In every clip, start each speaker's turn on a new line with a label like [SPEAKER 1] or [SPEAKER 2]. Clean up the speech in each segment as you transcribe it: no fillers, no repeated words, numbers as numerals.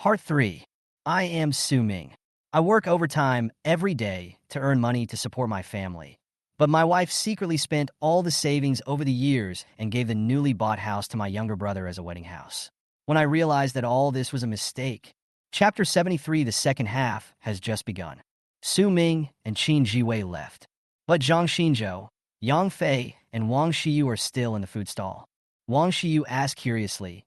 [SPEAKER 1] Part 3. I am Su Ming. I work overtime every day to earn money to support my family. But my wife secretly spent all the savings over the years and gave the newly bought house to my younger brother as a wedding house. When I realized that all this was a mistake, Chapter 73, the second half, has just begun. Su Ming and Qin Jiwei left. But Zhang Xinzhou, Yang Fei, and Wang Xiyu are still in the food stall. Wang Xiyu asked curiously,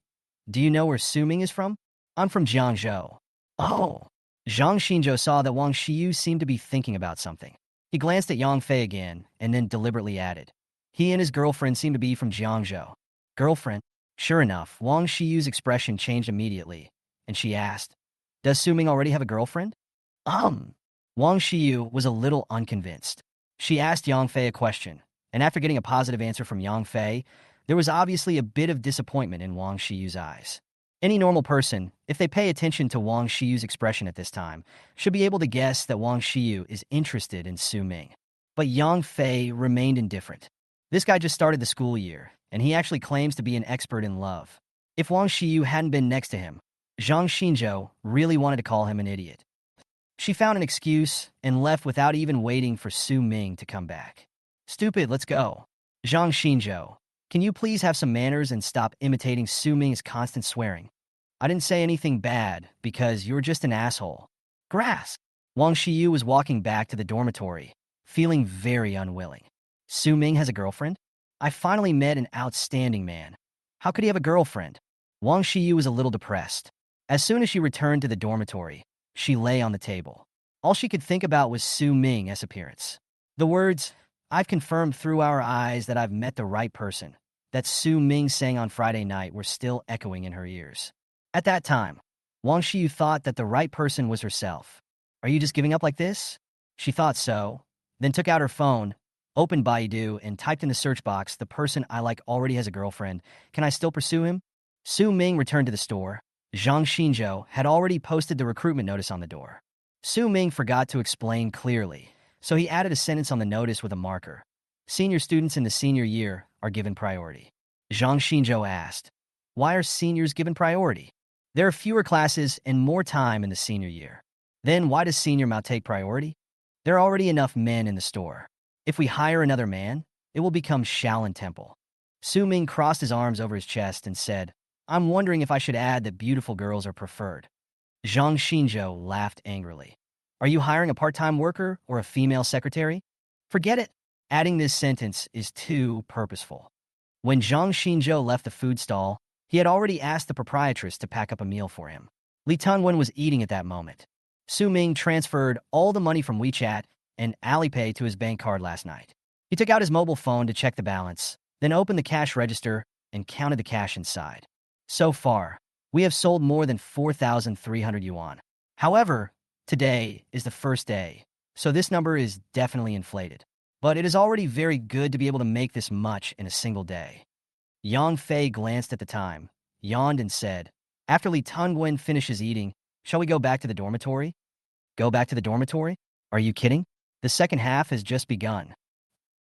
[SPEAKER 1] "Do you know where Su Ming is from?" "I'm from Jiangzhou." "Oh." Zhang Xinzhou saw that Wang Xiyu seemed to be thinking about something. He glanced at Yang Fei again and then deliberately added, "He and his girlfriend seem to be from Jiangzhou." "Girlfriend?" Sure enough, Wang Xiyu's expression changed immediately, and she asked, "Does Su Ming already have a girlfriend?" Wang Xiyu was a little unconvinced. She asked Yang Fei a question, and after getting a positive answer from Yang Fei, there was obviously a bit of disappointment in Wang Xiyu's eyes. Any normal person, if they pay attention to Wang Xiyu's expression at this time, should be able to guess that Wang Xiyu is interested in Su Ming. But Yang Fei remained indifferent. This guy just started the school year, and he actually claims to be an expert in love. If Wang Xiyu hadn't been next to him, Zhang Xinzhou really wanted to call him an idiot. She found an excuse and left without even waiting for Su Ming to come back. "Stupid, let's go." "Zhang Xinzhou, can you please have some manners and stop imitating Su Ming's constant swearing? I didn't say anything bad because you're just an asshole." "Grass." Wang Xiyu was walking back to the dormitory, feeling very unwilling. "Su Ming has a girlfriend? I finally met an outstanding man. How could he have a girlfriend?" Wang Xiyu was a little depressed. As soon as she returned to the dormitory, she lay on the table. All she could think about was Su Ming's appearance. The words, "I've confirmed through our eyes that I've met the right person," that Su Ming sang on Friday night were still echoing in her ears. At that time, Wang Xiyu thought that the right person was herself. "Are you just giving up like this?" She thought so, then took out her phone, opened Baidu, and typed in the search box, "The person I like already has a girlfriend. Can I still pursue him?" Su Ming returned to the store. Zhang Xinzhou had already posted the recruitment notice on the door. Su Ming forgot to explain clearly, so he added a sentence on the notice with a marker. "Senior students in the senior year are given priority." Zhang Xinzhou asked, "Why are seniors given priority? There are fewer classes and more time in the senior year. Then why does senior Mao take priority? There are already enough men in the store. If we hire another man, it will become Shaolin Temple." Su Ming crossed his arms over his chest and said, "I'm wondering if I should add that beautiful girls are preferred." Zhang Xinzhou laughed angrily. "Are you hiring a part-time worker or a female secretary?" "Forget it." Adding this sentence is too purposeful. When Zhang Xinzhou left the food stall, he had already asked the proprietress to pack up a meal for him. Li Tongwen was eating at that moment. Su Ming transferred all the money from WeChat and Alipay to his bank card last night. He took out his mobile phone to check the balance, then opened the cash register and counted the cash inside. So far, we have sold more than 4,300 yuan. However, today is the first day, so this number is definitely inflated. But it is already very good to be able to make this much in a single day. Yang Fei glanced at the time, yawned and said, "After Li Tongwen finishes eating, shall we go back to the dormitory?" "Go back to the dormitory? Are you kidding? The second half has just begun."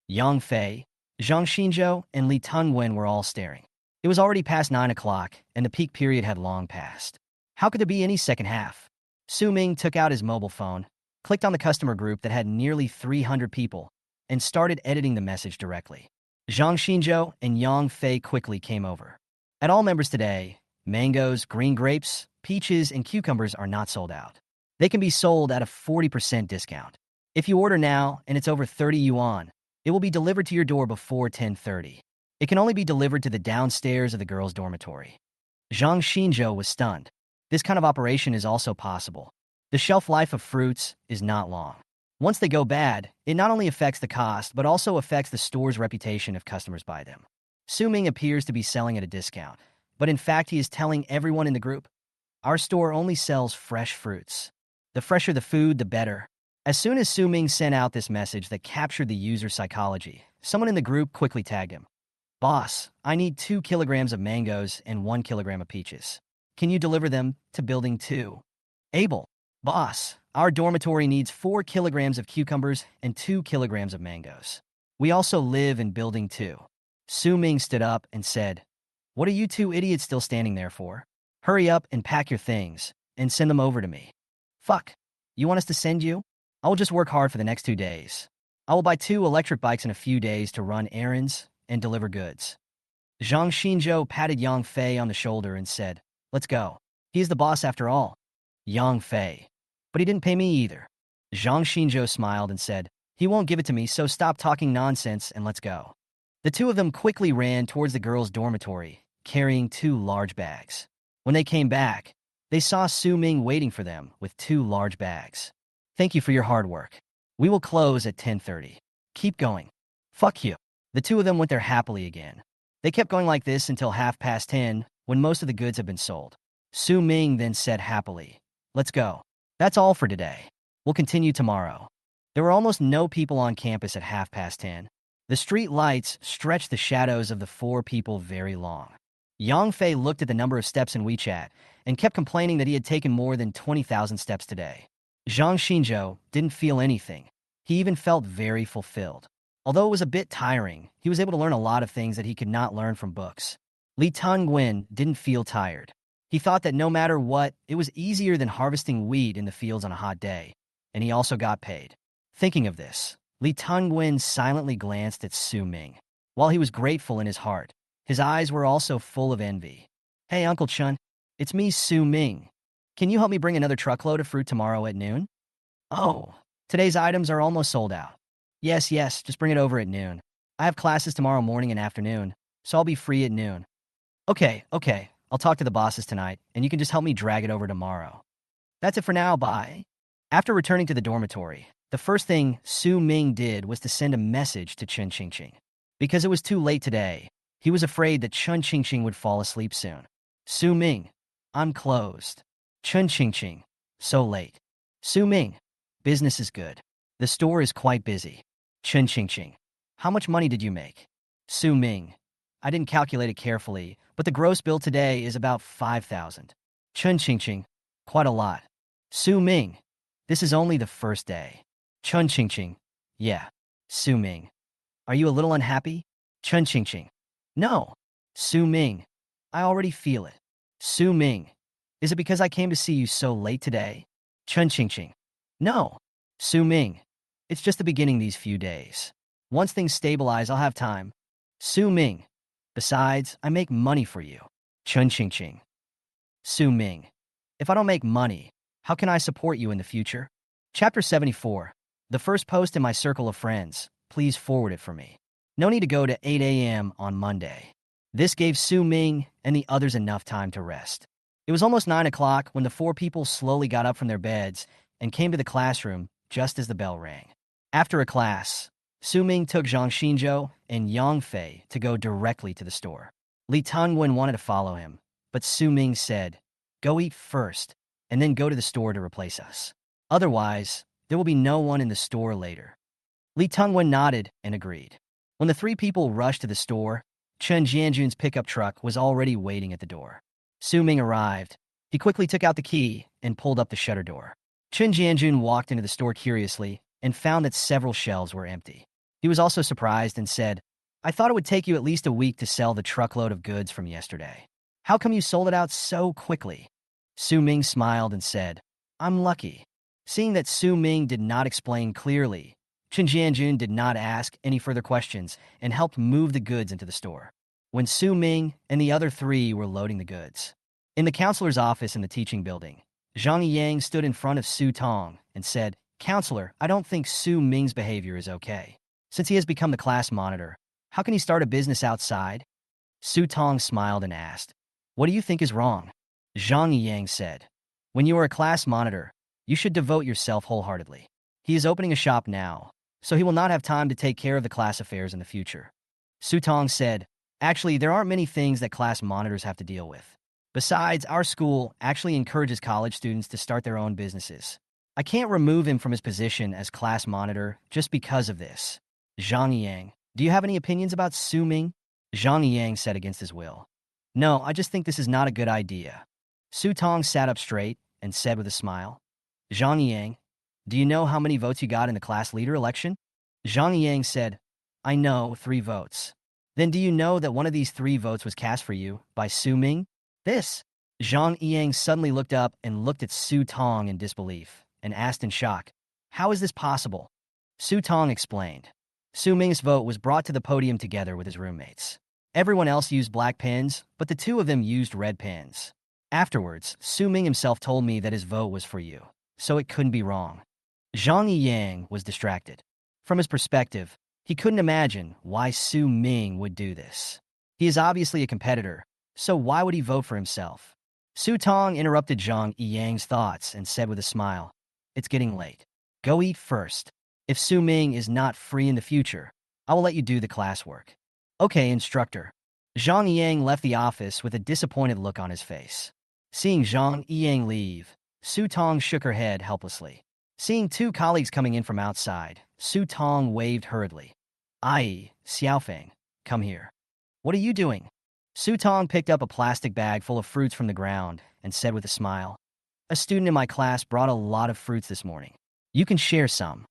[SPEAKER 1] Yang Fei, Zhang Xinzhou, and Li Tongwen were all staring. It was already past 9 o'clock, and the peak period had long passed. How could there be any second half? Su Ming took out his mobile phone, clicked on the customer group that had nearly 300 people, and started editing the message directly. Zhang Xinzhou and Yang Fei quickly came over. "At all members today, mangoes, green grapes, peaches, and cucumbers are not sold out. They can be sold at a 40% discount. If you order now and it's over 30 yuan, it will be delivered to your door before 10:30. It can only be delivered to the downstairs of the girls' dormitory." Zhang Xinzhou was stunned. This kind of operation is also possible. The shelf life of fruits is not long. Once they go bad, it not only affects the cost, but also affects the store's reputation if customers buy them. Su Ming appears to be selling at a discount, but in fact he is telling everyone in the group, "Our store only sells fresh fruits. The fresher the food, the better." As soon as Su Ming sent out this message that captured the user's psychology, someone in the group quickly tagged him. "Boss, I need 2 kilograms of mangoes and 1 kilogram of peaches. Can you deliver them to Building 2? "Abel." "Boss, our dormitory needs 4 kilograms of cucumbers and 2 kilograms of mangoes. We also live in Building 2. Su Ming stood up and said, "What are you two idiots still standing there for? Hurry up and pack your things. and send them over to me. Fuck. You want us to send you? I will just work hard for the next 2 days. I will buy 2 electric bikes in a few days to run errands and deliver goods. Zhang Xinzhou patted Yang Fei on the shoulder and said, let's go. He is the boss after all. Yang Fei. But he didn't pay me either. Zhang Xinzhou smiled and said, he won't give it to me, so stop talking nonsense and let's go. The two of them quickly ran towards the girls' dormitory, carrying 2 large bags. When they came back, they saw Su Ming waiting for them with 2 large bags. Thank you for your hard work. We will close at 10:30. Keep going. Fuck you. The two of them went there happily again. They kept going like this until 10:30, when most of the goods had been sold. Su Ming then said happily, let's go. That's all for today. We'll continue tomorrow. There were almost no people on campus at 10:30. The street lights stretched the shadows of the 4 people very long. Yang Fei looked at the number of steps in WeChat and kept complaining that he had taken more than 20,000 steps today. Zhang Xinzhou didn't feel anything. He even felt very fulfilled. Although it was a bit tiring, he was able to learn a lot of things that he could not learn from books. Li Tongwen didn't feel tired. He thought that no matter what, it was easier than harvesting wheat in the fields on a hot day, and he also got paid. Thinking of this, Li Tongwen silently glanced at Su Ming. While he was grateful in his heart, his eyes were also full of envy. Hey, Uncle Chun, it's me, Su Ming. Can you help me bring another truckload of fruit tomorrow at noon? Oh, today's items are almost sold out. Yes, just bring it over at noon. I have classes tomorrow morning and afternoon, so I'll be free at noon. Okay, I'll talk to the bosses tonight, and you can just help me drag it over tomorrow. That's it for now, bye. After returning to the dormitory, the first thing Su Ming did was to send a message to Chun Qingqing. Because it was too late today, he was afraid that Chun Qingqing would fall asleep soon. Su Ming, I'm closed. Chun Qingqing, so late. Su Ming, business is good. The store is quite busy. Chun Qingqing, how much money did you make? Su Ming, I didn't calculate it carefully, but the gross bill today is about 5,000. Chun Qingqing, quite a lot. Su Ming, this is only the first day. Chun Qingqing, yeah. Su Ming, are you a little unhappy? Chun Qingqing, no. Su Ming, I already feel it. Su Ming, is it because I came to see you so late today? Chun Qingqing, no. Su Ming, it's just the beginning these few days. Once things stabilize, I'll have time. Su Ming, besides, I make money for you. Chun Qingqing, Su Ming, if I don't make money, how can I support you in the future? Chapter 74. The first post in my circle of friends. Please forward it for me. No need to go to 8 a.m. on Monday. This gave Su Ming and the others enough time to rest. It was almost 9 o'clock when the 4 people slowly got up from their beds and came to the classroom just as the bell rang. After a class, Su Ming took Zhang Xinzhou and Yang Fei to go directly to the store. Li Tongwen wanted to follow him, but Su Ming said, go eat first, and then go to the store to replace us. Otherwise, there will be no one in the store later. Li Tongwen nodded and agreed. When the 3 people rushed to the store, Chen Jianjun's pickup truck was already waiting at the door. Su Ming arrived. He quickly took out the key and pulled up the shutter door. Chen Jianjun walked into the store curiously and found that several shelves were empty. He was also surprised and said, I thought it would take you at least a week to sell the truckload of goods from yesterday. How come you sold it out so quickly? Su Ming smiled and said, I'm lucky. Seeing that Su Ming did not explain clearly, Chen Jianjun did not ask any further questions and helped move the goods into the store. When Su Ming and the other 3 were loading the goods, in the counselor's office in the teaching building, Zhang Yang stood in front of Su Tong and said, Counselor, I don't think Su Ming's behavior is okay. Since he has become the class monitor, how can he start a business outside? Su Tong smiled and asked, what do you think is wrong? Zhang Yang said, when you are a class monitor, you should devote yourself wholeheartedly. He is opening a shop now, so he will not have time to take care of the class affairs in the future. Su Tong said, actually, there aren't many things that class monitors have to deal with. Besides, our school actually encourages college students to start their own businesses. I can't remove him from his position as class monitor just because of this. Zhang Yang, do you have any opinions about Su Ming? Zhang Yang said against his will. No, I just think this is not a good idea. Su Tong sat up straight and said with a smile, Zhang Yang, do you know how many votes you got in the class leader election? Zhang Yang said, I know, 3 votes. Then do you know that one of these 3 votes was cast for you by Su Ming? This. Zhang Yang suddenly looked up and looked at Su Tong in disbelief and asked in shock, "How is this possible?" Su Tong explained. Su Ming's vote was brought to the podium together with his roommates. Everyone else used black pens, but the two of them used red pens. Afterwards, Su Ming himself told me that his vote was for you, so it couldn't be wrong. Zhang Yang was distracted. From his perspective, he couldn't imagine why Su Ming would do this. He is obviously a competitor, so why would he vote for himself? Su Tong interrupted Zhang Yang's thoughts and said with a smile, "It's getting late. Go eat first. If Su Ming is not free in the future, I will let you do the classwork." "Okay, instructor." Zhang Yang left the office with a disappointed look on his face. Seeing Zhang Yang leave, Su Tong shook her head helplessly. Seeing two colleagues coming in from outside, Su Tong waved hurriedly. "Ai, Xiaofeng, come here." "What are you doing?" Su Tong picked up a plastic bag full of fruits from the ground and said with a smile, "A student in my class brought a lot of fruits this morning. You can share some."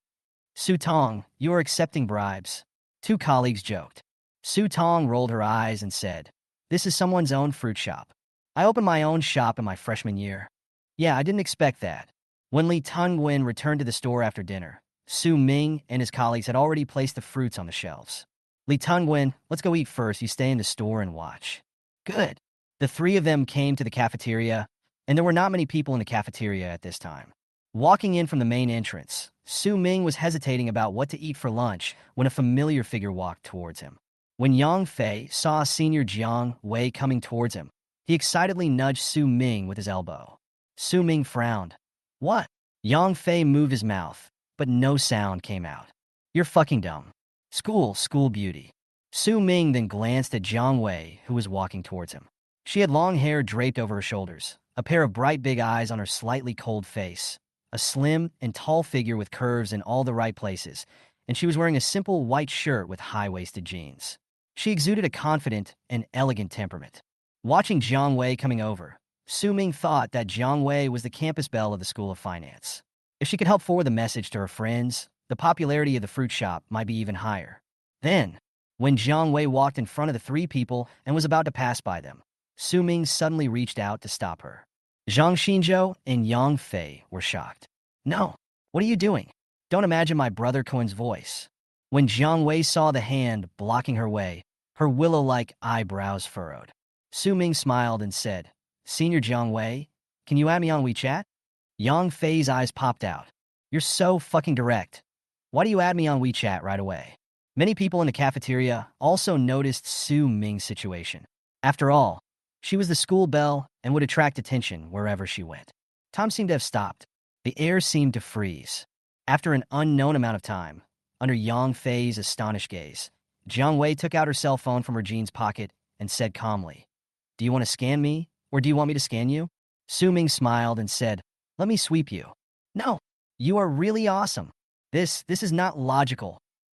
[SPEAKER 1] "Su Tong, you are accepting bribes." Two colleagues joked. Su Tong rolled her eyes and said, "This is someone's own fruit shop. I opened my own shop in my freshman year." "Yeah, I didn't expect that." When Li Tungwen returned to the store after dinner, Su Ming and his colleagues had already placed the fruits on the shelves. "Li Tungwen, let's go eat first. You stay in the store and watch." "Good." The three of them came to the cafeteria, and there were not many people in the cafeteria at this time. Walking in from the main entrance, Su Ming was hesitating about what to eat for lunch when a familiar figure walked towards him. When Yang Fei saw Senior Jiang Wei coming towards him, he excitedly nudged Su Ming with his elbow. Su Ming frowned. "What?" Yang Fei moved his mouth, but no sound came out. "You're fucking dumb." School beauty." Su Ming then glanced at Jiang Wei, who was walking towards him. She had long hair draped over her shoulders, a pair of bright big eyes on her slightly cold face, a slim and tall figure with curves in all the right places, and she was wearing a simple white shirt with high-waisted jeans. She exuded a confident and elegant temperament. Watching Jiang Wei coming over, Su Ming thought that Jiang Wei was the campus belle of the School of Finance. If she could help forward the message to her friends, the popularity of the fruit shop might be even higher. Then, when Jiang Wei walked in front of the three people and was about to pass by them, Su Ming suddenly reached out to stop her. Zhang Xinzhou and Yang Fei were shocked. "No, what are you doing?" "Don't imagine my brother Cohen's voice." When Jiang Wei saw the hand blocking her way, her willow-like eyebrows furrowed. Su Ming smiled and said, "Senior Jiang Wei, can you add me on WeChat?" Yang Fei's eyes popped out. "You're so fucking direct. Why do you add me on WeChat right away?" Many people in the cafeteria also noticed Su Ming's situation. After all, she was the school belle and would attract attention wherever she went. Time seemed to have stopped. The air seemed to freeze. After an unknown amount of time, under Yang Fei's astonished gaze, Jiang Wei took out her cell phone from her jeans pocket and said calmly, "Do you want to scan me, or do you want me to scan you?" Su Ming smiled and said, "Let me sweep you." "No, you are really awesome. This is not logical."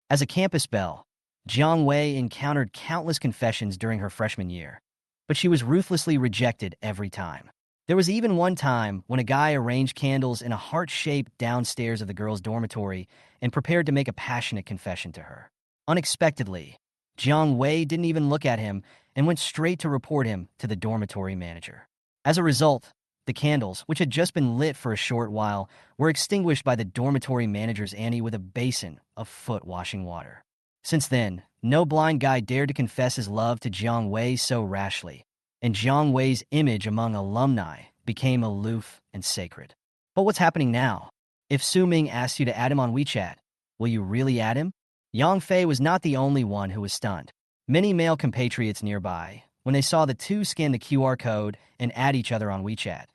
[SPEAKER 1] As a campus belle, Jiang Wei encountered countless confessions during her freshman year, but she was ruthlessly rejected every time. There was even one time when a guy arranged candles in a heart shape downstairs of the girls' dormitory and prepared to make a passionate confession to her. Unexpectedly, Jiang Wei didn't even look at him and went straight to report him to the dormitory manager. As a result, the candles, which had just been lit for a short while, were extinguished by the dormitory manager's Annie with a basin of foot-washing water. Since then, no blind guy dared to confess his love to Jiang Wei so rashly, and Jiang Wei's image among alumni became aloof and sacred. But what's happening now? If Su Ming asks you to add him on WeChat, will you really add him? Yang Fei was not the only one who was stunned. Many male compatriots nearby, when they saw the two scan the QR code and add each other on WeChat,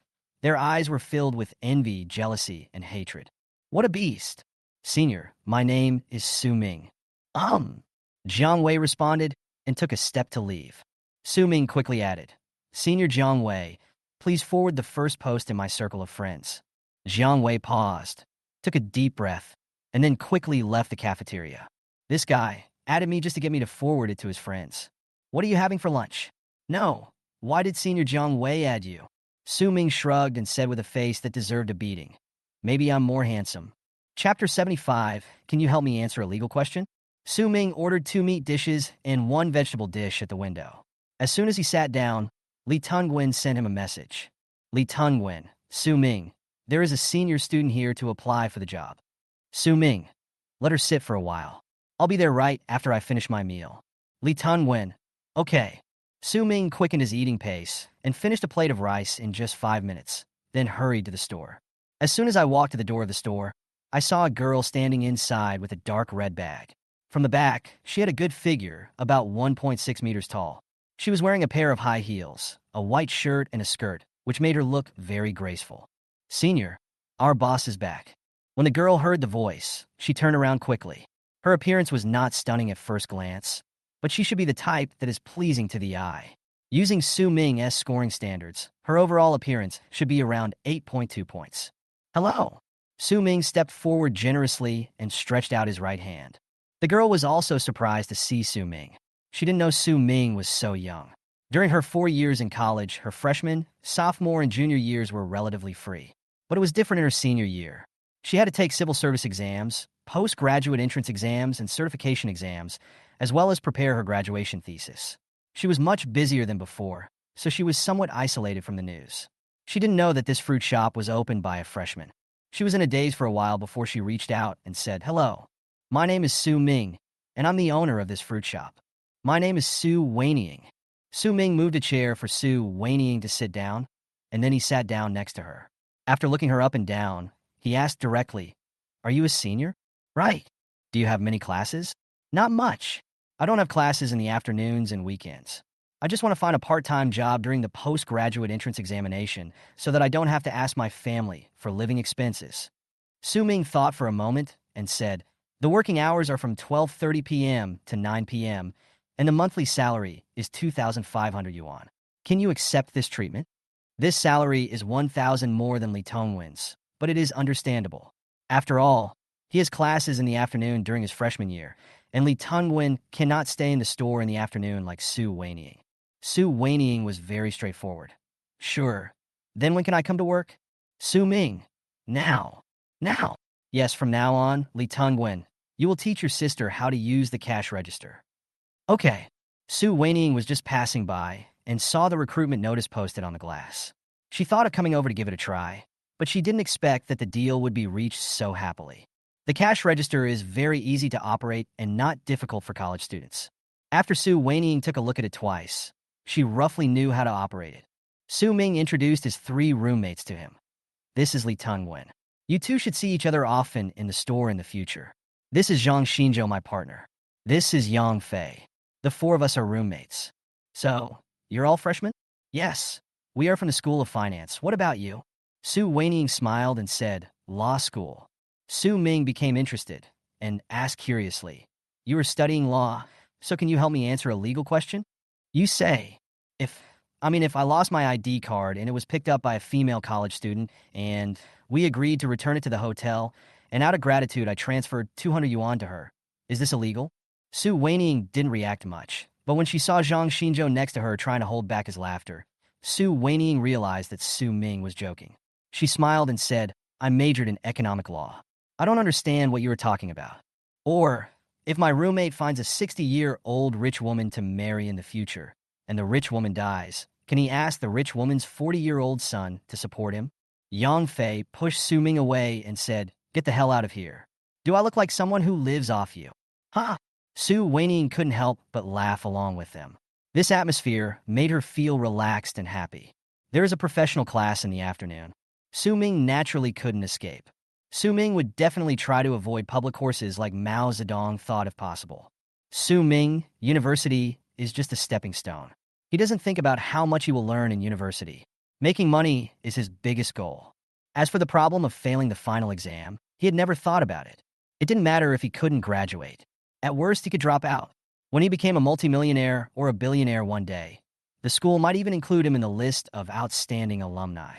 [SPEAKER 1] their eyes were filled with envy, jealousy, and hatred. "What a beast!" "Senior, my name is Su Ming." Jiang Wei responded and took a step to leave. Su Ming quickly added, "Senior Jiang Wei, please forward the first post in my circle of friends." Jiang Wei paused, took a deep breath, and then quickly left the cafeteria. This guy added me just to get me to forward it to his friends. "What are you having for lunch?" "No. Why did Senior Jiang Wei add you?" Su Ming shrugged and said with a face that deserved a beating, "Maybe I'm more handsome." Chapter 75, Can you help me answer a legal question? Su Ming ordered 2 meat dishes and 1 vegetable dish at the window. As soon as he sat down, Li Tungwen sent him a message. Li Tungwen, Su Ming, there is a senior student here to apply for the job. Su Ming, let her sit for a while. I'll be there right after I finish my meal. Li Tungwen, okay. Su Ming quickened his eating pace and finished a plate of rice in just 5 minutes, then hurried to the store. As soon as I walked to the door of the store, I saw a girl standing inside with a dark red bag. From the back, she had a good figure, about 1.6 meters tall. She was wearing a pair of high heels, a white shirt, and a skirt, which made her look very graceful. Senior, our boss is back. When the girl heard the voice, she turned around quickly. Her appearance was not stunning at first glance, but she should be the type that is pleasing to the eye. Using Su Ming's scoring standards, her overall appearance should be around 8.2 points. Hello. Su Ming stepped forward generously and stretched out his right hand. The girl was also surprised to see Su Ming. She didn't know Su Ming was so young. During her 4 years in college, her freshman, sophomore, and junior years were relatively free. But it was different in her senior year. She had to take civil service exams, postgraduate entrance exams, and certification exams, as well as prepare her graduation thesis. She was much busier than before, so she was somewhat isolated from the news. She didn't know that this fruit shop was opened by a freshman. She was in a daze for a while before she reached out and said, "Hello, my name is Su Ming, and I'm the owner of this fruit shop. My name is Su Wenying." Su Ming moved a chair for Su Wenying to sit down, and then he sat down next to her. After looking her up and down, he asked directly, "Are you a senior?" "Right." "Do you have many classes?" "Not much. I don't have classes in the afternoons and weekends. I just want to find a part-time job during the postgraduate entrance examination so that I don't have to ask my family for living expenses." Su Ming thought for a moment and said, "The working hours are from 12:30 p.m. to 9 p.m., and the monthly salary is 2,500 yuan. Can you accept this treatment?" This salary is 1,000 more than Li Tongwen's, but it is understandable. After all, he has classes in the afternoon during his freshman year, and Li Tongwen cannot stay in the store in the afternoon like Su Wenying. Su Wenying was very straightforward. "Sure. Then when can I come to work?" "Su Ming. Now. Now." "Yes, from now on, Li Tongwen, you will teach your sister how to use the cash register." "Okay." Su Wenying was just passing by and saw the recruitment notice posted on the glass. She thought of coming over to give it a try, but she didn't expect that the deal would be reached so happily. The cash register is very easy to operate and not difficult for college students. After Su Wenying took a look at it twice, she roughly knew how to operate it. Su Ming introduced his 3 roommates to him. "This is Li Tongwen. You two should see each other often in the store in the future. This is Zhang Xinzhou, my partner. This is Yang Fei. The 4 of us are roommates." "So, you're all freshmen?" "Yes. We are from the School of Finance. What about you?" Su Wenying smiled and said, "Law school." Su Ming became interested and asked curiously, "You are studying law, so can you help me answer a legal question?" "You say, if I lost my ID card and it was picked up by a female college student and we agreed to return it to the hotel, and out of gratitude I transferred 200 yuan to her, is this illegal?" Su Wenying didn't react much, but when she saw Zhang Xinzhou next to her trying to hold back his laughter, Su Wenying realized that Su Ming was joking. She smiled and said, "I majored in economic law. I don't understand what you were talking about." Or, if my roommate finds a 60-year-old rich woman to marry in the future, and the rich woman dies, can he ask the rich woman's 40-year-old son to support him? Yang Fei pushed Su Ming away and said, "Get the hell out of here. Do I look like someone who lives off you?" "Ha!" Su Wenying couldn't help but laugh along with them. This atmosphere made her feel relaxed and happy. There is a professional class in the afternoon. Su Ming naturally couldn't escape. Su Ming would definitely try to avoid public courses like Mao Zedong thought if possible. Su Ming, university, is just a stepping stone. He doesn't think about how much he will learn in university. Making money is his biggest goal. As for the problem of failing the final exam, he had never thought about it. It didn't matter if he couldn't graduate. At worst, he could drop out. When he became a multimillionaire or a billionaire one day, the school might even include him in the list of outstanding alumni.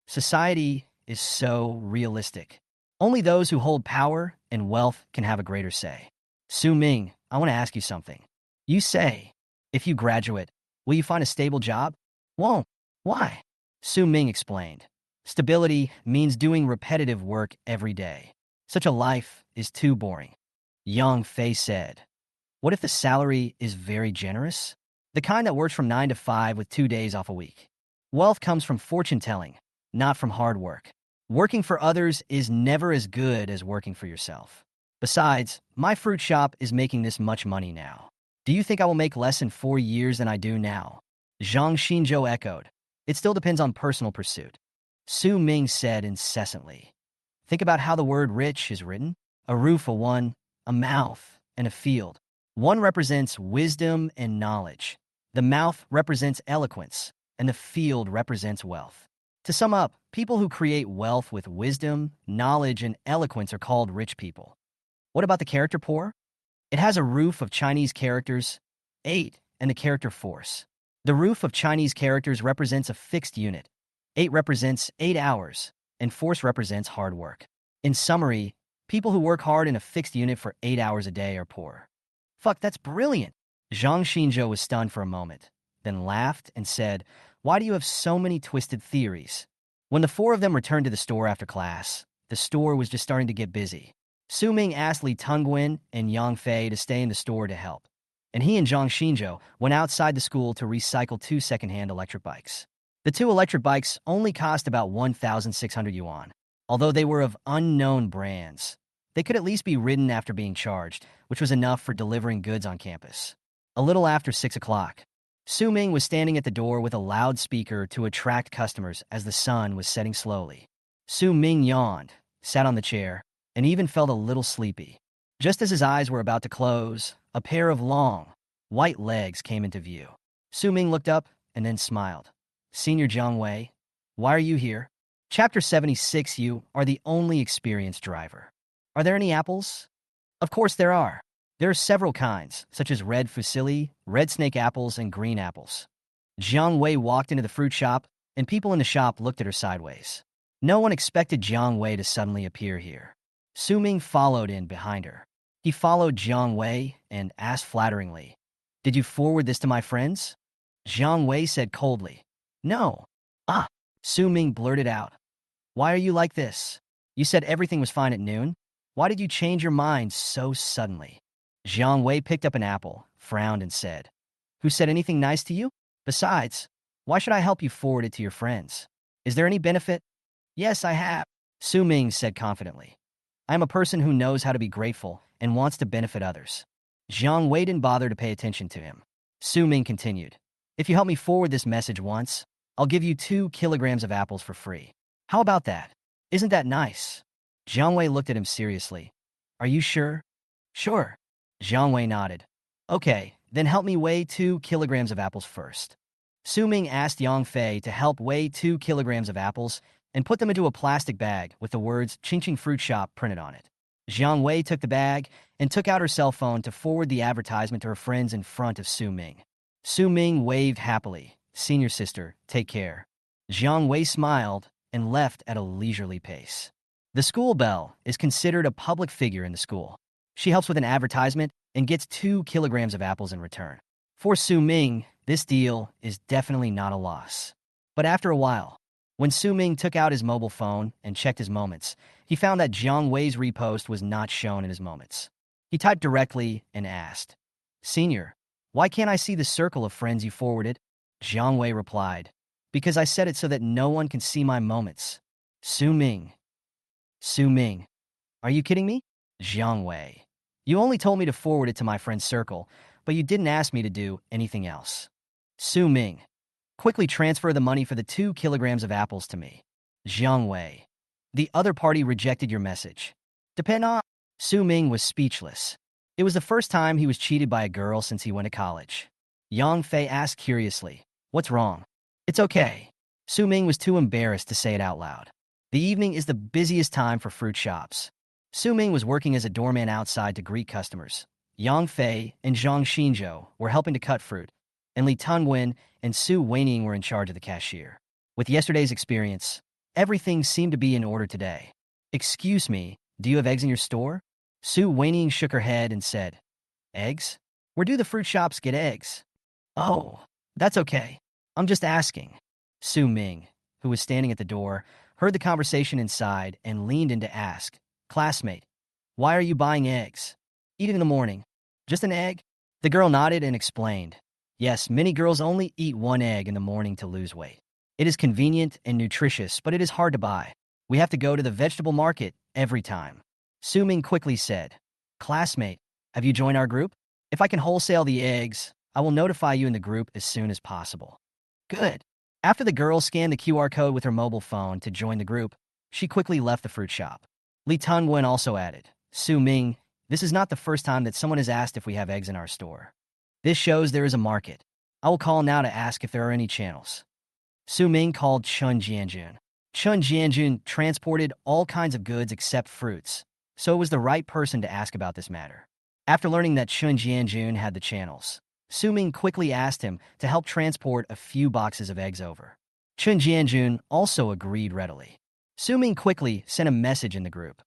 [SPEAKER 1] Society is so realistic. Only those who hold power and wealth can have a greater say. Su Ming, I want to ask you something. You say, if you graduate, will you find a stable job? Won't. Why? Su Ming explained. Stability means doing repetitive work every day. Such a life is too boring. Yang Fei said, what if the salary is very generous? The kind that works from 9 to 5 with 2 days off a week. Wealth comes from fortune telling, not from hard work. Working for others is never as good as working for yourself. Besides, my fruit shop is making this much money now. Do you think I will make less in 4 years than I do now? Zhang Xinzhou echoed. It still depends on personal pursuit. Su Ming said incessantly. Think about how the word rich is written. A roof, a one, a mouth, and a field. One represents wisdom and knowledge. The mouth represents eloquence, and the field represents wealth. To sum up, people who create wealth with wisdom, knowledge, and eloquence are called rich people. What about the character poor? It has a roof of Chinese characters, 8, and the character force. The roof of Chinese characters represents a fixed unit. 8 represents 8 hours, and force represents hard work. In summary, people who work hard in a fixed unit for 8 hours a day are poor. Fuck, that's brilliant. Zhang Xinzhou was stunned for a moment, then laughed and said, why do you have so many twisted theories? When the four of them returned to the store after class, the store was just starting to get busy. Su Ming asked Li Tungguan and Yang Fei to stay in the store to help, and he and Zhang Xinzhou went outside the school to recycle 2 second-hand electric bikes. The 2 electric bikes only cost about 1,600 yuan, although they were of unknown brands. They could at least be ridden after being charged, which was enough for delivering goods on campus. A little after 6 o'clock, Su Ming was standing at the door with a loudspeaker to attract customers as the sun was setting slowly. Su Ming yawned, sat on the chair, and even felt a little sleepy. Just as his eyes were about to close, a pair of long, white legs came into view. Su Ming looked up and then smiled. Senior Jiang Wei, why are you here? Chapter 76. You are the only experienced driver. Are there any apples? Of course there are. There are several kinds, such as red fusilli, red snake apples, and green apples. Jiang Wei walked into the fruit shop, and people in the shop looked at her sideways. No one expected Jiang Wei to suddenly appear here. Su Ming followed in behind her. He followed Jiang Wei and asked flatteringly, did you forward this to my friends? Jiang Wei said coldly, no. Ah, Su Ming blurted out. Why are you like this? You said everything was fine at noon. Why did you change your mind so suddenly? Jiang Wei picked up an apple, frowned, and said, who said anything nice to you? Besides, why should I help you forward it to your friends? Is there any benefit? Yes, I have, Su Ming said confidently. I am a person who knows how to be grateful and wants to benefit others. Jiang Wei didn't bother to pay attention to him. Su Ming continued, if you help me forward this message once, I'll give you 2 kilograms of apples for free. How about that? Isn't that nice? Jiang Wei looked at him seriously. Are you sure? Sure. Jiang Wei nodded. Okay, then help me weigh 2 kilograms of apples first. Su Ming asked Yang Fei to help weigh 2 kilograms of apples and put them into a plastic bag with the words Ching Ching Fruit Shop printed on it. Jiang Wei took the bag and took out her cell phone to forward the advertisement to her friends in front of Su Ming. Su Ming waved happily. Senior sister, take care. Jiang Wei smiled and left at a leisurely pace. The school belle is considered a public figure in the school. She helps with an advertisement and gets 2 kilograms of apples in return. For Su Ming, this deal is definitely not a loss. But after a while, when Su Ming took out his mobile phone and checked his moments, he found that Jiang Wei's repost was not shown in his moments. He typed directly and asked, Senior, why can't I see the circle of friends you forwarded? Jiang Wei replied, because I set it so that no one can see my moments. Su Ming. Su Ming. Are you kidding me? Jiang Wei. You only told me to forward it to my friend's circle, but you didn't ask me to do anything else. Su Ming. Quickly transfer the money for the 2 kilograms of apples to me. Jiang Wei. The other party rejected your message. Depend on. Su Ming was speechless. It was the first time he was cheated by a girl since he went to college. Yang Fei asked curiously, what's wrong? It's okay. Su Ming was too embarrassed to say it out loud. The evening is the busiest time for fruit shops. Su Ming was working as a doorman outside to greet customers. Yang Fei and Zhang Xinzhou were helping to cut fruit, and Li Tungguan and Su Weining were in charge of the cashier. With yesterday's experience, everything seemed to be in order today. Excuse me, do you have eggs in your store? Su Weining shook her head and said, eggs? Where do the fruit shops get eggs? Oh, that's okay. I'm just asking. Su Ming, who was standing at the door, heard the conversation inside and leaned in to ask, classmate, why are you buying eggs? Eat it in the morning. Just an egg? The girl nodded and explained, Yes, many girls only eat one egg in the morning to lose weight. It is convenient and nutritious, but it is hard to buy. We have to go to the vegetable market every time. Su Ming quickly said, "Classmate, have you joined our group? If I can wholesale the eggs, I will notify you in the group as soon as possible." Good. After the girl scanned the QR code with her mobile phone to join the group, she quickly left the fruit shop. Li Tongwen also added, "Su Ming, this is not the first time that someone has asked if we have eggs in our store. This shows there is a market. I will call now to ask if there are any channels." Su Ming called Chun Jianjun. Chun Jianjun transported all kinds of goods except fruits, so it was the right person to ask about this matter. After learning that Chun Jianjun had the channels, Su Ming quickly asked him to help transport a few boxes of eggs over. Chun Jianjun also agreed readily. Su Ming quickly sent a message in the group.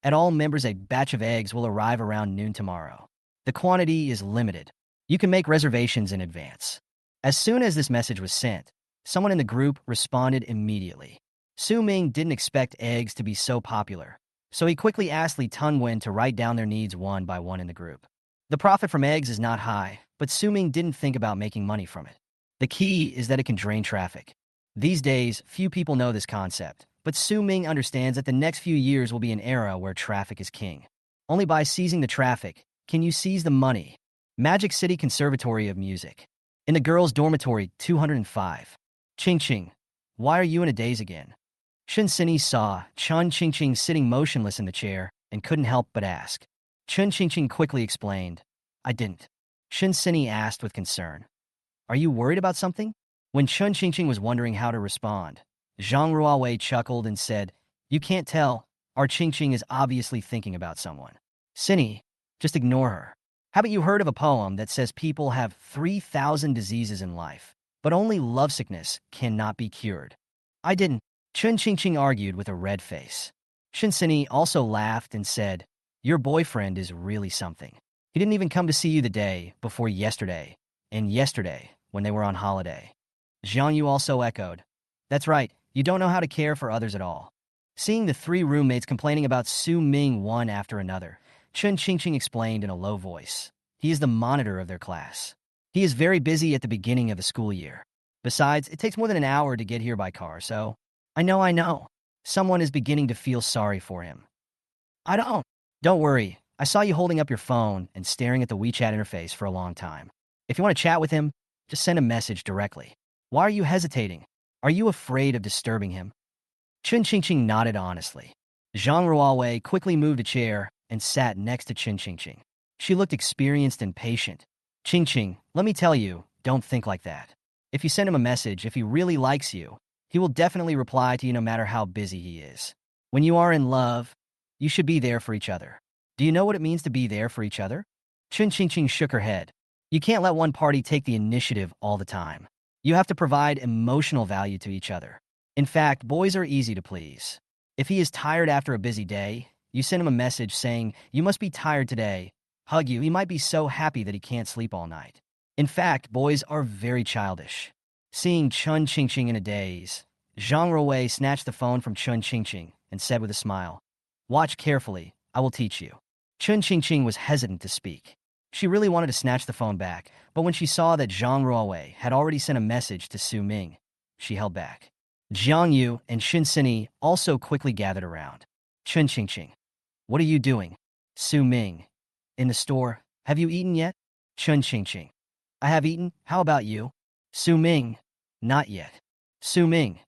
[SPEAKER 1] At all members, a batch of eggs will arrive around noon tomorrow. The quantity is limited. You can make reservations in advance. As soon as this message was sent, someone in the group responded immediately. Su Ming didn't expect eggs to be so popular, so he quickly asked Li Tongwen to write down their needs one by one in the group. The profit from eggs is not high, but Su Ming didn't think about making money from it. The key is that it can drain traffic. These days, few people know this concept, but Su Ming understands that the next few years will be an era where traffic is king. Only by seizing the traffic can you seize the money. Magic City Conservatory of Music. In the girls' dormitory 205. Ching Ching, why are you in a daze again? Chun Sini saw Chun Ching Ching sitting motionless in the chair and couldn't help but ask. Chun Ching Ching quickly explained, "I didn't." Chun Sini asked with concern, "Are you worried about something?" When Chun Ching Ching was wondering how to respond, Zhang Ruawei chuckled and said, "You can't tell. Our Ching Ching is obviously thinking about someone. Sini, just ignore her. Haven't you heard of a poem that says people have 3,000 diseases in life, but only lovesickness cannot be cured?" "I didn't." Chun Ching Ching argued with a red face. Shinsini also laughed and said, "Your boyfriend is really something. He didn't even come to see you the day before yesterday, and yesterday when they were on holiday." Zhang Yu also echoed, "That's right, you don't know how to care for others at all." Seeing the three roommates complaining about Su Ming one after another, Chun Ching Ching explained in a low voice, "He is the monitor of their class. He is very busy at the beginning of the school year. Besides, it takes more than an hour to get here by car, so—" I know. Someone is beginning to feel sorry for him. I don't. Don't worry. I saw you holding up your phone and staring at the WeChat interface for a long time. If you want to chat with him, just send a message directly. Why are you hesitating? Are you afraid of disturbing him?" Chun Ching Ching nodded honestly. Zhang Ruawei quickly moved a chair and sat next to Chun Ching Ching. She looked experienced and patient. "Ching Ching, let me tell you, don't think like that. If you send him a message, if he really likes you, he will definitely reply to you no matter how busy he is. When you are in love, you should be there for each other. Do you know what it means to be there for each other?" Chun Ching Ching shook her head. "You can't let one party take the initiative all the time. You have to provide emotional value to each other. In fact, boys are easy to please. If he is tired after a busy day, you send him a message saying, 'You must be tired today.' Hug you, he might be so happy that he can't sleep all night. In fact, boys are very childish." Seeing Chun Ching Ching in a daze, Zhang Ruwei snatched the phone from Chun Ching Ching and said with a smile, "Watch carefully, I will teach you." Chun Ching Ching was hesitant to speak. She really wanted to snatch the phone back, but when she saw that Zhang Ruwei had already sent a message to Su Ming, she held back. Jiang Yu and Shin Sini also quickly gathered around. "Chun Ching Ching, what are you doing?" Su Ming, "In the store. Have you eaten yet?" Chun Ching Ching, "I have eaten. How about you?" Su Ming, "Not yet." Su Ming,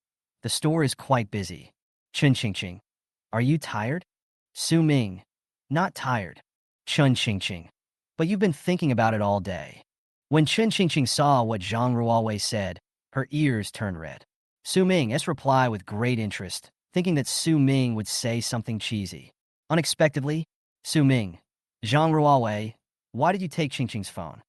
[SPEAKER 1] "The store is quite busy." Chun Ching Ching, "Are you tired?" Su Ming, "Not tired." Chun Ching Ching, "But you've been thinking about it all day." When Chun Ching Ching saw what Zhang Rualwei said, her ears turned red. Su Ming's reply with great interest, thinking that Su Ming would say something cheesy. Unexpectedly, Su Ming, "Zhang Rualwei, why did you take Ching Ching's phone?"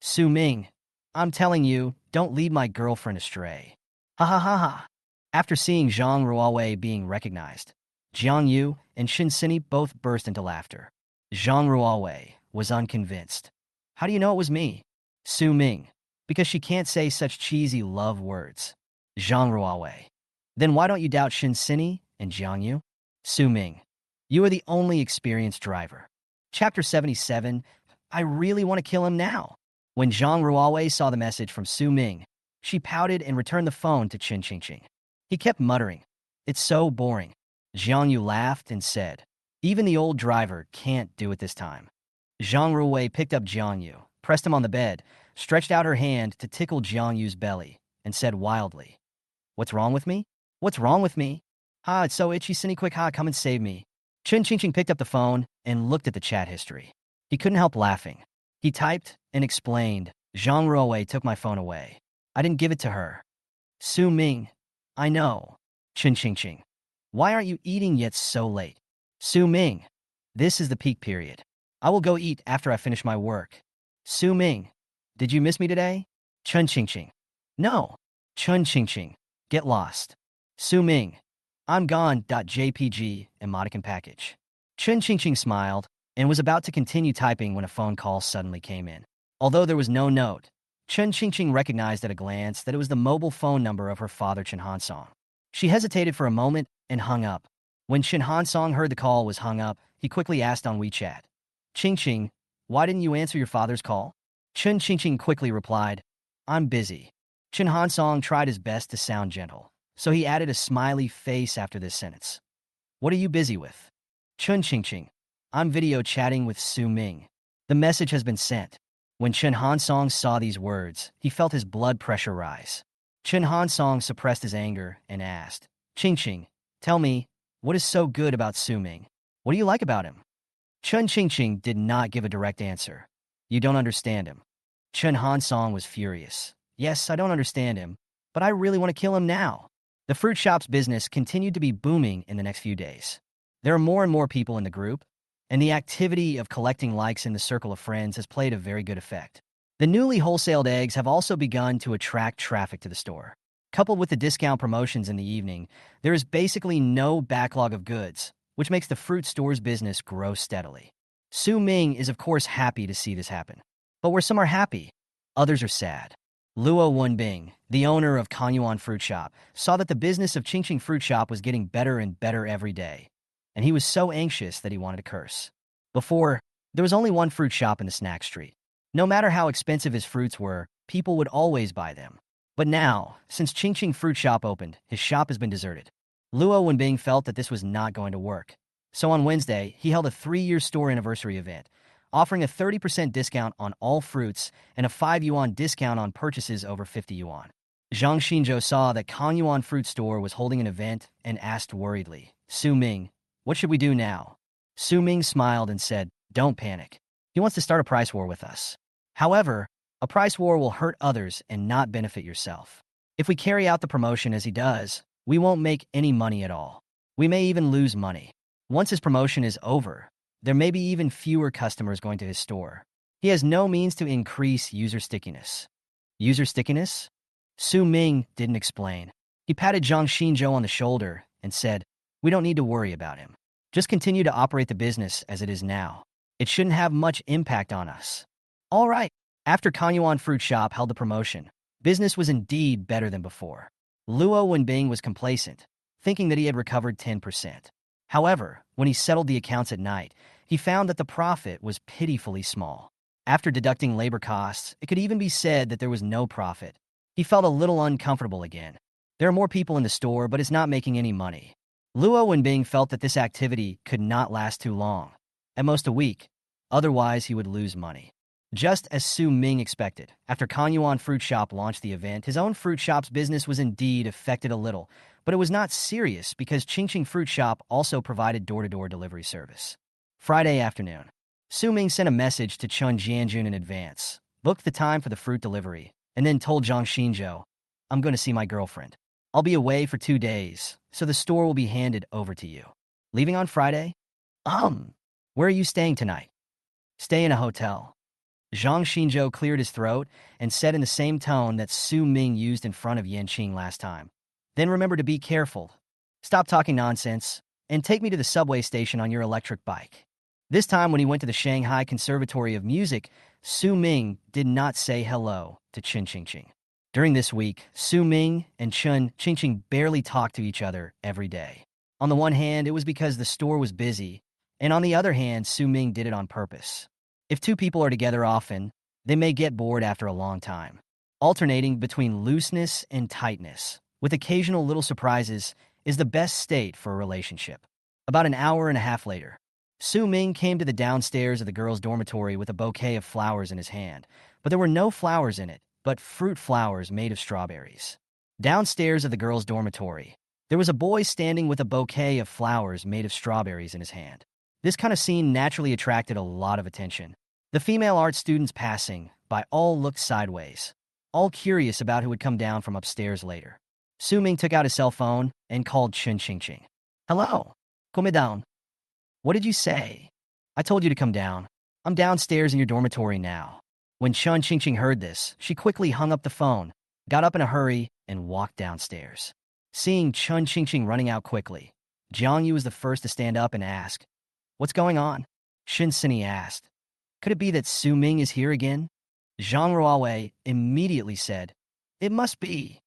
[SPEAKER 1] Su Ming, "I'm telling you, don't lead my girlfriend astray." Ha ha ha ha. After seeing Zhang Rualwei being recognized, Jiang Yu and Shin Sini both burst into laughter. Zhang Rualwei was unconvinced. "How do you know it was me?" Su Ming, "Because she can't say such cheesy love words." Zhang Rualwei, "Then why don't you doubt Shin Sini and Jiang Yu?" Su Ming, "You are the only experienced driver." Chapter 77, I really want to kill him now. When Zhang Ruowei saw the message from Su Ming, she pouted and returned the phone to Chen Qingqing. He kept muttering, "It's so boring." Zhang Yu laughed and said, "Even the old driver can't do it this time." Zhang Ruwei picked up Jiang Yu, pressed him on the bed, stretched out her hand to tickle Jiang Yu's belly, and said wildly, "What's wrong with me? What's wrong with me? Ha, it's so itchy, Cindy, quick, ha, come and save me." Chen Qingqing picked up the phone and looked at the chat history. He couldn't help laughing. He typed and explained, "Zhang Ruwei took my phone away. I didn't give it to her." Su Ming, "I know." Chen Qingqing, "Why aren't you eating yet so late?" Su Ming, "This is the peak period. I will go eat after I finish my work." Su Ming, "Did you miss me today?" Chen Qingqing, "No." Chen Qingqing, "Get lost." Su Ming, "I'm gone. JPG, emoticon package." Chen Qingqing smiled and was about to continue typing when a phone call suddenly came in. Although there was no note, Chen Qingqing recognized at a glance that it was the mobile phone number of her father, Chen Hansong. She hesitated for a moment and hung up. When Chen Hansong heard the call was hung up, he quickly asked on WeChat, "Qingqing, why didn't you answer your father's call?" Chen Qingqing quickly replied, "I'm busy." Chen Hansong tried his best to sound gentle, so he added a smiley face after this sentence. "What are you busy with?" Chen Qingqing, "I'm video chatting with Su Ming. The message has been sent." When Chen Hansong saw these words, he felt his blood pressure rise. Chen Hansong suppressed his anger and asked, "Qingqing, tell me, what is so good about Su Ming? What do you like about him?" Chen Qingqing did not give a direct answer. "You don't understand him." Chen Hansong was furious. "Yes, I don't understand him, but I really want to kill him now." The fruit shop's business continued to be booming in the next few days. There are more and more people in the group, and the activity of collecting likes in the circle of friends has played a very good effect. The newly wholesaled eggs have also begun to attract traffic to the store. Coupled with the discount promotions in the evening, there is basically no backlog of goods, which makes the fruit store's business grow steadily. Su Ming is of course happy to see this happen. But where some are happy, others are sad. Luo Wenbing, the owner of Kanyuan Fruit Shop, saw that the business of Qingqing Fruit Shop was getting better and better every day, and he was so anxious that he wanted to curse. Before, there was only one fruit shop in the snack street. No matter how expensive his fruits were, people would always buy them. But now, since Qingqing Fruit Shop opened, his shop has been deserted. Luo Wenbing felt that this was not going to work. So on Wednesday, he held a 3-year store anniversary event, offering a 30% discount on all fruits and a 5 yuan discount on purchases over 50 yuan. Zhang Xinzhou saw that Kanyuan Fruit Store was holding an event and asked worriedly, "Su Ming, what should we do now?" Su Ming smiled and said, "Don't panic. He wants to start a price war with us. However, a price war will hurt others and not benefit yourself. If we carry out the promotion as he does, we won't make any money at all. We may even lose money. Once his promotion is over, there may be even fewer customers going to his store. He has no means to increase user stickiness." User stickiness? Su Ming didn't explain. He patted Zhang Xinzhou on the shoulder and said, "We don't need to worry about him. Just continue to operate the business as it is now. It shouldn't have much impact on us." All right. After Kanyuan Fruit Shop held the promotion, business was indeed better than before. Luo Wenbing was complacent, thinking that he had recovered 10%. However, when he settled the accounts at night, he found that the profit was pitifully small. After deducting labor costs, it could even be said that there was no profit. He felt a little uncomfortable again. There are more people in the store, but it's not making any money. Luo Wenbing felt that this activity could not last too long, at most a week. Otherwise, he would lose money. Just as Su Ming expected, after Kanyuan Fruit Shop launched the event, his own fruit shop's business was indeed affected a little, but it was not serious because Qingqing Fruit Shop also provided door-to-door delivery service. Friday afternoon, Su Ming sent a message to Chun Jianjun in advance, booked the time for the fruit delivery, and then told Zhang Xinzhou, "I'm going to see my girlfriend. I'll be away for 2 days, so the store will be handed over to you. Leaving on Friday?" Where are you staying tonight?" "Stay in a hotel." Zhang Xinzhou cleared his throat and said in the same tone that Su Ming used in front of Yanqing last time, "Then remember to be careful. Stop talking nonsense, and take me to the subway station on your electric bike." This time when he went to the Shanghai Conservatory of Music, Su Ming did not say hello to Chen Qingqing. During this week, Su Ming and Chen Qingqing barely talked to each other every day. On the one hand, it was because the store was busy, and on the other hand, Su Ming did it on purpose. If two people are together often, They may get bored after a long time, alternating between looseness and tightness, with occasional little surprises, is the best state for a relationship. About an hour and a half later, Su Ming came to the downstairs of the girls' dormitory with a bouquet of flowers in his hand, but there were no flowers in it, but fruit flowers made of strawberries. Downstairs of the girls' dormitory, there was a boy standing with a bouquet of flowers made of strawberries in his hand. This kind of scene naturally attracted a lot of attention. The female art students passing by all looked sideways, all curious about who would come down from upstairs later. Su Ming took out his cell phone and called Chun Qingqing. Hello, come down. What did you say? I told you to come down. I'm downstairs in your dormitory now. When Chun Qingqing heard this, she quickly hung up the phone, got up in a hurry, and walked downstairs. Seeing Chun Qingqing running out quickly, Jiang Yu was the first to stand up and ask, "What's going on?" Shin Sini asked, "Could it be that Su Ming is here again?" Zhang Ruowei immediately said, "It must be."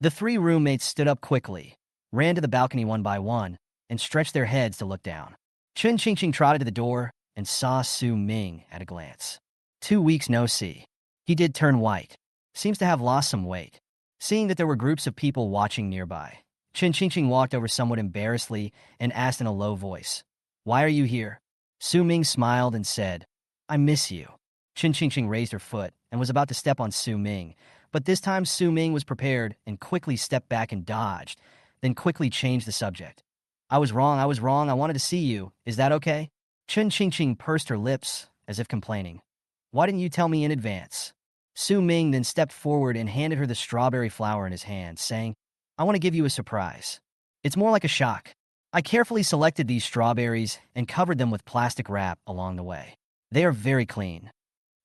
[SPEAKER 1] The three roommates stood up quickly, ran to the balcony one by one, and stretched their heads to look down. Chun Qingqing trotted to the door and saw Su Ming at a glance. 2 weeks no see. He did turn white. Seems to have lost some weight. Seeing that there were groups of people watching nearby, Chun Qingqing walked over somewhat embarrassedly and asked in a low voice, "Why are you here?" Su Ming smiled and said, "I miss you." Chun Qingqing raised her foot and was about to step on Su Ming, but this time Su Ming was prepared and quickly stepped back and dodged, then quickly changed the subject. I was wrong, I wanted to see you. Is that okay?" Chun Qingqing pursed her lips as if complaining. "Why didn't you tell me in advance?" Su Ming then stepped forward and handed her the strawberry flower in his hand, saying, "I want to give you a surprise. It's more like a shock. I carefully selected these strawberries and covered them with plastic wrap along the way. They are very clean."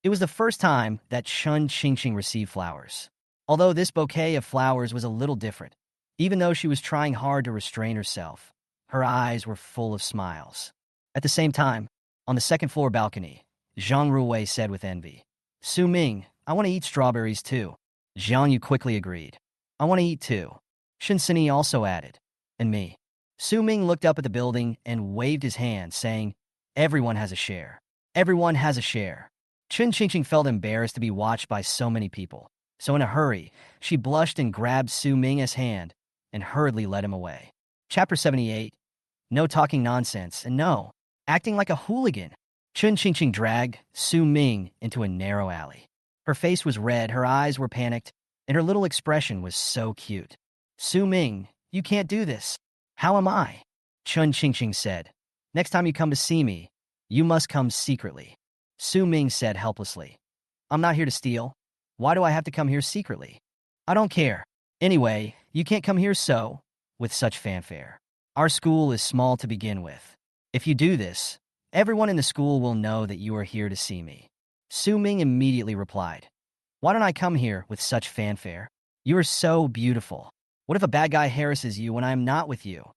[SPEAKER 1] It was the first time that Chun Qingqing received flowers. Although this bouquet of flowers was a little different, even though she was trying hard to restrain herself, her eyes were full of smiles. At the same time, on the second-floor balcony, Zhang Ruwei said with envy, "Su Ming, I want to eat strawberries too." Jiang Yu quickly agreed. "I want to eat too." Shinsini also added, "And me." Su Ming looked up at the building and waved his hand, saying, "Everyone has a share. Everyone has a share." Chun Qingqing felt embarrassed to be watched by so many people, so in a hurry, she blushed and grabbed Su Ming's hand and hurriedly led him away. Chapter 78. No talking nonsense, and no acting like a hooligan. Chun Qingqing dragged Su Ming into a narrow alley. Her face was red, her eyes were panicked, and her little expression was so cute. "Su Ming, you can't do this." "How am I?" Chun Qingqing said. "Next time you come to see me, you must come secretly." Su Ming said helplessly, "I'm not here to steal. Why do I have to come here secretly?" "I don't care. Anyway, you can't come here with such fanfare. Our school is small to begin with. If you do this, everyone in the school will know that you are here to see me." Su Ming immediately replied, "Why don't I come here with such fanfare? You are so beautiful. What if a bad guy harasses you when I am not with you?"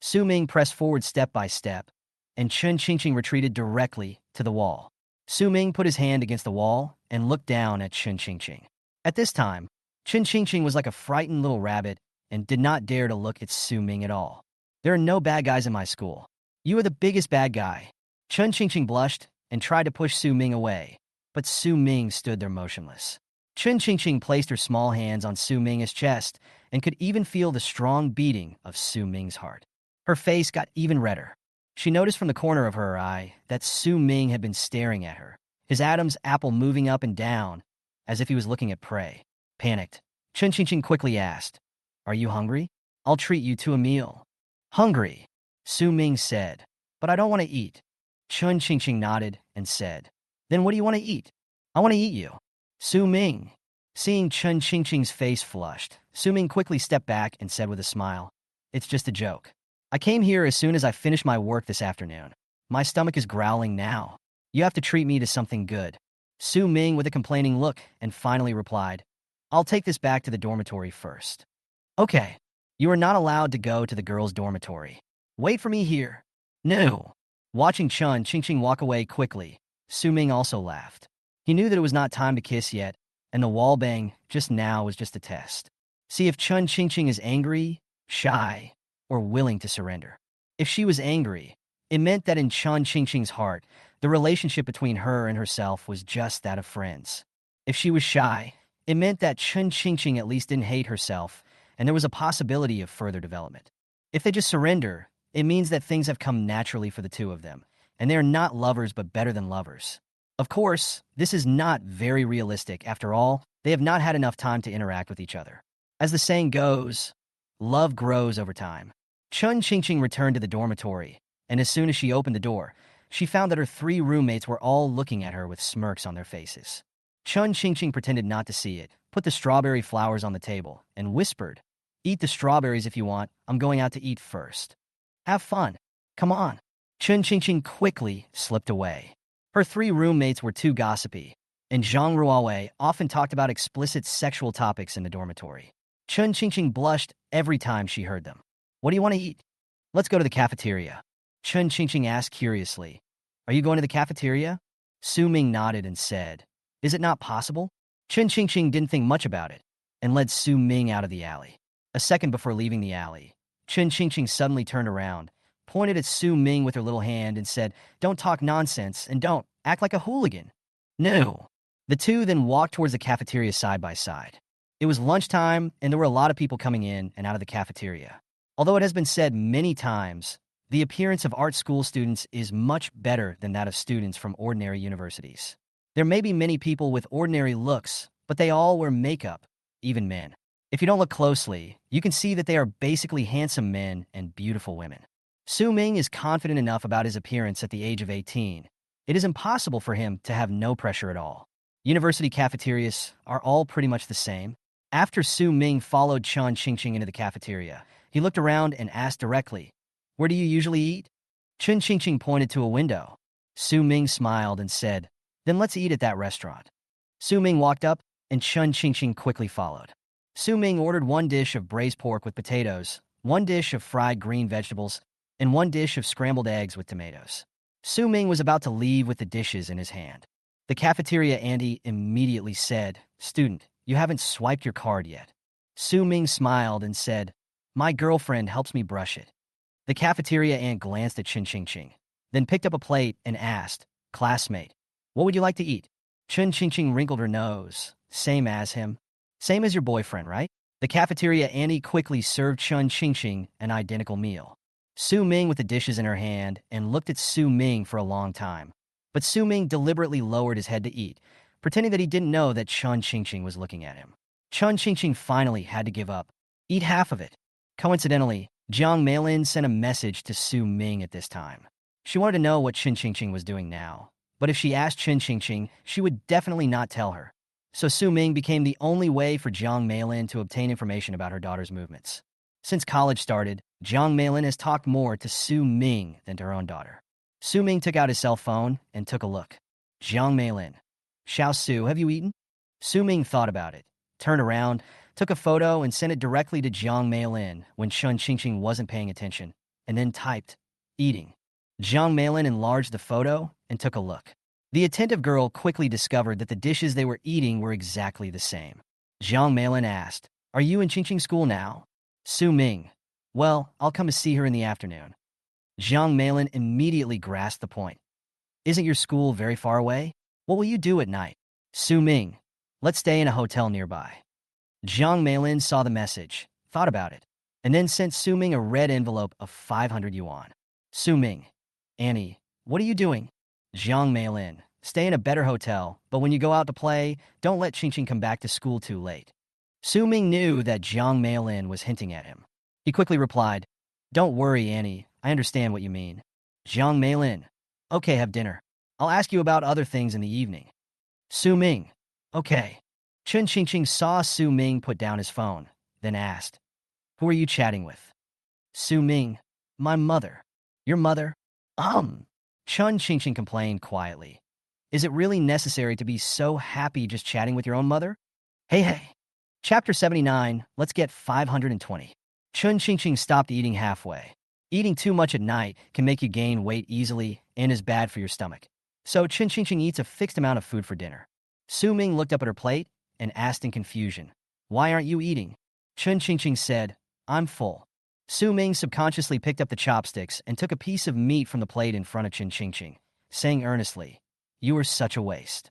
[SPEAKER 1] Su Ming pressed forward step by step, and Chun Qingqing retreated directly to the wall. Su Ming put his hand against the wall and looked down at Chun Qingqing. At this time, Chun Qingqing was like a frightened little rabbit and did not dare to look at Su Ming at all. "There are no bad guys in my school. You are the biggest bad guy." Chun Qingqing blushed and tried to push Su Ming away, but Su Ming stood there motionless. Chun Qingqing placed her small hands on Su Ming's chest and could even feel the strong beating of Su Ming's heart. Her face got even redder. She noticed from the corner of her eye that Su Ming had been staring at her, his Adam's apple moving up and down as if he was looking at prey. Panicked, Chun Qingqing quickly asked, "Are you hungry? I'll treat you to a meal." "Hungry," Su Ming said, "but I don't want to eat." Chun Qingqing nodded and said, "Then what do you want to eat?" "I want to eat you." Su Ming. Seeing Chun Qingqing's face flushed, Su Ming quickly stepped back and said with a smile, "It's just a joke. I came here as soon as I finished my work this afternoon. My stomach is growling now. You have to treat me to something good." Su Ming with a complaining look and finally replied, "I'll take this back to the dormitory first." "Okay. You are not allowed to go to the girls' dormitory. Wait for me here." "No." Watching Chun Qingqing walk away quickly, Su Ming also laughed. He knew that it was not time to kiss yet, and the wall bang just now was just a test. See if Chun Qingqing is angry, shy, or willing to surrender. If she was angry, it meant that in Chun Qingqing's heart, The relationship between her and herself was just that of friends. If she was shy, it meant that Chun Qingqing at least didn't hate herself, and there was a possibility of further development. If they just surrender, it means that things have come naturally for the two of them, and they are not lovers but better than lovers. Of course, this is not very realistic. After all, they have not had enough time to interact with each other. As the saying goes, love grows over time. Chun Qingqing returned to the dormitory, and as soon as she opened the door, she found that her three roommates were all looking at her with smirks on their faces. Chun Qingqing pretended not to see it, put the strawberry flowers on the table, and whispered, "Eat the strawberries if you want. I'm going out to eat first. Have fun. Come on." Chun Qingqing quickly slipped away. Her three roommates were too gossipy, and Zhang Ruowei often talked about explicit sexual topics in the dormitory. Chun Qingqing blushed every time she heard them. "What do you want to eat?" "Let's go to the cafeteria." Chun Qingqing asked curiously. "Are you going to the cafeteria?" Su Ming nodded and said, "Is it not possible?" Chun Qingqing didn't think much about it and led Su Ming out of the alley. A second before leaving the alley, Chun Qingqing suddenly turned around, pointed at Su Ming with her little hand and said, "Don't talk nonsense and don't act like a hooligan." "No." The two then walked towards the cafeteria side by side. It was lunchtime, and there were a lot of people coming in and out of the cafeteria. Although it has been said many times, the appearance of art school students is much better than that of students from ordinary universities. There may be many people with ordinary looks, but they all wear makeup, even men. If you don't look closely, you can see that they are basically handsome men and beautiful women. Su Ming is confident enough about his appearance at the age of 18. It is impossible for him to have no pressure at all. University cafeterias are all pretty much the same. After Su Ming followed Chun Qingqing into the cafeteria, he looked around and asked directly, "Where do you usually eat?" Chun Qingqing pointed to a window. Su Ming smiled and said, "Then let's eat at that restaurant." Su Ming walked up, and Chun Qingqing quickly followed. Su Ming ordered one dish of braised pork with potatoes, one dish of fried green vegetables, and one dish of scrambled eggs with tomatoes. Su Ming was about to leave with the dishes in his hand. The cafeteria auntie immediately said, "Student, you haven't swiped your card yet." Su Ming smiled and said, "My girlfriend helps me brush it." The cafeteria aunt glanced at Chun Qingqing, then picked up a plate and asked, "Classmate, what would you like to eat?" Chun Qingqing wrinkled her nose. "Same as him." "Same as your boyfriend, right?" The cafeteria auntie quickly served Chun Qingqing an identical meal. Su Ming with the dishes in her hand and looked at Su Ming for a long time. But Su Ming deliberately lowered his head to eat, pretending that he didn't know that Chun Qingqing was looking at him. Chun Qingqing finally had to give up. "Eat half of it." Coincidentally, Jiang Meilin sent a message to Su Ming at this time. She wanted to know what Chun Qingqing was doing now, but if she asked Chun Qingqing, she would definitely not tell her. So Su Ming became the only way for Jiang Meilin to obtain information about her daughter's movements. Since college started, Jiang Meilin has talked more to Su Ming than to her own daughter. Su Ming took out his cell phone and took a look. Jiang Meilin. "Xiao Su, have you eaten?" Su Ming thought about it, turned around, took a photo and sent it directly to Jiang Meilin when Chun Qingqing wasn't paying attention, and then typed, "Eating." Jiang Meilin enlarged the photo and took a look. The attentive girl quickly discovered that the dishes they were eating were exactly the same. Jiang Meilin asked, "Are you in Qingqing school now?" Su Ming. "Well, I'll come to see her in the afternoon." Jiang Meilin immediately grasped the point. "Isn't your school very far away? What will you do at night?" Su Ming. "Let's stay in a hotel nearby." Jiang Meilin saw the message, thought about it, and then sent Su Ming a red envelope of 500 yuan. Su Ming. "Annie, what are you doing?" Jiang Meilin. "Stay in a better hotel, but when you go out to play, don't let Qingqing come back to school too late." Su Ming knew that Jiang Meilin was hinting at him. He quickly replied, "Don't worry, Annie. I understand what you mean." Jiang Meilin. "Okay, have dinner. I'll ask you about other things in the evening." Su Ming. "Okay." Chun Qingqing saw Su Ming put down his phone, then asked, "Who are you chatting with?" Su Ming. "My mother." "Your mother?" Chun Qingqing complained quietly. "Is it really necessary to be so happy just chatting with your own mother?" Hey. Chapter 79, Let's Get 520. Chun Qingqing stopped eating halfway. Eating too much at night can make you gain weight easily and is bad for your stomach. So Chun Qingqing eats a fixed amount of food for dinner. Su Ming looked up at her plate and asked in confusion, "Why aren't you eating?" Chun Qingqing said, "I'm full." Su Ming subconsciously picked up the chopsticks and took a piece of meat from the plate in front of Chun Qingqing. saying earnestly, "You are such a waste."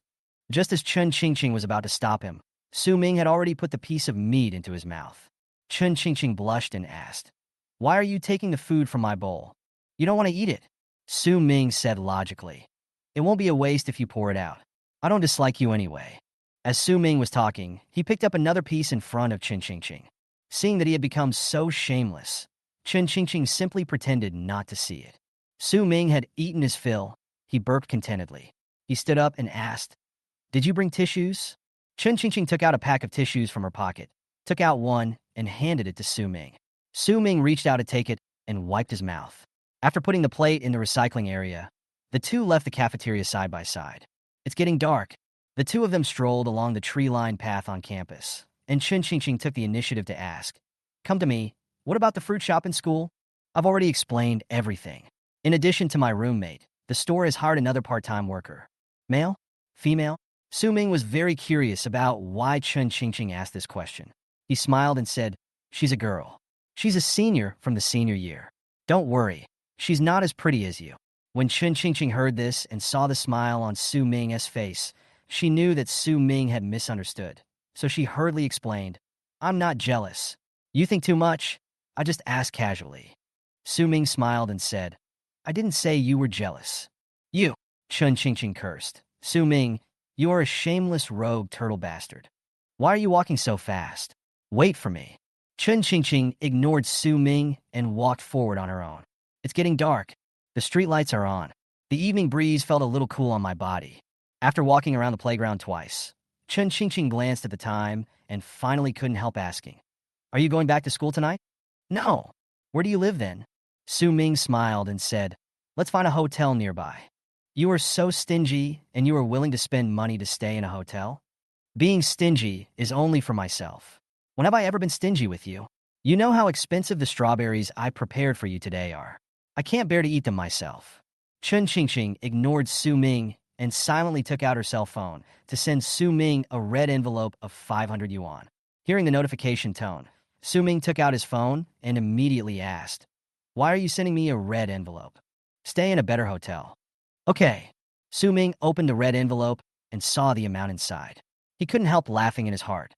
[SPEAKER 1] Just as Chun Qingqing was about to stop him, Su Ming had already put the piece of meat into his mouth. Chun Qingqing blushed and asked, "Why are you taking the food from my bowl? You don't want to eat it." Su Ming said logically, "It won't be a waste if you pour it out. I don't dislike you anyway." As Su Ming was talking, he picked up another piece in front of Chun Qingqing. Seeing that he had become so shameless, Chun Qingqing simply pretended not to see it. Su Ming had eaten his fill. He burped contentedly. He stood up and asked, "Did you bring tissues?" Chun Qingqing took out a pack of tissues from her pocket, took out one, and handed it to Su Ming. Su Ming reached out to take it and wiped his mouth. After putting the plate in the recycling area, the two left the cafeteria side by side. It's getting dark. The two of them strolled along the tree-lined path on campus, and Chun Qingqing took the initiative to ask, "Come to me, what about the fruit shop in school? I've already explained everything. In addition to my roommate, the store has hired another part-time worker. Male? Female?" Su Ming was very curious about why Chun Qingqing asked this question. He smiled and said, "She's a girl. She's a senior from the senior year. Don't worry, she's not as pretty as you." When Chun Qingqing heard this and saw the smile on Su Ming's face, she knew that Su Ming had misunderstood. So she hurriedly explained, "I'm not jealous. You think too much. I just asked casually." Su Ming smiled and said, "I didn't say you were jealous." "You," Chun Qingqing cursed. "Su Ming, you are a shameless rogue turtle bastard. Why are you walking so fast? Wait for me." Chun Qingqing ignored Su Ming and walked forward on her own. It's getting dark. The streetlights are on. The evening breeze felt a little cool on my body. After walking around the playground twice, Chun Qingqing glanced at the time and finally couldn't help asking, "Are you going back to school tonight?" "No." "Where do you live then?" Su Ming smiled and said, "Let's find a hotel nearby." "You are so stingy and you are willing to spend money to stay in a hotel?" "Being stingy is only for myself. When have I ever been stingy with you? You know how expensive the strawberries I prepared for you today are. I can't bear to eat them myself." Chun Qingqing ignored Su Ming and silently took out her cell phone to send Su Ming a red envelope of 500 yuan. Hearing the notification tone, Su Ming took out his phone and immediately asked, "Why are you sending me a red envelope? Stay in a better hotel." "Okay." Su Ming opened the red envelope and saw the amount inside. He couldn't help laughing in his heart.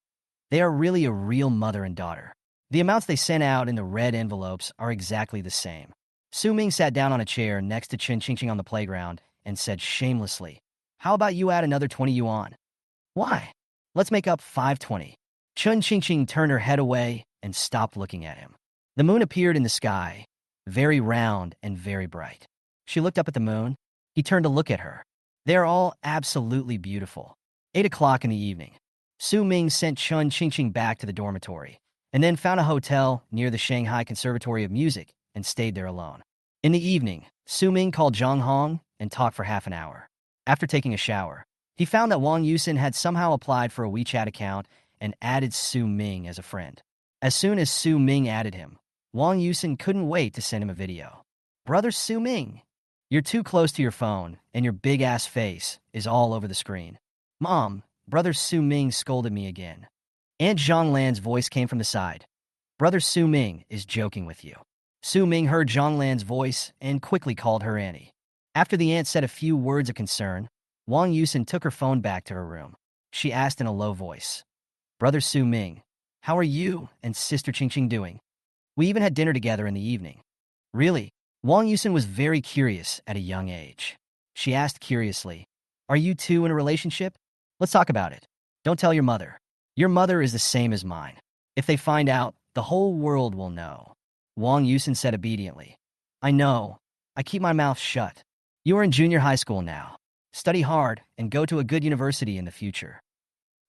[SPEAKER 1] They are really a real mother and daughter. The amounts they sent out in the red envelopes are exactly the same. Su Ming sat down on a chair next to Chun Qingqing on the playground and said shamelessly, "How about you add another 20 yuan?" "Why? Let's make up 520. Chun Qingqing turned her head away and stopped looking at him. The moon appeared in the sky, very round and very bright. She looked up at the moon. He turned to look at her. They are all absolutely beautiful. 8 o'clock in the evening. Su Ming sent Chun Qingqing back to the dormitory, and then found a hotel near the Shanghai Conservatory of Music and stayed there alone. In the evening, Su Ming called Zhang Hong and talked for half an hour. After taking a shower, he found that Wang Yusin had somehow applied for a WeChat account and added Su Ming as a friend. As soon as Su Ming added him, Wang Yusin couldn't wait to send him a video. "Brother Su Ming, you're too close to your phone, and your big-ass face is all over the screen." "Mom," Brother Su Ming scolded me again. Aunt Zhang Lan's voice came from the side. "Brother Su Ming is joking with you." Su Ming heard Zhang Lan's voice and quickly called her Annie. After the aunt said a few words of concern, Wang Yusin took her phone back to her room. She asked in a low voice, "Brother Su Ming, how are you and Sister Qingqing doing? We even had dinner together in the evening." "Really?" Wang Yusin was very curious at a young age. She asked curiously, "Are you two in a relationship? Let's talk about it. Don't tell your mother. Your mother is the same as mine. If they find out, the whole world will know." Wang Yusin said obediently, "I know. I keep my mouth shut. You are in junior high school now. Study hard and go to a good university in the future."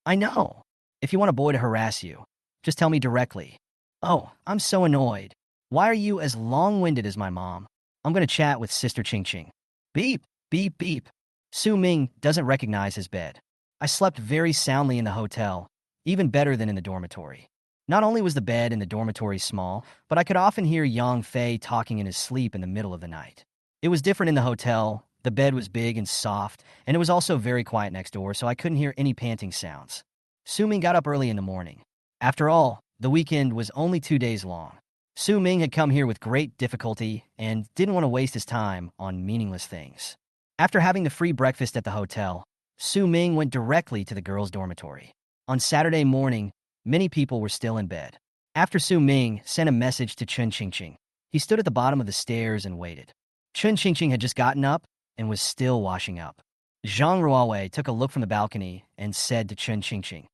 [SPEAKER 1] "I know. If you want a boy to harass you, just tell me directly." "Oh, I'm so annoyed. Why are you as long-winded as my mom? I'm going to chat with Sister Qingqing." Beep, beep, beep. Su Ming doesn't recognize his bed. "I slept very soundly in the hotel, even better than in the dormitory. Not only was the bed in the dormitory small, but I could often hear Yang Fei talking in his sleep in the middle of the night. It was different in the hotel. The bed was big and soft, and it was also very quiet next door, so I couldn't hear any panting sounds." Su Ming got up early in the morning. After all, the weekend was only 2 days long. Su Ming had come here with great difficulty and didn't want to waste his time on meaningless things. After having the free breakfast at the hotel, Su Ming went directly to the girls' dormitory. On Saturday morning, many people were still in bed. After Su Ming sent a message to Chun Qingqing, he stood at the bottom of the stairs and waited. Chun Qingqing had just gotten up and was still washing up. Zhang Ruowei took a look from the balcony and said to Chun Qingqing,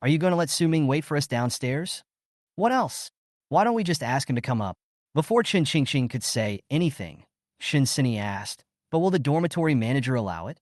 [SPEAKER 1] "Are you going to let Su Ming wait for us downstairs?" "What else? Why don't we just ask him to come up?" Before Chun Qingqing could say anything, Shin Sini asked, "But will the dormitory manager allow it?"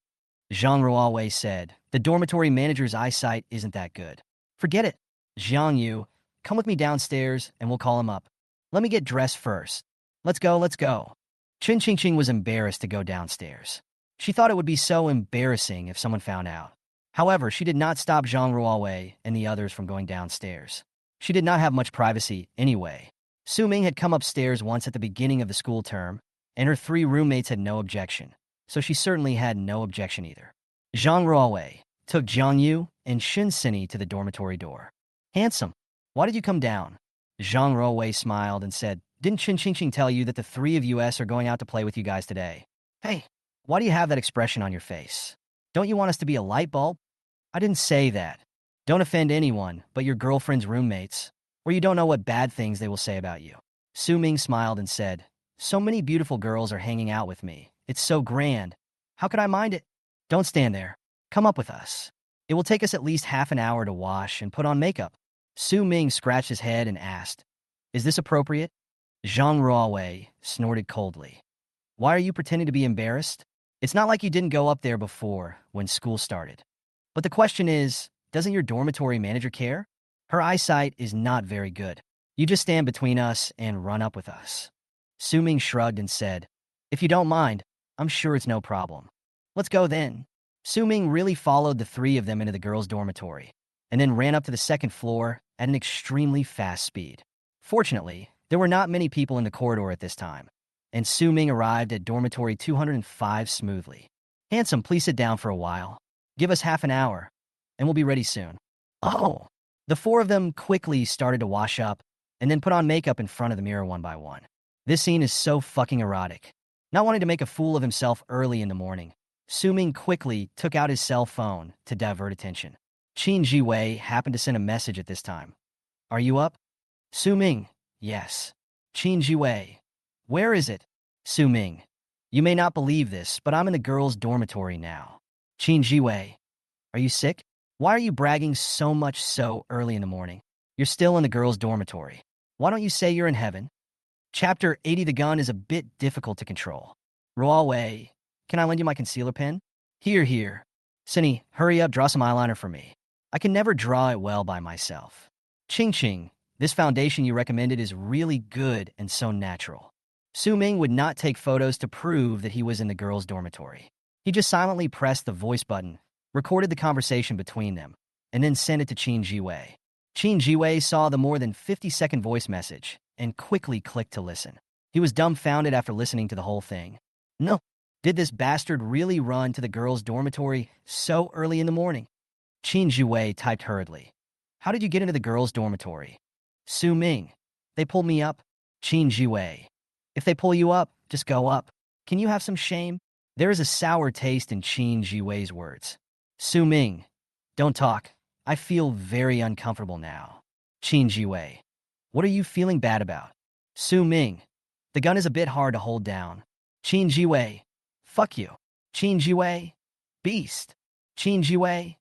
[SPEAKER 1] Zhang Ruowei said, "The dormitory manager's eyesight isn't that good. Forget it. Zhang Yu, come with me downstairs and we'll call him up. Let me get dressed first. Let's go, let's go." Chun Qingqing was embarrassed to go downstairs. She thought it would be so embarrassing if someone found out. However, she did not stop Zhang Ruowei and the others from going downstairs. She did not have much privacy anyway. Su Ming had come upstairs once at the beginning of the school term, and her 3 roommates had no objection, so she certainly had no objection either. Zhang Ruowei took Jiang Yu and Shin Sini to the dormitory door. "Handsome, why did you come down?" Zhang Ruowei smiled and said, "Didn't Chun Qingqing tell you that the 3 of us are going out to play with you guys today?" "Hey, why do you have that expression on your face? Don't you want us to be a light bulb?" "I didn't say that. Don't offend anyone but your girlfriend's roommates, or you don't know what bad things they will say about you." Su Ming smiled and said, "So many beautiful girls are hanging out with me. It's so grand. How could I mind it?" "Don't stand there. Come up with us. It will take us at least half an hour to wash and put on makeup." Su Ming scratched his head and asked, "Is this appropriate?" Zhang Ruowei snorted coldly. "Why are you pretending to be embarrassed? It's not like you didn't go up there before when school started. But the question is, doesn't your dormitory manager care? Her eyesight is not very good. You just stand between us and run up with us." Su Ming shrugged and said, "If you don't mind, I'm sure it's no problem. Let's go then." Su Ming really followed the 3 of them into the girls' dormitory, and then ran up to the 2nd floor at an extremely fast speed. Fortunately, there were not many people in the corridor at this time, and Su Ming arrived at dormitory 205 smoothly. "Handsome, please sit down for a while. Give us half an hour, and we'll be ready soon." "Oh!" The 4 of them quickly started to wash up and then put on makeup in front of the mirror one by one. This scene is so fucking erotic. Not wanting to make a fool of himself early in the morning, Su Ming quickly took out his cell phone to divert attention. Qin Jiwei happened to send a message at this time. "Are you up?" Su Ming, "Yes." Qin Jiwei, "Where is it?" Su Ming, "You may not believe this, but I'm in the girls' dormitory now." Qin Jiwei, "Are you sick? Why are you bragging so much so early in the morning? You're still in the girls' dormitory. Why don't you say you're in heaven?" Chapter 80. The gun is a bit difficult to control. Ruowei, "Can I lend you my concealer pen?" Here. Sini, hurry up, draw some eyeliner for me. I can never draw it well by myself." Qingqing, "This foundation you recommended is really good and so natural." Su Ming would not take photos to prove that he was in the girls' dormitory. He just silently pressed the voice button, recorded the conversation between them, and then sent it to Qin Jiwei. Qin Jiwei saw the more than 50-second voice message and quickly clicked to listen. He was dumbfounded after listening to the whole thing. No, did this bastard really run to the girls' dormitory so early in the morning? Qin Jiwei typed hurriedly. "How did you get into the girls' dormitory?" Su Ming, "They pulled me up." Qin Jiwei, "If they pull you up, just go up. Can you have some shame?" There is a sour taste in Qin Jiwei's words. Su Ming, "Don't talk. I feel very uncomfortable now." Qin Jiwei, "What are you feeling bad about?" Su Ming, "The gun is a bit hard to hold down." Qin Jiwei, "Fuck you." Qin Jiwei, "Beast." Qin Jiwei,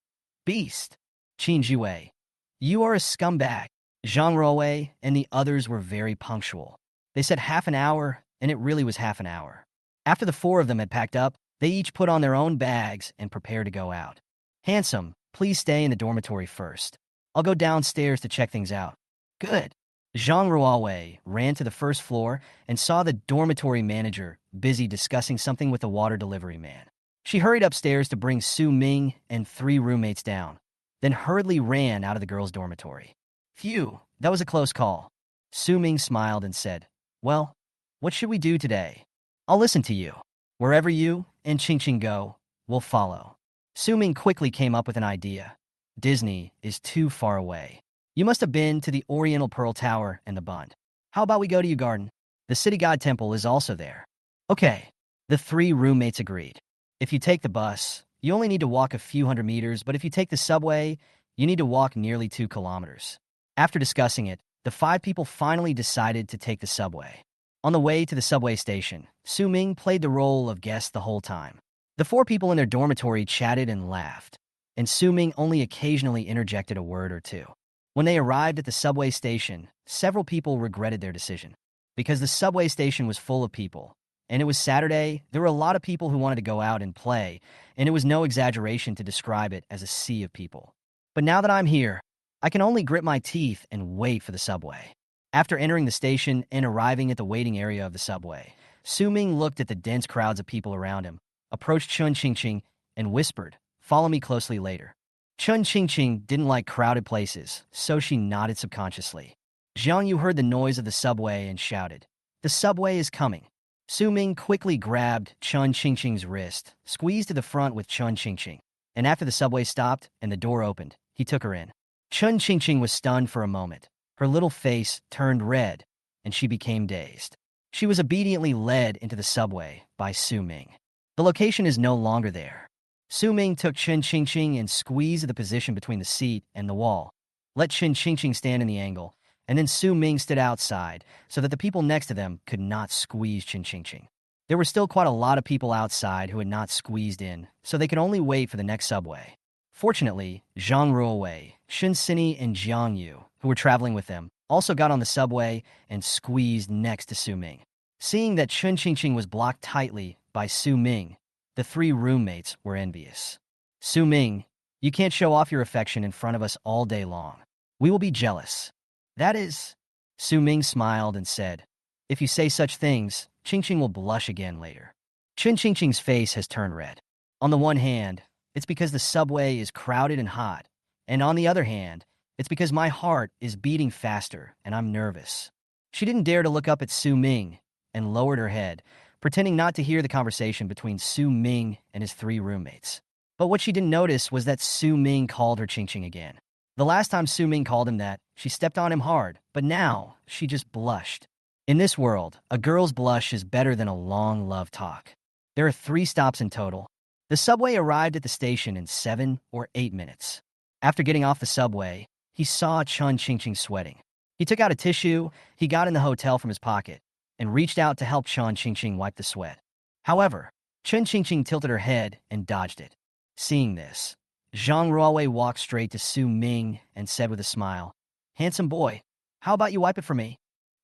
[SPEAKER 1] "Beast." Qin Jiwei, "You are a scumbag." Zhang Ruowei and the others were very punctual. They said half an hour, and it really was half an hour. After the 4 of them had packed up, they each put on their own bags and prepared to go out. "Handsome, please stay in the dormitory first. I'll go downstairs to check things out." "Good." Zhang Ruowei ran to the 1st floor and saw the dormitory manager busy discussing something with the water delivery man. She hurried upstairs to bring Su Ming and 3 roommates down, then hurriedly ran out of the girls' dormitory. "Phew, that was a close call." Su Ming smiled and said, "Well, what should we do today?" "I'll listen to you. Wherever you and Qingqing go, we'll follow." Su Ming quickly came up with an idea. "Disney is too far away. You must have been to the Oriental Pearl Tower and the Bund. How about we go to Yu Garden? The City God Temple is also there." "Okay." The 3 roommates agreed. If you take the bus, you only need to walk a few hundred meters, but if you take the subway, you need to walk nearly 2 kilometers. After discussing it, the five people finally decided to take the subway. On the way to the subway station, Su Ming played the role of guest the whole time. The four people in their dormitory chatted and laughed, and Su Ming only occasionally interjected a word or two. When they arrived at the subway station, several people regretted their decision. Because the subway station was full of people, and it was Saturday, there were a lot of people who wanted to go out and play, and it was no exaggeration to describe it as a sea of people. But now that I'm here, I can only grit my teeth and wait for the subway. After entering the station and arriving at the waiting area of the subway, Su Ming looked at the dense crowds of people around him, approached Chun Qingqing, and whispered, "Follow me closely later." Chun Qingqing didn't like crowded places, so she nodded subconsciously. Zhang Yu heard the noise of the subway and shouted, "The subway is coming." Su Ming quickly grabbed Chun Qingqing's wrist, squeezed to the front with Chun Qingqing, and after the subway stopped and the door opened, he took her in. Chun Qingqing was stunned for a moment. Her little face turned red, and she became dazed. She was obediently led into the subway by Su Ming. The location is no longer there. Su Ming took Chun Qingqing and squeezed the position between the seat and the wall. Let Chun Qingqing stand in the angle, and then Su Ming stood outside so that the people next to them could not squeeze Chun Qingqing. There were still quite a lot of people outside who had not squeezed in, so they could only wait for the next subway. Fortunately, Zhang Ruowei, Shun Sini, and Jiang Yu, who were traveling with them, also got on the subway and squeezed next to Su Ming. Seeing that Chun Qingqing was blocked tightly by Su Ming, the three roommates were envious. "Su Ming, you can't show off your affection in front of us all day long. We will be jealous." "That is," Su Ming smiled and said, "if you say such things, Qingqing will blush again later." Chun Qingqing's face has turned red. On the one hand, it's because the subway is crowded and hot, and on the other hand, it's because my heart is beating faster and I'm nervous. She didn't dare to look up at Su Ming and lowered her head, pretending not to hear the conversation between Su Ming and his three roommates. But what she didn't notice was that Su Ming called her Qingqing again. The last time Su Ming called him that, she stepped on him hard, but now she just blushed. In this world, a girl's blush is better than a long love talk. There are 3 stops in total. The subway arrived at the station in 7 or 8 minutes. After getting off the subway, he saw Chun Qingqing sweating. He took out a tissue he got in the hotel from his pocket and reached out to help Chun Qingqing wipe the sweat. However, Chun Qingqing tilted her head and dodged it. Seeing this, Zhang Ruowei walked straight to Su Ming and said with a smile, "Handsome boy, how about you wipe it for me?"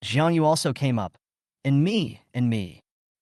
[SPEAKER 1] Jiang Yu also came up. And me.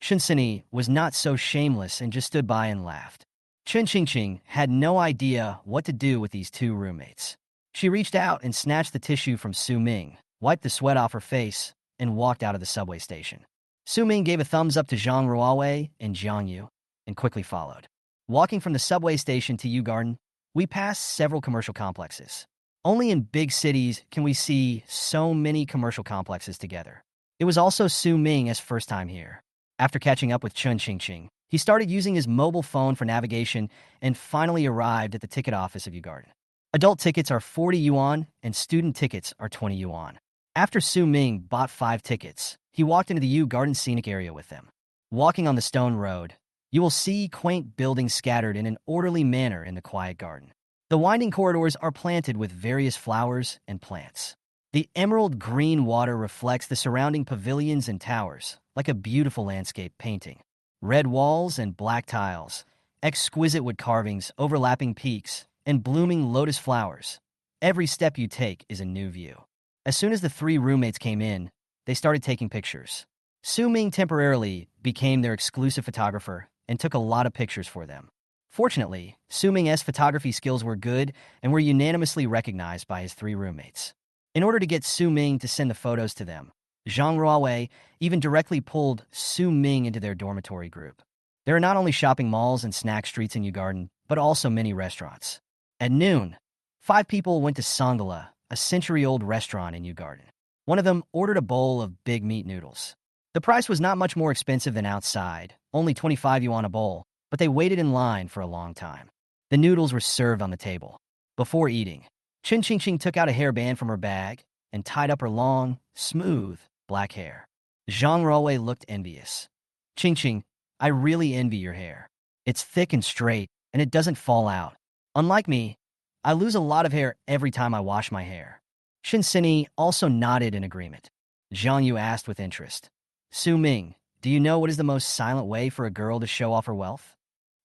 [SPEAKER 1] Shun Sini was not so shameless and just stood by and laughed. Chun Qingqing had no idea what to do with these 2 roommates. She reached out and snatched the tissue from Su Ming, wiped the sweat off her face, and walked out of the subway station. Su Ming gave a thumbs up to Zhang Ruowei and Jiang Yu, and quickly followed. Walking from the subway station to Yu Garden, we passed several commercial complexes. Only in big cities can we see so many commercial complexes together. It was also Su Ming's first time here. After catching up with Chun Qingqing, he started using his mobile phone for navigation and finally arrived at the ticket office of Yu Garden. Adult tickets are 40 yuan and student tickets are 20 yuan. After Su Ming bought 5 tickets, he walked into the Yu Garden scenic area with them. Walking on the stone road, you will see quaint buildings scattered in an orderly manner in the quiet garden. The winding corridors are planted with various flowers and plants. The emerald green water reflects the surrounding pavilions and towers, like a beautiful landscape painting. Red walls and black tiles, exquisite wood carvings, overlapping peaks, and blooming lotus flowers. Every step you take is a new view. As soon as the 3 roommates came in, they started taking pictures. Su Ming temporarily became their exclusive photographer and took a lot of pictures for them. Fortunately, Su Ming's photography skills were good and were unanimously recognized by his 3 roommates. In order to get Su Ming to send the photos to them, Zhang Ruowei even directly pulled Su Ming into their dormitory group. There are not only shopping malls and snack streets in Yu Garden, but also many restaurants. At noon, 5 people went to Sangala, a century-old restaurant in Yu Garden. One of them ordered a bowl of big meat noodles. The price was not much more expensive than outside, only 25 yuan a bowl, but they waited in line for a long time. The noodles were served on the table. Before eating, Chun Qingqing took out a hairband from her bag and tied up her long, smooth, black hair. Zhang Ruowei looked envious. "Qingqing, I really envy your hair. It's thick and straight, and it doesn't fall out. Unlike me, I lose a lot of hair every time I wash my hair. Shinsini also nodded in agreement. Zhang Yu asked with interest. Su Ming, do you know what is the most silent way for a girl to show off her wealth?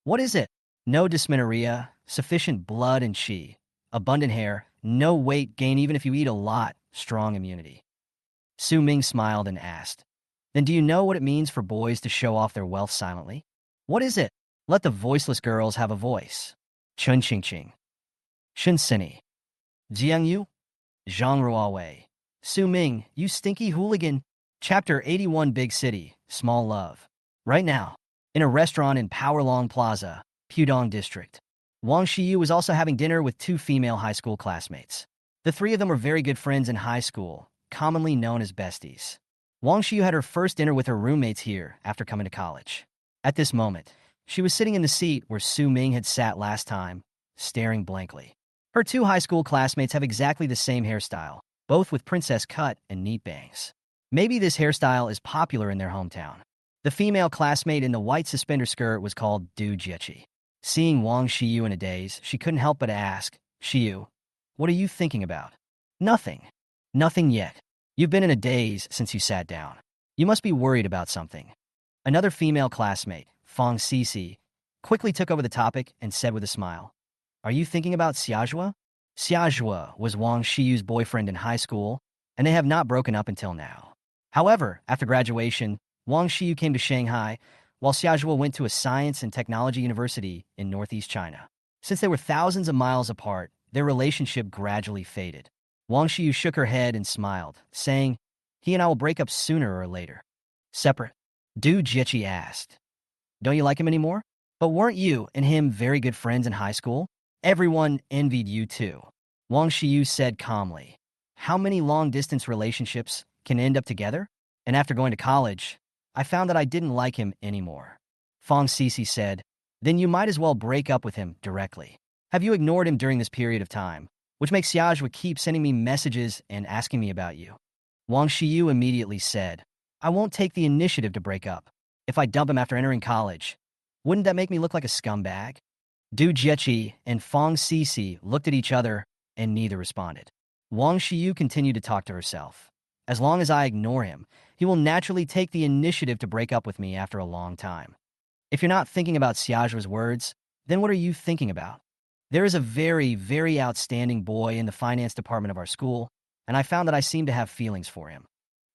[SPEAKER 1] What is it? No dysmenorrhea, sufficient blood and qi, abundant hair, no weight gain even if you eat a lot, strong immunity. Su Ming smiled and asked, then do you know what it means for boys to show off their wealth silently? What is it? Let the voiceless girls have a voice. Chun Ching Ching. Shinsini. Jiang Yu. Zhang Ruawei. Su Ming, you stinky hooligan. Chapter 81 Big City, Small Love. Right now, in a restaurant in Powerlong Plaza, Pudong District, Wang Shiyu was also having dinner with two female high school classmates. The three of them were very good friends in high school, commonly known as besties. Wang Shiyu had her first dinner with her roommates here after coming to college. At this moment, she was sitting in the seat where Su Ming had sat last time, staring blankly. Her two high school classmates have exactly the same hairstyle, both with princess cut and neat bangs. Maybe this hairstyle is popular in their hometown. The female classmate in the white suspender skirt was called Du Jiechi. Seeing Wang Shiyu in a daze, she couldn't help but ask, Shiyu, what are you thinking about? Nothing. Nothing yet. You've been in a daze since you sat down. You must be worried about something. Another female classmate, Fong Sisi, quickly took over the topic and said with a smile, are you thinking about Xiajua? Xiajua was Wang Shiyu's boyfriend in high school, and they have not broken up until now. However, after graduation, Wang Shiyu came to Shanghai, while Xiajua went to a science and technology university in northeast China. Since they were thousands of miles apart, their relationship gradually faded. Wang Shiyu shook her head and smiled, saying, he and I will break up sooner or later. Separate? Du Jiechi asked. Don't you like him anymore? But weren't you and him very good friends in high school? Everyone envied you too. Wang Shiyu said calmly. How many long-distance relationships can end up together? And after going to college, I found that I didn't like him anymore. Fong Sisi said, then you might as well break up with him directly. Have you ignored him during this period of time, which makes Xiajua keep sending me messages and asking me about you? Wang Shiyu immediately said, I won't take the initiative to break up. If I dump him after entering college, wouldn't that make me look like a scumbag? Du Jiechi and Fong Sisi looked at each other, and neither responded. Wang Shiyu continued to talk to herself. As long as I ignore him, he will naturally take the initiative to break up with me after a long time. If you're not thinking about Xiajua's words, then what are you thinking about? There is a very, very outstanding boy in the finance department of our school, and I found that I seem to have feelings for him.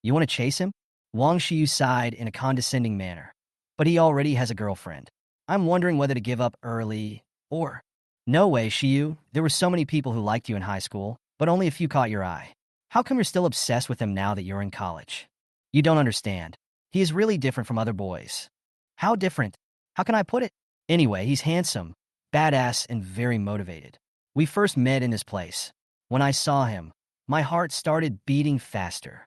[SPEAKER 1] You want to chase him? Wang Shiyu sighed in a condescending manner. But he already has a girlfriend. I'm wondering whether to give up early or... No way, Shiyu. There were so many people who liked you in high school, but only a few caught your eye. How come you're still obsessed with him now that you're in college? You don't understand. He is really different from other boys. How different? How can I put it? Anyway, he's handsome, badass, and very motivated. We first met in this place. When I saw him, my heart started beating faster.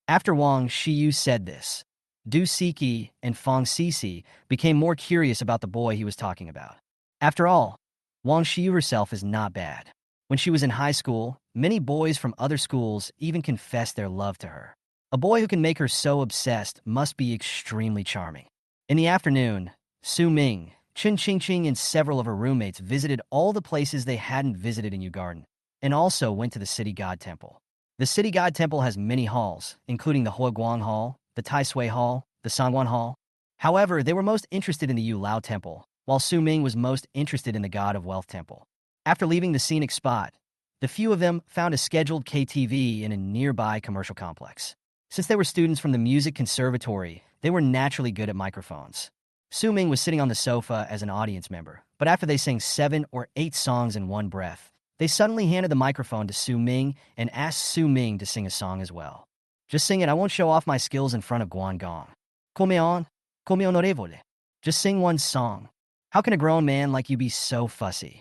[SPEAKER 1] After Wang Shiyu said this, Du Siki and Fong Sisi became more curious about the boy he was talking about. After all, Wang Shiyu herself is not bad. When she was in high school, many boys from other schools even confessed their love to her. A boy who can make her so obsessed must be extremely charming. In the afternoon, Su Ming, Chun Ching Ching, and several of her roommates visited all the places they hadn't visited in Yu Garden, and also went to the City God Temple. The City God Temple has many halls, including the Huaguang Hall, the Tai Sui Hall, the Sangwan Hall. However, they were most interested in the Yu Lao Temple, while Su Ming was most interested in the God of Wealth Temple. After leaving the scenic spot, the few of them found a scheduled KTV in a nearby commercial complex. Since they were students from the music conservatory, they were naturally good at microphones. Su Ming was sitting on the sofa as an audience member, but after they sang 7 or 8 songs in one breath, they suddenly handed the microphone to Su Ming and asked Su Ming to sing a song as well. Just sing it. I won't show off my skills in front of Guangdong. Come onorevole. Just sing one song. How can a grown man like you be so fussy?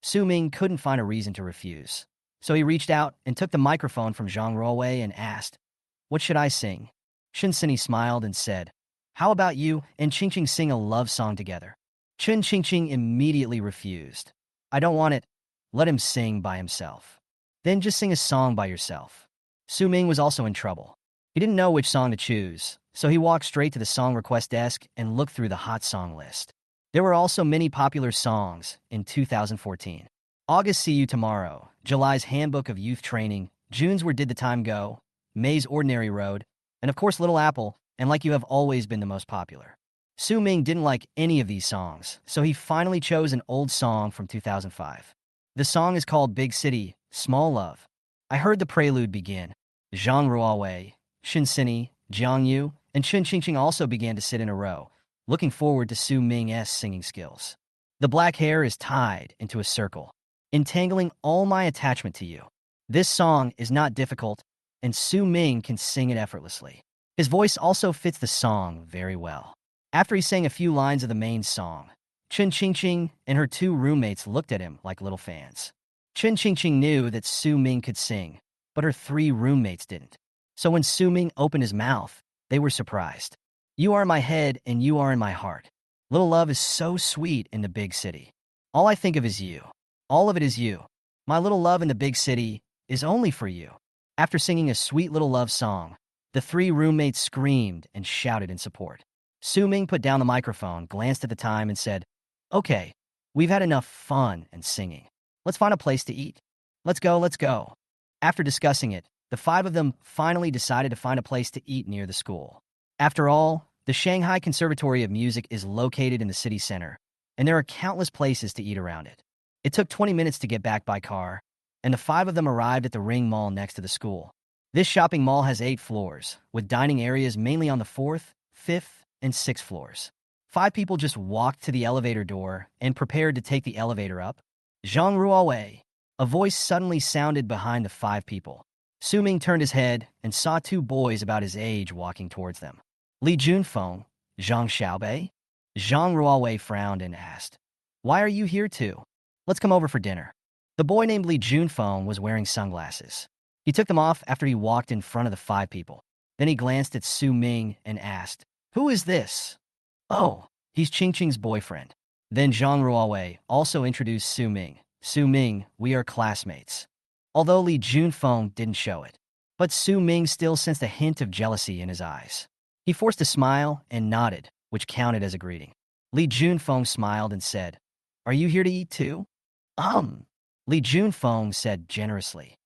[SPEAKER 1] Su Ming couldn't find a reason to refuse. So he reached out and took the microphone from Zhang Ruowei and asked, what should I sing? Shinsini smiled and said, how about you and Ching Ching sing a love song together? Chun Ching Ching immediately refused. I don't want it. Let him sing by himself. Then just sing a song by yourself. Su Ming was also in trouble. He didn't know which song to choose, so he walked straight to the song request desk and looked through the hot song list. There were also many popular songs in 2014. August See You Tomorrow, July's Handbook of Youth Training, June's Where Did the Time Go, May's Ordinary Road, and of course Little Apple, and Like You Have Always Been the most popular. Su Ming didn't like any of these songs, so he finally chose an old song from 2005. The song is called Big City, Small Love. I heard the prelude begin. Zhang Ruowei, Shin Sini, Jiang Yu, and Chen Qingqing also began to sit in a row, looking forward to Su Ming's singing skills. The black hair is tied into a circle, entangling all my attachment to you. This song is not difficult, and Su Ming can sing it effortlessly. His voice also fits the song very well. After he sang a few lines of the main song, Chen Qingqing and her two roommates looked at him like little fans. Chen Qingqing knew that Su Ming could sing, but her three roommates didn't. So when Su Ming opened his mouth, they were surprised. You are in my head and you are in my heart. Little love is so sweet in the big city. All I think of is you. All of it is you. My little love in the big city is only for you. After singing a sweet little love song, the three roommates screamed and shouted in support. Su Ming put down the microphone, glanced at the time, and said, "Okay, we've had enough fun and singing. Let's find a place to eat. Let's go, let's go." After discussing it, the five of them finally decided to find a place to eat near the school. After all, the Shanghai Conservatory of Music is located in the city center, and there are countless places to eat around it. It took 20 minutes to get back by car, and the five of them arrived at the Ring Mall next to the school. This shopping mall has 8 floors, with dining areas mainly on the 4th, 5th, and 6th floors. 5 people just walked to the elevator door and prepared to take the elevator up. Zhang Ruowei. A voice suddenly sounded behind the 5 people. Su Ming turned his head and saw 2 boys about his age walking towards them. Li Junfeng, Zhang Xiaobei? Zhang Ruowei frowned and asked, "Why are you here too? Let's come over for dinner." The boy named Li Junfeng was wearing sunglasses. He took them off after he walked in front of the 5 people. Then he glanced at Su Ming and asked, "Who is this?" "Oh, he's Qingqing's boyfriend." Then Zhang Ruowei also introduced Su Ming. "Su Ming, we are classmates." Although Li Junfeng didn't show it, but Su Ming still sensed a hint of jealousy in his eyes. He forced a smile and nodded, which counted as a greeting. Li Junfeng smiled and said, "Are you here to eat too?" Li Junfeng said generously,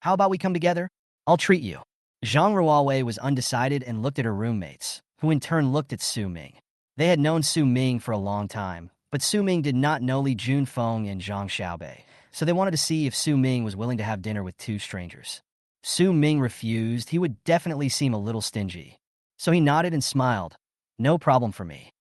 [SPEAKER 1] "How about we come together? I'll treat you." Zhang Ruowei was undecided and looked at her roommates, who in turn looked at Su Ming. They had known Su Ming for a long time, but Su Ming did not know Li Junfeng and Zhang Xiaobei, so they wanted to see if Su Ming was willing to have dinner with 2 strangers. Su Ming refused. He would definitely seem a little stingy. So he nodded and smiled. "No problem for me."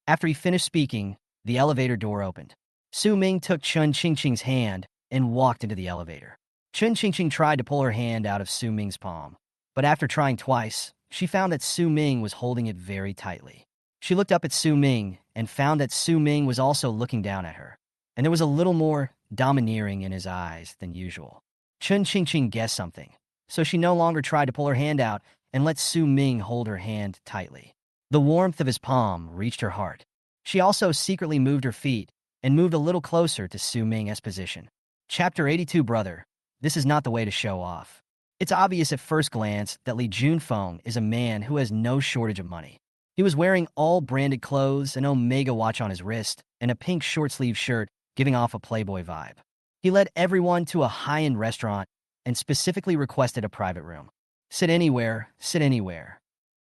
[SPEAKER 1] After he finished speaking, the elevator door opened. Su Ming took Chen Qingqing's hand and walked into the elevator. Chen Qingqing tried to pull her hand out of Su Ming's palm, but after trying twice, she found that Su Ming was holding it very tightly. She looked up at Su Ming and found that Su Ming was also looking down at her, and there was a little more domineering in his eyes than usual. Chen Qingqing guessed something, so she no longer tried to pull her hand out and let Su Ming hold her hand tightly. The warmth of his palm reached her heart. She also secretly moved her feet and moved a little closer to Su Ming's position. Chapter 82. Brother, this is not the way to show off. It's obvious at first glance that Li Junfeng is a man who has no shortage of money. He was wearing all branded clothes, an Omega watch on his wrist, and a pink short-sleeved shirt, giving off a playboy vibe. He led everyone to a high-end restaurant and specifically requested a private room. "Sit anywhere, sit anywhere."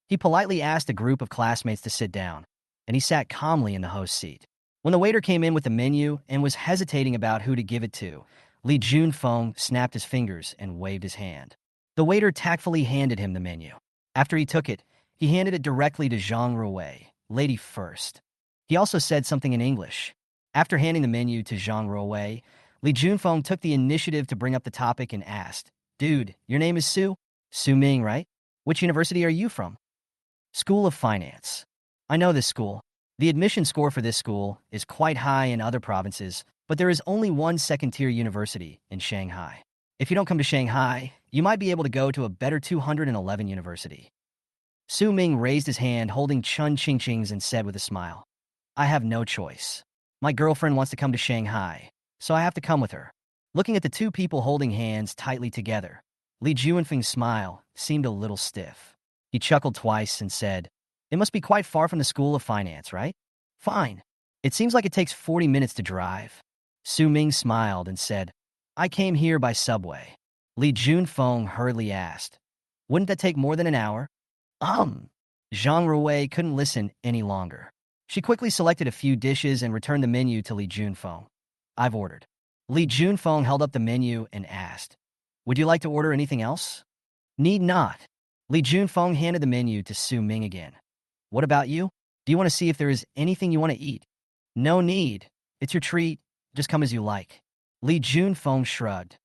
[SPEAKER 1] He politely asked a group of classmates to sit down, and he sat calmly in the host's seat. When the waiter came in with the menu and was hesitating about who to give it to, Li Junfeng snapped his fingers and waved his hand. The waiter tactfully handed him the menu. After he took it, he handed it directly to Zhang Ruowei, lady first. He also said something in English. After handing the menu to Zhang Ruowei, Li Junfeng took the initiative to bring up the topic and asked, "Dude, your name is Su? Su Ming, right? Which university are you from?" "School of Finance." "I know this school. The admission score for this school is quite high in other provinces, but there is only one second-tier university in Shanghai. If you don't come to Shanghai, you might be able to go to a better 211 university." Su Ming raised his hand holding Chen Qingqing's and said with a smile, "I have no choice. My girlfriend wants to come to Shanghai, so I have to come with her." Looking at the 2 people holding hands tightly together, Li Junfeng's smile seemed a little stiff. He chuckled twice and said, "It must be quite far from the School of Finance, right? Fine. It seems like it takes 40 minutes to drive. Su Ming smiled and said, I came here by subway. Li Junfeng hurriedly asked, wouldn't that take more than an hour? Um. Zhang Ruwei couldn't listen any longer. She quickly selected a few dishes and returned the menu to Li Junfeng. I've ordered. Li Junfeng held up the menu and asked, would you like to order anything else? Need not. Li Junfeng handed the menu to Su Ming again. What about you? Do you want to see if there is anything you want to eat? No need. It's your treat. Just come as you like. Li Junfeng shrugged.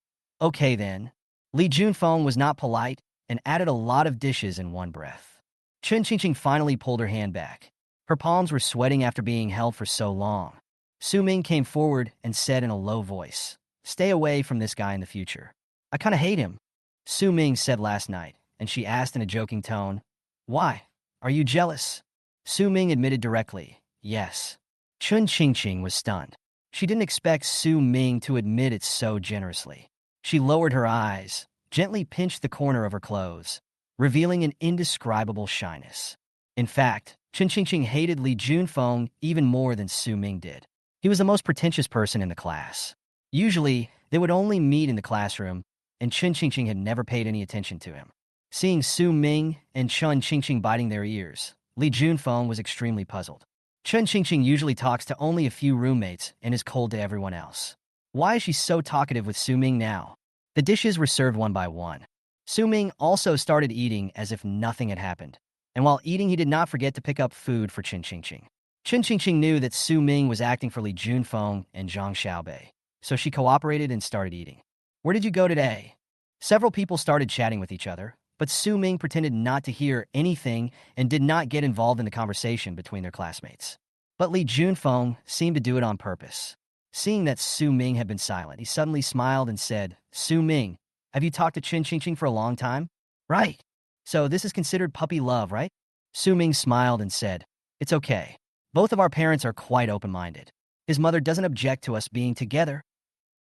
[SPEAKER 1] Okay then. Li Junfeng was not polite and added a lot of dishes in one breath. Chun Qingqing finally pulled her hand back. Her palms were sweating after being held for so long. Su Ming came forward and said in a low voice, stay away from this guy in the future. I kinda hate him. Su Ming said last night, and she asked in a joking tone, why? Are you jealous? Su Ming admitted directly, yes. Chun Qingqing was stunned. She didn't expect Su Ming to admit it so generously. She lowered her eyes, gently pinched the corner of her clothes, revealing an indescribable shyness. In fact, Chun Qingqing hated Li Junfeng even more than Su Ming did. He was the most pretentious person in the class. Usually, they would only meet in the classroom, and Chun Qingqing had never paid any attention to him. Seeing Su Ming and Chun Qingqing biting their ears, Li Junfeng was extremely puzzled. Chun Qingqing usually talks to only a few roommates and is cold to everyone else. Why is she so talkative with Su Ming now? The dishes were served one by one. Su Ming also started eating as if nothing had happened. And while eating, he did not forget to pick up food for Chun Qingqing. Chun Qingqing knew that Su Ming was acting for Li Junfeng and Zhang Xiaobei, so she cooperated and started eating. Where did you go today? Several people started chatting with each other, but Su Ming pretended not to hear anything and did not get involved in the conversation between their classmates. But Li Junfeng seemed to do it on purpose. Seeing that Su Ming had been silent, he suddenly smiled and said, Su Ming, have you talked to Chun Qingqing for a long time? Right. So this is considered puppy love, right? Su Ming smiled and said, it's okay. Both of our parents are quite open-minded. His mother doesn't object to us being together.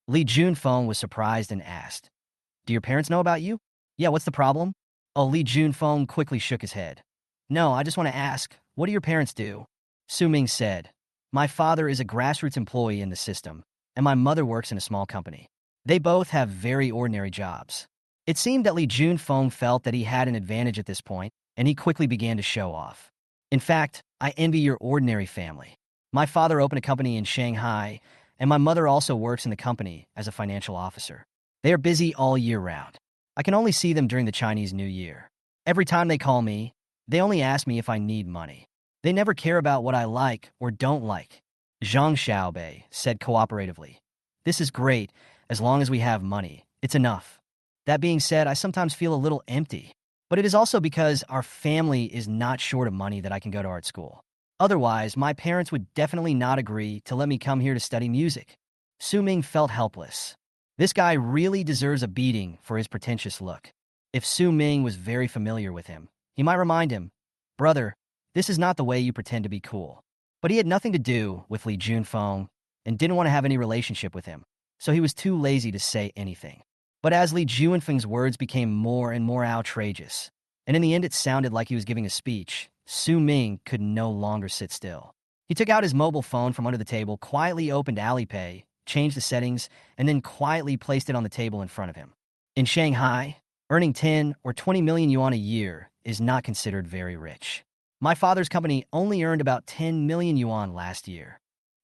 [SPEAKER 1] Li Junfeng was surprised and asked, do your parents know about you? Yeah, what's the problem? Oh, Li Junfeng quickly shook his head. No, I just want to ask, what do your parents do? Su Ming said, my father is a grassroots employee in the system, and my mother works in a small company. They both have very ordinary jobs. It seemed that Li Junfeng felt that he had an advantage at this point, and he quickly began to show off. In fact, I envy your ordinary family. My father opened a company in Shanghai, and my mother also works in the company as a financial officer. They are busy all year round. I can only see them during the Chinese New Year. Every time they call me, they only ask me if I need money. They never care about what I like or don't like. Zhang Xiaobei said cooperatively, this is great, as long as we have money. It's enough. That being said, I sometimes feel a little empty. But it is also because our family is not short of money that I can go to art school. Otherwise, my parents would definitely not agree to let me come here to study music. Su Ming felt helpless. This guy really deserves a beating for his pretentious look. If Su Ming was very familiar with him, he might remind him, brother, this is not the way you pretend to be cool. But he had nothing to do with Li Junfeng and didn't want to have any relationship with him, so he was too lazy to say anything. But as Li Junfeng's words became more and more outrageous, and in the end it sounded like he was giving a speech, Su Ming could no longer sit still. He took out his mobile phone from under the table, quietly opened Alipay, changed the settings, and then quietly placed it on the table in front of him. In Shanghai, earning 10 or 20 million yuan a year is not considered very rich. My father's company only earned about 10 million yuan last year.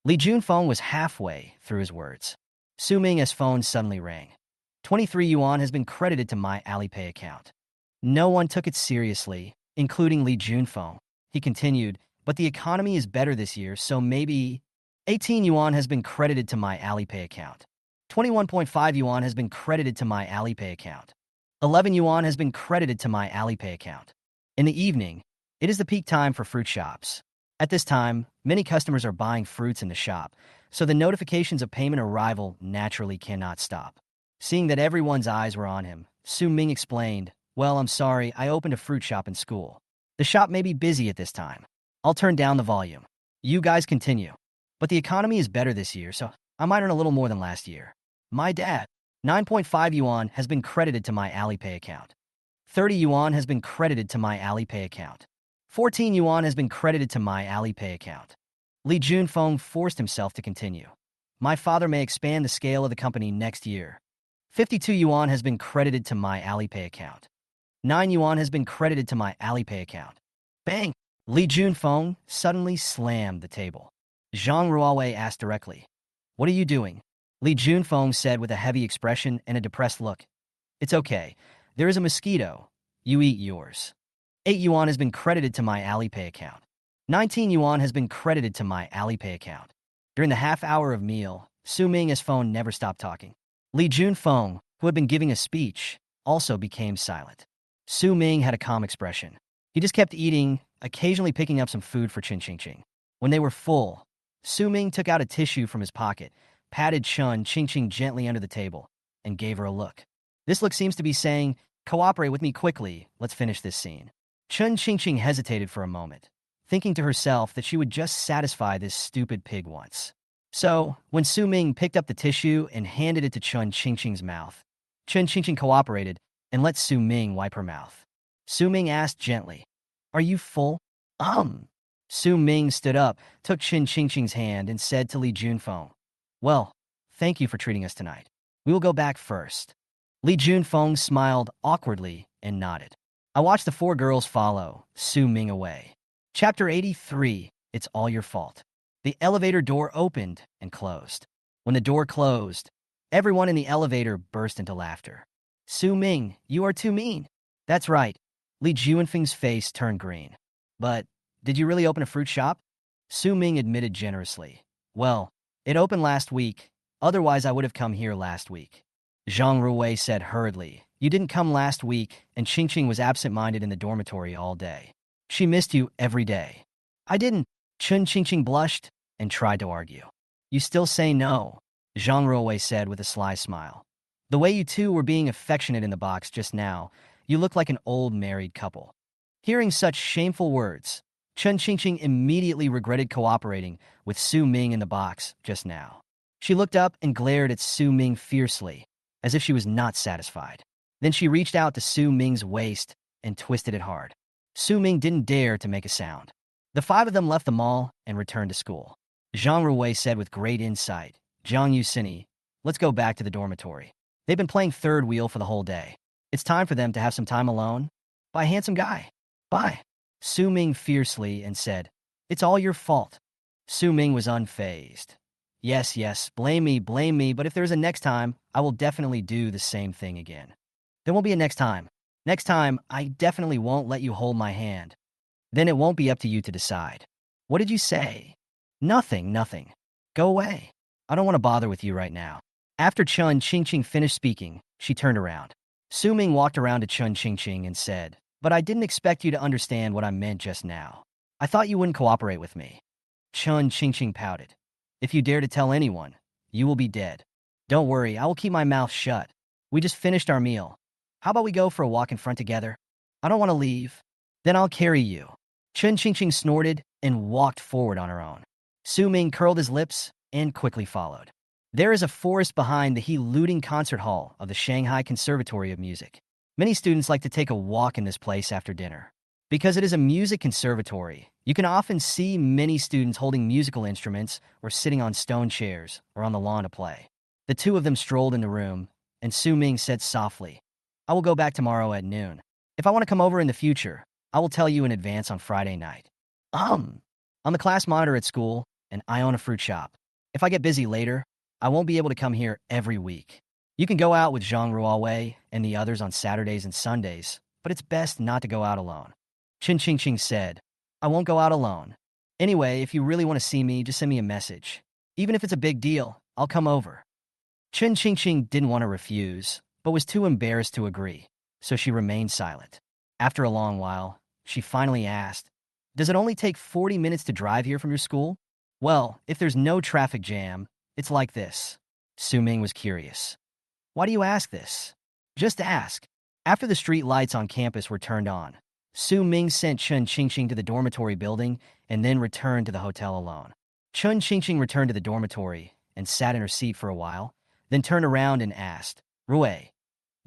[SPEAKER 1] Li Junfeng was halfway through his words. Su Ming's phone suddenly rang. 23 yuan has been credited to my Alipay account. No one took it seriously, including Li Junfeng. He continued, but the economy is better this year, so maybe 18 yuan has been credited to my Alipay account. 21.5 yuan has been credited to my Alipay account. 11 yuan has been credited to my Alipay account. In the evening, it is the peak time for fruit shops. At this time, many customers are buying fruits in the shop, so the notifications of payment arrival naturally cannot stop. Seeing that everyone's eyes were on him, Su Ming explained, well, I'm sorry, I opened a fruit shop in school. The shop may be busy at this time. I'll turn down the volume. You guys continue. But the economy is better this year, so I might earn a little more than last year. My dad, 9.5 yuan has been credited to my Alipay account. 30 yuan has been credited to my Alipay account. 14 yuan has been credited to my Alipay account. Li Junfeng forced himself to continue. My father may expand the scale of the company next year. 52 yuan has been credited to my Alipay account. 9 yuan has been credited to my Alipay account. Bang! Li Junfeng suddenly slammed the table. Zhang Ruowei asked directly, "What are you doing?" Li Junfeng said with a heavy expression and a depressed look, "It's okay. There is a mosquito. You eat yours." 8 yuan has been credited to my Alipay account. 19 yuan has been credited to my Alipay account. During the half hour of meal, Su Ming's phone never stopped talking. Li Junfeng, who had been giving a speech, also became silent. Su Ming had a calm expression. He just kept eating, occasionally picking up some food for Chen Qingqing. When they were full, Su Ming took out a tissue from his pocket, patted Chen Qingqing gently under the table, and gave her a look. This look seems to be saying, "Cooperate with me quickly, let's finish this scene." Chen Qingqing hesitated for a moment, thinking to herself that she would just satisfy this stupid pig once. So, when Su Ming picked up the tissue and handed it to Chen Qingqing's mouth, Chen Qingqing cooperated and let Su Ming wipe her mouth. Su Ming asked gently, "Are you full?" Su Ming stood up, took Chen Qingqing's hand, and said to Li Junfeng, "Well, thank you for treating us tonight. We will go back first." Li Junfeng smiled awkwardly and nodded. I watched the 4 girls follow Su Ming away. Chapter 83, It's All Your Fault. The elevator door opened and closed. When the door closed, everyone in the elevator burst into laughter. "Su Ming, you are too mean." "That's right." Li Junfeng's face turned green. "But did you really open a fruit shop?" Su Ming admitted generously. "Well, it opened last week. Otherwise, I would have come here last week." Zhang Ruwei said hurriedly, "You didn't come last week, and Qingqing was absent-minded in the dormitory all day. She missed you every day." "I didn't." Chen Qingqing blushed and tried to argue. "You still say no," Zhang Ruwei said with a sly smile. "The way you two were being affectionate in the box just now, you look like an old married couple." Hearing such shameful words, Chen Qingqing immediately regretted cooperating with Su Ming in the box just now. She looked up and glared at Su Ming fiercely, as if she was not satisfied. Then she reached out to Su Ming's waist and twisted it hard. Su Ming didn't dare to make a sound. The 5 of them left the mall and returned to school. Zhang Ruwei said with great insight, "Zhang Yusini, let's go back to the dormitory. They've been playing third wheel for the whole day. It's time for them to have some time alone. Bye, handsome guy. Bye." Su Ming fiercely and said, "It's all your fault." Su Ming was unfazed. Yes, blame me, but if there's a next time, I will definitely do the same thing again." "There won't be a next time. Next time, I definitely won't let you hold my hand. Then it won't be up to you to decide." "What did you say?" Nothing. Go away. I don't want to bother with you right now." After Chen Qingqing finished speaking, she turned around. Su Ming walked around to Chen Qingqing and said, "But I didn't expect you to understand what I meant just now. I thought you wouldn't cooperate with me." Chen Qingqing pouted. "If you dare to tell anyone, you will be dead." "Don't worry, I will keep my mouth shut. We just finished our meal. How about we go for a walk in front together?" "I don't want to leave." "Then I'll carry you." Chen Qingqing snorted and walked forward on her own. Su Ming curled his lips and quickly followed. There is a forest behind the He-Looting Concert Hall of the Shanghai Conservatory of Music. Many students like to take a walk in this place after dinner. Because it is a music conservatory, you can often see many students holding musical instruments or sitting on stone chairs or on the lawn to play. The 2 of them strolled in the room, and Su Ming said softly, "I will go back tomorrow at noon. If I want to come over in the future, I will tell you in advance on Friday night." I'm the class monitor at school, and I own a fruit shop. If I get busy later, I won't be able to come here every week. You can go out with Zhang Ruowei and the others on Saturdays and Sundays, but it's best not to go out alone. Chen Qingqing said, "I won't go out alone. Anyway, if you really want to see me, just send me a message. Even if it's a big deal, I'll come over." Chen Qingqing didn't want to refuse, but was too embarrassed to agree, so she remained silent. After a long while, she finally asked, "Does it only take 40 minutes to drive here from your school?" "Well, if there's no traffic jam, it's like this." Su Ming was curious. "Why do you ask this?" "Just ask." After the street lights on campus were turned on, Su Ming sent Chen Qingqing to the dormitory building and then returned to the hotel alone. Chen Qingqing returned to the dormitory and sat in her seat for a while, then turned around and asked, "Ruei,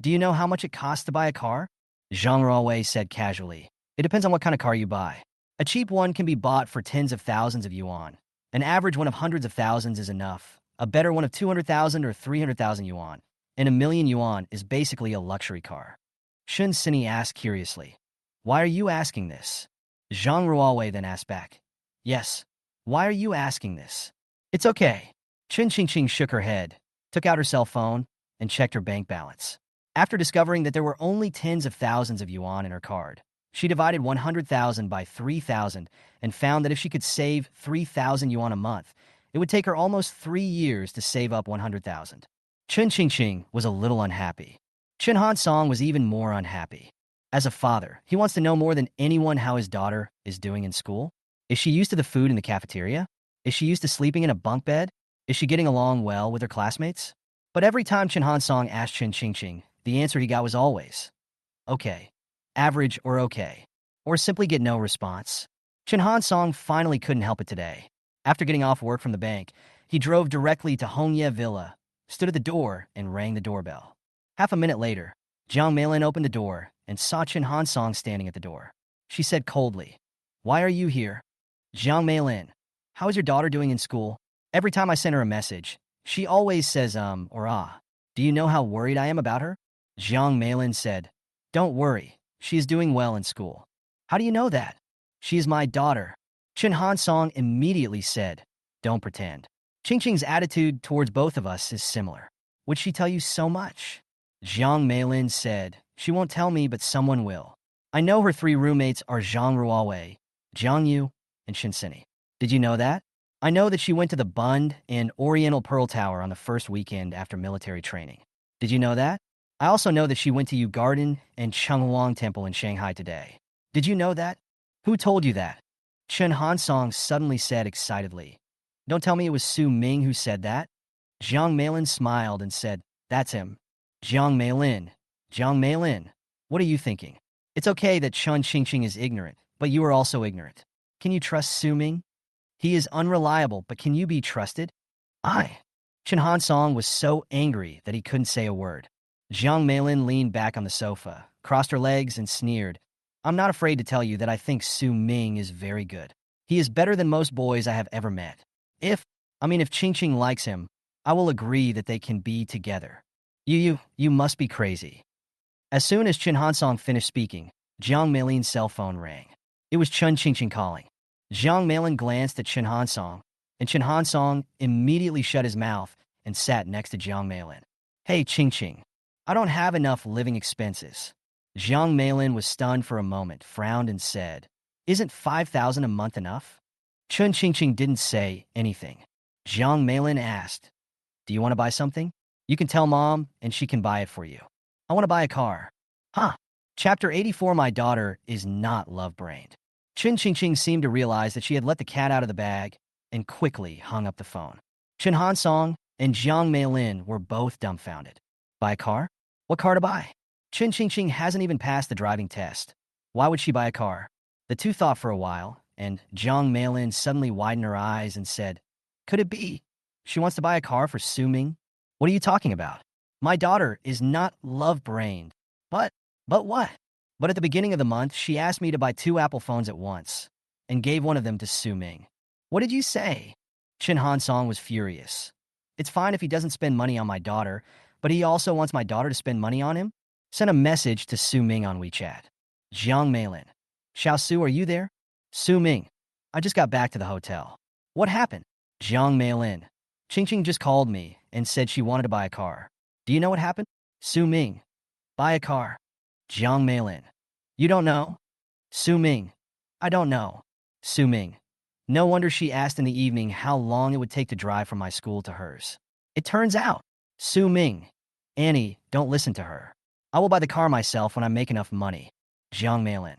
[SPEAKER 1] do you know how much it costs to buy a car?" Zhang Ruowei said casually, "It depends on what kind of car you buy. A cheap one can be bought for tens of thousands of yuan, An average one of hundreds of thousands is enough. A better one of 200,000 or 300,000 yuan. And a million yuan is basically a luxury car. Shun Sini asked curiously. Why are you asking this? Zhang Ruowei then asked back. Yes. Why are you asking this? It's okay. Chun Qingqing shook her head, took out her cell phone, and checked her bank balance. After discovering that there were only tens of thousands of yuan in her card, she divided 100,000 by 3,000 and found that if she could save 3,000 yuan a month, it would take her almost 3 years to save up 100,000. Chun Qingqing was a little unhappy. Chen Hansong was even more unhappy. As a father, he wants to know more than anyone how his daughter is doing in school. Is she used to the food in the cafeteria? Is she used to sleeping in a bunk bed? Is she getting along well with her classmates? But every time Chen Hansong asked Chun Qingqing, the answer he got was always, okay, average or okay, or simply get no response. Chen Hansong finally couldn't help it today. After getting off work from the bank, he drove directly to Hongye Villa, stood at the door, and rang the doorbell. Half a minute later, Jiang Meilin opened the door and saw Chen Hansong standing at the door. She said coldly, Why are you here? Jiang Meilin, how is your daughter doing in school? Every time I send her a message, she always says or ah. Do you know how worried I am about her? Jiang Meilin said, Don't worry, she is doing well in school. How do you know that? She is my daughter. Chen Hansong immediately said, Don't pretend. Qingqing's attitude towards both of us is similar. Would she tell you so much? Jiang Meilin said, She won't tell me, but someone will. I know her 3 roommates are Zhang Ruowei, Jiang Yu, and Shin Sini. Did you know that? I know that she went to the Bund and Oriental Pearl Tower on the first weekend after military training. Did you know that? I also know that she went to Yu Garden and Chenghuang Temple in Shanghai today. Did you know that? Who told you that? Chen Hansong suddenly said excitedly. Don't tell me it was Su Ming who said that. Jiang Meilin smiled and said, That's him. Jiang Meilin, what are you thinking? It's okay that Chun Qingqing is ignorant, but you are also ignorant. Can you trust Su Ming? He is unreliable, but can you be trusted? Chen Hansong was so angry that he couldn't say a word. Jiang Meilin leaned back on the sofa, crossed her legs, and sneered. I'm not afraid to tell you that I think Su Ming is very good. He is better than most boys I have ever met. If Qingqing likes him, I will agree that they can be together. You must be crazy. As soon as Chen Hansong finished speaking, Jiang Meilin's cell phone rang. It was Chun Qingqing calling. Jiang Meilin glanced at Chen Hansong, and Chen Hansong immediately shut his mouth and sat next to Jiang Meilin. Hey, Qingqing, I don't have enough living expenses. Jiang Meilin was stunned for a moment, frowned, and said, Isn't 5,000 a month enough? Chun Qingqing didn't say anything. Jiang Meilin asked, Do you want to buy something? You can tell Mom, and she can buy it for you. I want to buy a car. Huh. Chapter 84. My daughter is not love-brained. Chun Qingqing seemed to realize that she had let the cat out of the bag and quickly hung up the phone. Chen Hansong and Jiang Meilin were both dumbfounded. Buy a car? What car to buy? Chun Qingqing hasn't even passed the driving test. Why would she buy a car? The two thought for a while, and Jiang Meilin suddenly widened her eyes and said, Could it be? She wants to buy a car for Su Ming? What are you talking about? My daughter is not love-brained. But what? But at the beginning of the month, she asked me to buy 2 Apple phones at once and gave one of them to Su Ming. What did you say? Chen Hansong was furious. It's fine if he doesn't spend money on my daughter, but he also wants my daughter to spend money on him? Send a message to Su Ming on WeChat. Jiang Meilin. Xiao Su, are you there? Su Ming. I just got back to the hotel. What happened? Jiang Meilin. Qingqing just called me and said she wanted to buy a car. Do you know what happened? Su Ming. Buy a car. Jiang Meilin. You don't know? Su Ming. I don't know. Su Ming. No wonder she asked in the evening how long it would take to drive from my school to hers. It turns out. Su Ming. Annie, don't listen to her. I will buy the car myself when I make enough money. Jiang Meilin.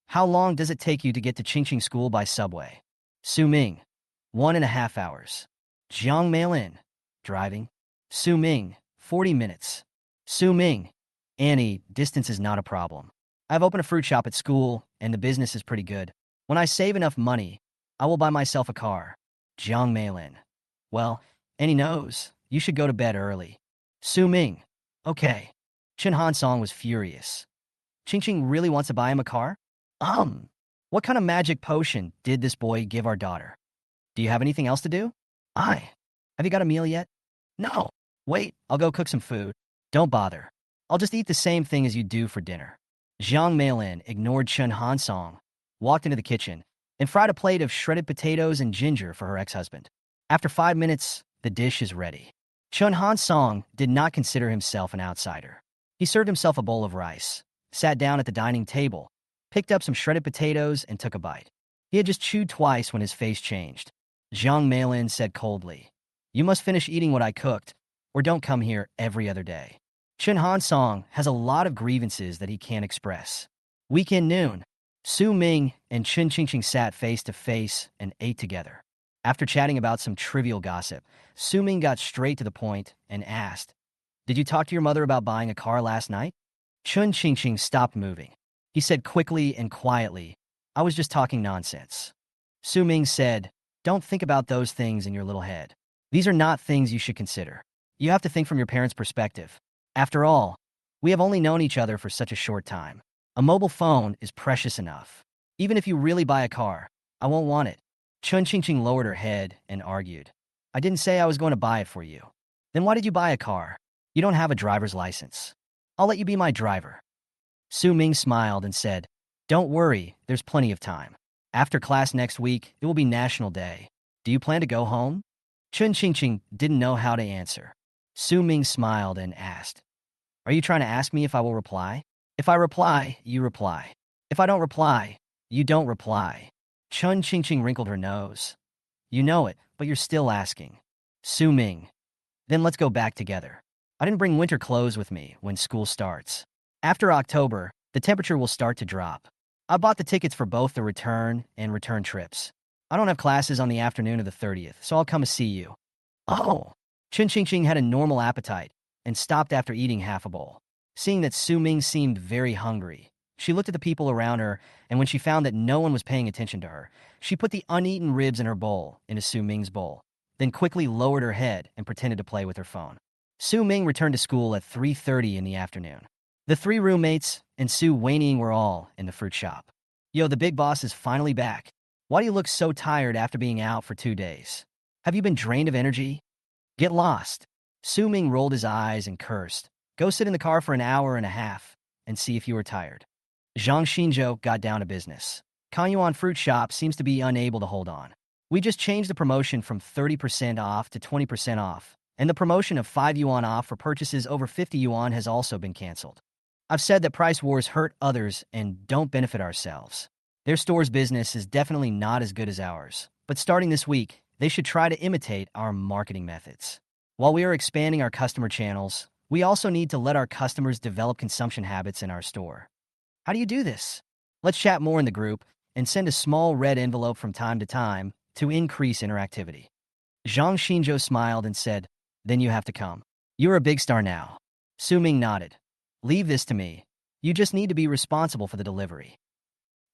[SPEAKER 1] How long does it take you to get to Qingqing school by subway? Su Ming. 1.5 hours. Jiang Meilin. Driving. Su Ming. 40 minutes. Su Ming. Annie, distance is not a problem. I've opened a fruit shop at school, and the business is pretty good. When I save enough money, I will buy myself a car. Jiang Meilin. Well, Annie knows. You should go to bed early. Su Ming. Okay. Chen Hansong was furious. Qingqing really wants to buy him a car? What kind of magic potion did this boy give our daughter? Do you have anything else to do? I. Have you got a meal yet? No. Wait, I'll go cook some food. Don't bother. I'll just eat the same thing as you do for dinner. Zhang Meilin ignored Chun Hansong, walked into the kitchen, and fried a plate of shredded potatoes and ginger for her ex-husband. After 5 minutes, the dish is ready. Chun Hansong did not consider himself an outsider. He served himself a bowl of rice, sat down at the dining table, picked up some shredded potatoes, and took a bite. He had just chewed twice when his face changed. Zhang Meilin said coldly, "You must finish eating what I cooked, or don't come here every other day." Chun Hansong has a lot of grievances that he can't express. Weekend noon, Su Ming and Chun Qingqing sat face to face and ate together. After chatting about some trivial gossip, Su Ming got straight to the point and asked, "Did you talk to your mother about buying a car last night?" Chun Qingqing stopped moving. He said quickly and quietly, "I was just talking nonsense." Su Ming said, "Don't think about those things in your little head. These are not things you should consider. You have to think from your parents' perspective. After all, we have only known each other for such a short time. A mobile phone is precious enough. Even if you really buy a car, I won't want it." Chun Qingqing lowered her head and argued, "I didn't say I was going to buy it for you. Then why did you buy a car? You don't have a driver's license. I'll let you be my driver." Su Ming smiled and said, "Don't worry, there's plenty of time. After class next week, it will be National Day. Do you plan to go home?" Chun Qingqing didn't know how to answer. Su Ming smiled and asked, "Are you trying to ask me if I will reply? If I reply, you reply. If I don't reply, you don't reply." Chun Qingqing wrinkled her nose. "You know it, but you're still asking." Su Ming, "Then let's go back together. I didn't bring winter clothes with me when school starts. After October, the temperature will start to drop. I bought the tickets for both the return and return trips. I don't have classes on the afternoon of the 30th, so I'll come and see you." Oh. Chun Qingqing had a normal appetite and stopped after eating half a bowl. Seeing that Su Ming seemed very hungry, she looked at the people around her, and when she found that no one was paying attention to her, she put the uneaten ribs in her bowl into Su Ming's bowl, then quickly lowered her head and pretended to play with her phone. Su Ming returned to school at 3:30 in the afternoon. The three roommates and Su Weining were all in the fruit shop. "Yo, the big boss is finally back. Why do you look so tired after being out for 2 days? Have you been drained of energy? Get lost." Su Ming rolled his eyes and cursed. "Go sit in the car for an hour and a half and see if you are tired." Zhang Xinzhou got down to business. Kanyuan Fruit Shop seems to be unable to hold on. "We just changed the promotion from 30% off to 20% off, and the promotion of 5 yuan off for purchases over 50 yuan has also been canceled. I've said that price wars hurt others and don't benefit ourselves. Their store's business is definitely not as good as ours, but starting this week, they should try to imitate our marketing methods. While we are expanding our customer channels, we also need to let our customers develop consumption habits in our store." How do you do this? Let's chat more in the group and send a small red envelope from time to time to increase interactivity. Zhang Xinzhou smiled and said, "Then you have to come. You're a big star now." Su Ming nodded. "Leave this to me. You just need to be responsible for the delivery."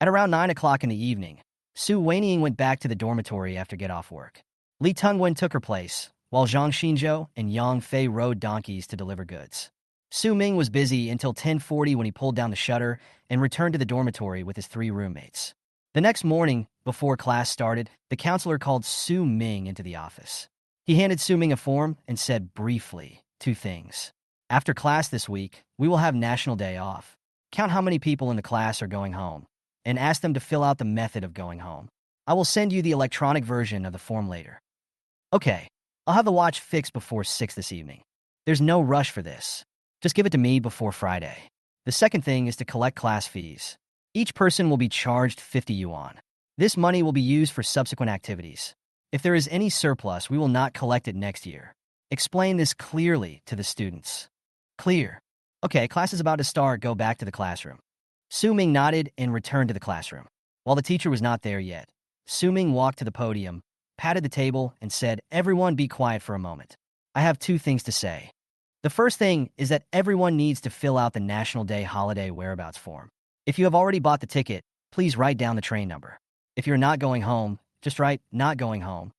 [SPEAKER 1] At around 9 o'clock in the evening, Su Weining went back to the dormitory after get-off work. Li Tungwen took her place, while Zhang Xinzhou and Yang Fei rode donkeys to deliver goods. Su Ming was busy until 10:40 when he pulled down the shutter and returned to the dormitory with his three roommates. The next morning, before class started, the counselor called Su Ming into the office. He handed Su Ming a form and said briefly 2 things. "After class this week, we will have National Day off. Count how many people in the class are going home, and ask them to fill out the method of going home. I will send you the electronic version of the form later." "Okay, I'll have the watch fixed before 6 this evening. There's no rush for this. Just give it to me before Friday." The second thing is to collect class fees. Each person will be charged 50 yuan. This money will be used for subsequent activities. If there is any surplus, we will not collect it next year. Explain this clearly to the students. Clear. Okay, class is about to start. Go back to the classroom. Su Ming nodded and returned to the classroom. While the teacher was not there yet, Su Ming walked to the podium, patted the table, and said, "Everyone be quiet for a moment. I have 2 things to say. The first thing is that everyone needs to fill out the National Day holiday whereabouts form. If you have already bought the ticket, please write down the train number. If you're not going home, just write not going home.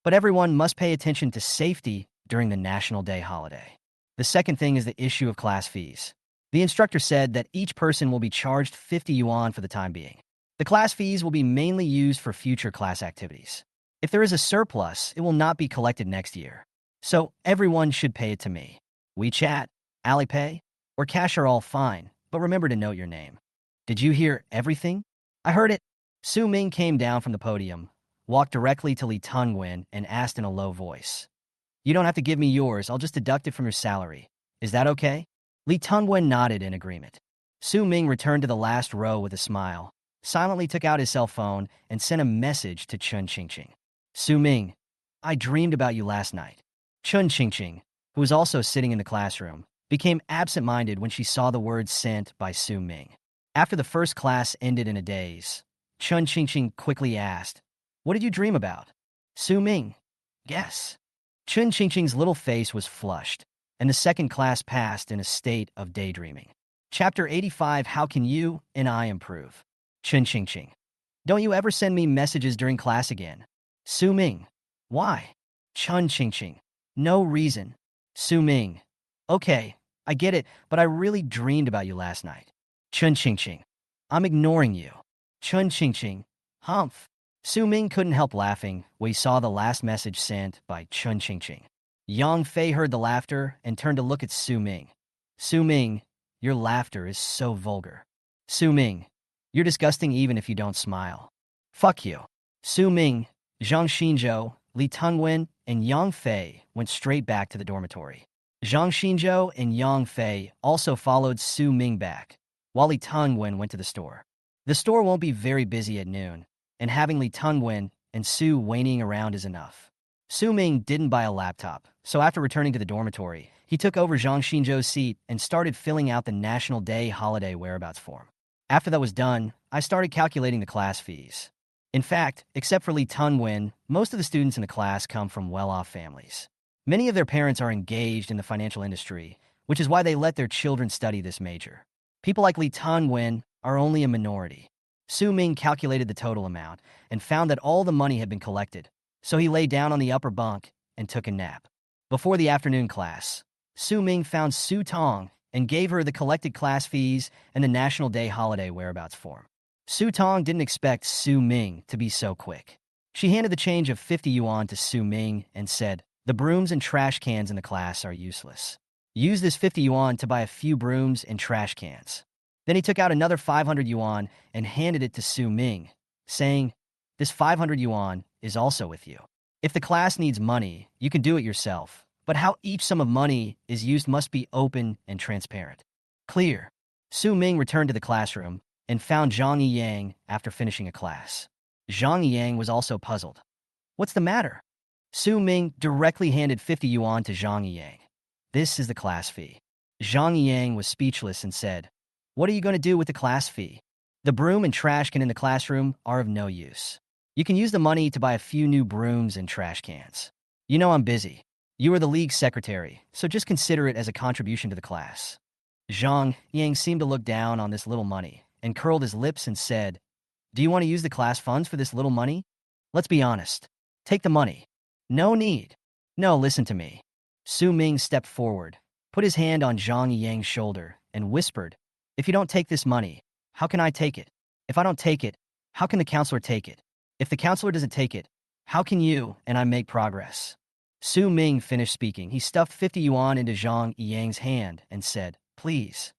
[SPEAKER 1] But everyone must pay attention to safety during the National Day holiday." The second thing is the issue of class fees. The instructor said that each person will be charged 50 yuan for the time being. The class fees will be mainly used for future class activities. If there is a surplus, it will not be collected next year. So everyone should pay it to me. WeChat, Alipay, or cash are all fine, but remember to note your name. Did you hear everything? I heard it. Su Ming came down from the podium, walked directly to Li Tungwen, and asked in a low voice. You don't have to give me yours, I'll just deduct it from your salary. Is that okay? Li Tungwen nodded in agreement. Su Ming returned to the last row with a smile, silently took out his cell phone, and sent a message to Chun Qingqing. Su Ming, I dreamed about you last night. Chun Qingqing, who was also sitting in the classroom, became absent-minded when she saw the words sent by Su Ming. After the first class ended in a daze, Chun Qingqing quickly asked, What did you dream about? Su Ming, guess. Chun Qingqing's little face was flushed, and the second class passed in a state of daydreaming. Chapter 85, How Can You and I Improve? Chun Qingqing, don't you ever send me messages during class again. Su Ming, why? Chun Qingqing, no reason. Su Ming, okay, I get it, but I really dreamed about you last night. Chun Qingqing, I'm ignoring you. Chun Qingqing, humph. Su Ming couldn't help laughing when he saw the last message sent by Chun Qingqing. Yang Fei heard the laughter and turned to look at Su Ming. Su Ming, your laughter is so vulgar. Su Ming, you're disgusting even if you don't smile. Fuck you. Su Ming, Zhang Xinzhou, Li Tungwen, and Yang Fei went straight back to the dormitory. Zhang Xinzhou and Yang Fei also followed Su Ming back, while Li Tungwen went to the store. The store won't be very busy at noon, and having Li Tungwen and Su waiting around is enough. Su Ming didn't buy a laptop, so after returning to the dormitory, he took over Zhang Xinzhou's seat and started filling out the National Day holiday whereabouts form. After that was done, I started calculating the class fees. In fact, except for Li Tungwen, most of the students in the class come from well-off families. Many of their parents are engaged in the financial industry, which is why they let their children study this major. People like Li Tungwen are only a minority. Su Ming calculated the total amount and found that all the money had been collected, so he lay down on the upper bunk and took a nap. Before the afternoon class, Su Ming found Su Tong and gave her the collected class fees and the National Day holiday whereabouts form. Su Tong didn't expect Su Ming to be so quick. She handed the change of 50 yuan to Su Ming and said, The brooms and trash cans in the class are useless. Use this 50 yuan to buy a few brooms and trash cans. Then he took out another 500 yuan and handed it to Su Ming, saying, This 500 yuan is also with you. If the class needs money, you can do it yourself, but how each sum of money is used must be open and transparent. Clear. Su Ming returned to the classroom and found Zhang Yiyang after finishing a class. Zhang Yiyang was also puzzled. What's the matter? Su Ming directly handed 50 yuan to Zhang Yiyang. This is the class fee. Zhang Yiyang was speechless and said, What are you going to do with the class fee? The broom and trash can in the classroom are of no use. You can use the money to buy a few new brooms and trash cans. You know I'm busy. You are the league secretary, so just consider it as a contribution to the class. Zhang Yang seemed to look down on this little money and curled his lips and said, Do you want to use the class funds for this little money? Let's be honest. Take the money. No need. No, listen to me. Su Ming stepped forward, put his hand on Zhang Yiyang's shoulder, and whispered, If you don't take this money, how can I take it? If I don't take it, how can the counselor take it? If the counselor doesn't take it, how can you and I make progress? Su Ming finished speaking. He stuffed 50 yuan into Zhang Yiyang's hand and said, Please.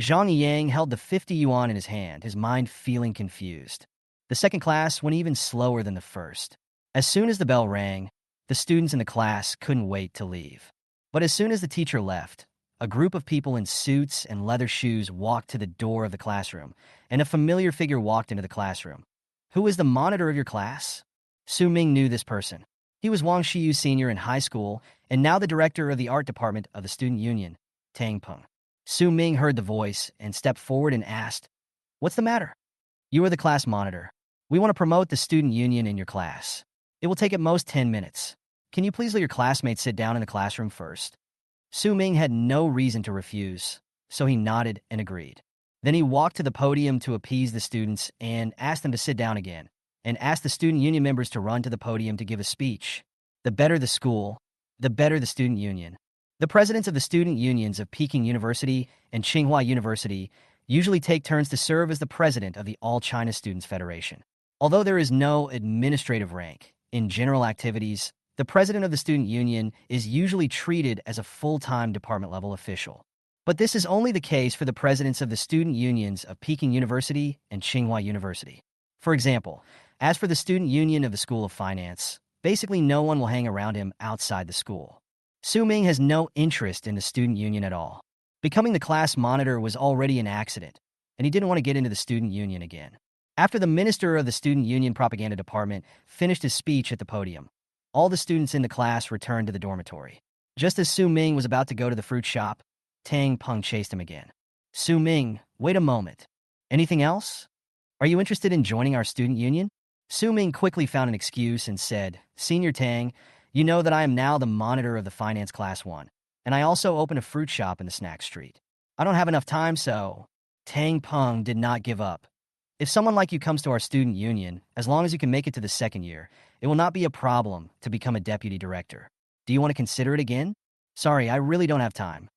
[SPEAKER 1] Zhang Yiyang held the 50 yuan in his hand, his mind feeling confused. The second class went even slower than the first. As soon as the bell rang, the students in the class couldn't wait to leave. But as soon as the teacher left, a group of people in suits and leather shoes walked to the door of the classroom, and a familiar figure walked into the classroom. Who is the monitor of your class? Su Ming knew this person. He was Wang Shiyu Sr. in high school, and now the director of the art department of the student union, Tang Peng. Su Ming heard the voice and stepped forward and asked, What's the matter? You are the class monitor. We want to promote the student union in your class. It will take at most 10 minutes. Can you please let your classmates sit down in the classroom first? Su Ming had no reason to refuse, so he nodded and agreed. Then he walked to the podium to appease the students and asked them to sit down again, and asked the student union members to run to the podium to give a speech. The better the school, the better the student union. The presidents of the student unions of Peking University and Tsinghua University usually take turns to serve as the president of the All China Students Federation. Although there is no administrative rank, In general activities, the president of the student union is usually treated as a full-time department-level official. But this is only the case for the presidents of the student unions of Peking University and Tsinghua University. For example, as for the student union of the School of Finance, basically no one will hang around him outside the school. Su Ming has no interest in the student union at all. Becoming the class monitor was already an accident, and he didn't want to get into the student union again. After the minister of the student union propaganda department finished his speech at the podium, all the students in the class returned to the dormitory. Just as Su Ming was about to go to the fruit shop, Tang Peng chased him again. Su Ming, wait a moment. Anything else? Are you interested in joining our student union? Su Ming quickly found an excuse and said, Senior Tang, you know that I am now the monitor of the finance class 1, and I also open a fruit shop in the snack street. I don't have enough time, so... Tang Peng did not give up. If someone like you comes to our student union, as long as you can make it to the second year, it will not be a problem to become a deputy director. Do you want to consider it again? Sorry, I really don't have time.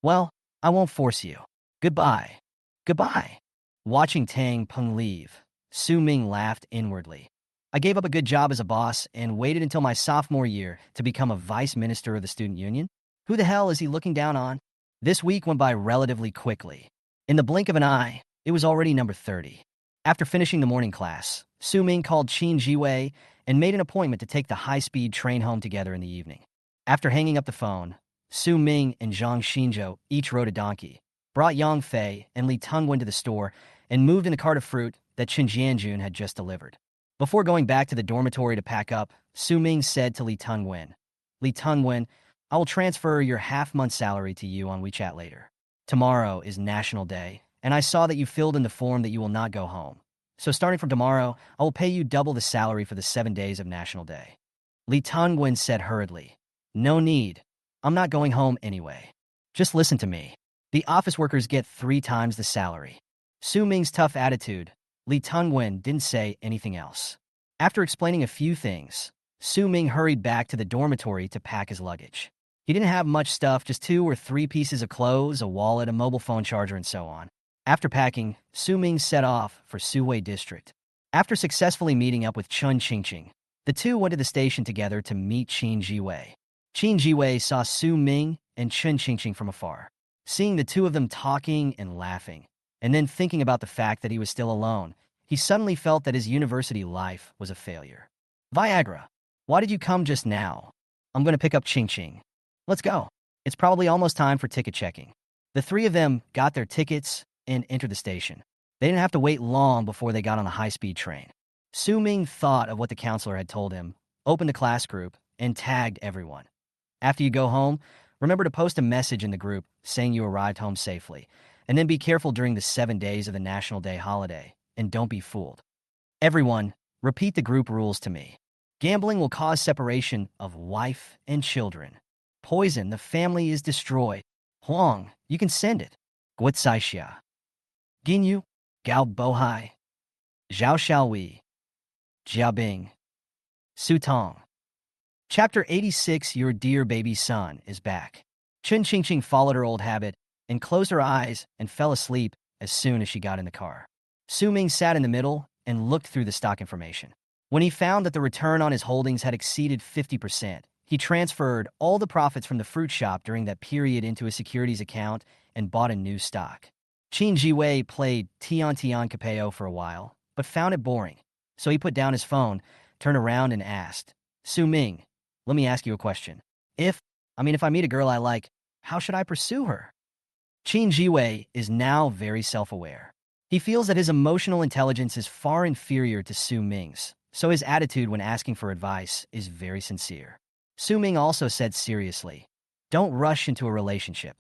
[SPEAKER 1] Well, I won't force you. Goodbye. Goodbye. Watching Tang Peng leave, Su Ming laughed inwardly. I gave up a good job as a boss and waited until my sophomore year to become a vice minister of the student union? Who the hell is he looking down on? This week went by relatively quickly. In the blink of an eye, it was already number 30. After finishing the morning class, Su Ming called Qin Jiwei and made an appointment to take the high-speed train home together in the evening. After hanging up the phone, Su Ming and Zhang Xinzhou each rode a donkey, brought Yang Fei and Li Tengwen to the store, and moved in the cart of fruit that Chen Jianjun had just delivered. Before going back to the dormitory to pack up, Su Ming said to Li Tengwen, I will transfer your half-month salary to you on WeChat later. Tomorrow is National Day, and I saw that you filled in the form that you will not go home. So starting from tomorrow, I will pay you double the salary for the 7 days of National Day. Li Tengwen said hurriedly, No need. I'm not going home anyway. Just listen to me. The office workers get 3 times the salary. Su Ming's tough attitude, Li Tengwen didn't say anything else. After explaining a few things, Su Ming hurried back to the dormitory to pack his luggage. He didn't have much stuff, just 2 or 3 pieces of clothes, a wallet, a mobile phone charger, and so on. After packing, Su Ming set off for Suwei District. After successfully meeting up with Chun Qingqing, the two went to the station together to meet Qin Jiwei. Qin Jiwei saw Su Ming and Chun Qingqing from afar. Seeing the two of them talking and laughing, and then thinking about the fact that he was still alone, he suddenly felt that his university life was a failure. Viagra, why did you come just now? I'm going to pick up Qingqing. Let's go. It's probably almost time for ticket checking. The 3 of them got their tickets and entered the station. They didn't have to wait long before they got on the high-speed train. Su Ming thought of what the counselor had told him, opened a class group, and tagged everyone. After you go home, remember to post a message in the group saying you arrived home safely, and then be careful during the 7 days of the National Day holiday, and don't be fooled. Everyone, repeat the group rules to me. Gambling will cause separation of wife and children. Poison, the family is destroyed. Huang, you can send it. Guocaixia. Ginyu, Gao Bohai. Zhao Xiaowei. Jiabing. Su Tong. Chapter 86, Your Dear Baby Son is Back. Chun Qingqing followed her old habit and closed her eyes and fell asleep as soon as she got in the car. Su Ming sat in the middle and looked through the stock information. When he found that the return on his holdings had exceeded 50%, he transferred all the profits from the fruit shop during that period into his securities account and bought a new stock. Qin Jiwei played Tian Tian Capeo for a while, but found it boring. So he put down his phone, turned around and asked, Su Ming, let me ask you a question. If I meet a girl I like, how should I pursue her? Qin Jiwei is now very self-aware. He feels that his emotional intelligence is far inferior to Su Ming's, so his attitude when asking for advice is very sincere. Su Ming also said seriously, don't rush into a relationship.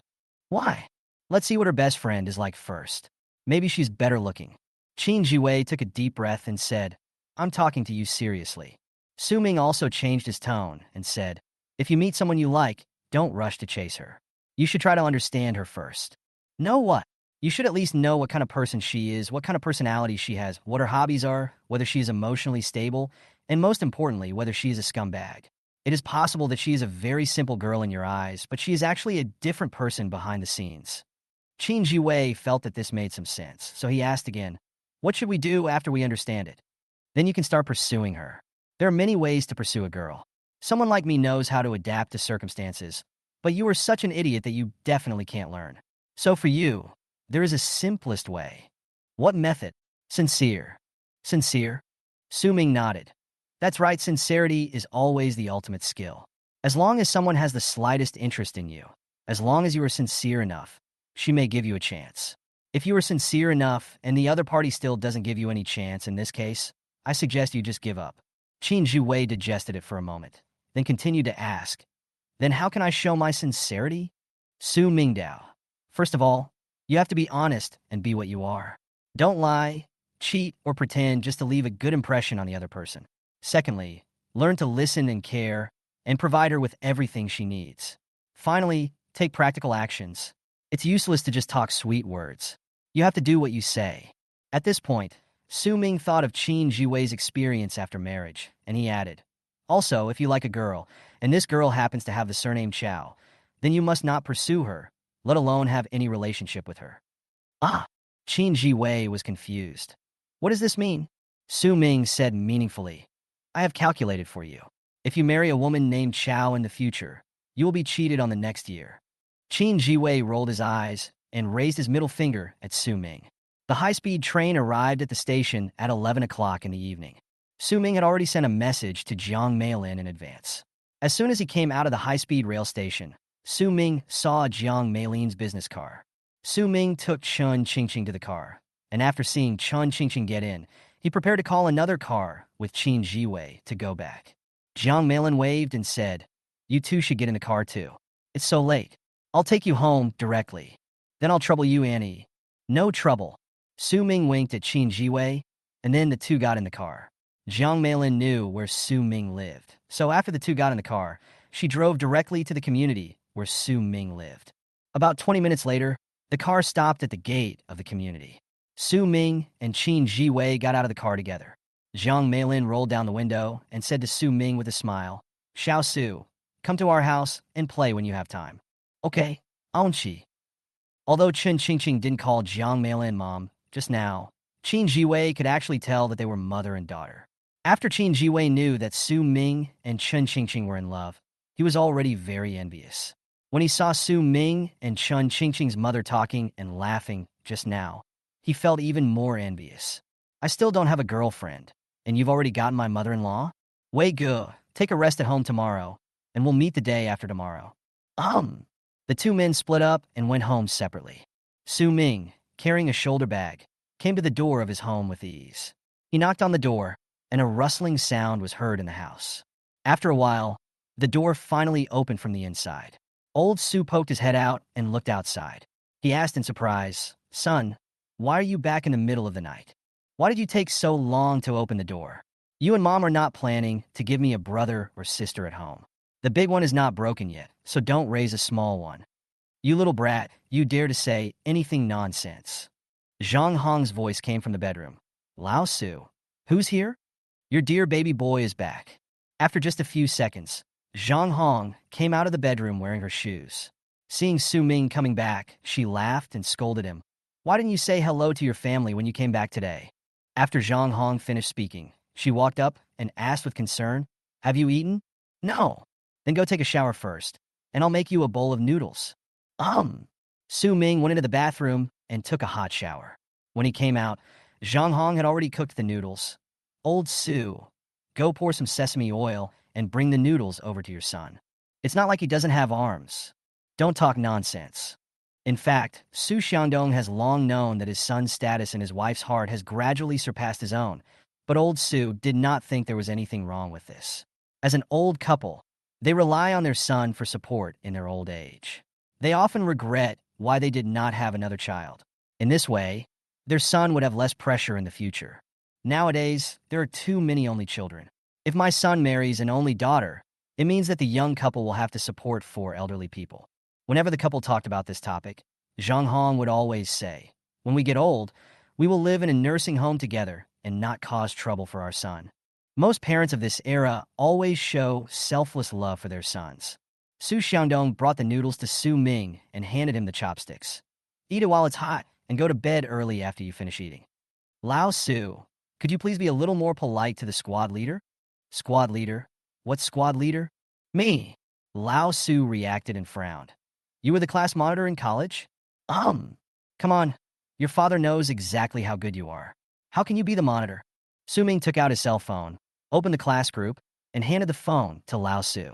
[SPEAKER 1] Why? Let's see what her best friend is like first. Maybe she's better looking. Qin Jiwei took a deep breath and said, I'm talking to you seriously. Su Ming also changed his tone and said, if you meet someone you like, don't rush to chase her. You should try to understand her first. Know what? You should at least know what kind of person she is, what kind of personality she has, what her hobbies are, whether she is emotionally stable, and most importantly, whether she is a scumbag. It is possible that she is a very simple girl in your eyes, but she is actually a different person behind the scenes. Qin Jiwei felt that this made some sense, so he asked again, what should we do after we understand it? Then you can start pursuing her. There are many ways to pursue a girl. Someone like me knows how to adapt to circumstances, but you are such an idiot that you definitely can't learn. So for you, there is a simplest way. What method? Sincere. Sincere? Su Ming nodded. That's right, sincerity is always the ultimate skill. As long as someone has the slightest interest in you, as long as you are sincere enough, she may give you a chance. If you are sincere enough and the other party still doesn't give you any chance in this case, I suggest you just give up. Qin Wei digested it for a moment, then continued to ask, then how can I show my sincerity? Su Mingdao. First of all, you have to be honest and be what you are. Don't lie, cheat, or pretend just to leave a good impression on the other person. Secondly, learn to listen and care and provide her with everything she needs. Finally, take practical actions. It's useless to just talk sweet words. You have to do what you say. At this point, Su Ming thought of Qin Jiwei's experience after marriage, and he added, also, if you like a girl, and this girl happens to have the surname Chao, then you must not pursue her, let alone have any relationship with her. Ah, Qin Jiwei was confused. What does this mean? Su Ming said meaningfully, I have calculated for you. If you marry a woman named Chao in the future, you will be cheated on the next year. Qin Jiwei rolled his eyes and raised his middle finger at Su Ming. The high-speed train arrived at the station at 11 o'clock in the evening. Su Ming had already sent a message to Jiang Meilin in advance. As soon as he came out of the high-speed rail station, Su Ming saw Jiang Meilin's business car. Su Ming took Chun Qingqing to the car, and after seeing Chun Qingqing get in, he prepared to call another car with Qin Jiwei to go back. Jiang Meilin waved and said, you two should get in the car too. It's so late. I'll take you home directly. Then I'll trouble you, Annie. No trouble. Su Ming winked at Qin Jiwei, and then the two got in the car. Jiang Meilin knew where Su Ming lived, so after the two got in the car, she drove directly to the community where Su Ming lived. About 20 minutes later, the car stopped at the gate of the community. Su Ming and Qin Jiwei got out of the car together. Jiang Meilin rolled down the window and said to Su Ming with a smile, Xiao Su, come to our house and play when you have time. Okay, Aunqi. Although Chun Qingqing didn't call Jiang Meilin mom just now, Qin Jiwei could actually tell that they were mother and daughter. After Qin Jiwei knew that Su Ming and Chun Qingqing were in love, he was already very envious. When he saw Su Ming and Chun Qingqing's mother talking and laughing just now, he felt even more envious. I still don't have a girlfriend, and you've already gotten my mother-in-law? Wei Ge, take a rest at home tomorrow, and we'll meet the day after tomorrow. The two men split up and went home separately. Su Ming, carrying a shoulder bag, came to the door of his home with ease. He knocked on the door, and a rustling sound was heard in the house. After a while, the door finally opened from the inside. Old Su poked his head out and looked outside. He asked in surprise, Son, why are you back in the middle of the night? Why did you take so long to open the door? You and Mom are not planning to give me a brother or sister at home. The big one is not broken yet, so don't raise a small one. You little brat, you dare to say anything nonsense. Zhang Hong's voice came from the bedroom. Lao Su, who's here? Your dear baby boy is back. After just a few seconds, Zhang Hong came out of the bedroom wearing her shoes. Seeing Su Ming coming back, she laughed and scolded him. Why didn't you say hello to your family when you came back today? After Zhang Hong finished speaking, she walked up and asked with concern, Have you eaten? No. Then go take a shower first, and I'll make you a bowl of noodles. Su Ming went into the bathroom and took a hot shower. When he came out, Zhang Hong had already cooked the noodles. Old Su, go pour some sesame oil and bring the noodles over to your son. It's not like he doesn't have arms. Don't talk nonsense. In fact, Su Xiangdong has long known that his son's status in his wife's heart has gradually surpassed his own, but old Su did not think there was anything wrong with this. As an old couple, they rely on their son for support in their old age. They often regret why they did not have another child. In this way, their son would have less pressure in the future. Nowadays, there are too many only children. If my son marries an only daughter, it means that the young couple will have to support 4 elderly people. Whenever the couple talked about this topic, Zhang Hong would always say, When we get old, we will live in a nursing home together and not cause trouble for our son. Most parents of this era always show selfless love for their sons. Su Xiangdong brought the noodles to Su Ming and handed him the chopsticks. Eat it while it's hot and go to bed early after you finish eating. Lao Su, could you please be a little more polite to the squad leader? Squad leader? What squad leader? Me. Lao Su reacted and frowned. You were the class monitor in college? Come on. Your father knows exactly how good you are. How can you be the monitor? Su Ming took out his cell phone, opened the class group, and handed the phone to Lao Su.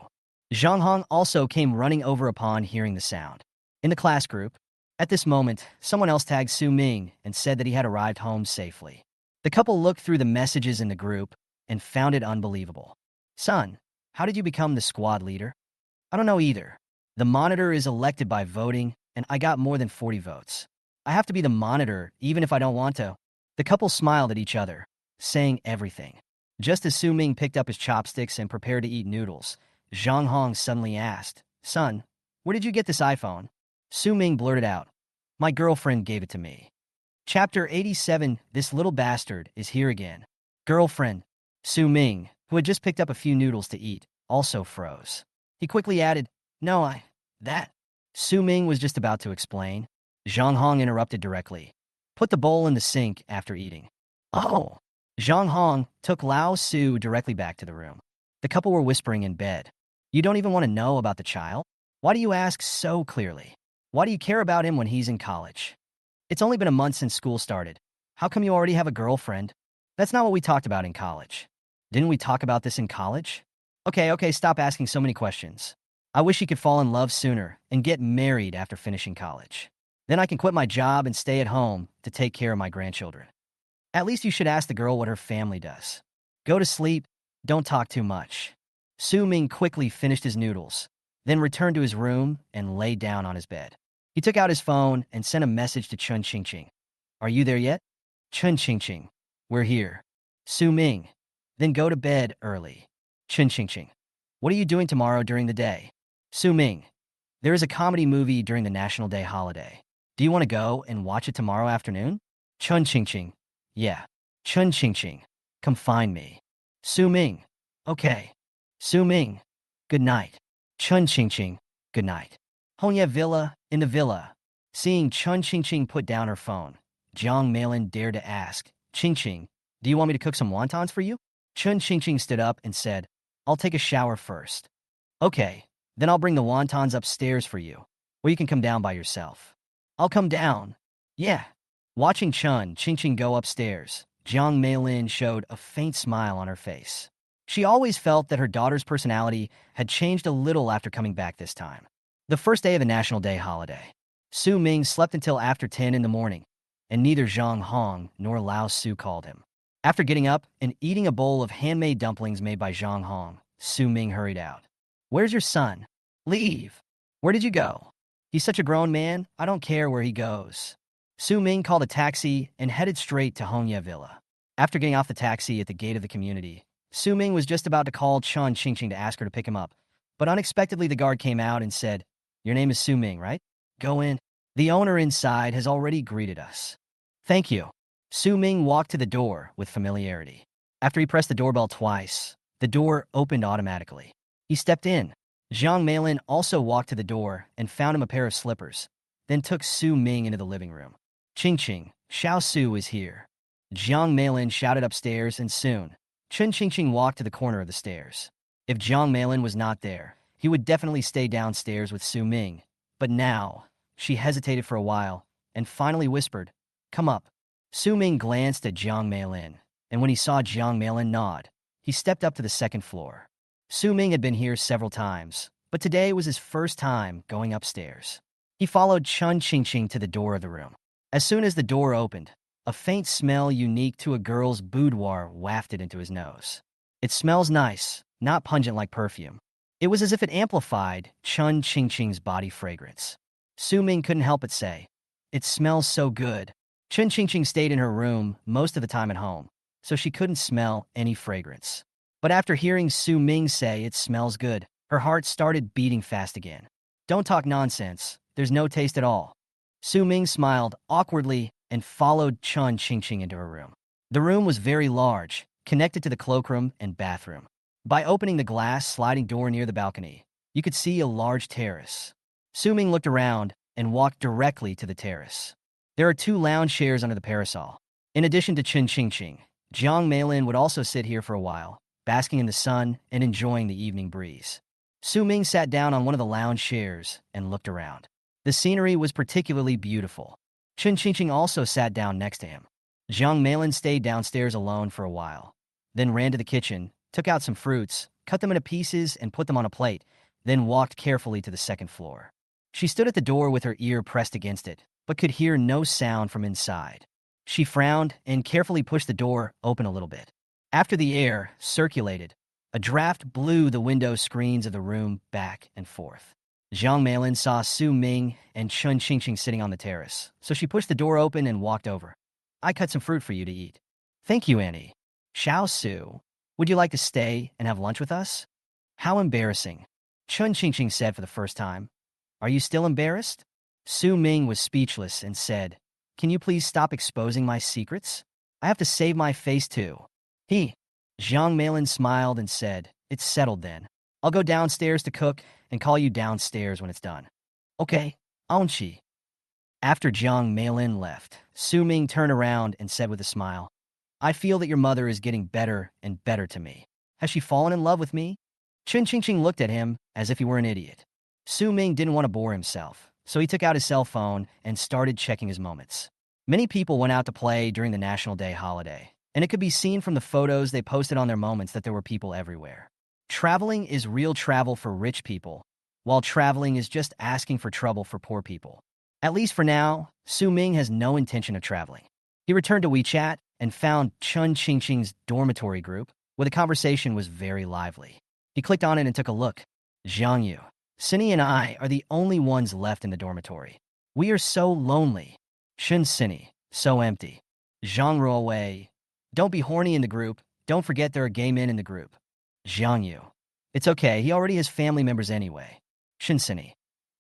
[SPEAKER 1] Zhang Hong also came running over upon hearing the sound. In the class group, at this moment, someone else tagged Su Ming and said that he had arrived home safely. The couple looked through the messages in the group and found it unbelievable. Son, how did you become the squad leader? I don't know either. The monitor is elected by voting, and I got more than 40 votes. I have to be the monitor even if I don't want to. The couple smiled at each other, saying everything. Just as Su Ming picked up his chopsticks and prepared to eat noodles, Zhang Hong suddenly asked, Son, where did you get this iPhone? Su Ming blurted out, My girlfriend gave it to me. Chapter 87, This little bastard is here again. Girlfriend. Su Ming, who had just picked up a few noodles to eat, also froze. He quickly added, No, that. Su Ming was just about to explain. Zhang Hong interrupted directly. Put the bowl in the sink after eating. Oh. Zhang Hong took Lao Su directly back to the room. The couple were whispering in bed. You don't even want to know about the child? Why do you ask so clearly? Why do you care about him when he's in college? It's only been a month since school started. How come you already have a girlfriend? That's not what we talked about in college. Didn't we talk about this in college? Okay, stop asking so many questions. I wish he could fall in love sooner and get married after finishing college. Then I can quit my job and stay at home to take care of my grandchildren. At least you should ask the girl what her family does. Go to sleep. Don't talk too much. Su Ming quickly finished his noodles, then returned to his room and lay down on his bed. He took out his phone and sent a message to Chun Qingqing. Are you there yet? Chun Qingqing. We're here. Su Ming. Then go to bed early. Chun Qingqing. What are you doing tomorrow during the day? Su Ming. There is a comedy movie during the National Day holiday. Do you want to go and watch it tomorrow afternoon? Chun Qingqing. Yeah. Chun Qingqing. Come find me. Su Ming. Okay. Su Ming. Good night. Chun Qingqing. Good night. Hongye Villa, in the villa. Seeing Chun Qingqing put down her phone, Jiang Meilin dared to ask, Qingqing, do you want me to cook some wontons for you? Chun Qingqing stood up and said, I'll take a shower first. Okay, then I'll bring the wontons upstairs for you, or you can come down by yourself. I'll come down. Yeah. Watching Chun Qingqing go upstairs, Jiang Meilin showed a faint smile on her face. She always felt that her daughter's personality had changed a little after coming back this time. The first day of the National Day holiday. Su Ming slept until after 10 in the morning, and neither Zhang Hong nor Lao Su called him. After getting up and eating a bowl of handmade dumplings made by Zhang Hong, Su Ming hurried out. Where's your son? Leave. Where did you go? He's such a grown man, I don't care where he goes. Su Ming called a taxi and headed straight to Hongye Villa. After getting off the taxi at the gate of the community, Su Ming was just about to call Chun Qingqing to ask her to pick him up, but unexpectedly the guard came out and said, Your name is Su Ming, right? Go in. The owner inside has already greeted us. Thank you. Su Ming walked to the door with familiarity. After he pressed the doorbell twice, the door opened automatically. He stepped in. Jiang Meilin also walked to the door and found him a pair of slippers, then took Su Ming into the living room. Qingqing, Xiao Su is here. Jiang Meilin shouted upstairs, and soon, Chun Qingqing walked to the corner of the stairs. If Jiang Meilin was not there, he would definitely stay downstairs with Su Ming. But now, she hesitated for a while and finally whispered, Come up. Su Ming glanced at Jiang Meilin, and when he saw Jiang Meilin nod, he stepped up to the second floor. Su Ming had been here several times, but today was his first time going upstairs. He followed Chun Qingqing to the door of the room. As soon as the door opened, a faint smell unique to a girl's boudoir wafted into his nose. It smells nice, not pungent like perfume. It was as if it amplified Chun Qingqing's body fragrance. Su Ming couldn't help but say, It smells so good. Chun Qingqing stayed in her room most of the time at home, so she couldn't smell any fragrance. But after hearing Su Ming say it smells good, her heart started beating fast again. Don't talk nonsense. There's no taste at all. Su Ming smiled awkwardly and followed Chun Qingqing into her room. The room was very large, connected to the cloakroom and bathroom. By opening the glass sliding door near the balcony, you could see a large terrace. Su Ming looked around and walked directly to the terrace. There are 2 lounge chairs under the parasol. In addition to Chun Qingqing, Jiang Meilin would also sit here for a while, basking in the sun and enjoying the evening breeze. Su Ming sat down on one of the lounge chairs and looked around. The scenery was particularly beautiful. Chen Qingqing also sat down next to him. Jiang Meilin stayed downstairs alone for a while, then ran to the kitchen, took out some fruits, cut them into pieces, and put them on a plate, then walked carefully to the second floor. She stood at the door with her ear pressed against it, but could hear no sound from inside. She frowned and carefully pushed the door open a little bit. After the air circulated, a draft blew the window screens of the room back and forth. Jiang Meilin saw Su Ming and Chen Qingqing sitting on the terrace, so she pushed the door open and walked over. I cut some fruit for you to eat. Thank you, Annie. Xiao Su, would you like to stay and have lunch with us? How embarrassing, Chen Qingqing said for the first time. Are you still embarrassed? Su Ming was speechless and said, Can you please stop exposing my secrets? I have to save my face too. Jiang Meilin smiled and said, It's settled then. I'll go downstairs to cook and call you downstairs when it's done. Okay, Aunchi. After Jiang Meilin left, Su Ming turned around and said with a smile, I feel that your mother is getting better and better to me. Has she fallen in love with me? Chen Qingqing looked at him as if he were an idiot. Su Ming didn't want to bore himself, so he took out his cell phone and started checking his moments. Many people went out to play during the National Day holiday, and it could be seen from the photos they posted on their moments that there were people everywhere. Traveling is real travel for rich people, while traveling is just asking for trouble for poor people. At least for now, Su Ming has no intention of traveling. He returned to WeChat and found Chen Qingqing's dormitory group, where the conversation was very lively. He clicked on it and took a look. Zhang Yu, Cindy and I are the only ones left in the dormitory. We are so lonely. Shin Cindy, so empty. Zhang Ruowei, don't be horny in the group. Don't forget there are gay men in the group. Zhang Yu, it's okay, he already has family members anyway. Shin Cindy,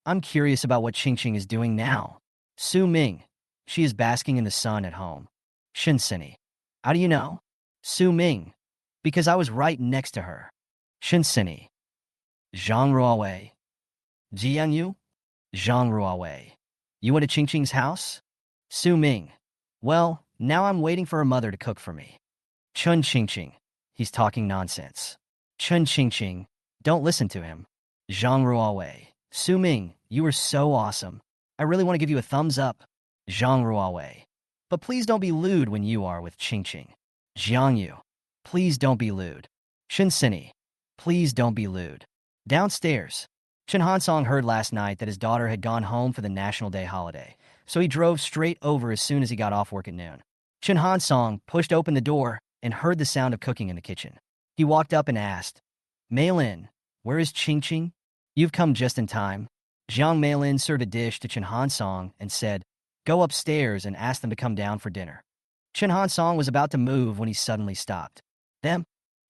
[SPEAKER 1] I'm curious about what Qingqing is doing now. Su Ming, she is basking in the sun at home. Shin Cindy, how do you know? Su Ming, because I was right next to her. Shin Cindy, Zhang Ruowei. Jiang Yu? Zhang Ruowei. You went to Qingqing's house? Su Ming, well, now I'm waiting for her mother to cook for me. Chen Qingqing, he's talking nonsense. Chen Qingqing, don't listen to him. Zhang Ruowei, Su Ming, you are so awesome. I really want to give you a thumbs up. Zhang Ruowei, but please don't be lewd when you are with Qingqing. Jiang Yu, please don't be lewd. Shin Cindy, please don't be lewd. Downstairs, Chen Hansong heard last night that his daughter had gone home for the National Day holiday, so he drove straight over as soon as he got off work at noon. Chen Hansong pushed open the door and heard the sound of cooking in the kitchen. He walked up and asked, Meilin, where is Qingqing? You've come just in time. Jiang Meilin served a dish to Chen Hansong and said, Go upstairs and ask them to come down for dinner. Chen Hansong was about to move when he suddenly stopped. Them?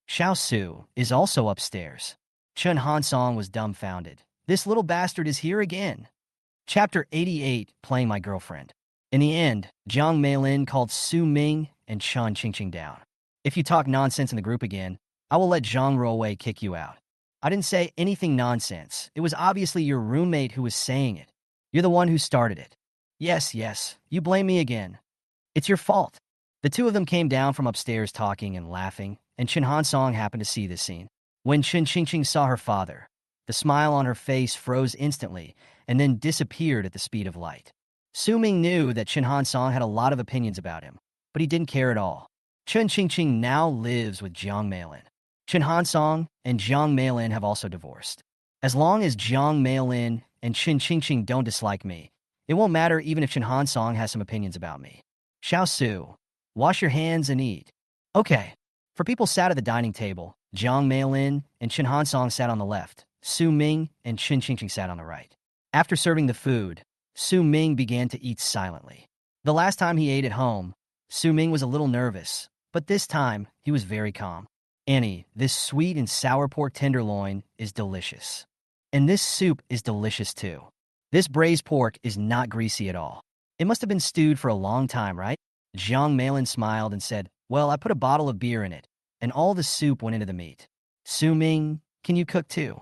[SPEAKER 1] Xiao Su is also upstairs. Chen Hansong was dumbfounded. This little bastard is here again. Chapter 88, Playing My Girlfriend. In the end, Jiang Meilin called Su Ming and Chen Qingqing down. If you talk nonsense in the group again, I will let Zhang Ruowei kick you out. I didn't say anything nonsense. It was obviously your roommate who was saying it. You're the one who started it. Yes, you blame me again. It's your fault. The two of them came down from upstairs talking and laughing, and Chen Hansong happened to see this scene. When Chen Qingqing saw her father, the smile on her face froze instantly and then disappeared at the speed of light. Su Ming knew that Chen Hansong had a lot of opinions about him, but he didn't care at all. Chen Qingqing now lives with Jiang Meilin. Chen Hansong and Jiang Meilin have also divorced. As long as Jiang Meilin and Chen Qingqing don't dislike me, it won't matter even if Chen Hansong has some opinions about me. Xiao Su, wash your hands and eat. Okay. For people sat at the dining table, Jiang Meilin and Chen Hansong sat on the left. Su Ming and Chen Qingqing sat on the right. After serving the food, Su Ming began to eat silently. The last time he ate at home, Su Ming was a little nervous, but this time he was very calm. Annie, this sweet and sour pork tenderloin is delicious. And this soup is delicious too. This braised pork is not greasy at all. It must have been stewed for a long time, right? Jiang Meilin smiled and said, Well, I put a bottle of beer in it, and all the soup went into the meat. Su Ming, can you cook too?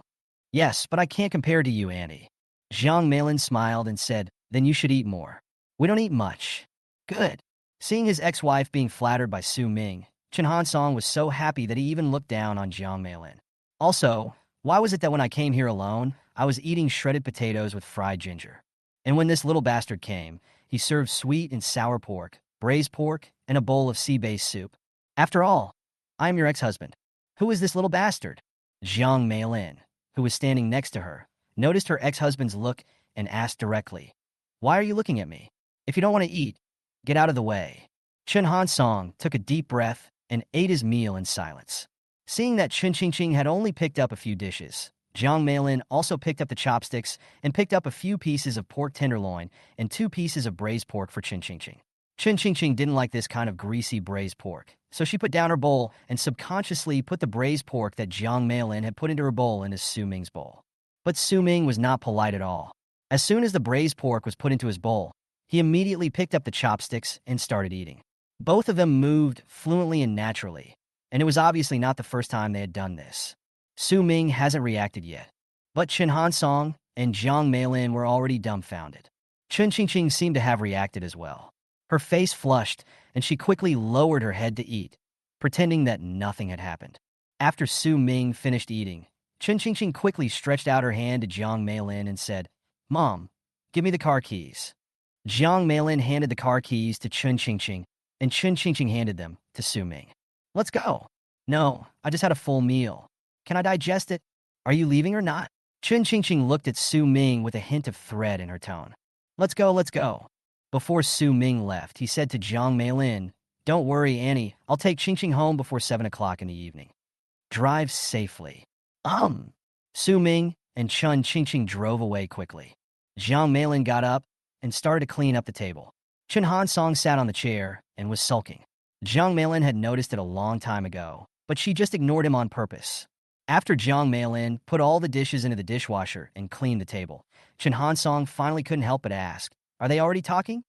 [SPEAKER 1] Yes, but I can't compare to you, Annie. Jiang Meilin smiled and said, Then you should eat more. We don't eat much. Good. Seeing his ex-wife being flattered by Su Ming, Chen Hansong was so happy that he even looked down on Jiang Meilin. Also, why was it that when I came here alone, I was eating shredded potatoes with fried ginger? And when this little bastard came, he served sweet and sour pork, braised pork, and a bowl of sea-based soup. After all, I am your ex-husband. Who is this little bastard? Jiang Meilin, who was standing next to her, noticed her ex-husband's look and asked directly, "Why are you looking at me? If you don't want to eat, get out of the way." Chen Hansong took a deep breath and ate his meal in silence. Seeing that Chen Qingqing had only picked up a few dishes, Jiang Meilin also picked up the chopsticks and picked up a few pieces of pork tenderloin and 2 pieces of braised pork for Chen Qingqing. Chen Qingqing didn't like this kind of greasy braised pork, so she put down her bowl and subconsciously put the braised pork that Jiang Meilin had put into her bowl into Su Ming's bowl. But Su Ming was not polite at all. As soon as the braised pork was put into his bowl, he immediately picked up the chopsticks and started eating. Both of them moved fluently and naturally, and it was obviously not the first time they had done this. Su Ming hasn't reacted yet, but Chen Hansong and Jiang Meilin were already dumbfounded. Chen Qingqing seemed to have reacted as well. Her face flushed, and she quickly lowered her head to eat, pretending that nothing had happened. After Su Ming finished eating, Chen Qingqing quickly stretched out her hand to Jiang Meilin and said, "Mom, give me the car keys." Jiang Meilin handed the car keys to Chen Qingqing, and Chen Qingqing handed them to Su Ming. "Let's go." "No, I just had a full meal. Can I digest it? Are you leaving or not?" Chen Qingqing looked at Su Ming with a hint of threat in her tone. Let's go, let's go." Before Su Ming left, he said to Jiang Meilin, "Don't worry, Annie. I'll take Qingqing home before 7 o'clock in the evening. Drive safely." Su Ming and Chen Qingqing drove away quickly. Jiang Meilin got up and started to clean up the table. Chen Hansong sat on the chair and was sulking. Jiang Meilin had noticed it a long time ago, but she just ignored him on purpose. After Jiang Meilin put all the dishes into the dishwasher and cleaned the table, Chen Hansong finally couldn't help but ask, "Are they already talking?"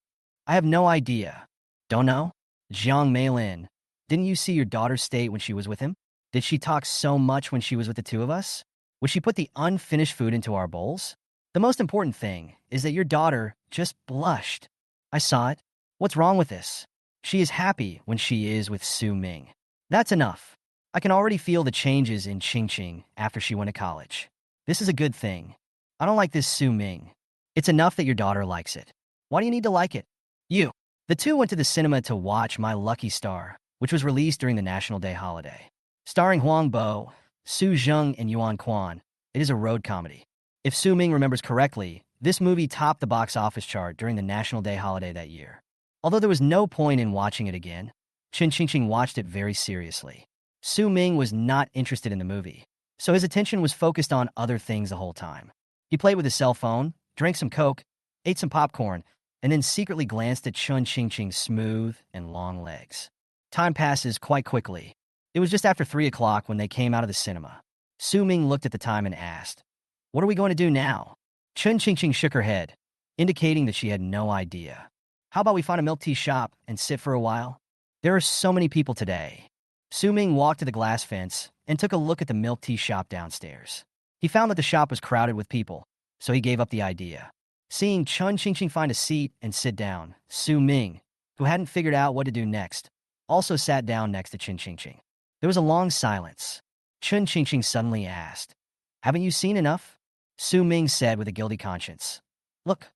[SPEAKER 1] "I have no idea." "Don't know?" "Jiang Meilin, didn't you see your daughter's state when she was with him? Did she talk so much when she was with the two of us? Would she put the unfinished food into our bowls? The most important thing is that your daughter just blushed. I saw it. What's wrong with this? She is happy when she is with Su Ming. That's enough. I can already feel the changes in Qingqing after she went to college. This is a good thing. I don't like this Su Ming. It's enough that your daughter likes it. Why do you need to like it?" "You." The two went to the cinema to watch My Lucky Star, which was released during the National Day holiday. Starring Huang Bo, Su Zheng, and Yuan Quan, it is a road comedy. If Su Ming remembers correctly, this movie topped the box office chart during the National Day holiday that year. Although there was no point in watching it again, Chen Qingqing watched it very seriously. Su Ming was not interested in the movie, so his attention was focused on other things the whole time. He played with his cell phone, drank some Coke, ate some popcorn, and then secretly glanced at Chen Qingqing's smooth and long legs. Time passes quite quickly. It was just after 3 o'clock when they came out of the cinema. Su Ming looked at the time and asked, "What are we going to do now?" Chen Qingqing shook her head, indicating that she had no idea. "How about we find a milk tea shop and sit for a while? There are so many people today." Su Ming walked to the glass fence and took a look at the milk tea shop downstairs. He found that the shop was crowded with people, so he gave up the idea. Seeing Chen Qingqing find a seat and sit down, Su Ming, who hadn't figured out what to do next, also sat down next to Chen Qingqing. There was a long silence. Chen Qingqing suddenly asked, "Haven't you seen enough?" Su Ming said with a guilty conscience, "Look,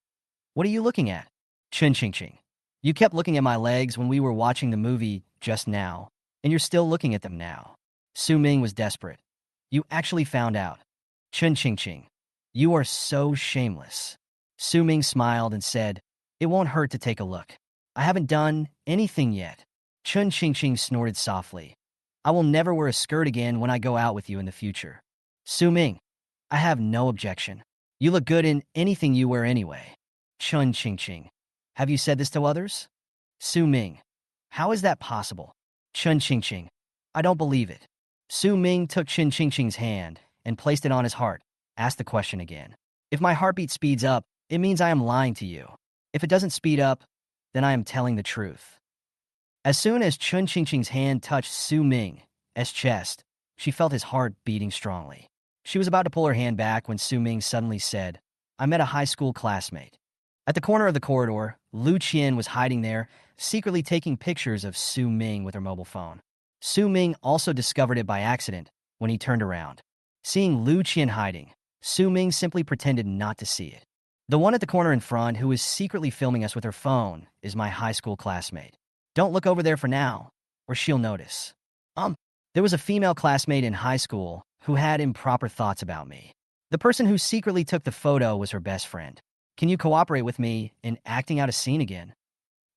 [SPEAKER 1] what are you looking at?" Chen Qingqing, "You kept looking at my legs when we were watching the movie just now, and you're still looking at them now." Su Ming was desperate. "You actually found out." Chen Qingqing, "You are so shameless." Su Ming smiled and said, "It won't hurt to take a look. I haven't done anything yet." Chen Qingqing snorted softly. "I will never wear a skirt again when I go out with you in the future." Su Ming, "I have no objection. You look good in anything you wear anyway." Chen Qingqing, "Have you said this to others?" Su Ming, "How is that possible?" Chen Qingqing, "I don't believe it." Su Ming took Chen Qingqing's hand and placed it on his heart, asked the question again. "If my heartbeat speeds up, it means I am lying to you. If it doesn't speed up, then I am telling the truth." As soon as Chen Qingqing's hand touched Su Ming's chest, she felt his heart beating strongly. She was about to pull her hand back when Su Ming suddenly said, "I met a high school classmate." At the corner of the corridor, Lu Qian was hiding there, secretly taking pictures of Su Ming with her mobile phone. Su Ming also discovered it by accident when he turned around. Seeing Lu Qian hiding, Su Ming simply pretended not to see it. The one at the corner in front who is secretly filming us with her phone is my high school classmate. Don't look over there for now, or she'll notice. There was a female classmate in high school who had improper thoughts about me. The person who secretly took the photo was her best friend. Can you cooperate with me in acting out a scene again?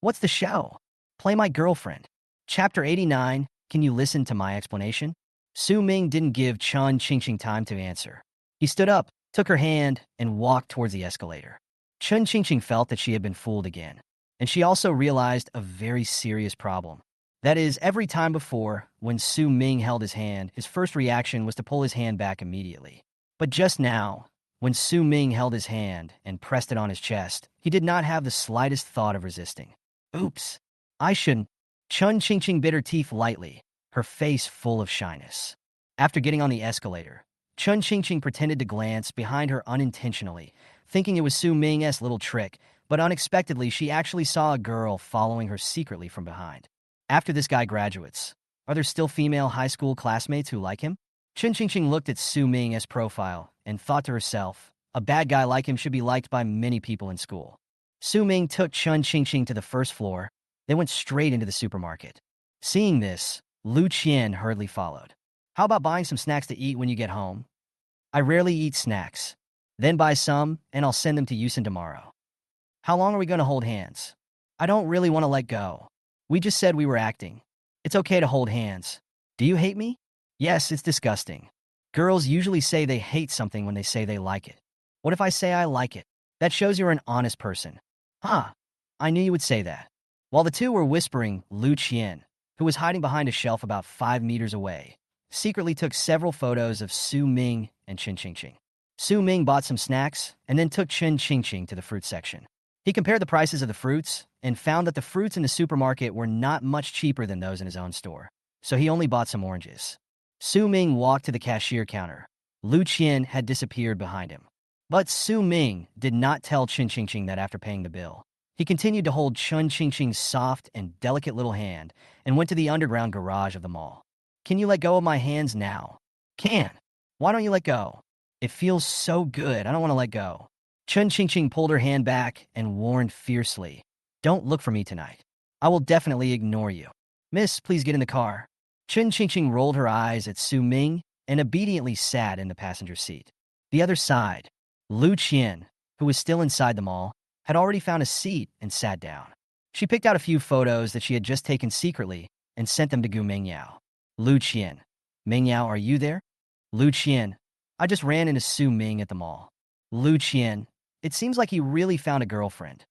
[SPEAKER 1] What's the show? Play my girlfriend. Chapter 89, can you listen to my explanation? Su Ming didn't give Chun Qingqing time to answer. He stood up, took her hand, and walked towards the escalator. Chun Qingqing felt that she had been fooled again, and she also realized a very serious problem. That is, every time before, when Su Ming held his hand, his first reaction was to pull his hand back immediately. But just now, when Su Ming held his hand and pressed it on his chest, he did not have the slightest thought of resisting. Oops, I shouldn't. Chun Qingqing bit her teeth lightly, her face full of shyness. After getting on the escalator, Chun Qingqing pretended to glance behind her unintentionally, thinking it was Su Ming's little trick, but unexpectedly she actually saw a girl following her secretly from behind. After this guy graduates, are there still female high school classmates who like him? Chun Qingqing looked at Su Ming's profile and thought to herself, a bad guy like him should be liked by many people in school. Su Ming took Chun Qingqing to the first floor. They went straight into the supermarket. Seeing this, Lu Qian hurriedly followed. How about buying some snacks to eat when you get home? I rarely eat snacks. Then buy some, and I'll send them to Yusin tomorrow. How long are we going to hold hands? I don't really want to let go. We just said we were acting. It's okay to hold hands. Do you hate me? Yes, it's disgusting. Girls usually say they hate something when they say they like it. What if I say I like it? That shows you're an honest person. I knew you would say that. While the two were whispering, Lu Qian, who was hiding behind a shelf about 5 meters away, secretly took several photos of Su Ming and Chun Qingqing. Su Ming bought some snacks and then took Chun Qingqing to the fruit section. He compared the prices of the fruits and found that the fruits in the supermarket were not much cheaper than those in his own store, so he only bought some oranges. Su Ming walked to the cashier counter. Lu Qian had disappeared behind him. But Su Ming did not tell Chun Qingqing that after paying the bill. He continued to hold Chun Qingqing's soft and delicate little hand and went to the underground garage of the mall. Can you let go of my hands now? Can. Why don't you let go? It feels so good, I don't want to let go. Chun Qingqing pulled her hand back and warned fiercely. Don't look for me tonight. I will definitely ignore you. Miss, please get in the car. Chun Qingqing rolled her eyes at Su Ming and obediently sat in the passenger seat. The other side, Lu Qian, who was still inside the mall, had already found a seat and sat down. She picked out a few photos that she had just taken secretly and sent them to Gu Mingyao. Lu Qian. Mingyao, are you there? Lu Qian. I just ran into Su Ming at the mall. Lu Qian. It seems like he really found a girlfriend.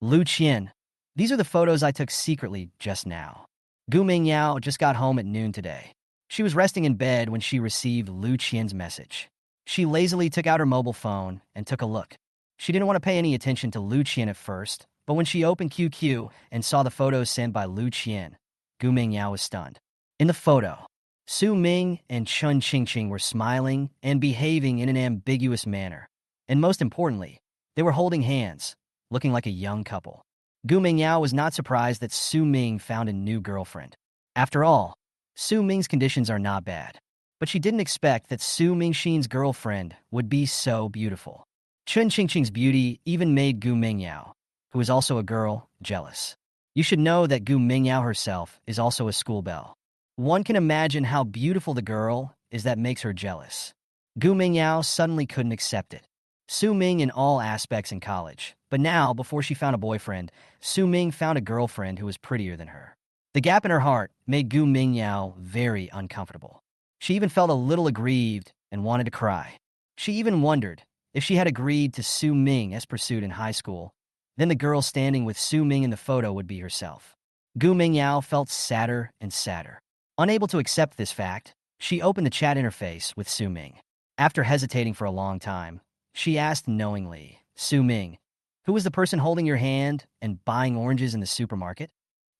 [SPEAKER 1] Lu Qian. These are the photos I took secretly just now. Gu Mingyao just got home at noon today. She was resting in bed when she received Lu Qian's message. She lazily took out her mobile phone and took a look. She didn't want to pay any attention to Lu Qian at first, but when she opened QQ and saw the photos sent by Lu Qian, Gu Mingyao was stunned. In the photo, Su Ming and Chun Qingqing were smiling and behaving in an ambiguous manner. And most importantly, they were holding hands, looking like a young couple. Gu Mingyao was not surprised that Su Ming found a new girlfriend. After all, Su Ming's conditions are not bad, but she didn't expect that Su Mingxin's girlfriend would be so beautiful. Chun Qingqing's beauty even made Gu Mingyao, who is also a girl, jealous. You should know that Gu Mingyao herself is also a school belle. One can imagine how beautiful the girl is that makes her jealous. Gu Mingyao suddenly couldn't accept it. Su Ming in all aspects in college, but now, before she found a boyfriend, Su Ming found a girlfriend who was prettier than her. The gap in her heart made Gu Mingyao very uncomfortable. She even felt a little aggrieved and wanted to cry. She even wondered, if she had agreed to Su Ming as pursued in high school, then the girl standing with Su Ming in the photo would be herself. Gu Mingyao felt sadder and sadder. Unable to accept this fact, she opened the chat interface with Su Ming. After hesitating for a long time, she asked knowingly, Su Ming, who was the person holding your hand and buying oranges in the supermarket?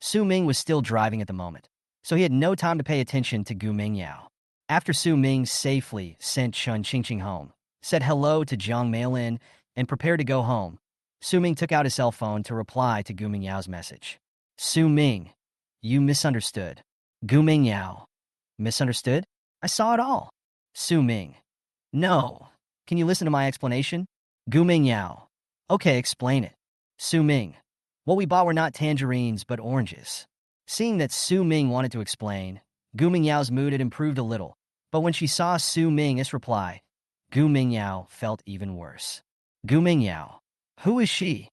[SPEAKER 1] Su Ming was still driving at the moment, so he had no time to pay attention to Gu Mingyao. After Su Ming safely sent Chun Qingqing home, said hello to Jiang Meilin, and prepared to go home, Su Ming took out his cell phone to reply to Gu Mingyao's message. Su Ming, you misunderstood. Gu Ming Yao. Misunderstood? I saw it all. Su Ming. No. Can you listen to my explanation? Gu Ming Yao. Okay, explain it. Su Ming. What we bought were not tangerines, but oranges. Seeing that Su Ming wanted to explain, Gu Ming Yao's mood had improved a little, but when she saw Su Ming's reply, Gu Ming Yao felt even worse. Gu Ming Yao. Who is she?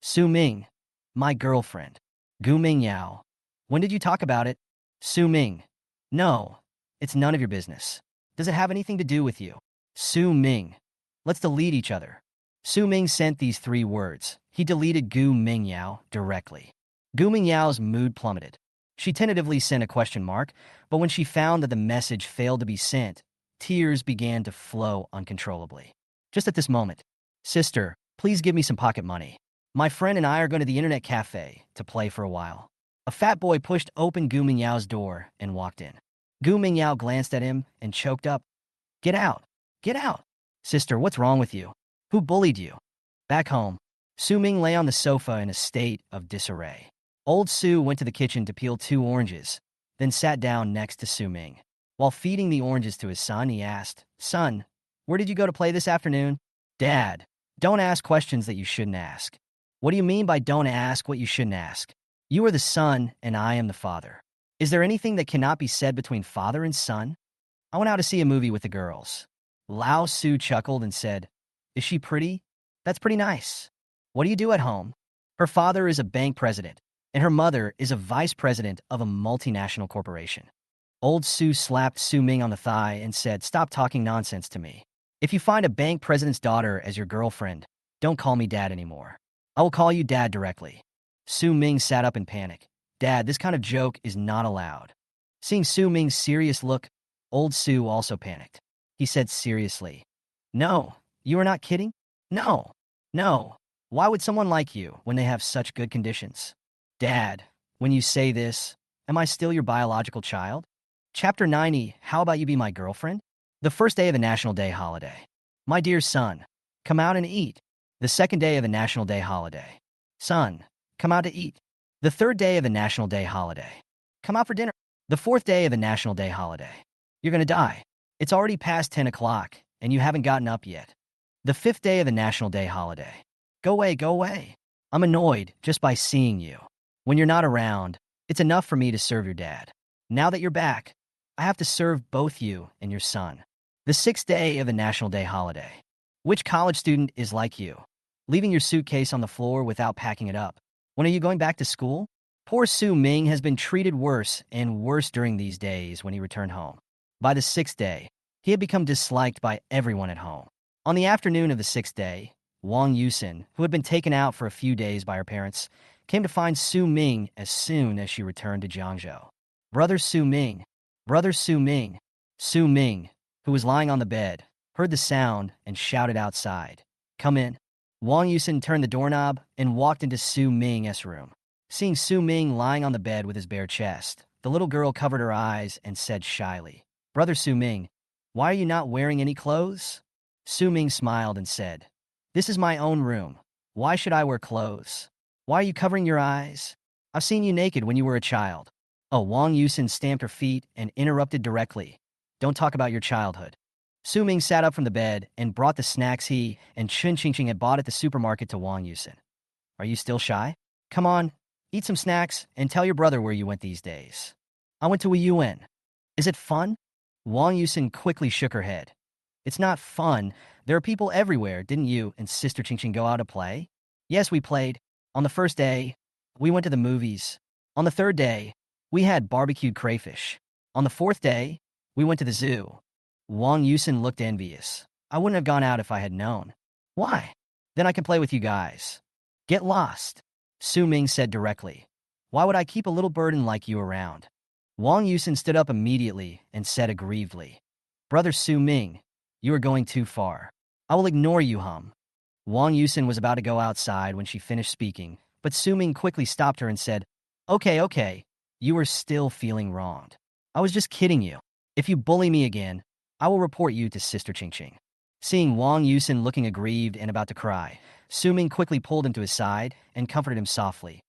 [SPEAKER 1] Su Ming. My girlfriend. Gu Ming Yao. When did you talk about it? Su Ming. No, it's none of your business. Does it have anything to do with you? Su Ming. Let's delete each other. Su Ming sent these 3 words. He deleted Gu Ming Yao directly. Gu Ming Yao's mood plummeted. She tentatively sent a question mark, but when she found that the message failed to be sent, tears began to flow uncontrollably. Just at this moment, sister, please give me some pocket money. My friend and I are going to the internet cafe to play for a while. A fat boy pushed open Gu Ming Yao's door and walked in. Gu Ming Yao glanced at him and choked up. Get out! Get out! Sister, what's wrong with you? Who bullied you? Back home, Su Ming lay on the sofa in a state of disarray. Old Su went to the kitchen to peel 2 oranges, then sat down next to Su Ming. While feeding the oranges to his son, he asked, Son, where did you go to play this afternoon? Dad, don't ask questions that you shouldn't ask. What do you mean by don't ask what you shouldn't ask? You are the son, and I am the father. Is there anything that cannot be said between father and son? I went out to see a movie with the girls. Lao Su chuckled and said, Is she pretty? That's pretty nice. What do you do at home? Her father is a bank president, and her mother is a vice president of a multinational corporation. Old Su slapped Su Ming on the thigh and said, Stop talking nonsense to me. If you find a bank president's daughter as your girlfriend, don't call me dad anymore. I will call you dad directly. Su Ming sat up in panic. Dad, this kind of joke is not allowed. Seeing Su Ming's serious look, Old Su also panicked. He said seriously, No, you are not kidding? No, no. Why would someone like you when they have such good conditions? Dad, when you say this, am I still your biological child? Chapter 90, How about you be my girlfriend? The first day of the National Day holiday. My dear son, come out and eat. The second day of the National Day holiday. Son, come out to eat. The third day of the National Day holiday. Come out for dinner. The fourth day of the National Day holiday. You're gonna die. It's already past 10 o'clock, and you haven't gotten up yet. The fifth day of the National Day holiday. Go away, go away. I'm annoyed just by seeing you. When you're not around, it's enough for me to serve your dad. Now that you're back, I have to serve both you and your son. The sixth day of the National Day holiday. Which college student is like you? Leaving your suitcase on the floor without packing it up. When are you going back to school? Poor Su Ming has been treated worse and worse during these days when he returned home. By the sixth day, he had become disliked by everyone at home. On the afternoon of the sixth day, Wang Yusin, who had been taken out for a few days by her parents, came to find Su Ming as soon as she returned to Jiangzhou. Brother Su Ming, Brother Su Ming. Su Ming, who was lying on the bed, heard the sound and shouted outside, Come in. Wang Yusin turned the doorknob and walked into Su Ming's room. Seeing Su Ming lying on the bed with his bare chest, the little girl covered her eyes and said shyly, Brother Su Ming, why are you not wearing any clothes? Su Ming smiled and said, This is my own room. Why should I wear clothes? Why are you covering your eyes? I've seen you naked when you were a child. Oh, Wang Yusin stamped her feet and interrupted directly. Don't talk about your childhood. Su Ming sat up from the bed and brought the snacks he and Chun Qingqing had bought at the supermarket to Wang Yusin. Are you still shy? Come on, eat some snacks and tell your brother where you went these days. I went to a UN. Is it fun? Wang Yusin quickly shook her head. It's not fun. There are people everywhere. Didn't you and Sister Qingqing go out to play? Yes, we played. On the first day, we went to the movies. On the third day, we had barbecued crayfish. On the fourth day, we went to the zoo. Wang Yusin looked envious. I wouldn't have gone out if I had known. Why? Then I can play with you guys. Get lost. Su Ming said directly. Why would I keep a little burden like you around? Wang Yusin stood up immediately and said aggrievedly, Brother Su Ming, you are going too far. I will ignore you, hum. Wang Yusin was about to go outside when she finished speaking, but Su Ming quickly stopped her and said, Okay, you are still feeling wronged. I was just kidding you. If you bully me again, I will report you to Sister Qingqing. Seeing Wang Yusin looking aggrieved and about to cry, Su Ming quickly pulled him to his side and comforted him softly.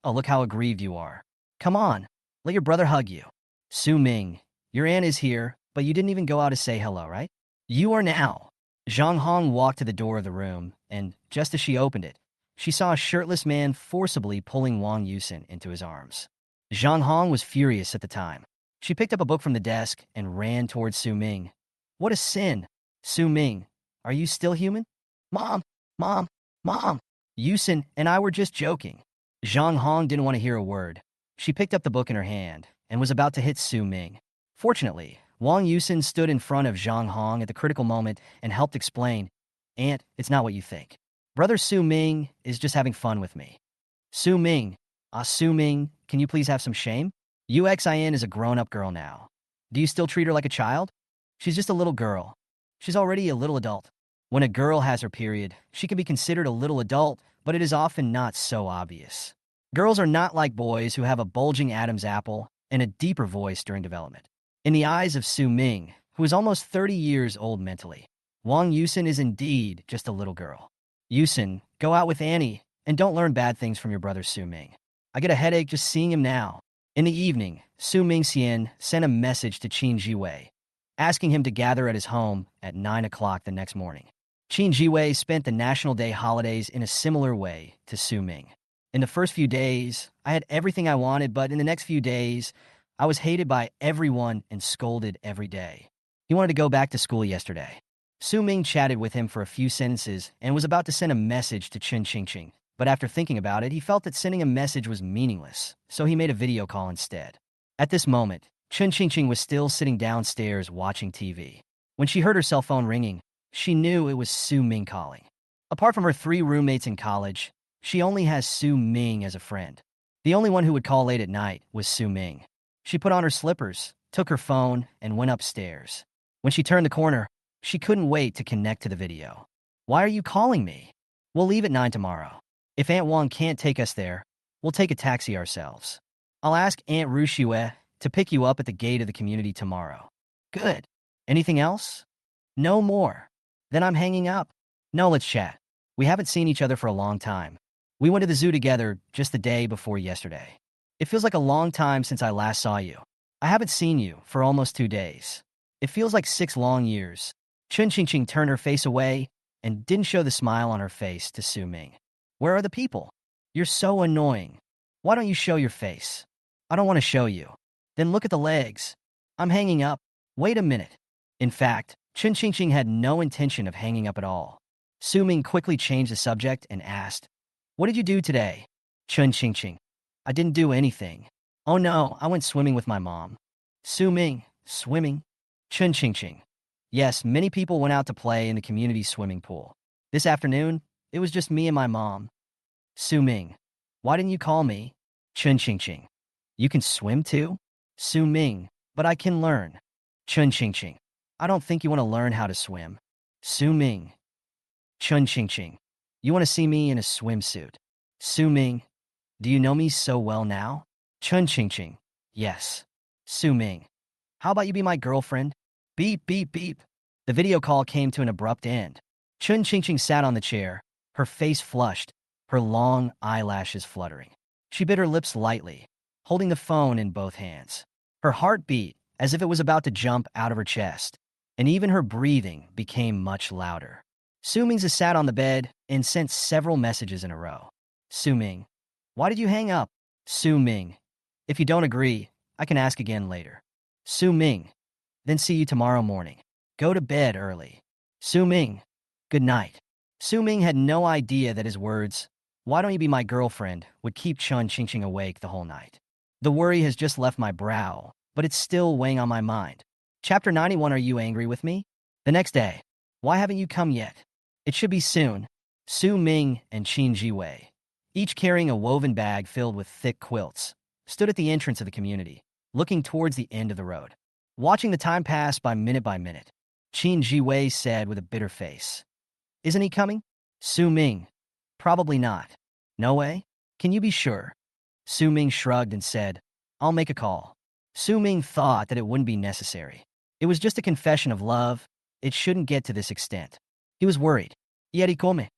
[SPEAKER 1] Oh, look how aggrieved you are. Come on, let your brother hug you. Su Ming, your aunt is here, but you didn't even go out to say hello, right? You are now. Zhang Hong walked to the door of the room, and just as she opened it, she saw a shirtless man forcibly pulling Wang Yusin into his arms. Zhang Hong was furious at the time. She picked up a book from the desk and ran towards Su Ming. What a sin! Su Ming, are you still human? Mom, mom, mom. Yusin and I were just joking. Zhang Hong didn't want to hear a word. She picked up the book in her hand and was about to hit Su Ming. Fortunately, Wang Yusin stood in front of Zhang Hong at the critical moment and helped explain, Aunt, it's not what you think. Brother Su Ming is just having fun with me. Su Ming, Su Ming, can you please have some shame? UXIN is a grown-up girl now. Do you still treat her like a child? She's just a little girl. She's already a little adult. When a girl has her period, she can be considered a little adult, but it is often not so obvious. Girls are not like boys who have a bulging Adam's apple and a deeper voice during development. In the eyes of Su Ming, who is almost 30 years old mentally, Wang Yusin is indeed just a little girl. Yusin, go out with Annie, and don't learn bad things from your brother Su Ming. I get a headache just seeing him now. In the evening, Su Mingxian sent a message to Qin Jiwei, asking him to gather at his home at 9 o'clock the next morning. Qin Jiwei spent the National Day holidays in a similar way to Su Ming. In the first few days, I had everything I wanted, but in the next few days, I was hated by everyone and scolded every day. He wanted to go back to school yesterday. Su Ming chatted with him for a few sentences and was about to send a message to Chen Qingqing, but after thinking about it, he felt that sending a message was meaningless, so he made a video call instead. At this moment, Chen Qingqing was still sitting downstairs watching TV. When she heard her cell phone ringing, she knew it was Su Ming calling. Apart from her 3 roommates in college, she only has Su Ming as a friend. The only one who would call late at night was Su Ming. She put on her slippers, took her phone, and went upstairs. When she turned the corner, she couldn't wait to connect to the video. Why are you calling me? We'll leave at 9 tomorrow. If Aunt Wang can't take us there, we'll take a taxi ourselves. I'll ask Aunt Rushue to pick you up at the gate of the community tomorrow. Good. Anything else? No more. Then I'm hanging up. No, let's chat. We haven't seen each other for a long time. We went to the zoo together just the day before yesterday. It feels like a long time since I last saw you. I haven't seen you for almost 2 days. It feels like 6 long years. Chen Qingqing turned her face away and didn't show the smile on her face to Su Ming. Where are the people? You're so annoying. Why don't you show your face? I don't want to show you. Then look at the legs. I'm hanging up. Wait a minute. In fact, Chen Qingqing had no intention of hanging up at all. Su Ming quickly changed the subject and asked, What did you do today? Chen Qingqing. I didn't do anything. Oh no, I went swimming with my mom. Su Ming, swimming? Chen Qingqing. Yes, many people went out to play in the community swimming pool. This afternoon, it was just me and my mom. Su Ming. Why didn't you call me? Chen Qingqing. You can swim too? Su Ming. But I can learn. Chen Qingqing. I don't think you want to learn how to swim. Su Ming. Chen Qingqing. You want to see me in a swimsuit. Su Ming. Do you know me so well now? Chen Qingqing. Yes. Su Ming. How about you be my girlfriend? Beep, beep, beep. The video call came to an abrupt end. Chen Qingqing sat on the chair, her face flushed, her long eyelashes fluttering. She bit her lips lightly, holding the phone in both hands. Her heart beat as if it was about to jump out of her chest, and even her breathing became much louder. Su Ming sat on the bed and sent several messages in a row. Su Ming. Why did you hang up? Su Ming. If you don't agree, I can ask again later. Su Ming. Then see you tomorrow morning. Go to bed early. Su Ming. Good night. Su Ming had no idea that his words, why don't you be my girlfriend, would keep Chen Qingqing awake the whole night. The worry has just left my brow, but it's still weighing on my mind. Chapter 91. Are you angry with me? The next day. Why haven't you come yet? It should be soon. Su Ming and Qin Jiwei, each carrying a woven bag filled with thick quilts, stood at the entrance of the community, looking towards the end of the road. Watching the time pass by minute, Qin Jiwei said with a bitter face, Isn't he coming? Su Ming. Probably not. No way? Can you be sure? Su Ming shrugged and said, I'll make a call. Su Ming thought that it wouldn't be necessary. It was just a confession of love. It shouldn't get to this extent. He was worried. Yet he called me.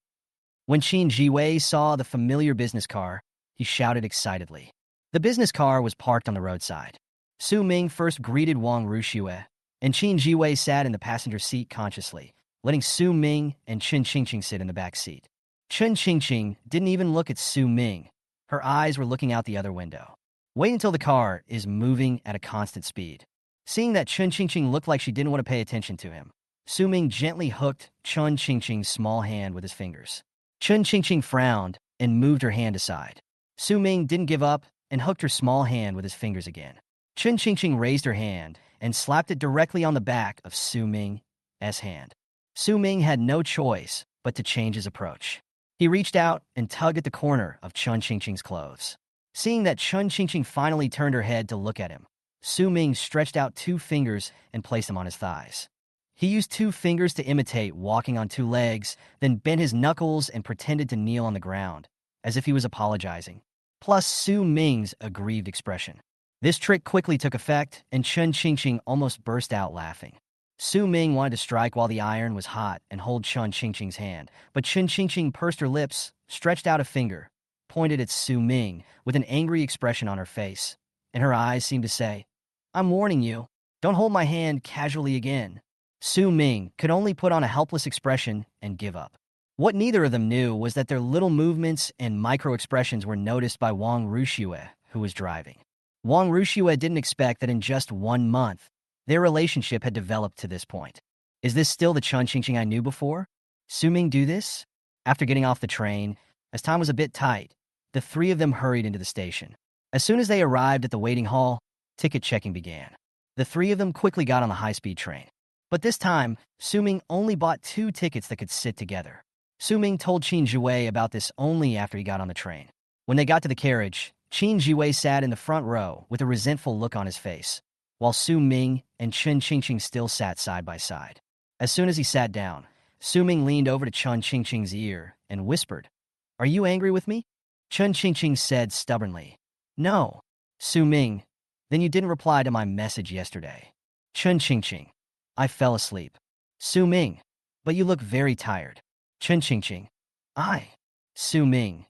[SPEAKER 1] When Qin Jiwei saw the familiar business car, he shouted excitedly. The business car was parked on the roadside. Su Ming first greeted Wang Ruxue, and Qin Jiwei sat in the passenger seat consciously, letting Su Ming and Chen Qingqing sit in the back seat. Chen Qingqing didn't even look at Su Ming. Her eyes were looking out the other window. Wait until the car is moving at a constant speed. Seeing that Chen Qingqing looked like she didn't want to pay attention to him, Su Ming gently hooked Chen Qingqing's small hand with his fingers. Chen Qingqing frowned and moved her hand aside. Su Ming didn't give up and hooked her small hand with his fingers again. Chen Qingqing raised her hand and slapped it directly on the back of Su Ming's hand. Su Ming had no choice but to change his approach. He reached out and tugged at the corner of Chen Qingqing's clothes. Seeing that Chen Qingqing finally turned her head to look at him, Su Ming stretched out 2 fingers and placed them on his thighs. He used 2 fingers to imitate walking on 2 legs, then bent his knuckles and pretended to kneel on the ground, as if he was apologizing, plus Su Ming's aggrieved expression. This trick quickly took effect, and Chen Qingqing almost burst out laughing. Su Ming wanted to strike while the iron was hot and hold Chen Qingqing's hand, but Chen Qingqing pursed her lips, stretched out a finger, pointed at Su Ming with an angry expression on her face, and her eyes seemed to say, "I'm warning you, don't hold my hand casually again." Su Ming could only put on a helpless expression and give up. What neither of them knew was that their little movements and micro-expressions were noticed by Wang Ruxue, who was driving. Wang Ruxue didn't expect that in just 1 month, their relationship had developed to this point. Is this still the Chen Qingqing I knew before? Su Ming do this? After getting off the train, as time was a bit tight, the 3 of them hurried into the station. As soon as they arrived at the waiting hall, ticket checking began. The 3 of them quickly got on the high-speed train. But this time, Su Ming only bought 2 tickets that could sit together. Su Ming told Qin Jiwei about this only after he got on the train. When they got to the carriage, Qin Jiwei sat in the front row with a resentful look on his face, while Su Ming and Chen Qingqing still sat side by side. As soon as he sat down, Su Ming leaned over to Chen Qingqing's ear and whispered, "Are you angry with me?" Chen Qingqing said stubbornly, "No." Su Ming, "Then you didn't reply to my message yesterday." Chen Qingqing, "I fell asleep." Su Ming, "But you look very tired." Chen Qingqing, "I." Su Ming,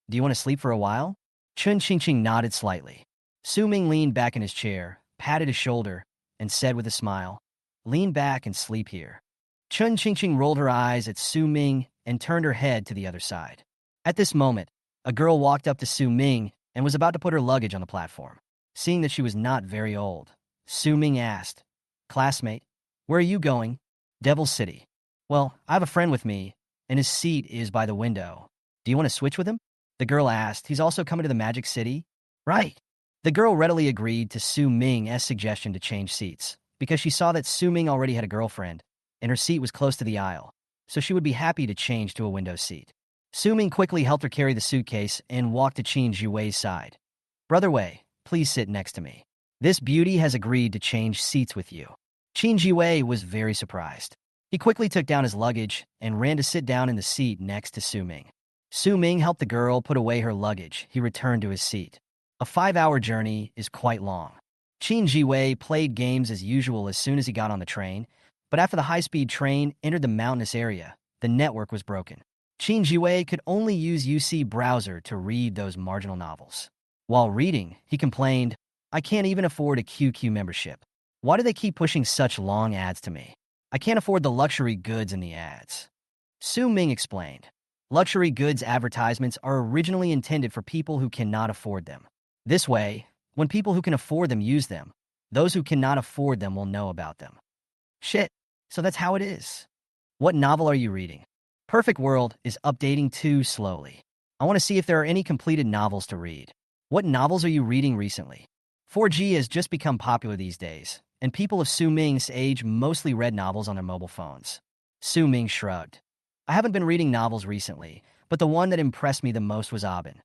[SPEAKER 1] "Do you want to sleep for a while?" Chen Qingqing nodded slightly. Su Ming leaned back in his chair, patted his shoulder, and said with a smile, "Lean back and sleep here." Chen Qingqing rolled her eyes at Su Ming and turned her head to the other side. At this moment, a girl walked up to Su Ming and was about to put her luggage on the platform. Seeing that she was not very old, Su Ming asked, "Classmate, where are you going?" "Devil City." "Well, I have a friend with me, and his seat is by the window. Do you want to switch with him?" The girl asked. "He's also coming to the Magic City?" "Right." The girl readily agreed to Su Ming's suggestion to change seats, because she saw that Su Ming already had a girlfriend, and her seat was close to the aisle, so she would be happy to change to a window seat. Su Ming quickly helped her carry the suitcase and walked to Qin Jiwei's side. "Brother Wei, please sit next to me. This beauty has agreed to change seats with you." Qin Jiwei was very surprised. He quickly took down his luggage and ran to sit down in the seat next to Su Ming. Su Ming helped the girl put away her luggage. He returned to his seat. A 5-hour journey is quite long. Qin Jiwei played games as usual as soon as he got on the train, but after the high-speed train entered the mountainous area, the network was broken. Qin Jiwei could only use UC browser to read those marginal novels. While reading, he complained, "I can't even afford a QQ membership. Why do they keep pushing such long ads to me? I can't afford the luxury goods in the ads." Su Ming explained, "Luxury goods advertisements are originally intended for people who cannot afford them. This way, when people who can afford them use them, those who cannot afford them will know about them." Shit, so that's how it is. What novel are you reading? Perfect World is updating too slowly. I want to see if there are any completed novels to read. What novels are you reading recently? 4G has just become popular these days, and people of Su Ming's age mostly read novels on their mobile phones. Su Ming shrugged. "I haven't been reading novels recently, but the one that impressed me the most was Aben."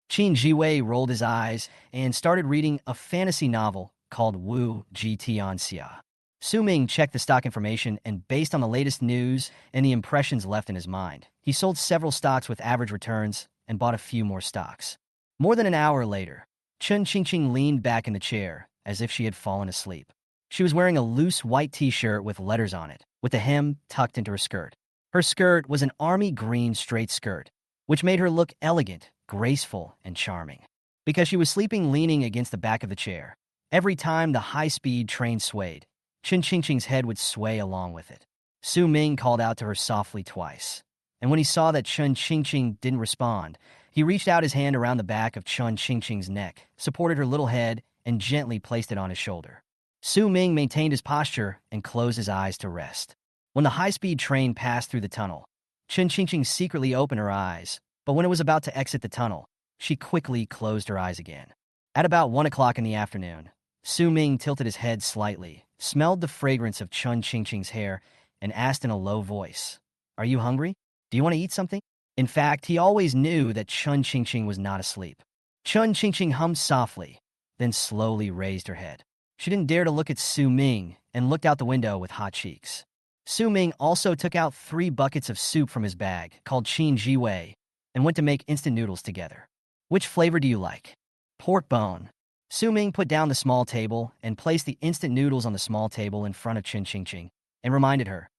[SPEAKER 1] Qin Jiwei rolled his eyes and started reading a fantasy novel called Wu Ji Tianxia. Su Ming checked the stock information, and based on the latest news and the impressions left in his mind, he sold several stocks with average returns and bought a few more stocks. More than an hour later, Chen Qingqing leaned back in the chair as if she had fallen asleep. She was wearing a loose white t-shirt with letters on it, with the hem tucked into her skirt. Her skirt was an army green straight skirt, which made her look elegant, graceful, and charming. Because she was sleeping leaning against the back of the chair, Every time the high-speed train swayed, Chen Qingqing's head would sway along with it. Su Ming called out to her softly twice, and when he saw that Chen Qingqing didn't respond, he reached out his hand around the back of Chen Qingqing's neck, supported her little head, and gently placed it on his shoulder. Su Ming maintained his posture and closed his eyes to rest. When the high-speed train passed through the tunnel, Chen Qingqing secretly opened her eyes, but when it was about to exit the tunnel, she quickly closed her eyes again. At about 1 o'clock in the afternoon, Su Ming tilted his head slightly, smelled the fragrance of Chen Qingqing's hair, and asked in a low voice, "Are you hungry? Do you want to eat something?" In fact, he always knew that Chen Qingqing was not asleep. Chen Qingqing hummed softly, then slowly raised her head. She didn't dare to look at Su Ming and looked out the window with hot cheeks. Su Ming also took out 3 buckets of soup from his bag, called Qin Jiwei, and went to make instant noodles together. "Which flavor do you like?" "Pork bone." Su Ming put down the small table and placed the instant noodles on the small table in front of Chen Qingqing and reminded her,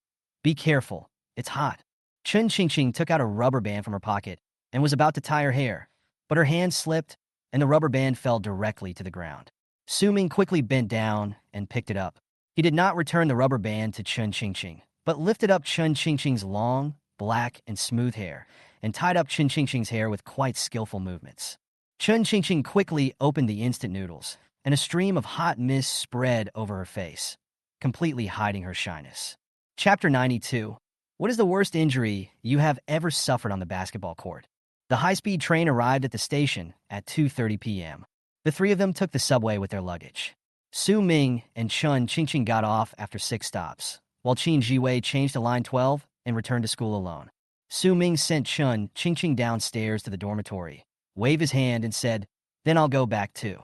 [SPEAKER 1] "Be careful, it's hot." Chen Qingqing took out a rubber band from her pocket and was about to tie her hair, but her hand slipped and the rubber band fell directly to the ground. Su Ming quickly bent down and picked it up. He did not return the rubber band to Chen Qingqing, but lifted up Chen Qingqing's long, black, and smooth hair and tied up Chen Qingqing's hair with quite skillful movements. Chen Qingqing quickly opened the instant noodles, and a stream of hot mist spread over her face, completely hiding her shyness. Chapter 92. What is the worst injury you have ever suffered on the basketball court? The high-speed train arrived at the station at 2:30 p.m. The 3 of them took the subway with their luggage. Su Ming and Chen Qingqing got off after 6 stops, while Qin Jiwei changed to line 12 and returned to school alone. Su Ming sent Chen Qingqing downstairs to the dormitory, waved his hand, and said, "Then I'll go back too."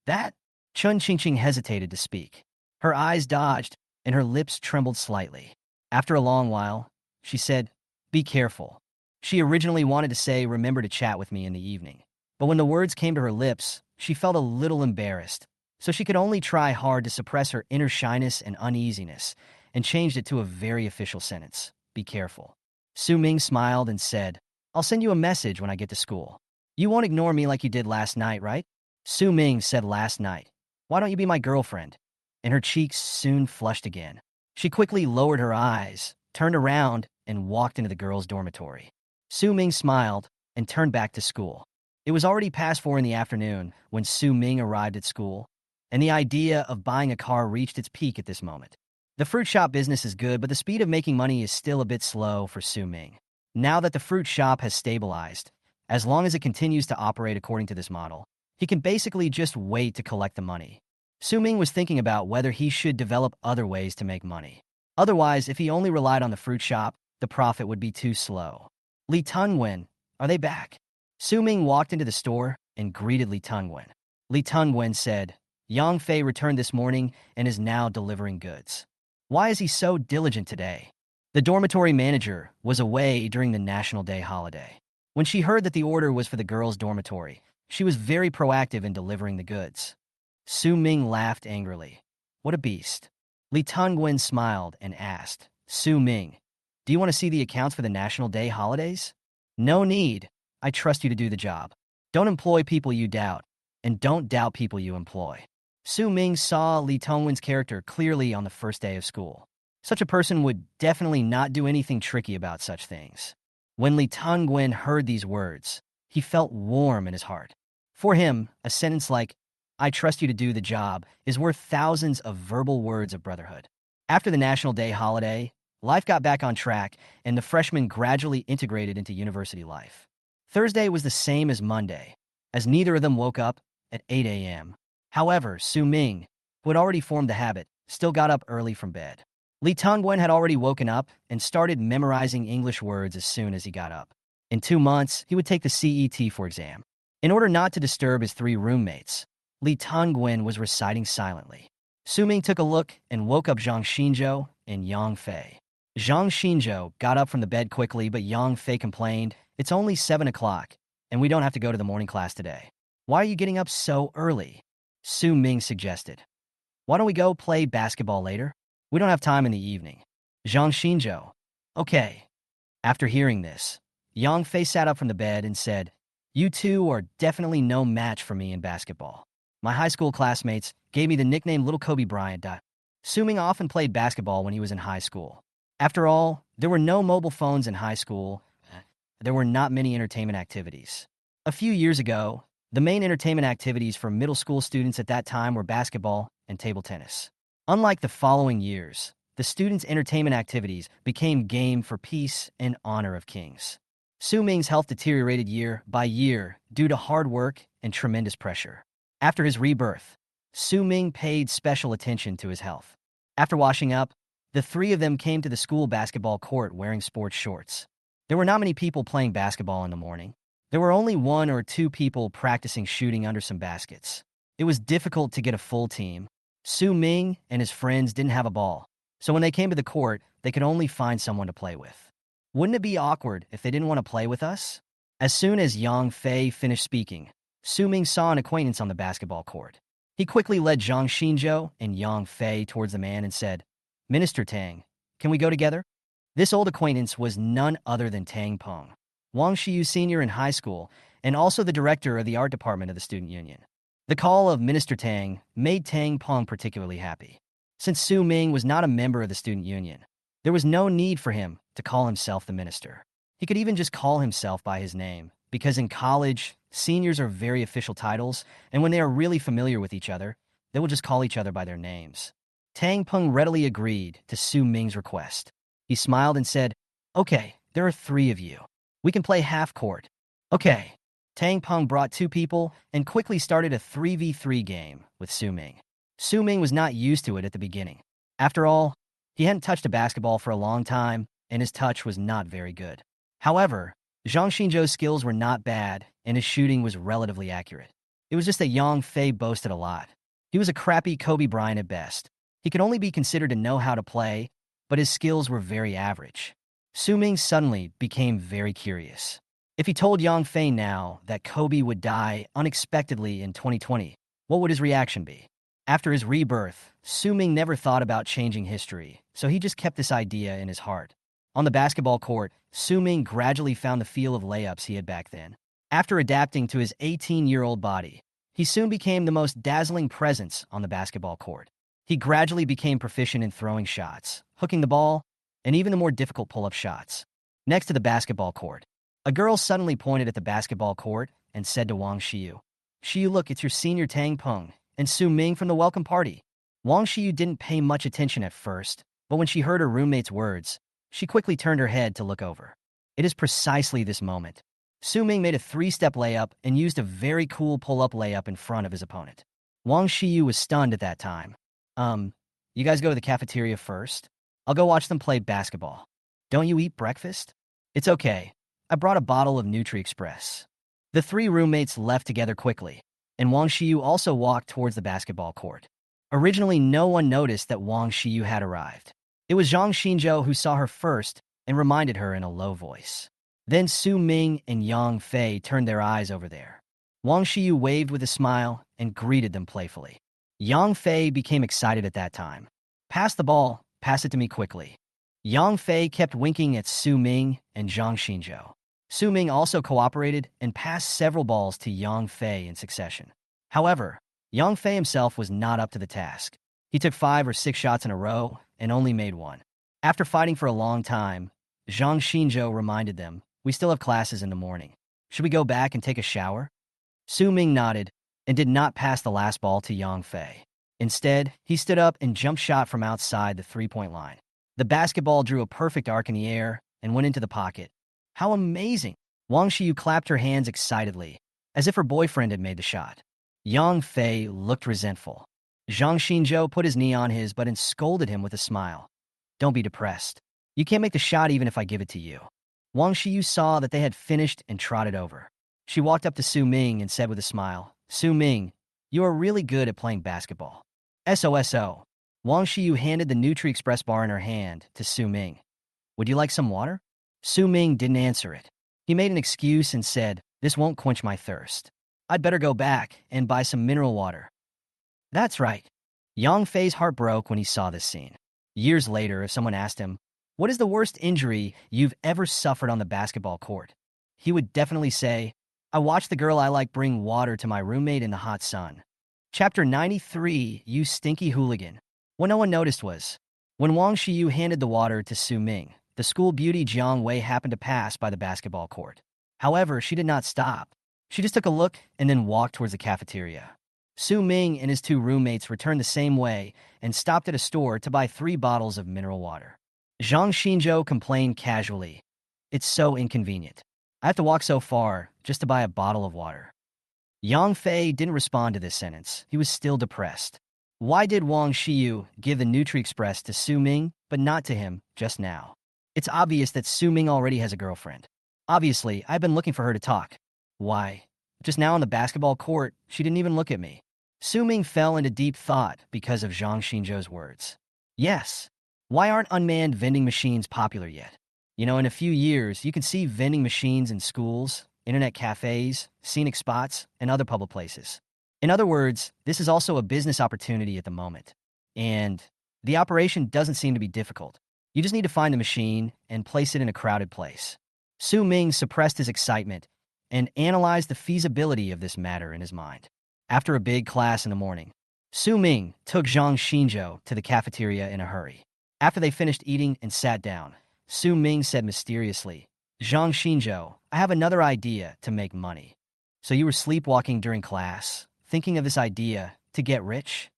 [SPEAKER 1] "That?" Chen Qingqing hesitated to speak. Her eyes dodged, and her lips trembled slightly. After a long while, she said, "Be careful." She originally wanted to say, "Remember to chat with me in the evening." But when the words came to her lips, she felt a little embarrassed, so she could only try hard to suppress her inner shyness and uneasiness, and changed it to a very official sentence, "Be careful." Su Ming smiled and said, "I'll send you a message when I get to school. You won't ignore me like you did last night, right?" Su Ming said, "Last night. Why don't you be my girlfriend?" And her cheeks soon flushed again. She quickly lowered her eyes, turned around, and walked into the girls' dormitory. Su Ming smiled and turned back to school. It was already past 4 in the afternoon when Su Ming arrived at school, and the idea of buying a car reached its peak at this moment. The fruit shop business is good, but the speed of making money is still a bit slow for Su Ming. Now that the fruit shop has stabilized, as long as it continues to operate according to this model, he can basically just wait to collect the money. Su Ming was thinking about whether he should develop other ways to make money. Otherwise, if he only relied on the fruit shop, the profit would be too slow. "Li Tungwen, are they back?" Su Ming walked into the store and greeted Li Tungwen. Li Tungwen said, "Yang Fei returned this morning and is now delivering goods. Why is he so diligent today?" The dormitory manager was away during the National Day holiday. When she heard that the order was for the girls' dormitory, she was very proactive in delivering the goods. Su Ming laughed angrily. "What a beast." Li Tungwen smiled and asked, "Su Ming, do you want to see the accounts for the National Day holidays?" "No need. I trust you to do the job. Don't employ people you doubt, and don't doubt people you employ." Su Ming saw Li Tungwen's character clearly on the first day of school. Such a person would definitely not do anything tricky about such things. When Li Tungwen heard these words, he felt warm in his heart. For him, a sentence like, "I trust you to do the job," is worth thousands of verbal words of brotherhood. After the National Day holiday, life got back on track, and the freshmen gradually integrated into university life. Thursday was the same as Monday, as neither of them woke up at 8 a.m. However, Su Ming, who had already formed the habit, still got up early from bed. Li Tongwen had already woken up and started memorizing English words as soon as he got up. In 2 months, he would take the CET for exam. In order not to disturb his 3 roommates, Li Tongwen was reciting silently. Su Ming took a look and woke up Zhang Xinzhou and Yang Fei. Zhang Xinzhou got up from the bed quickly, but Yang Fei complained, "It's only 7 o'clock, and we don't have to go to the morning class today. Why are you getting up so early?" Su Ming suggested. "Why don't we go play basketball later? We don't have time in the evening." Zhang Xinzhou. "Okay." After hearing this, Yang Fei sat up from the bed and said, "You two are definitely no match for me in basketball. My high school classmates gave me the nickname Little Kobe Bryant. Su-ming often played basketball when he was in high school. After all, there were no mobile phones in high school. There were not many entertainment activities. A few years ago, the main entertainment activities for middle school students at that time were basketball and table tennis. Unlike the following years, the students' entertainment activities became game for peace and honor of kings. Su-ming's health deteriorated year by year due to hard work and tremendous pressure. After his rebirth, Su-ming paid special attention to his health. After washing up, the three of them came to the school basketball court wearing sports shorts. There were not many people playing basketball in the morning. There were only 1 or 2 people practicing shooting under some baskets. It was difficult to get a full team. Su-ming and his friends didn't have a ball, so when they came to the court, they could only find someone to play with. Wouldn't it be awkward if they didn't want to play with us? As soon as Yang Fei finished speaking, Su-ming saw an acquaintance on the basketball court. He quickly led Zhang Xinzhou and Yang Fei towards the man and said, "Minister Tang, can we go together?" This old acquaintance was none other than Tang Peng, Wang Xiyu Sr. in high school, and also the director of the art department of the student union. The call of Minister Tang made Tang Peng particularly happy. Since Su-ming was not a member of the student union, there was no need for him to call himself the minister. He could even just call himself by his name, because in college, seniors are very official titles, and when they are really familiar with each other, they will just call each other by their names. Tang Peng readily agreed to Su-ming's request. He smiled and said, "Okay, there are 3 of you. We can play half court." "Okay." Tang Peng brought 2 people and quickly started a 3v3 game with Su-ming. Su-ming was not used to it at the beginning. After all, he hadn't touched a basketball for a long time, and his touch was not very good. However, Zhang Xinzhou's skills were not bad, and his shooting was relatively accurate. It was just that Yang Fei boasted a lot. He was a crappy Kobe Bryant at best. He could only be considered to know how to play, but his skills were very average. Su-ming suddenly became very curious. If he told Yang Fei now that Kobe would die unexpectedly in 2020, what would his reaction be? After his rebirth, Su-ming never thought about changing history, so he just kept this idea in his heart. On the basketball court, Su-ming gradually found the feel of layups he had back then. After adapting to his 18-year-old body, he soon became the most dazzling presence on the basketball court. He gradually became proficient in throwing shots, hooking the ball, and even the more difficult pull-up shots. Next to the basketball court, a girl suddenly pointed at the basketball court and said to Wang Xiyu, "Xiyu, look, it's your senior Tang Peng and Su-ming from the welcome party." Wang Xiyu didn't pay much attention at first, but when she heard her roommate's words, she quickly turned her head to look over. It is precisely this moment. Su-ming made a 3-step layup and used a very cool pull-up layup in front of his opponent. Wang Xiyu was stunned at that time. You guys go to the cafeteria first? I'll go watch them play basketball. Don't you eat breakfast?" "It's okay. I brought a bottle of Nutri-Express." The 3 roommates left together quickly, and Wang Xiyu also walked towards the basketball court. Originally, no one noticed that Wang Xiyu had arrived. It was Zhang Xinzhou who saw her first and reminded her in a low voice. Then Su-ming and Yang Fei turned their eyes over there. Wang Xiyu waved with a smile and greeted them playfully. Yang Fei became excited at that time. "Pass the ball, pass it to me quickly." Yang Fei kept winking at Su-ming and Zhang Xinzhou. Su-ming also cooperated and passed several balls to Yang Fei in succession. However, Yang Fei himself was not up to the task. He took 5 or 6 shots in a row and only made 1. After fighting for a long time, Zhang Xinzhou reminded them, "We still have classes in the morning. Should we go back and take a shower?" Su-ming nodded and did not pass the last ball to Yang Fei. Instead, he stood up and jump shot from outside the 3-point line. The basketball drew a perfect arc in the air and went into the pocket. "How amazing!" Wang Xiyu clapped her hands excitedly, as if her boyfriend had made the shot. Yang Fei looked resentful. Zhang Xinzhou put his knee on his butt and scolded him with a smile. "Don't be depressed. You can't make the shot even if I give it to you." Wang Xiyu saw that they had finished and trotted over. She walked up to Su-ming and said with a smile, "Su-ming, you are really good at playing basketball." "SOSO." Wang Xiyu handed the Nutri-Express bar in her hand to Su-ming. "Would you like some water?" Su-ming didn't answer it. He made an excuse and said, "This won't quench my thirst. I'd better go back and buy some mineral water." That's right. Yang Fei's heart broke when he saw this scene. Years later, if someone asked him, "What is the worst injury you've ever suffered on the basketball court?" he would definitely say, "I watched the girl I like bring water to my roommate in the hot sun. Chapter 93, You Stinky Hooligan. What no one noticed was, when Wang Xiyu handed the water to Su Ming, the school beauty Jiang Wei happened to pass by the basketball court. However, she did not stop. She just took a look and then walked towards the cafeteria. Su Ming and his two roommates returned the same way and stopped at a store to buy 3 bottles of mineral water. Zhang Xinzhou complained casually. It's so inconvenient. I have to walk so far just to buy a bottle of water. Yang Fei didn't respond to this sentence. He was still depressed. Why did Wang Xiyu give the Nutri-Express to Su Ming, but not to him just now? It's obvious that Su Ming already has a girlfriend. Obviously, I've been looking for her to talk. Why? Just now on the basketball court, she didn't even look at me. Su Ming fell into deep thought because of Zhang Xinzhou's words. Yes. Why aren't unmanned vending machines popular yet? In a few years, you can see vending machines in schools, internet cafes, scenic spots, and other public places. In other words, this is also a business opportunity at the moment. And the operation doesn't seem to be difficult. You just need to find the machine and place it in a crowded place. Su Ming suppressed his excitement and analyzed the feasibility of this matter in his mind. After a big class in the morning, Su Ming took Zhang Xinzhou to the cafeteria in a hurry. After they finished eating and sat down, Su Ming said mysteriously, Zhang Xinzhou, I have another idea to make money. So you were sleepwalking during class, thinking of this idea to get rich?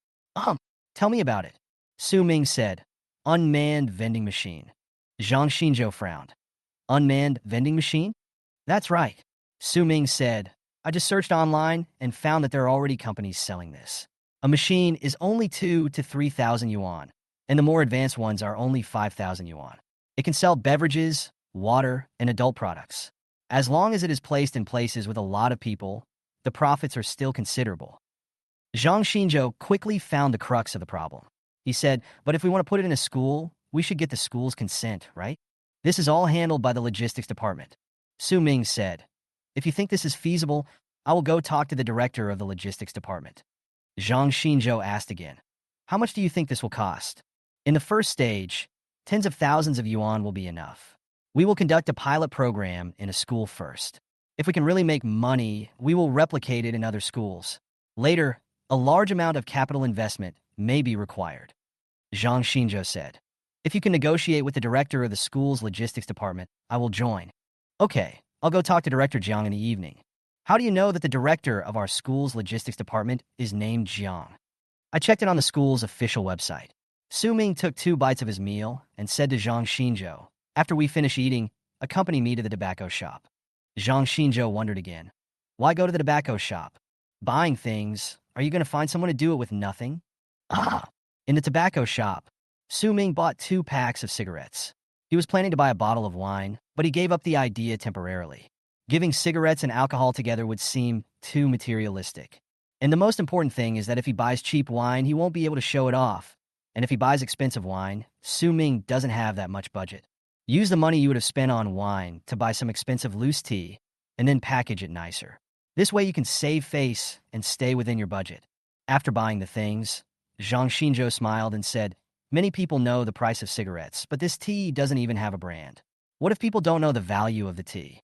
[SPEAKER 1] Tell me about it. Su Ming said, unmanned vending machine. Zhang Xinzhou frowned. Unmanned vending machine? That's right. Su Ming said, I just searched online and found that there are already companies selling this. A machine is only 2,000 to 3,000 yuan, and the more advanced ones are only 5,000 yuan. It can sell beverages, water, and adult products. As long as it is placed in places with a lot of people, the profits are still considerable. Zhang Xinzhou quickly found the crux of the problem. He said, but if we want to put it in a school, we should get the school's consent, right? This is all handled by the logistics department. Su Ming said, if you think this is feasible, I will go talk to the director of the logistics department. Zhang Xinzhou asked again, how much do you think this will cost? In the first stage, tens of thousands of yuan will be enough. We will conduct a pilot program in a school first. If we can really make money, we will replicate it in other schools. Later, a large amount of capital investment may be required. Zhang Xinzhou said, if you can negotiate with the director of the school's logistics department, I will join. Okay, I'll go talk to Director Jiang in the evening. How do you know that the director of our school's logistics department is named Jiang? I checked it on the school's official website. Su Ming took 2 bites of his meal and said to Zhang Xinzhou, after we finish eating, accompany me to the tobacco shop. Zhang Xinzhou wondered again. Why go to the tobacco shop? Buying things, are you going to find someone to do it with nothing? In the tobacco shop, Su Ming bought 2 packs of cigarettes. He was planning to buy a bottle of wine, but he gave up the idea temporarily. Giving cigarettes and alcohol together would seem too materialistic. And the most important thing is that if he buys cheap wine, he won't be able to show it off. And if he buys expensive wine, Su Ming doesn't have that much budget. Use the money you would have spent on wine to buy some expensive loose tea, and then package it nicer. This way you can save face and stay within your budget. After buying the things, Zhang Xinzhou smiled and said, many people know the price of cigarettes, but this tea doesn't even have a brand. What if people don't know the value of the tea?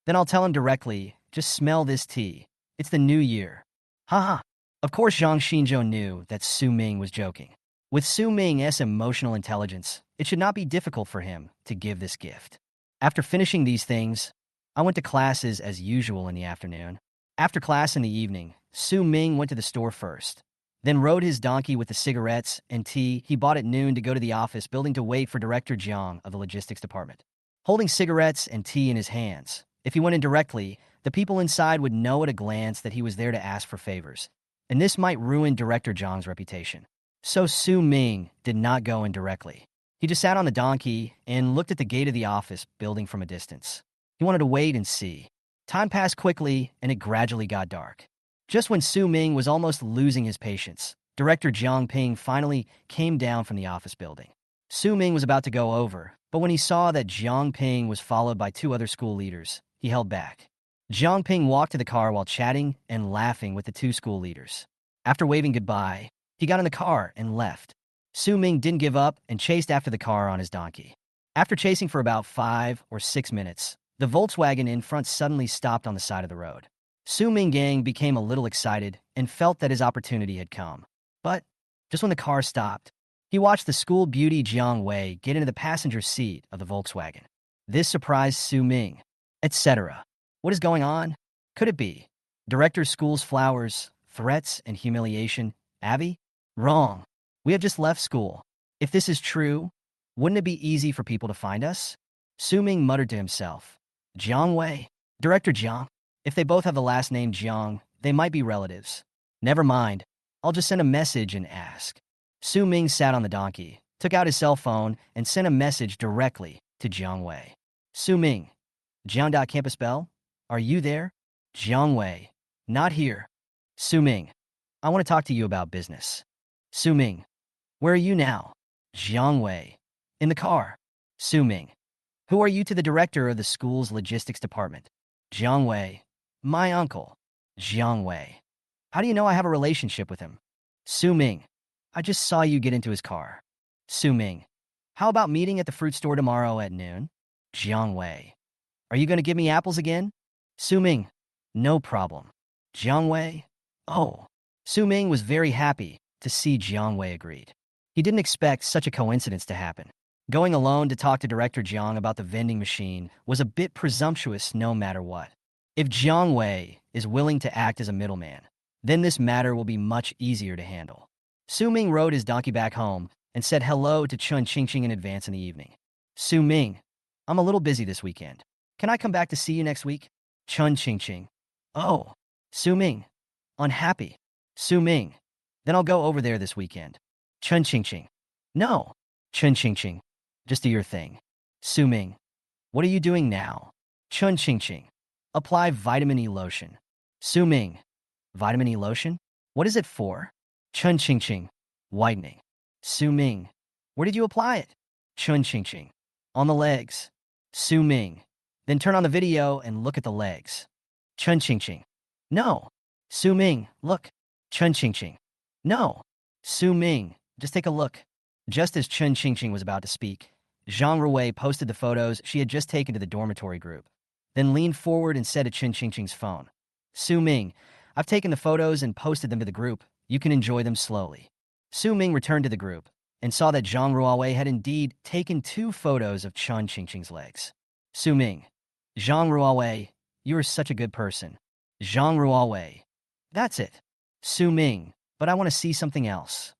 [SPEAKER 1] Then I'll tell him directly, just smell this tea. It's the new year. Haha. Of course Zhang Xinzhou knew that Su Ming was joking. With Su Ming's emotional intelligence, it should not be difficult for him to give this gift. After finishing these things, I went to classes as usual in the afternoon. After class in the evening, Su Ming went to the store first, then rode his donkey with the cigarettes and tea he bought at noon to go to the office building to wait for Director Jiang of the logistics department. Holding cigarettes and tea in his hands, if he went in directly, the people inside would know at a glance that he was there to ask for favors, and this might ruin Director Jiang's reputation. So Su Ming did not go in directly. He just sat on the donkey and looked at the gate of the office building from a distance. He wanted to wait and see. Time passed quickly, and it gradually got dark. Just when Su Ming was almost losing his patience, Director Jiang Ping finally came down from the office building. Su Ming was about to go over, but when he saw that Jiang Ping was followed by 2 other school leaders, he held back. Jiang Ping walked to the car while chatting and laughing with the 2 school leaders. After waving goodbye, he got in the car and left. Su Ming didn't give up and chased after the car on his donkey. After chasing for about 5 or 6 minutes, the Volkswagen in front suddenly stopped on the side of the road. Su Ming Gang became a little excited and felt that his opportunity had come. But just when the car stopped, he watched the school beauty Jiang Wei get into the passenger seat of the Volkswagen. This surprised Su Ming, etc. What is going on? Could it be director school's flowers, threats, and humiliation? Abby? Wrong. We have just left school. If this is true, wouldn't it be easy for people to find us? Su Ming muttered to himself. Jiang Wei? Director Jiang? If they both have the last name Jiang, they might be relatives. Never mind. I'll just send a message and ask. Su Ming sat on the donkey, took out his cell phone, and sent a message directly to Jiang Wei. Su Ming, Jiang Campus Bell? Are you there? Jiang Wei, not here. Su Ming, I want to talk to you about business. Su Ming, where are you now? Jiang Wei, in the car. Su Ming, who are you to the director of the school's logistics department? Jiang Wei, my uncle. Jiang Wei, how do you know I have a relationship with him? Su Ming, I just saw you get into his car. Su Ming, how about meeting at the fruit store tomorrow at noon? Jiang Wei, are you going to give me apples again? Su Ming, no problem. Jiang Wei, oh. Su Ming was very happy to see Jiang Wei agreed. He didn't expect such a coincidence to happen. Going alone to talk to Director Jiang about the vending machine was a bit presumptuous no matter what. If Jiang Wei is willing to act as a middleman, then this matter will be much easier to handle. Su Ming rode his donkey back home and said hello to Chun Qingqing in advance in the evening. Su Ming, I'm a little busy this weekend. Can I come back to see you next week? Chun Qingqing, oh. Su Ming, unhappy. Su Ming, then I'll go over there this weekend. Chun Qingqing, no. Chun Qingqing, just do your thing. Su Ming, what are you doing now? Chun Qingqing, apply vitamin E lotion. Su Ming, vitamin E lotion? What is it for? Chun Qingqing, whitening. Su Ming, where did you apply it? Chun Qingqing, on the legs. Su Ming, then turn on the video and look at the legs. Chun Qingqing, no. Su Ming, look. Chun Qingqing, no. Su Ming, just take a look. Just as Chun Qingqing was about to speak, Zhang Ruwei posted the photos she had just taken to the dormitory group, then leaned forward and said to Chun Qingqing's phone, Su Ming, I've taken the photos and posted them to the group. You can enjoy them slowly. Su Ming returned to the group and saw that Zhang Ruwei had indeed taken 2 photos of Chun Qingqing's legs. Su Ming, Zhang Ruwei, you are such a good person. Zhang Ruwei, that's it. Su Ming, but I want to see something else.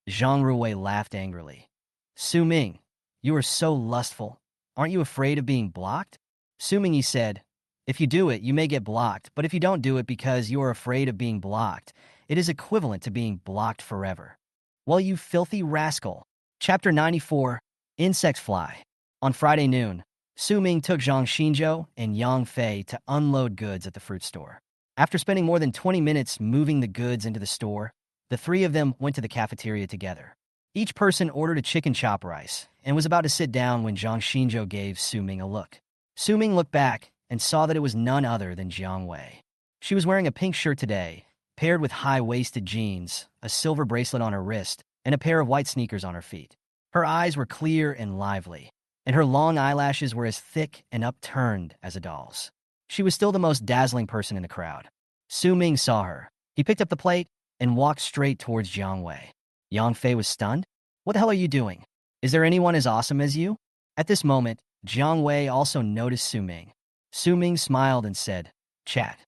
[SPEAKER 1] Zhang Ruwei laughed angrily. Su Ming, you are so lustful. Aren't you afraid of being blocked? Su Ming, he said, if you do it, you may get blocked, but if you don't do it because you are afraid of being blocked, it is equivalent to being blocked forever. Well, you filthy rascal. Chapter 94, Insects Fly. On Friday noon, Su Ming took Zhang Xinzhou and Yang Fei to unload goods at the fruit store. After spending more than 20 minutes moving the goods into the store, the 3 of them went to the cafeteria together. Each person ordered a chicken chop rice and was about to sit down when Zhang Xinzhou gave Su Ming a look. Su Ming looked back and saw that it was none other than Jiang Wei. She was wearing a pink shirt today, paired with high-waisted jeans, a silver bracelet on her wrist, and a pair of white sneakers on her feet. Her eyes were clear and lively, and her long eyelashes were as thick and upturned as a doll's. She was still the most dazzling person in the crowd. Su Ming saw her. He picked up the plate and walked straight towards Jiang Wei. Yang Fei was stunned. What the hell are you doing? Is there anyone as awesome as you? At this moment, Jiang Wei also noticed Su Ming. Su Ming smiled and said, chat.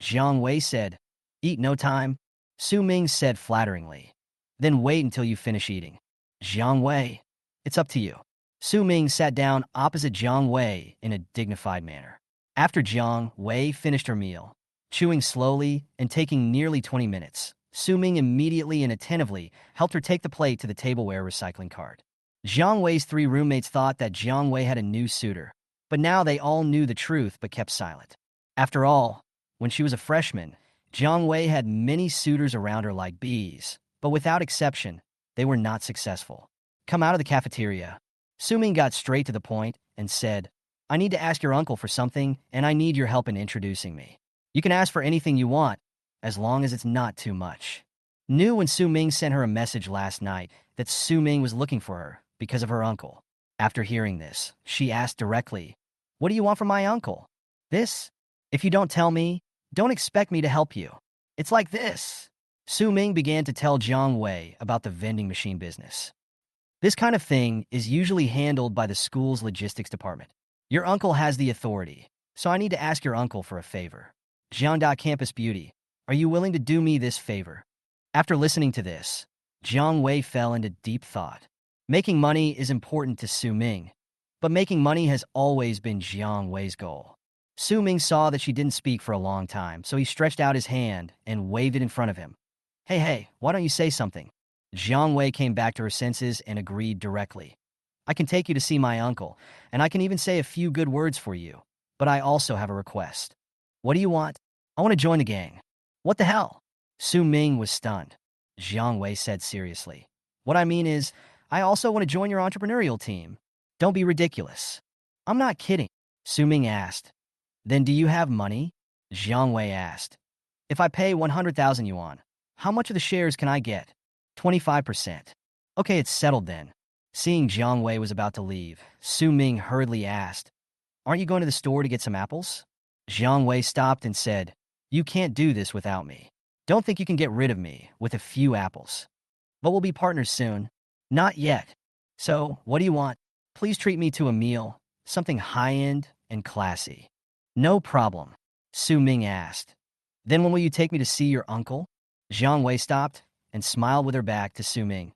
[SPEAKER 1] Jiang Wei said, eat no time. Su Ming said flatteringly, then wait until you finish eating. Jiang Wei, it's up to you. Su Ming sat down opposite Jiang Wei in a dignified manner. After Jiang Wei finished her meal, chewing slowly and taking nearly 20 minutes, Su Ming immediately and attentively helped her take the plate to the tableware recycling cart. Jiang Wei's 3 roommates thought that Jiang Wei had a new suitor, but now they all knew the truth but kept silent. After all, when she was a freshman, Jiang Wei had many suitors around her like bees, but without exception, they were not successful. Come out of the cafeteria. Su Ming got straight to the point and said, I need to ask your uncle for something, and I need your help in introducing me. You can ask for anything you want, as long as it's not too much. Knew when Su Ming sent her a message last night that Su Ming was looking for her because of her uncle. After hearing this, she asked directly, what do you want from my uncle? This? If you don't tell me, Don't expect me to help you. It's like this. Su Ming began to tell Jiang Wei about the vending machine business. This kind of thing is usually handled by the school's logistics department. Your uncle has the authority, so I need to ask your uncle for a favor. Jiangda Campus Beauty, are you willing to do me this favor? After listening to this, Jiang Wei fell into deep thought. Making money is important to Su Ming, but making money has always been Jiang Wei's goal. Su Ming saw that she didn't speak for a long time, so he stretched out his hand and waved it in front of him. Hey, why don't you say something? Jiang Wei came back to her senses and agreed directly. I can take you to see my uncle, and I can even say a few good words for you, but I also have a request. What do you want? I want to join the gang. What the hell? Su Ming was stunned. Jiang Wei said seriously. What I mean is, I also want to join your entrepreneurial team. Don't be ridiculous. I'm not kidding, Su Ming asked. Then do you have money? Jiang Wei asked. If I pay 100,000 yuan, how much of the shares can I get? 25%. Okay, it's settled then. Seeing Jiang Wei was about to leave, Su Ming hurriedly asked, Aren't you going to the store to get some apples? Jiang Wei stopped and said, You can't do this without me. Don't think you can get rid of me with a few apples. But we'll be partners soon. Not yet. So, what do you want? Please treat me to a meal, something high-end and classy. No problem, Su Ming asked. Then when will you take me to see your uncle? Jiang Wei stopped and smiled with her back to Su Ming.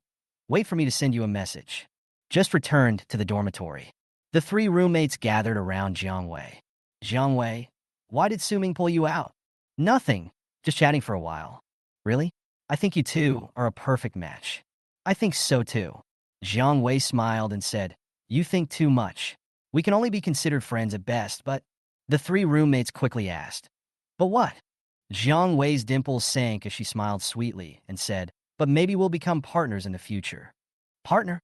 [SPEAKER 1] Wait for me to send you a message. Just returned to the dormitory. The three roommates gathered around Jiang Wei. Jiang Wei, why did Su Ming pull you out? Nothing. Just chatting for a while. Really? I think you two are a perfect match. I think so too. Jiang Wei smiled and said, You think too much. We can only be considered friends at best, but... The three roommates quickly asked, But what? Jiang Wei's dimples sank as she smiled sweetly and said, But maybe we'll become partners in the future. Partner?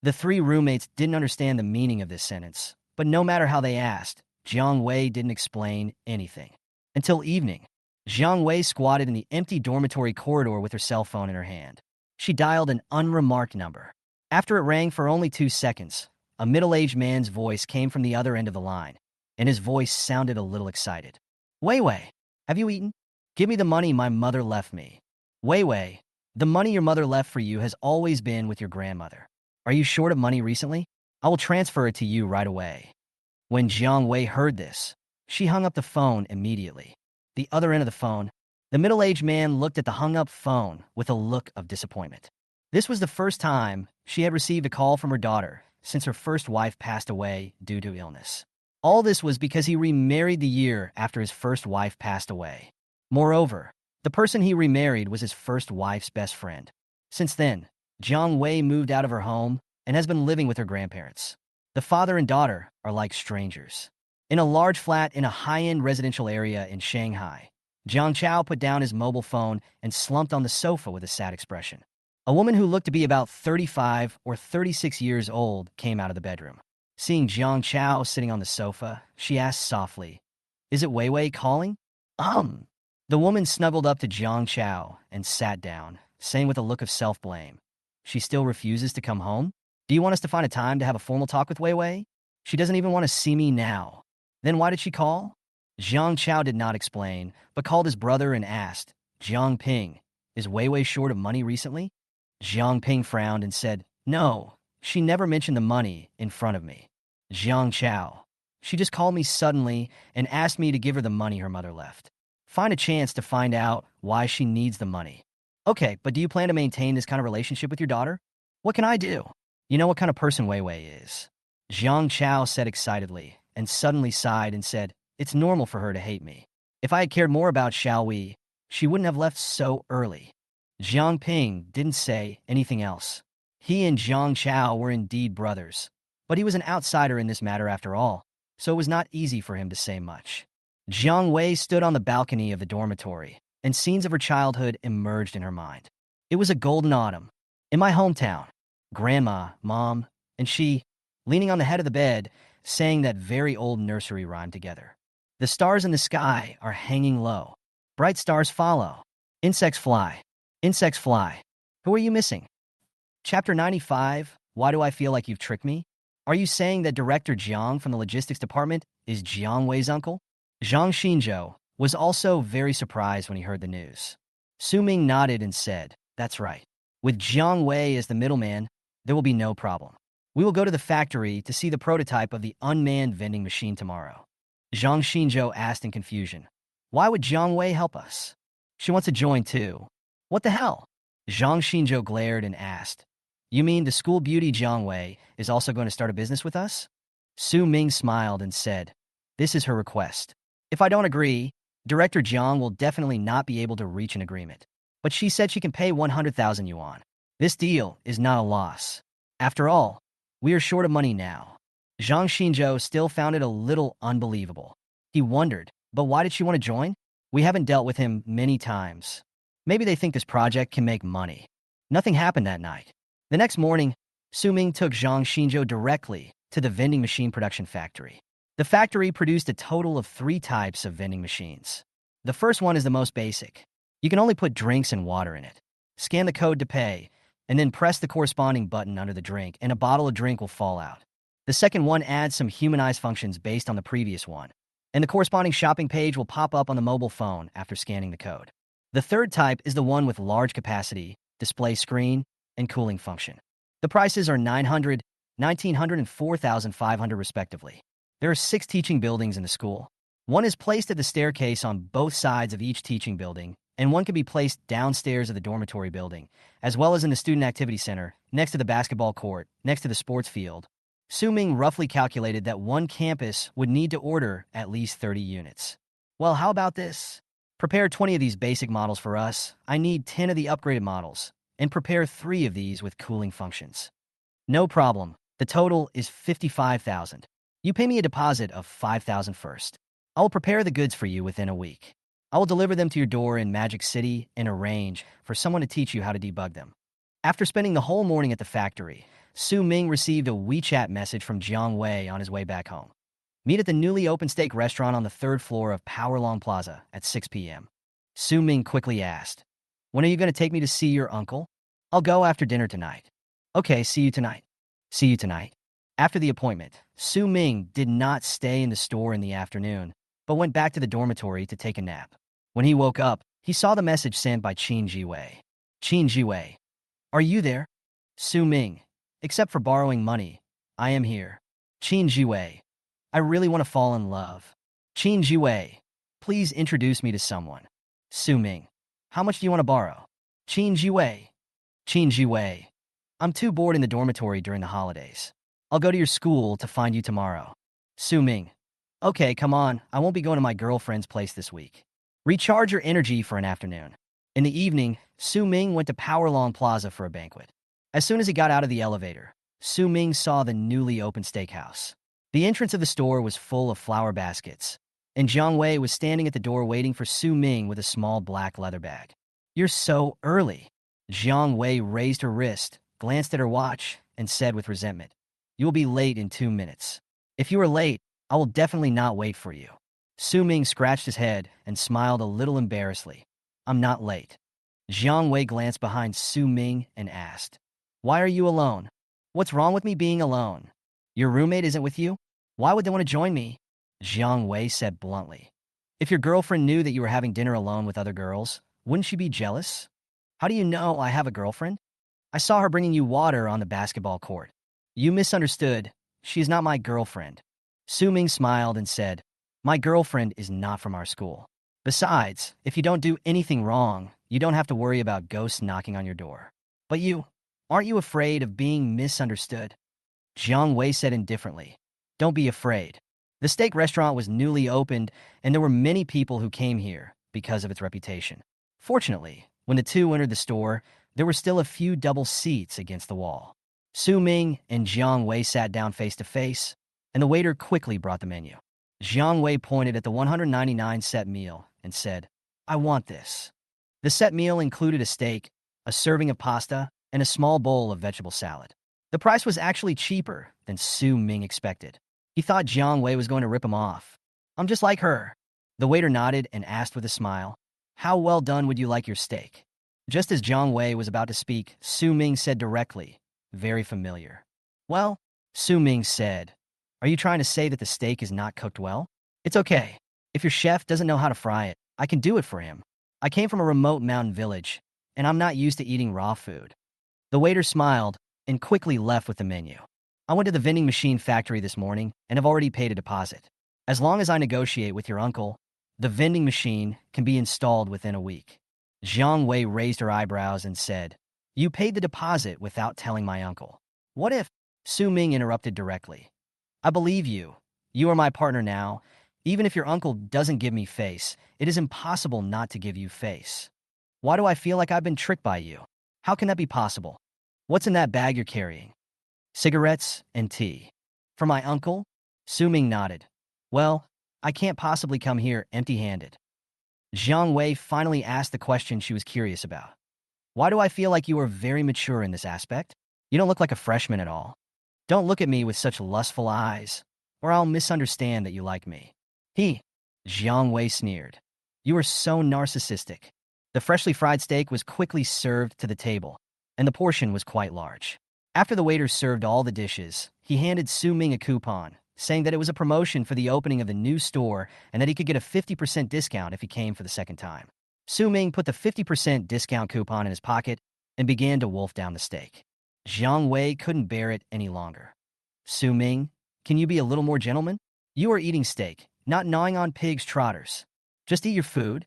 [SPEAKER 1] The three roommates didn't understand the meaning of this sentence, but no matter how they asked, Jiang Wei didn't explain anything. Until evening, Jiang Wei squatted in the empty dormitory corridor with her cell phone in her hand. She dialed an unremarked number. After it rang for only 2 seconds, a middle-aged man's voice came from the other end of the line, and his voice sounded a little excited. Wei, have you eaten? Give me the money my mother left me. Wei, the money your mother left for you has always been with your grandmother. Are you short of money recently? I will transfer it to you right away. When Jiang Wei heard this, she hung up the phone immediately. The other end of the phone, the middle-aged man looked at the hung-up phone with a look of disappointment. This was the first time she had received a call from her daughter since her first wife passed away due to illness. All this was because he remarried the year after his first wife passed away. Moreover, the person he remarried was his first wife's best friend. Since then, Jiang Wei moved out of her home and has been living with her grandparents. The father and daughter are like strangers. In a large flat in a high-end residential area in Shanghai, Jiang Chao put down his mobile phone and slumped on the sofa with a sad expression. A woman who looked to be about 35 or 36 years old came out of the bedroom. Seeing Jiang Chao sitting on the sofa, she asked softly, Is it Wei calling? The woman snuggled up to Jiang Chao and sat down, saying with a look of self-blame, She still refuses to come home? Do you want us to find a time to have a formal talk with Wei? She doesn't even want to see me now. Then why did she call? Jiang Chao did not explain, but called his brother and asked, Jiang Ping, is Wei short of money recently? Jiang Ping frowned and said, No, she never mentioned the money in front of me. Jiang Chao. She just called me suddenly and asked me to give her the money her mother left. Find a chance to find out why she needs the money. Okay, but do you plan to maintain this kind of relationship with your daughter? What can I do? You know what kind of person Wei is. Jiang Chao said excitedly, and suddenly sighed and said, It's normal for her to hate me. If I had cared more about Xiao Wei, she wouldn't have left so early. Jiang Ping didn't say anything else. He and Jiang Chao were indeed brothers, but he was an outsider in this matter after all, so it was not easy for him to say much. Jiang Wei stood on the balcony of the dormitory, and scenes of her childhood emerged in her mind. It was a golden autumn. In my hometown, Grandma, Mom, and she, leaning on the head of the bed, sang that very old nursery rhyme together. The stars in the sky are hanging low. Bright stars follow. Insects fly. Insects fly. Who are you missing? Chapter 95, Why do I feel like you've tricked me? Are you saying that Director Jiang from the logistics department is Jiang Wei's uncle? Zhang Xinzhou was also very surprised when he heard the news. Su Ming nodded and said, "That's right. With Jiang Wei as the middleman, there will be no problem. We will go to the factory to see the prototype of the unmanned vending machine tomorrow." Zhang Xinzhou asked in confusion, "Why would Jiang Wei help us? She wants to join too." "What the hell?" Zhang Xinzhou glared and asked, "You mean the school beauty Jiang Wei is also going to start a business with us?" Su Ming smiled and said, "This is her request. If I don't agree, Director Jiang will definitely not be able to reach an agreement. But she said she can pay 100,000 yuan. This deal is not a loss. After all, we are short of money now." Zhang Xinzhou still found it a little unbelievable. He wondered, but why did she want to join? We haven't dealt with him many times. Maybe they think this project can make money. Nothing happened that night. The next morning, Su Ming took Zhang Xinzhou directly to the vending machine production factory. The factory produced a total of 3 types of vending machines. The first one is the most basic. You can only put drinks and water in it. Scan the code to pay, and then press the corresponding button under the drink, and a bottle of drink will fall out. The second one adds some humanized functions based on the previous one, and the corresponding shopping page will pop up on the mobile phone after scanning the code. The third type is the one with large capacity, display screen, and cooling function. The prices are 900, 1900, and 4500 respectively. There are 6 teaching buildings in the school. One is placed at the staircase on both sides of each teaching building, and one can be placed downstairs of the dormitory building, as well as in the student activity center, next to the basketball court, next to the sports field. Su Ming roughly calculated that one campus would need to order at least 30 units. "Well, how about this? Prepare 20 of these basic models for us. I need 10 of the upgraded models, and prepare 3 of these with cooling functions." "No problem. The total is 55,000. You pay me a deposit of 5,000 first. I will prepare the goods for you within a week. I will deliver them to your door in Magic City and arrange for someone to teach you how to debug them." After spending the whole morning at the factory, Su Ming received a WeChat message from Jiang Wei on his way back home. "Meet at the newly opened steak restaurant on the 3rd floor of Powerlong Plaza at 6 p.m. Su Ming quickly asked, "When are you going to take me to see your uncle?" "I'll go after dinner tonight." "Okay, see you tonight." "See you tonight." After the appointment, Su Ming did not stay in the store in the afternoon, but went back to the dormitory to take a nap. When he woke up, he saw the message sent by Qin Jiwei. "Qin Jiwei, are you there?" "Su Ming, except for borrowing money, I am here." "Qin Jiwei, I really want to fall in love." "Qin Jiwei, please introduce me to someone." "Su Ming, how much do you want to borrow?" "Qin Jiwei, Qin Jiwei, I'm too bored in the dormitory during the holidays. I'll go to your school to find you tomorrow." "Su Ming, okay, come on, I won't be going to my girlfriend's place this week. Recharge your energy for an afternoon." In the evening, Su Ming went to Powerlong Plaza for a banquet. As soon as he got out of the elevator, Su Ming saw the newly opened steakhouse. The entrance of the store was full of flower baskets, and Jiang Wei was standing at the door waiting for Su Ming with a small black leather bag. "You're so early." Jiang Wei raised her wrist, glanced at her watch, and said with resentment, "You will be late in 2 minutes. If you are late, I will definitely not wait for you." Su Ming scratched his head and smiled a little embarrassedly. "I'm not late." Jiang Wei glanced behind Su Ming and asked, "Why are you alone?" "What's wrong with me being alone? Your roommate isn't with you? Why would they want to join me?" Jiang Wei said bluntly. "If your girlfriend knew that you were having dinner alone with other girls, wouldn't she be jealous?" "How do you know I have a girlfriend?" "I saw her bringing you water on the basketball court." "You misunderstood. She is not my girlfriend." Su Ming smiled and said, "My girlfriend is not from our school. Besides, if you don't do anything wrong, you don't have to worry about ghosts knocking on your door." "But aren't you afraid of being misunderstood?" Jiang Wei said indifferently, "Don't be afraid." The steak restaurant was newly opened, and there were many people who came here because of its reputation. Fortunately, when the two entered the store, there were still a few double seats against the wall. Su Ming and Jiang Wei sat down face to face, and the waiter quickly brought the menu. Jiang Wei pointed at the 199 set meal and said, "I want this." The set meal included a steak, a serving of pasta, and a small bowl of vegetable salad. The price was actually cheaper than Su Ming expected. He thought Jiang Wei was going to rip him off. "I'm just like her." The waiter nodded and asked with a smile, "How well done would you like your steak?" Just as Jiang Wei was about to speak, Su Ming said directly, very familiar, "Well," Su Ming said, "are you trying to say that the steak is not cooked well?" "It's okay. If your chef doesn't know how to fry it, I can do it for him. I came from a remote mountain village, and I'm not used to eating raw food. The waiter smiled and quickly left with the menu. I went to the vending machine factory this morning and have already paid a deposit. As long as I negotiate with your uncle, the vending machine can be installed within a week. Jiang Wei raised her eyebrows and said, "You paid the deposit without telling my uncle. What if?" Su Ming interrupted directly. "I believe you. You are my partner now. Even if your uncle doesn't give me face, it is impossible not to give you face. Why do I feel like I've been tricked by you? How can that be possible? What's in that bag you're carrying?" "Cigarettes and tea." "For my uncle?" Su Ming nodded. "Well, I can't possibly come here empty-handed." Jiang Wei finally asked the question she was curious about. "Why do I feel like you are very mature in this aspect? You don't look like a freshman at all. Don't look at me with such lustful eyes, or I'll misunderstand that you like me." Jiang Wei sneered. "You are so narcissistic." The freshly fried steak was quickly served to the table, and the portion was quite large. After the waiter served all the dishes, he handed Su Ming a coupon, saying that it was a promotion for the opening of the new store and that he could get a 50% discount if he came for the second time. Su Ming put the 50% discount coupon in his pocket and began to wolf down the steak. Jiang Wei couldn't bear it any longer. "Su Ming, can you be a little more gentleman? You are eating steak, not gnawing on pig's trotters. Just eat your food.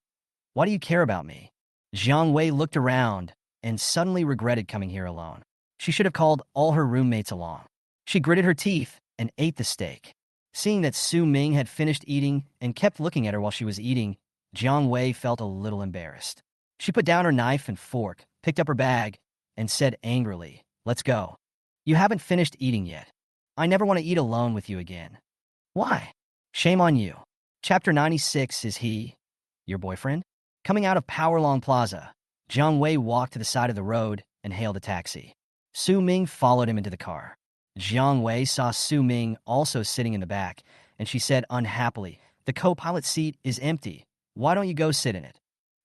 [SPEAKER 1] Why do you care about me?" Jiang Wei looked around and suddenly regretted coming here alone. She should have called all her roommates along. She gritted her teeth and ate the steak. Seeing that Su Ming had finished eating and kept looking at her while she was eating, Jiang Wei felt a little embarrassed. She put down her knife and fork, picked up her bag, and said angrily, "Let's go. You haven't finished eating yet. I never want to eat alone with you again." "Why?" "Shame on you." Chapter 96 is he, your boyfriend? Coming out of Powerlong Plaza, Jiang Wei walked to the side of the road and hailed a taxi. Su Ming followed him into the car. Jiang Wei saw Su Ming also sitting in the back, and she said unhappily, "The co-pilot seat is empty. Why don't you go sit in it?"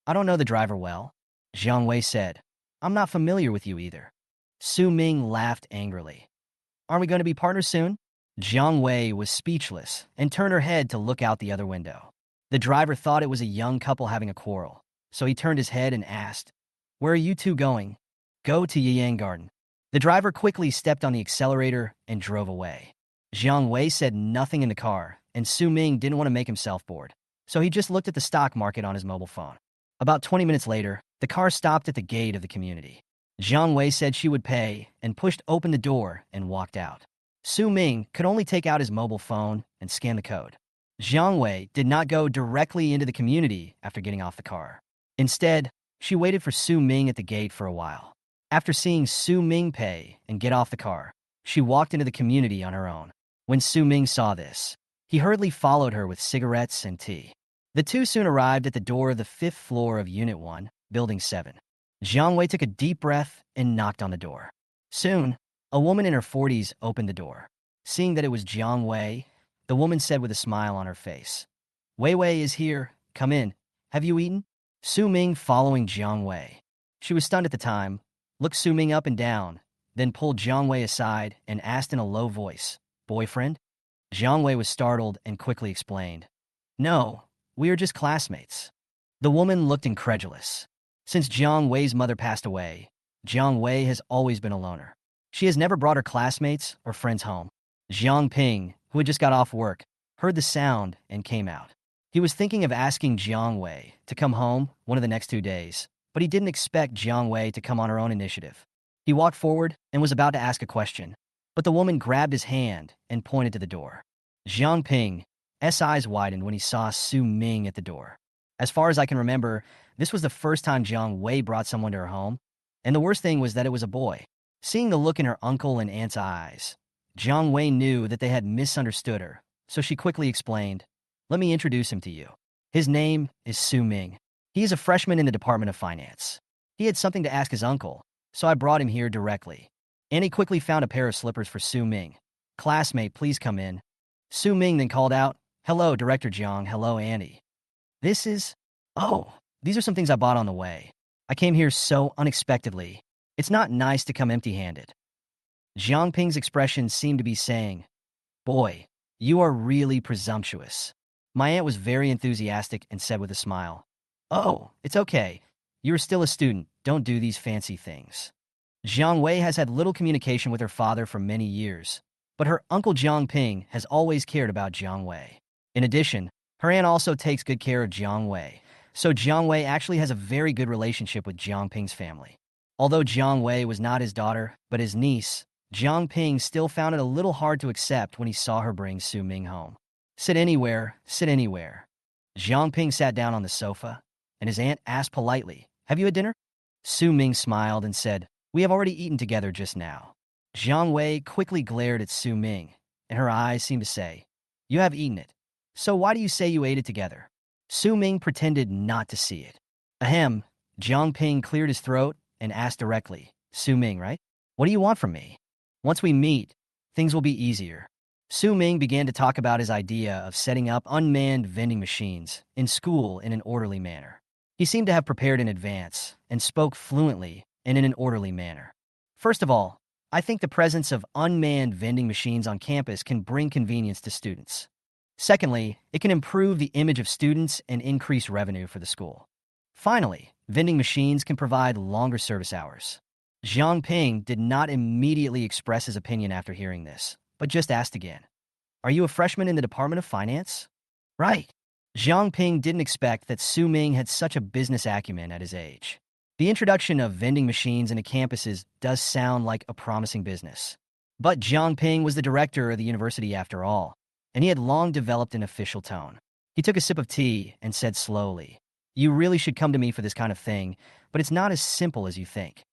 [SPEAKER 1] "I don't know the driver well," Jiang Wei said. "I'm not familiar with you either." Su Ming laughed angrily. "Aren't we going to be partners soon?" Jiang Wei was speechless and turned her head to look out the other window. The driver thought it was a young couple having a quarrel, so he turned his head and asked, "Where are you two going?" "Go to Yiyang Garden." The driver quickly stepped on the accelerator and drove away. Jiang Wei said nothing in the car, and Su Ming didn't want to make himself bored, so he just looked at the stock market on his mobile phone. About 20 minutes later, the car stopped at the gate of the community. Jiang Wei said she would pay and pushed open the door and walked out. Su Ming could only take out his mobile phone and scan the code. Jiang Wei did not go directly into the community after getting off the car. Instead, she waited for Su Ming at the gate for a while. After seeing Su Ming pay and get off the car, she walked into the community on her own. When Su Ming saw this, he hurriedly followed her with cigarettes and tea. The two soon arrived at the door of the 5th floor of Unit 1, Building 7. Jiang Wei took a deep breath and knocked on the door. Soon, a woman in her 40s opened the door. Seeing that it was Jiang Wei, the woman said with a smile on her face, "Wei Wei is here. Come in. Have you eaten?" Su Ming following Jiang Wei. She was stunned at the time, looked Su Ming up and down, then pulled Jiang Wei aside and asked in a low voice, "Boyfriend?" Jiang Wei was startled and quickly explained, "No, we are just classmates." The woman looked incredulous. Since Jiang Wei's mother passed away, Jiang Wei has always been a loner. She has never brought her classmates or friends home. Jiang Ping, who had just got off work, heard the sound and came out. He was thinking of asking Jiang Wei to come home one of the next 2 days, but he didn't expect Jiang Wei to come on her own initiative. He walked forward and was about to ask a question, but the woman grabbed his hand and pointed to the door. Jiang Ping's eyes widened when he saw Su Ming at the door. As far as I can remember, this was the first time Jiang Wei brought someone to her home, and the worst thing was that it was a boy. Seeing the look in her uncle and aunt's eyes, Jiang Wei knew that they had misunderstood her, so she quickly explained, "Let me introduce him to you. His name is Su Ming. He is a freshman in the Department of Finance. He had something to ask his uncle, so I brought him here directly." Annie quickly found a pair of slippers for Su Ming. "Classmate, please come in." Su Ming then called out, "Hello, Director Jiang. Hello, Annie. This is... Oh, these are some things I bought on the way. I came here so unexpectedly. It's not nice to come empty-handed." Jiang Ping's expression seemed to be saying, "Boy, you are really presumptuous." My aunt was very enthusiastic and said with a smile, "Oh, it's okay. You're still a student. Don't do these fancy things." Jiang Wei has had little communication with her father for many years, but her uncle Jiang Ping has always cared about Jiang Wei. In addition, her aunt also takes good care of Jiang Wei, so Jiang Wei actually has a very good relationship with Jiang Ping's family. Although Jiang Wei was not his daughter, but his niece, Jiang Ping still found it a little hard to accept when he saw her bring Su Ming home. Sit anywhere, sit anywhere. Jiang Ping sat down on the sofa, and his aunt asked politely, "Have you had dinner?" Su Ming smiled and said, "We have already eaten together just now." Jiang Wei quickly glared at Su Ming, and her eyes seemed to say, "You have eaten it. So why do you say you ate it together?" Su Ming pretended not to see it. Ahem, Jiang Ping cleared his throat and asked directly, "Su Ming, right? What do you want from me? Once we meet, things will be easier." Su Ming began to talk about his idea of setting up unmanned vending machines in school in an orderly manner. He seemed to have prepared in advance and spoke fluently and in an orderly manner. First of all, I think the presence of unmanned vending machines on campus can bring convenience to students. Secondly, it can improve the image of students and increase revenue for the school. Finally, vending machines can provide longer service hours. Jiang Ping did not immediately express his opinion after hearing this, but just asked again, "Are you a freshman in the Department of Finance?" "Right." Jiang Ping didn't expect that Su Ming had such a business acumen at his age. The introduction of vending machines into campuses does sound like a promising business. But Jiang Ping was the director of the university after all, and he had long developed an official tone. He took a sip of tea and said slowly, "You really should come to me for this kind of thing, but it's not as simple as you think.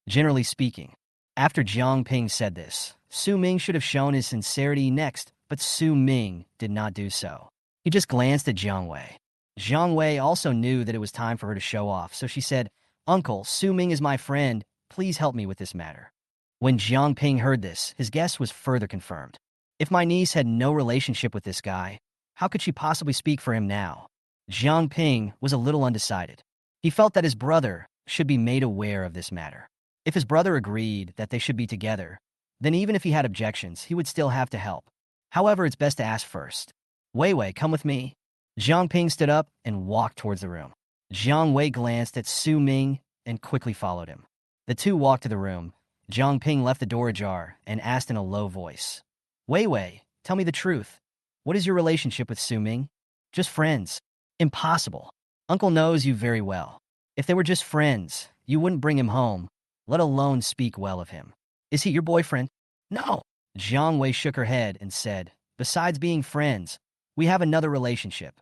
[SPEAKER 1] Generally speaking." After Jiang Ping said this, Su Ming should have shown his sincerity next, but Su Ming did not do so. He just glanced at Jiang Wei. Jiang Wei also knew that it was time for her to show off, so she said, "Uncle, Su Ming is my friend. Please help me with this matter." When Jiang Ping heard this, his guess was further confirmed. If my niece had no relationship with this guy, how could she possibly speak for him now? Jiang Ping was a little undecided. He felt that his brother should be made aware of this matter. If his brother agreed that they should be together, then even if he had objections, he would still have to help. However, it's best to ask first. "Wei Wei, come with me." Jiang Ping stood up and walked towards the room. Jiang Wei glanced at Su Ming and quickly followed him. The two walked to the room. Jiang Ping left the door ajar and asked in a low voice, "Wei Wei, tell me the truth. What is your relationship with Su Ming?" "Just friends." "Impossible. Uncle knows you very well. If they were just friends, you wouldn't bring him home, let alone speak well of him. Is he your boyfriend?" "No." Jiang Wei shook her head and said, "Besides being friends, we have another relationship."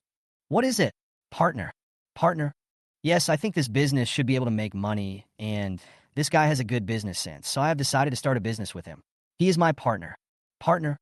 [SPEAKER 1] "What is it?" "Partner." "Partner?" "Yes, I think this business should be able to make money, and this guy has a good business sense, so I have decided to start a business with him. He is my partner." "Partner?"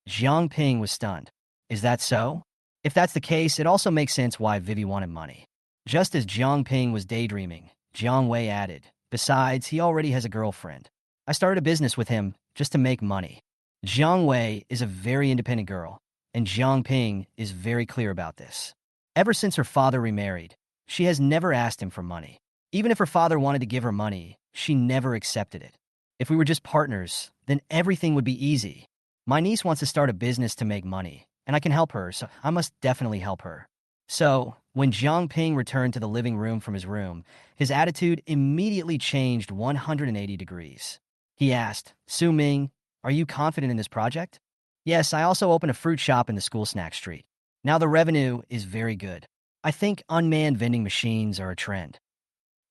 [SPEAKER 1] Jiang Ping was stunned. "Is that so?" If that's the case, it also makes sense why Vivi wanted money. Just as Jiang Ping was daydreaming, Jiang Wei added, "Besides, he already has a girlfriend. I started a business with him just to make money." Jiang Wei is a very independent girl, and Jiang Ping is very clear about this. Ever since her father remarried, she has never asked him for money. Even if her father wanted to give her money, she never accepted it. If we were just partners, then everything would be easy. My niece wants to start a business to make money, and I can help her, so I must definitely help her. So, when Jiang Ping returned to the living room from his room, his attitude immediately changed 180 degrees. He asked, "Su Ming, are you confident in this project?" "Yes, I also opened a fruit shop in the school snack street. Now the revenue is very good. I think unmanned vending machines are a trend."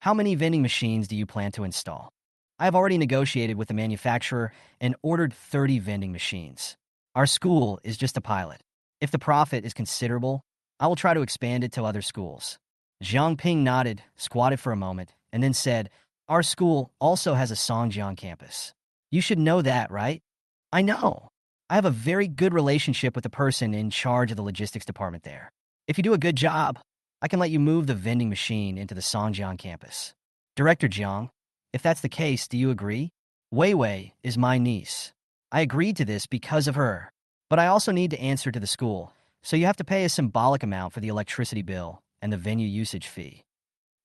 [SPEAKER 1] "How many vending machines do you plan to install?" "I have already negotiated with the manufacturer and ordered 30 vending machines. Our school is just a pilot. If the profit is considerable, I will try to expand it to other schools." Jiang Ping nodded, squatted for a moment, and then said, "Our school also has a Songjiang campus. You should know that, right?" "I know. I have a very good relationship with the person in charge of the logistics department there. If you do a good job, I can let you move the vending machine into the Songjiang campus." "Director Jiang, if that's the case, do you agree?" "Wei Wei is my niece. I agreed to this because of her. But I also need to answer to the school, so you have to pay a symbolic amount for the electricity bill and the venue usage fee."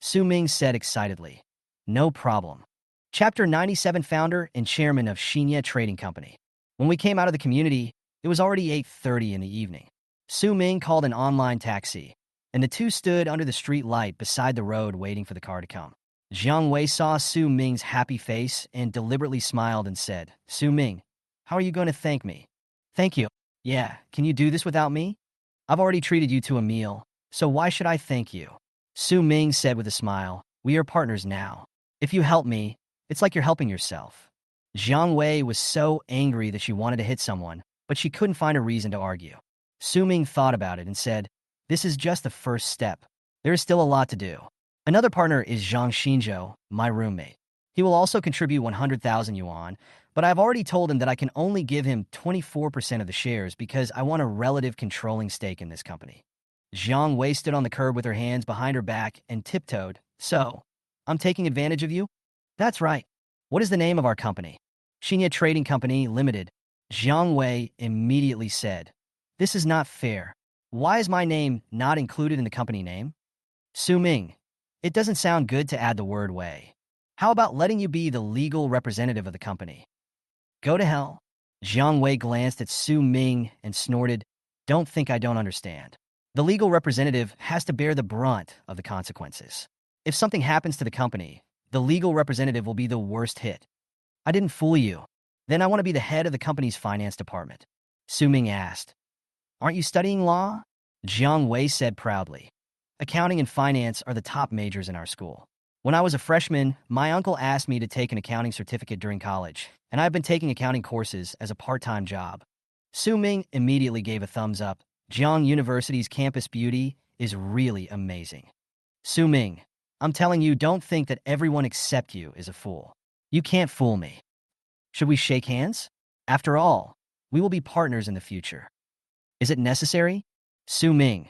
[SPEAKER 1] Su Ming said excitedly, "No problem." Chapter 97, founder and chairman of Xinye Trading Company. When we came out of the community, it was already 8:30 in the evening. Su Ming called an online taxi, and the two stood under the street light beside the road waiting for the car to come. Jiang Wei saw Su Ming's happy face and deliberately smiled and said, Su Ming, how are you going to thank me? Thank you. Yeah, can you do this without me? I've already treated you to a meal, so why should I thank you? Su Ming said with a smile, we are partners now. If you help me, it's like you're helping yourself. Jiang Wei was so angry that she wanted to hit someone, but she couldn't find a reason to argue. Su Ming thought about it and said, this is just the first step. There is still a lot to do. Another partner is Zhang Xinzhou, my roommate. He will also contribute 100,000 yuan, but I've already told him that I can only give him 24% of the shares because I want a relative controlling stake in this company. Jiang Wei stood on the curb with her hands behind her back and tiptoed. So, I'm taking advantage of you? That's right. What is the name of our company? Xingye Trading Company Limited. Jiang Wei immediately said, this is not fair. Why is my name not included in the company name? Su Ming, it doesn't sound good to add the word Wei. How about letting you be the legal representative of the company? Go to hell. Jiang Wei glanced at Su Ming and snorted, don't think I don't understand. The legal representative has to bear the brunt of the consequences. If something happens to the company, the legal representative will be the worst hit. I didn't fool you. Then I want to be the head of the company's finance department. Su Ming asked. Aren't you studying law? Jiang Wei said proudly. Accounting and finance are the top majors in our school. When I was a freshman, my uncle asked me to take an accounting certificate during college, and I've been taking accounting courses as a part-time job. Su Ming immediately gave a thumbs up. Jiang University's campus beauty is really amazing. Su Ming, I'm telling you, don't think that everyone except you is a fool. You can't fool me. Should we shake hands? After all, we will be partners in the future. Is it necessary? Su Ming,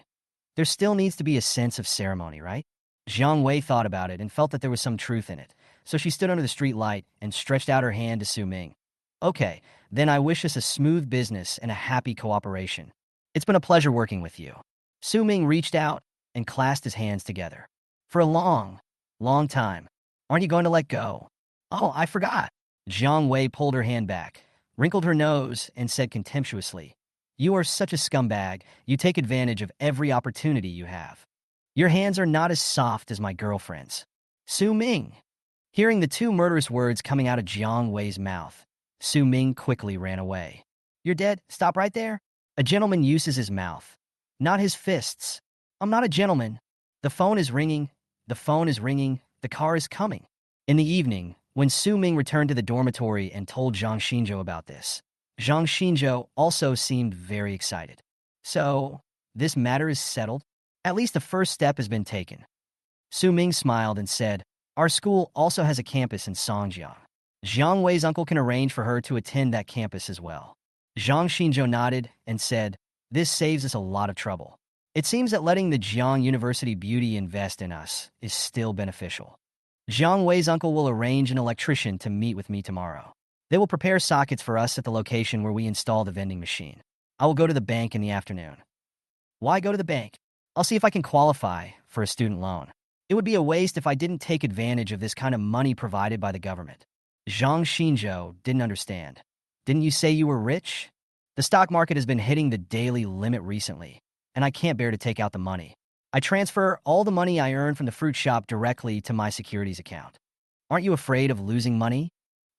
[SPEAKER 1] there still needs to be a sense of ceremony, right? Jiang Wei thought about it and felt that there was some truth in it, so she stood under the street light and stretched out her hand to Su Ming. Okay, then I wish us a smooth business and a happy cooperation. It's been a pleasure working with you. Su Ming reached out and clasped his hands together. For a long, long time. Aren't you going to let go? Oh, I forgot. Jiang Wei pulled her hand back, wrinkled her nose, and said contemptuously, you are such a scumbag, you take advantage of every opportunity you have. Your hands are not as soft as my girlfriend's. Su Ming. Hearing the two murderous words coming out of Jiang Wei's mouth, Su Ming quickly ran away. You're dead? Stop right there. A gentleman uses his mouth, not his fists. I'm not a gentleman. The phone is ringing. The phone is ringing. The car is coming. In the evening, when Su Ming returned to the dormitory and told Zhang Xinzhou about this, Zhang Xinzhou also seemed very excited. So, this matter is settled? At least the first step has been taken. Su Ming smiled and said, our school also has a campus in Songjiang. Jiang Wei's uncle can arrange for her to attend that campus as well. Zhang Xinzhou nodded and said, this saves us a lot of trouble. It seems that letting the Jiang University beauty invest in us is still beneficial. Jiang Wei's uncle will arrange an electrician to meet with me tomorrow. They will prepare sockets for us at the location where we install the vending machine. I will go to the bank in the afternoon. Why go to the bank? I'll see if I can qualify for a student loan. It would be a waste if I didn't take advantage of this kind of money provided by the government. Zhang Xinzhou didn't understand. Didn't you say you were rich? The stock market has been hitting the daily limit recently, and I can't bear to take out the money. I transfer all the money I earn from the fruit shop directly to my securities account. Aren't you afraid of losing money?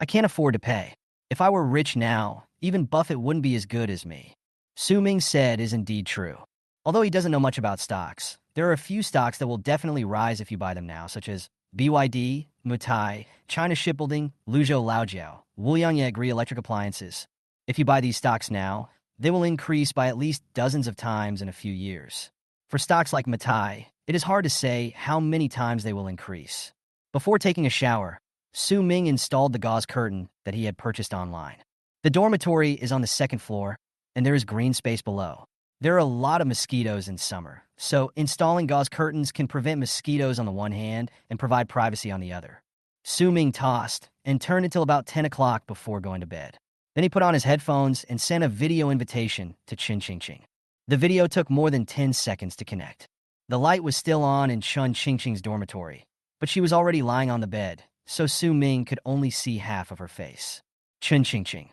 [SPEAKER 1] I can't afford to pay. If I were rich now, even Buffett wouldn't be as good as me. Su Ming said is indeed true. Although he doesn't know much about stocks, there are a few stocks that will definitely rise if you buy them now, such as BYD, Mutai, China Shipbuilding, Luzhou Laojiao, Wuliang Agri Electric Appliances. If you buy these stocks now, they will increase by at least dozens of times in a few years. For stocks like Mutai, it is hard to say how many times they will increase. Before taking a shower, Su Ming installed the gauze curtain that he had purchased online. The dormitory is on the second floor, and there is green space below. There are a lot of mosquitoes in summer, so installing gauze curtains can prevent mosquitoes on the one hand and provide privacy on the other. Su Ming tossed and turned until about 10 o'clock before going to bed. Then he put on his headphones and sent a video invitation to Chen Qingqing. The video took more than 10 seconds to connect. The light was still on in Chen Qingqing's dormitory, but she was already lying on the bed, so Su Ming could only see half of her face. Chen Qingqing,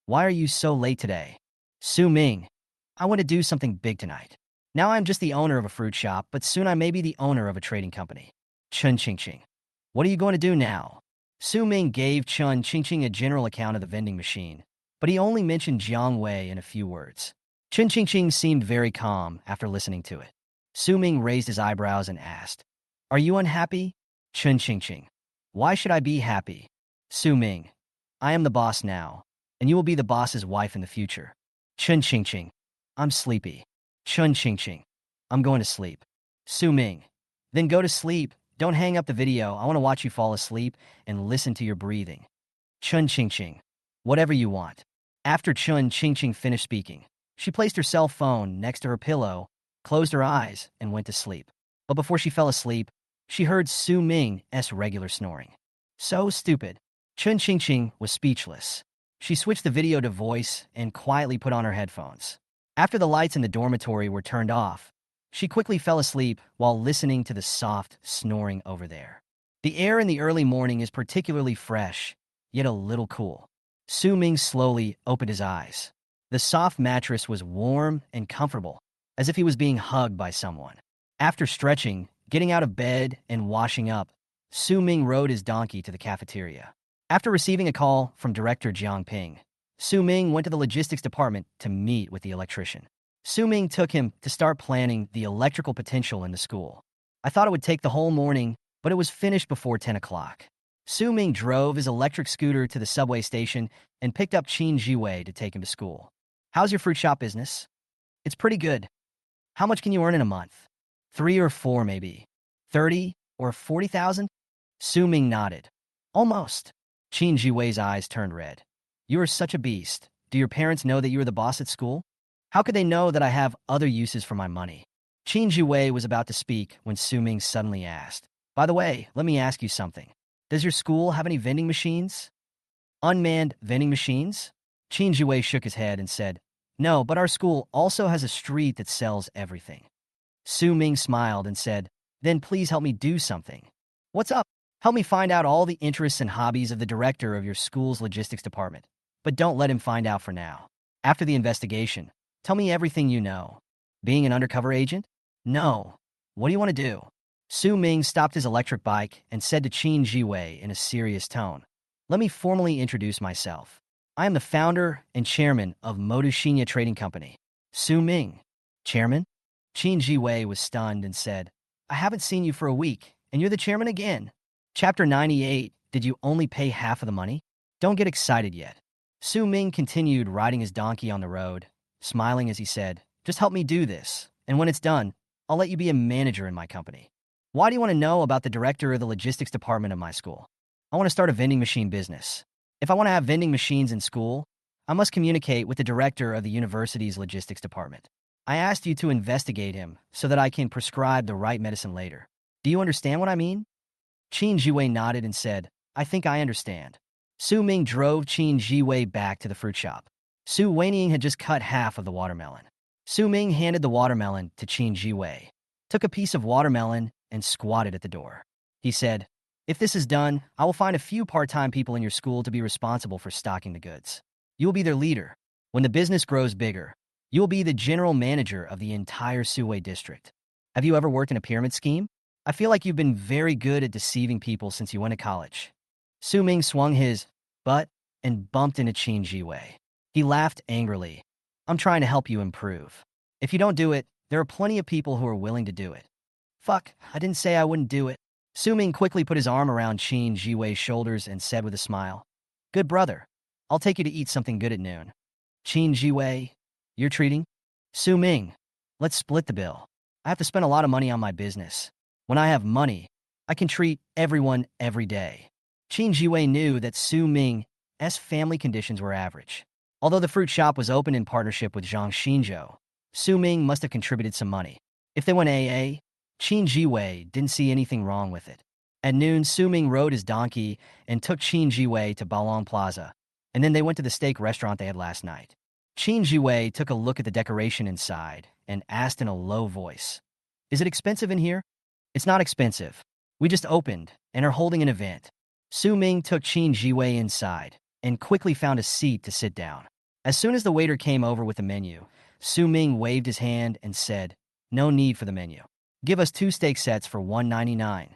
[SPEAKER 1] why are you so late today? Su Ming, I want to do something big tonight. Now I'm just the owner of a fruit shop, but soon I may be the owner of a trading company. Chun Ching Ching. What are you going to do now? Su Ming gave Chun Ching Ching a general account of the vending machine, but he only mentioned Jiang Wei in a few words. Chun Ching Ching seemed very calm after listening to it. Su Ming raised his eyebrows and asked, "Are you unhappy?" Chun Ching Ching. "Why should I be happy?" Su Ming. "I am the boss now, and you will be the boss's wife in the future." Chun Ching Ching. "I'm sleepy." Chun Ching Ching. "I'm going to sleep." Su Ming. "Then go to sleep. Don't hang up the video. I want to watch you fall asleep and listen to your breathing." Chun Ching Ching. "Whatever you want." After Chun Ching Ching finished speaking, she placed her cell phone next to her pillow, closed her eyes, and went to sleep. But before she fell asleep, she heard Su Ming's regular snoring. So stupid. Chun Ching Ching was speechless. She switched the video to voice and quietly put on her headphones. After the lights in the dormitory were turned off, she quickly fell asleep while listening to the soft snoring over there. The air in the early morning is particularly fresh, yet a little cool. Su Ming slowly opened his eyes. The soft mattress was warm and comfortable, as if he was being hugged by someone. After stretching, getting out of bed, and washing up, Su Ming rode his donkey to the cafeteria. After receiving a call from Director Jiang Ping, Su Ming went to the logistics department to meet with the electrician. Su Ming took him to start planning the electrical potential in the school. "I thought it would take the whole morning, but it was finished before 10 o'clock. Su Ming drove his electric scooter to the subway station and picked up Qin Jiwei to take him to school. "How's your fruit shop business?" "It's pretty good." "How much can you earn in a month?" 3 or 4 maybe. 30 or 40,000? Su Ming nodded. "Almost." Qin Jiwei's eyes turned red. "You are such a beast. Do your parents know that you are the boss at school?" "How could they know that I have other uses for my money?" Qin Jiwei was about to speak when Su Ming suddenly asked, "By the way, let me ask you something. Does your school have any vending machines?" "Unmanned vending machines?" Qin Jiwei shook his head and said, "No, but our school also has a street that sells everything." Su Ming smiled and said, "Then please help me do something." "What's up?" "Help me find out all the interests and hobbies of the director of your school's logistics department. But don't let him find out for now. After the investigation, tell me everything you know." "Being an undercover agent?" "No." "What do you want to do?" Su Ming stopped his electric bike and said to Qin Jiwei in a serious tone, "Let me formally introduce myself. I am the founder and chairman of Modushinya Trading Company." Su Ming. "Chairman?" Qin Jiwei was stunned and said, "I haven't seen you for a week, and you're the chairman again." Chapter 98, Did You Only Pay Half of the Money? Don't get excited yet. Su Ming continued riding his donkey on the road, smiling as he said, "Just help me do this, and when it's done, I'll let you be a manager in my company." "Why do you want to know about the director of the logistics department of my school?" "I want to start a vending machine business. If I want to have vending machines in school, I must communicate with the director of the university's logistics department. I asked you to investigate him so that I can prescribe the right medicine later. Do you understand what I mean?" Qin Jiwei nodded and said, "I think I understand." Su Ming drove Qin Jiwei back to the fruit shop. Su Weiniang had just cut half of the watermelon. Su Ming handed the watermelon to Qin Jiwei, took a piece of watermelon, and squatted at the door. He said, "If this is done, I will find a few part-time people in your school to be responsible for stocking the goods. You will be their leader. When the business grows bigger, you will be the general manager of the entire Suwei district. Have you ever worked in a pyramid scheme? I feel like you've been very good at deceiving people since you went to college." Su Ming swung his butt and bumped into Qin Jiwei. He laughed angrily. "I'm trying to help you improve. If you don't do it, there are plenty of people who are willing to do it." "Fuck, I didn't say I wouldn't do it." Su Ming quickly put his arm around Qin Jiwei's shoulders and said with a smile, "Good brother. I'll take you to eat something good at noon." "Qin Jiwei, you're treating?" "Su Ming, let's split the bill. I have to spend a lot of money on my business. When I have money, I can treat everyone every day." Qin Jiwei knew that Su Ming's family conditions were average. Although the fruit shop was open in partnership with Zhang Xinzhou, Su Ming must have contributed some money. If they went AA, Qin Jiwei didn't see anything wrong with it. At noon, Su Ming rode his donkey and took Qin Jiwei to Balong Plaza, and then they went to the steak restaurant they had last night. Qin Jiwei took a look at the decoration inside and asked in a low voice, "Is it expensive in here?" "It's not expensive. We just opened and are holding an event." Su Ming took Qin Jiwei inside and quickly found a seat to sit down. As soon as the waiter came over with the menu, Su Ming waved his hand and said, "No need for the menu. Give us 2 steak sets for $1.99.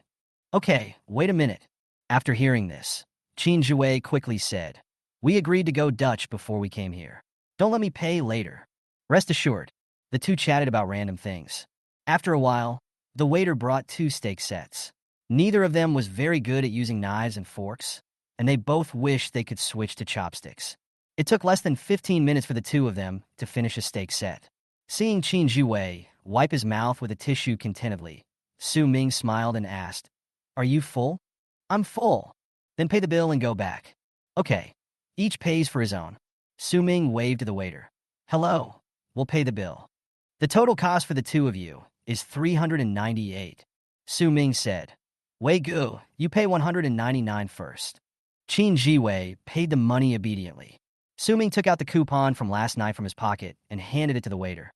[SPEAKER 1] Okay, wait a minute." After hearing this, Qin Jue quickly said, "We agreed to go Dutch before we came here. Don't let me pay later." Rest assured, the two chatted about random things. After a while, the waiter brought 2 steak sets. Neither of them was very good at using knives and forks, and they both wished they could switch to chopsticks. It took less than 15 minutes for the two of them to finish a steak set. Seeing Qin Jue wipe his mouth with a tissue contentedly, Su Ming smiled and asked, "Are you full?" "I'm full." "Then pay the bill and go back." "Okay." Each pays for his own. Su Ming waved to the waiter. "Hello, we'll pay the bill. The total cost for the two of you is 398. Su Ming said, "Wei Gu, you pay 199 first." Qin Jiwei paid the money obediently. Su Ming took out the coupon from last night from his pocket and handed it to the waiter.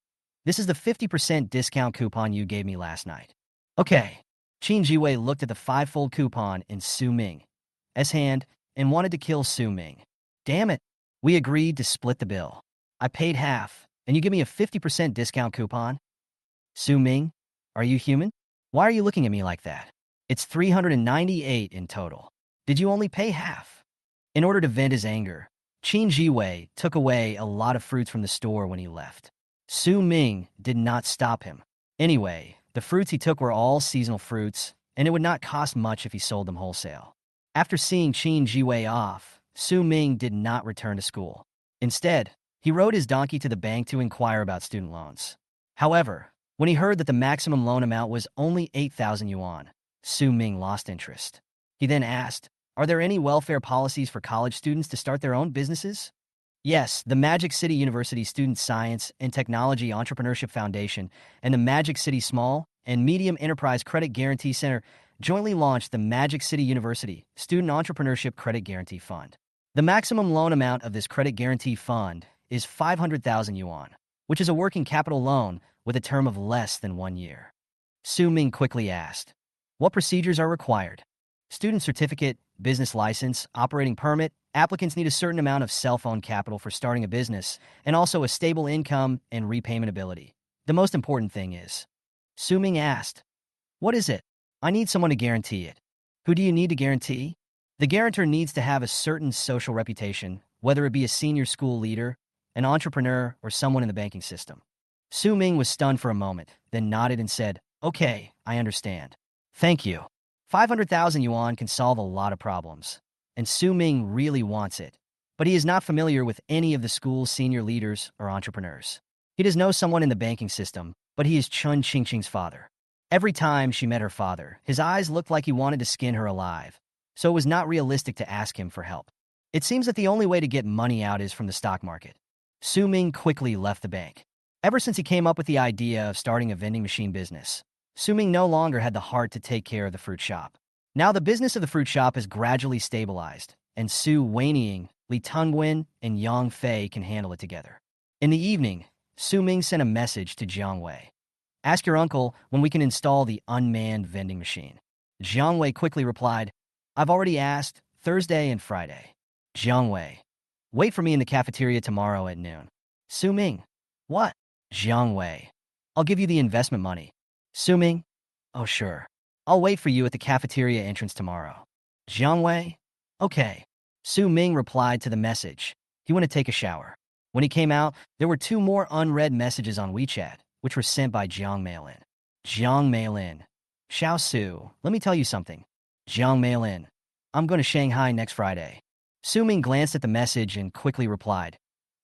[SPEAKER 1] "This is the 50% discount coupon you gave me last night." "Okay." Qin Jiwei looked at the 5-fold coupon in Su Ming's hand and wanted to kill Su Ming. "Damn it. We agreed to split the bill. I paid half, and you give me a 50% discount coupon?" "Su Ming, are you human? Why are you looking at me like that? It's 398 in total. Did you only pay half?" In order to vent his anger, Qin Jiwei took away a lot of fruits from the store when he left. Su Ming did not stop him. Anyway, the fruits he took were all seasonal fruits, and it would not cost much if he sold them wholesale. After seeing Qin Jiwei off, Su Ming did not return to school. Instead, he rode his donkey to the bank to inquire about student loans. However, when he heard that the maximum loan amount was only 8,000 yuan, Su Ming lost interest. He then asked, "Are there any welfare policies for college students to start their own businesses?" Yes, the Magic City University Student Science and Technology Entrepreneurship Foundation and the Magic City Small and Medium Enterprise Credit Guarantee Center jointly launched the Magic City University Student Entrepreneurship Credit Guarantee Fund. The maximum loan amount of this credit guarantee fund is 500,000 yuan, which is a working capital loan with a term of less than 1 year. Su Ming quickly asked, "What procedures are required?" "Student certificate, business license, operating permit. Applicants need a certain amount of cell phone capital for starting a business, and also a stable income and repayment ability. The most important thing is." Su Ming asked, "What is it?" "I need someone to guarantee it." "Who do you need to guarantee?" "The guarantor needs to have a certain social reputation, whether it be a senior school leader, an entrepreneur, or someone in the banking system." Su Ming was stunned for a moment, then nodded and said, "Okay, I understand. Thank you." 500,000 yuan can solve a lot of problems, and Su Ming really wants it, but he is not familiar with any of the school's senior leaders or entrepreneurs. He does know someone in the banking system, but he is Chun Qingqing's father. Every time she met her father, his eyes looked like he wanted to skin her alive, so it was not realistic to ask him for help. It seems that the only way to get money out is from the stock market. Su Ming quickly left the bank. Ever since he came up with the idea of starting a vending machine business, Su Ming no longer had the heart to take care of the fruit shop. Now the business of the fruit shop has gradually stabilized, and Su Weiying, Li Tongwen, and Yang Fei can handle it together. In the evening, Su Ming sent a message to Jiang Wei. "Ask your uncle when we can install the unmanned vending machine." Jiang Wei quickly replied, "I've already asked, Thursday and Friday." Jiang Wei, "Wait for me in the cafeteria tomorrow at noon." Su Ming, "What?" Jiang Wei, "I'll give you the investment money." Su Ming, "Oh sure. I'll wait for you at the cafeteria entrance tomorrow." Jiang Wei, "Okay." Su Ming replied to the message. He went to take a shower. When he came out, there were 2 more unread messages on WeChat, which were sent by Jiang Meilin. Jiang Meilin, "Xiao Su, let me tell you something." Jiang Meilin, "I'm going to Shanghai next Friday." Su Ming glanced at the message and quickly replied,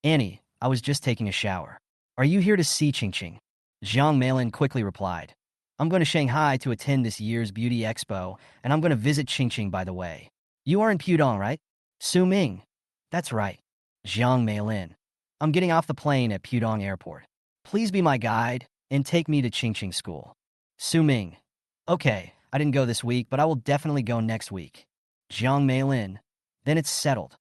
[SPEAKER 1] "Annie, I was just taking a shower. Are you here to see Qingqing?" Jiang Meilin quickly replied, "I'm going to Shanghai to attend this year's beauty expo, and I'm going to visit Qingqing by the way." "You are in Pudong, right?" Su Ming, "That's right." Jiang Meilin, "I'm getting off the plane at Pudong Airport. Please be my guide and take me to Qingqing School." Su Ming, "Okay, I didn't go this week, but I will definitely go next week." Jiang Meilin, "Then it's settled."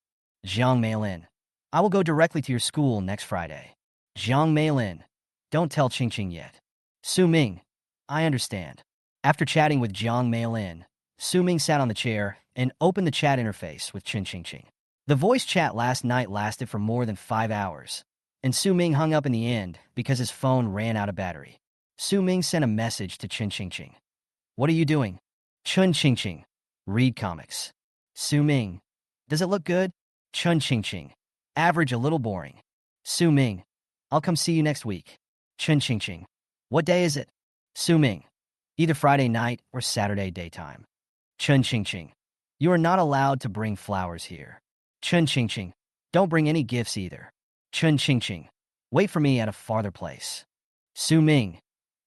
[SPEAKER 1] Jiang Meilin, "I will go directly to your school next Friday." Jiang Meilin, "Don't tell Qingqing yet." Su Ming, "I understand." After chatting with Jiang Meilin, Su Ming sat on the chair and opened the chat interface with Qingqing. The voice chat last night lasted for more than 5 hours. and Su Ming hung up in the end because his phone ran out of battery. Su Ming sent a message to Chun Ching Ching. What are you doing? Chun Ching Ching. Read comics. Su Ming. Does it look good? Chun Ching Ching. Average, a little boring. Su Ming. I'll come see you next week. Chun Ching Ching. What day is it? Su Ming. Either Friday night or Saturday daytime. Chun Ching Ching. You are not allowed to bring flowers here. Chun Ching Ching. Don't bring any gifts either. Chun Ching Ching. Wait for me at a farther place. Su Ming.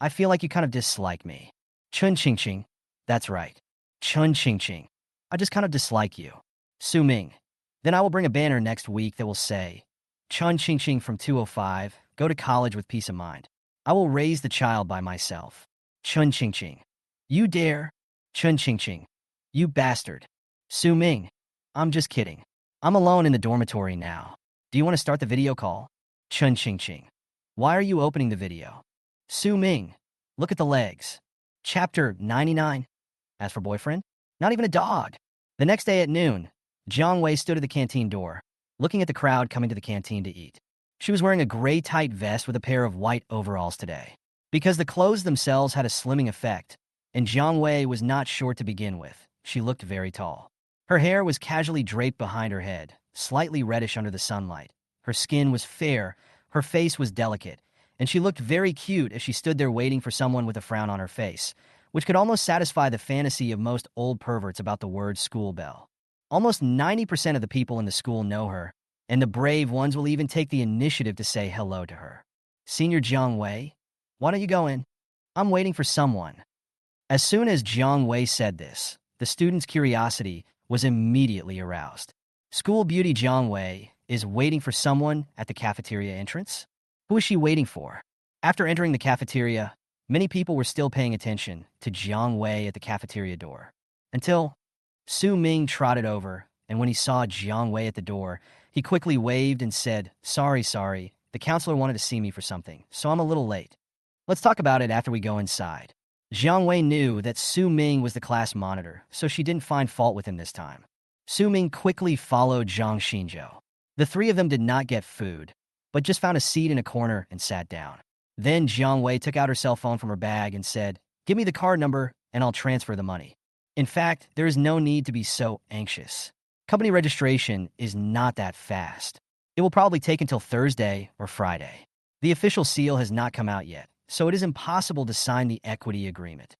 [SPEAKER 1] I feel like you kind of dislike me. Chun Ching Ching. That's right. Chun Ching Ching. I just kind of dislike you. Su Ming. Then I will bring a banner next week that will say, Chun Ching Ching from 205, go to college with peace of mind. I will raise the child by myself. Chun Ching Ching. You dare? Chun Ching Ching. You bastard. Su Ming. I'm just kidding. I'm alone in the dormitory now. Do you want to start the video call? Chun Ching Ching. Why are you opening the video? Su Ming. Look at the legs. Chapter 99. As for boyfriend, not even a dog. The next day at noon, Jiang Wei stood at the canteen door, looking at the crowd coming to the canteen to eat. She was wearing a gray tight vest with a pair of white overalls today. Because the clothes themselves had a slimming effect, and Jiang Wei was not short to begin with, she looked very tall. Her hair was casually draped behind her head, slightly reddish under the sunlight. Her skin was fair, her face was delicate, and she looked very cute as she stood there waiting for someone with a frown on her face, which could almost satisfy the fantasy of most old perverts about the word school bell. Almost 90% of the people in the school know her, and the brave ones will even take the initiative to say hello to her. Senior Jiang Wei, why don't you go in? I'm waiting for someone. As soon as Jiang Wei said this, the student's curiosity was immediately aroused. School beauty Jiang Wei is waiting for someone at the cafeteria entrance? Who is she waiting for? After entering the cafeteria, many people were still paying attention to Jiang Wei at the cafeteria door. Until Su Ming trotted over, and when he saw Jiang Wei at the door, he quickly waved and said, Sorry, the counselor wanted to see me for something, so I'm a little late. Let's talk about it after we go inside. Jiang Wei knew that Su Ming was the class monitor, so she didn't find fault with him this time. Su Ming quickly followed Zhang Xinzhou. The three of them did not get food, but just found a seat in a corner and sat down. Then Jiang Wei took out her cell phone from her bag and said, Give me the card number and I'll transfer the money. In fact, there is no need to be so anxious. Company registration is not that fast. It will probably take until Thursday or Friday. The official seal has not come out yet, so it is impossible to sign the equity agreement.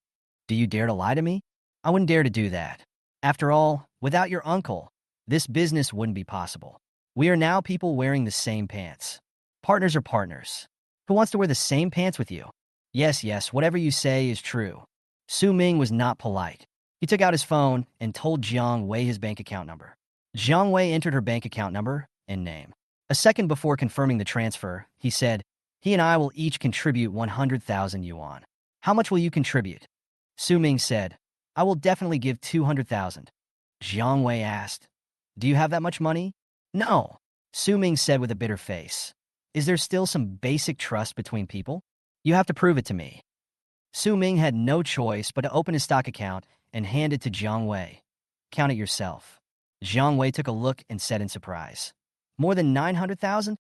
[SPEAKER 1] Do you dare to lie to me? I wouldn't dare to do that. After all, without your uncle, this business wouldn't be possible. We are now people wearing the same pants. Partners are partners. Who wants to wear the same pants with you? Yes, whatever you say is true. Su Ming was not polite. He took out his phone and told Jiang Wei his bank account number. Jiang Wei entered her bank account number and name. A second before confirming the transfer, he said, He and I will each contribute 100,000 yuan. How much will you contribute? Su Ming said, I will definitely give 200,000. Jiang Wei asked, Do you have that much money? No, Su Ming said with a bitter face. Is there still some basic trust between people? You have to prove it to me. Su Ming had no choice but to open his stock account and hand it to Jiang Wei. Count it yourself. Jiang Wei took a look and said in surprise, More than 900,000?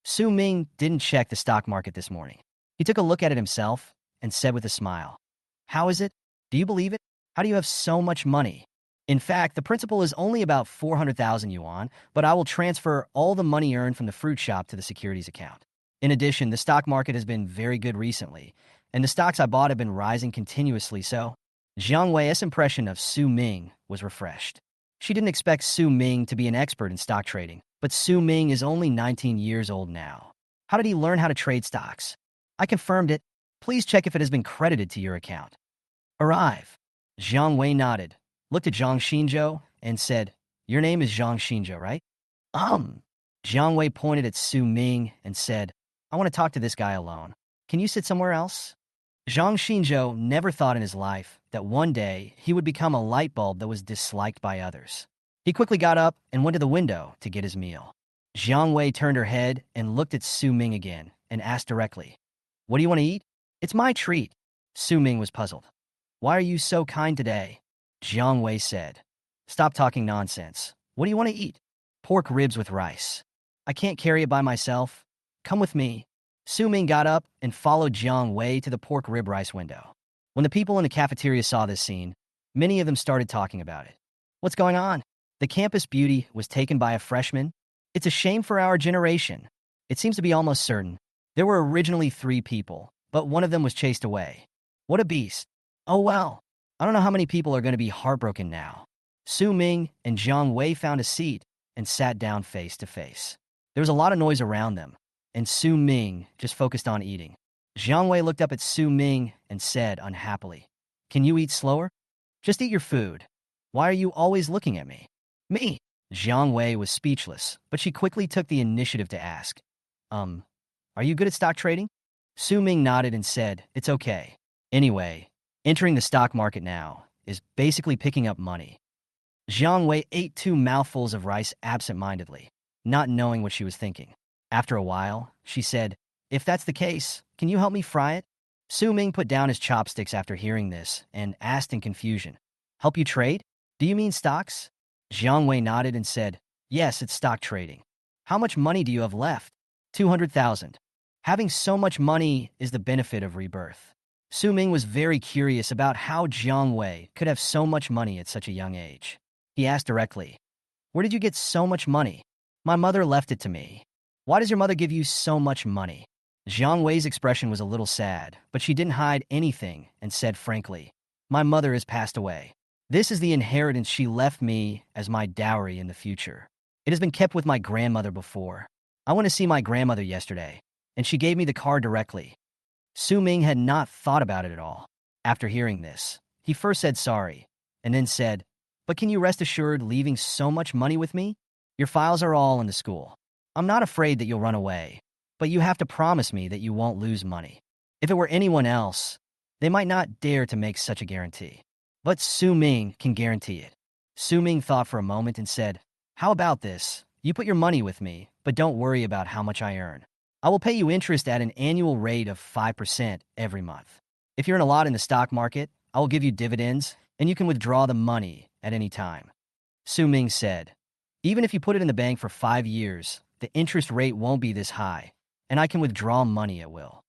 [SPEAKER 1] Su Ming didn't check the stock market this morning. He took a look at it himself and said with a smile, How is it? Do you believe it? How do you have so much money? In fact, the principal is only about 400,000 yuan, but I will transfer all the money earned from the fruit shop to the securities account. In addition, the stock market has been very good recently, and the stocks I bought have been rising continuously, so Jiang Wei's impression of Su Ming was refreshed. She didn't expect Su Ming to be an expert in stock trading, but Su Ming is only 19 years old now. How did he learn how to trade stocks? I confirmed it. Please check if it has been credited to your account. Arrive. Jiang Wei nodded, looked at Zhang Xinzhou, and said, Your name is Zhang Xinzhou, right? Jiang Wei pointed at Su Ming and said, I want to talk to this guy alone. Can you sit somewhere else? Zhang Xinzhou never thought in his life that one day he would become a light bulb that was disliked by others. He quickly got up and went to the window to get his meal. Jiang Wei turned her head and looked at Su Ming again and asked directly, What do you want to eat? It's my treat. Su Ming was puzzled. Why are you so kind today? Jiang Wei said, Stop talking nonsense. What do you want to eat? Pork ribs with rice. I can't carry it by myself. Come with me. Su Ming got up and followed Jiang Wei to the pork rib rice window. When the people in the cafeteria saw this scene, many of them started talking about it. What's going on? The campus beauty was taken by a freshman? It's a shame for our generation. It seems to be almost certain. There were originally 3 people, but one of them was chased away. What a beast. Oh well. I don't know how many people are going to be heartbroken now. Su Ming and Jiang Wei found a seat and sat down face to face. There was a lot of noise around them, and Su Ming just focused on eating. Jiang Wei looked up at Su Ming and said unhappily, "Can you eat slower? Just eat your food. Why are you always looking at me?" "Me?" Jiang Wei was speechless, but she quickly took the initiative to ask, are you good at stock trading?" Su Ming nodded and said, "It's okay. Anyway, entering the stock market now is basically picking up money." Jiang Wei ate 2 mouthfuls of rice absent-mindedly, not knowing what she was thinking. After a while, she said, "If that's the case, can you help me fry it?" Su Ming put down his chopsticks after hearing this and asked in confusion, "Help you trade? Do you mean stocks?" Jiang Wei nodded and said, "Yes, it's stock trading." "How much money do you have left?" 200,000. Having so much money is the benefit of rebirth. Su Ming was very curious about how Jiang Wei could have so much money at such a young age. He asked directly, "Where did you get so much money?" "My mother left it to me." "Why does your mother give you so much money?" Jiang Wei's expression was a little sad, but she didn't hide anything and said frankly, "My mother has passed away. This is the inheritance she left me as my dowry in the future. It has been kept with my grandmother before. I went to see my grandmother yesterday, and she gave me the card directly." Su Ming had not thought about it at all. After hearing this, he first said sorry, and then said, "But can you rest assured leaving so much money with me? Your files are all in the school. I'm not afraid that you'll run away, but you have to promise me that you won't lose money. If it were anyone else, they might not dare to make such a guarantee. But Su Ming can guarantee it." Su Ming thought for a moment and said, "How about this? You put your money with me, but don't worry about how much I earn. I will pay you interest at an annual rate of 5% every month. If you're in a lot in the stock market, I will give you dividends, and you can withdraw the money at any time." Su Ming said, "Even if you put it in the bank for 5 years, the interest rate won't be this high, and I can withdraw money at will."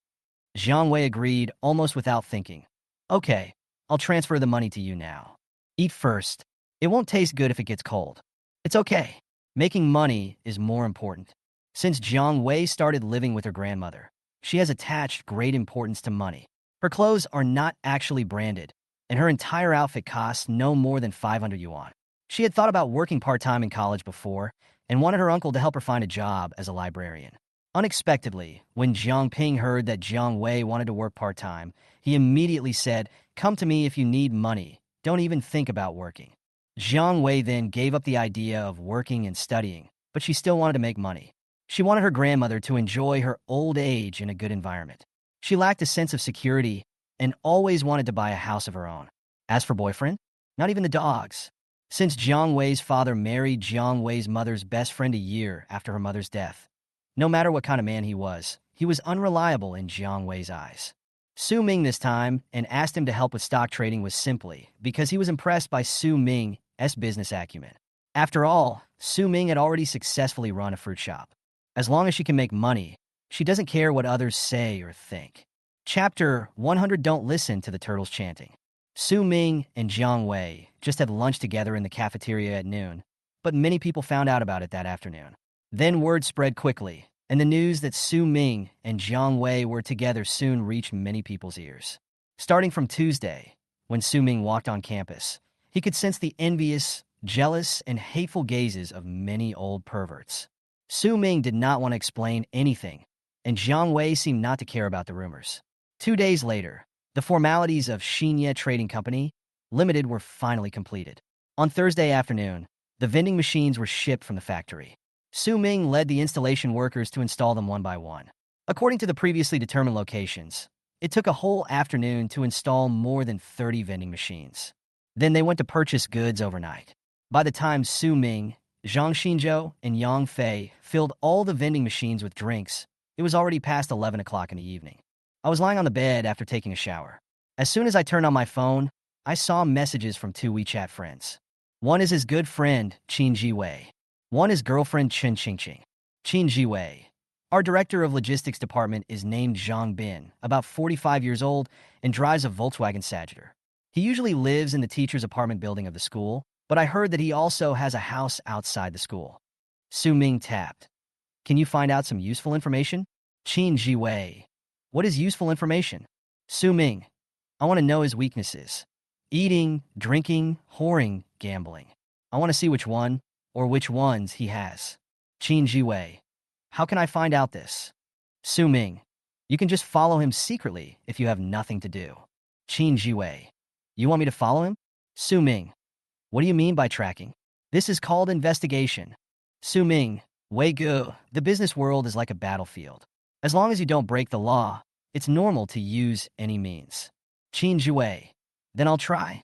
[SPEAKER 1] Jiang Wei agreed almost without thinking. "Okay, I'll transfer the money to you now. Eat first. It won't taste good if it gets cold." "It's okay. Making money is more important." Since Jiang Wei started living with her grandmother, she has attached great importance to money. Her clothes are not actually branded, and her entire outfit costs no more than 500 yuan. She had thought about working part-time in college before and wanted her uncle to help her find a job as a librarian. Unexpectedly, when Jiang Ping heard that Jiang Wei wanted to work part-time, he immediately said, "Come to me if you need money. Don't even think about working." Jiang Wei then gave up the idea of working and studying, but she still wanted to make money. She wanted her grandmother to enjoy her old age in a good environment. She lacked a sense of security and always wanted to buy a house of her own. As for boyfriend, not even the dogs. Since Jiang Wei's father married Jiang Wei's mother's best friend a year after her mother's death, no matter what kind of man he was unreliable in Jiang Wei's eyes. Su Ming this time and asked him to help with stock trading was simply because he was impressed by Su Ming's business acumen. After all, Su Ming had already successfully run a fruit shop. As long as she can make money, she doesn't care what others say or think. Chapter 100. Don't listen to the turtles chanting. Su Ming and Jiang Wei just had lunch together in the cafeteria at noon, but many people found out about it that afternoon. Then word spread quickly, and the news that Su Ming and Jiang Wei were together soon reached many people's ears. Starting from Tuesday, when Su Ming walked on campus, he could sense the envious, jealous, and hateful gazes of many old perverts. Su Ming did not want to explain anything, and Jiang Wei seemed not to care about the rumors. 2 days later, the formalities of Xinya Trading Company Limited were finally completed. On Thursday afternoon, the vending machines were shipped from the factory. Su Ming led the installation workers to install them one by one. According to the previously determined locations, it took a whole afternoon to install more than 30 vending machines. Then they went to purchase goods overnight. By the time Su Ming, Zhang Xinzhou, and Yang Fei filled all the vending machines with drinks, it was already past 11 o'clock in the evening. I was lying on the bed after taking a shower. As soon as I turned on my phone, I saw messages from 2 WeChat friends. One is his good friend, Qin Jiwei. One is girlfriend Chen Qingqing. Qin Jiwei. Our director of logistics department is named Zhang Bin, about 45 years old, and drives a Volkswagen Sagitter. He usually lives in the teacher's apartment building of the school, but I heard that he also has a house outside the school. Su Ming tapped. Can you find out some useful information? Qin Jiwei. What is useful information? Su Ming. I want to know his weaknesses. Eating, drinking, whoring, gambling. I want to see which one, or which ones, he has. Qin Jiwei. How can I find out this? Su Ming. You can just follow him secretly if you have nothing to do. Qin Jiwei. You want me to follow him? Su Ming. What do you mean by tracking? This is called investigation. Su Ming. Wei Gu. The business world is like a battlefield. As long as you don't break the law, it's normal to use any means. Qin Jiwei. Then I'll try.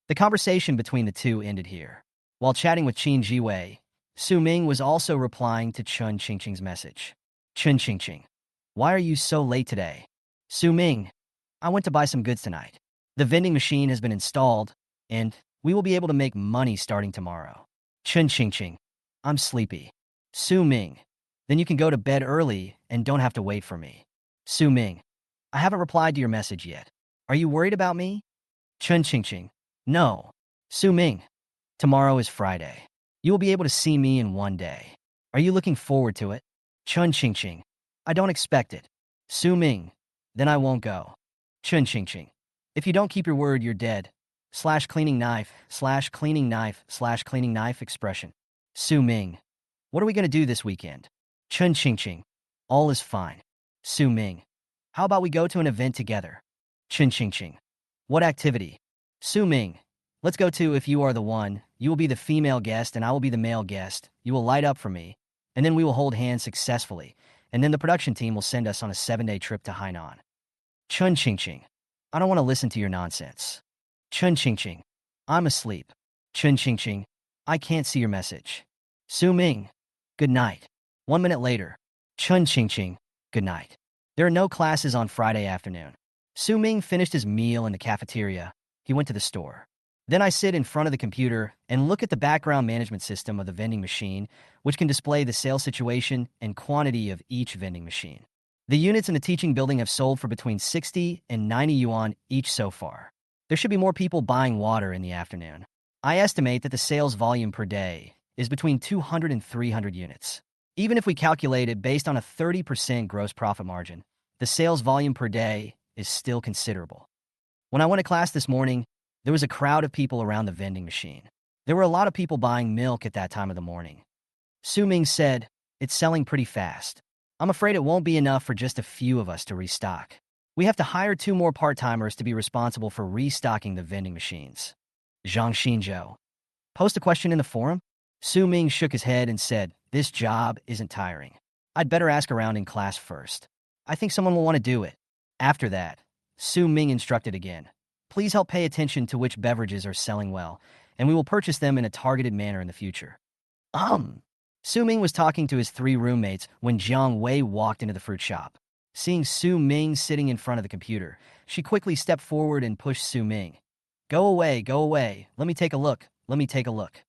[SPEAKER 1] The conversation between the two ended here. While chatting with Qin Jiwei, Su Ming was also replying to Chun Qingqing's message. Chun Qingqing. Why are you so late today? Su Ming. I went to buy some goods tonight. The vending machine has been installed, and we will be able to make money starting tomorrow. Chun Qingqing. I'm sleepy. Su Ming. Then you can go to bed early and don't have to wait for me. Su Ming. I haven't replied to your message yet. Are you worried about me? Chun Qingqing. No. Su Ming. Tomorrow is Friday. You will be able to see me in one day. Are you looking forward to it? Chun Qingqing. I don't expect it. Su Ming. Then I won't go. Chun Qingqing. If you don't keep your word, you're dead. /cleaning knife, /cleaning knife, /cleaning knife expression. Su Ming. What are we going to do this weekend? Chun Qingqing. All is fine. Su Ming. How about we go to an event together? Chun Qingqing. What activity? Su Ming. Let's go to If You Are the One. You will be the female guest and I will be the male guest. You will light up for me. And then we will hold hands successfully. And then the production team will send us on a 7-day trip to Hainan. Chun Qingqing. I don't want to listen to your nonsense. Chun Qingqing. I'm asleep. Chun Qingqing. I can't see your message. Su Ming. Good night. 1 minute later. Chun Qingqing. Good night. There are no classes on Friday afternoon. Su Ming finished his meal in the cafeteria. He went to the store. Then I sit in front of the computer and look at the background management system of the vending machine, which can display the sales situation and quantity of each vending machine. The units in the teaching building have sold for between 60 and 90 yuan each so far. There should be more people buying water in the afternoon. I estimate that the sales volume per day is between 200 and 300 units. Even if we calculate it based on a 30% gross profit margin, the sales volume per day is still considerable. When I went to class this morning, there was a crowd of people around the vending machine. There were a lot of people buying milk at that time of the morning. Su Ming said, "It's selling pretty fast. I'm afraid it won't be enough for just a few of us to restock. We have to hire 2 more part-timers to be responsible for restocking the vending machines." Zhang Xinzhou. Post a question in the forum? Su Ming shook his head and said, "This job isn't tiring. I'd better ask around in class first. I think someone will want to do it." After that, Su Ming instructed again. Please help pay attention to which beverages are selling well, and we will purchase them in a targeted manner in the future. Su Ming was talking to his 3 roommates when Jiang Wei walked into the fruit shop. Seeing Su Ming sitting in front of the computer, she quickly stepped forward and pushed Su Ming. Go away, let me take a look, let me take a look."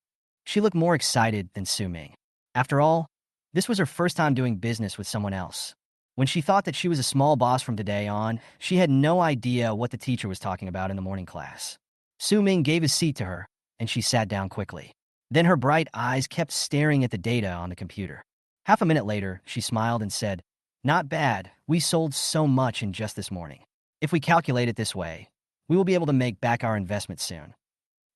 [SPEAKER 1] She looked more excited than Su Ming. After all, this was her first time doing business with someone else. When she thought that she was a small boss from today on, she had no idea what the teacher was talking about in the morning class. Su Ming gave his seat to her, and she sat down quickly. Then her bright eyes kept staring at the data on the computer. Half a minute later, she smiled and said, "Not bad, we sold so much in just this morning. If we calculate it this way, we will be able to make back our investment soon."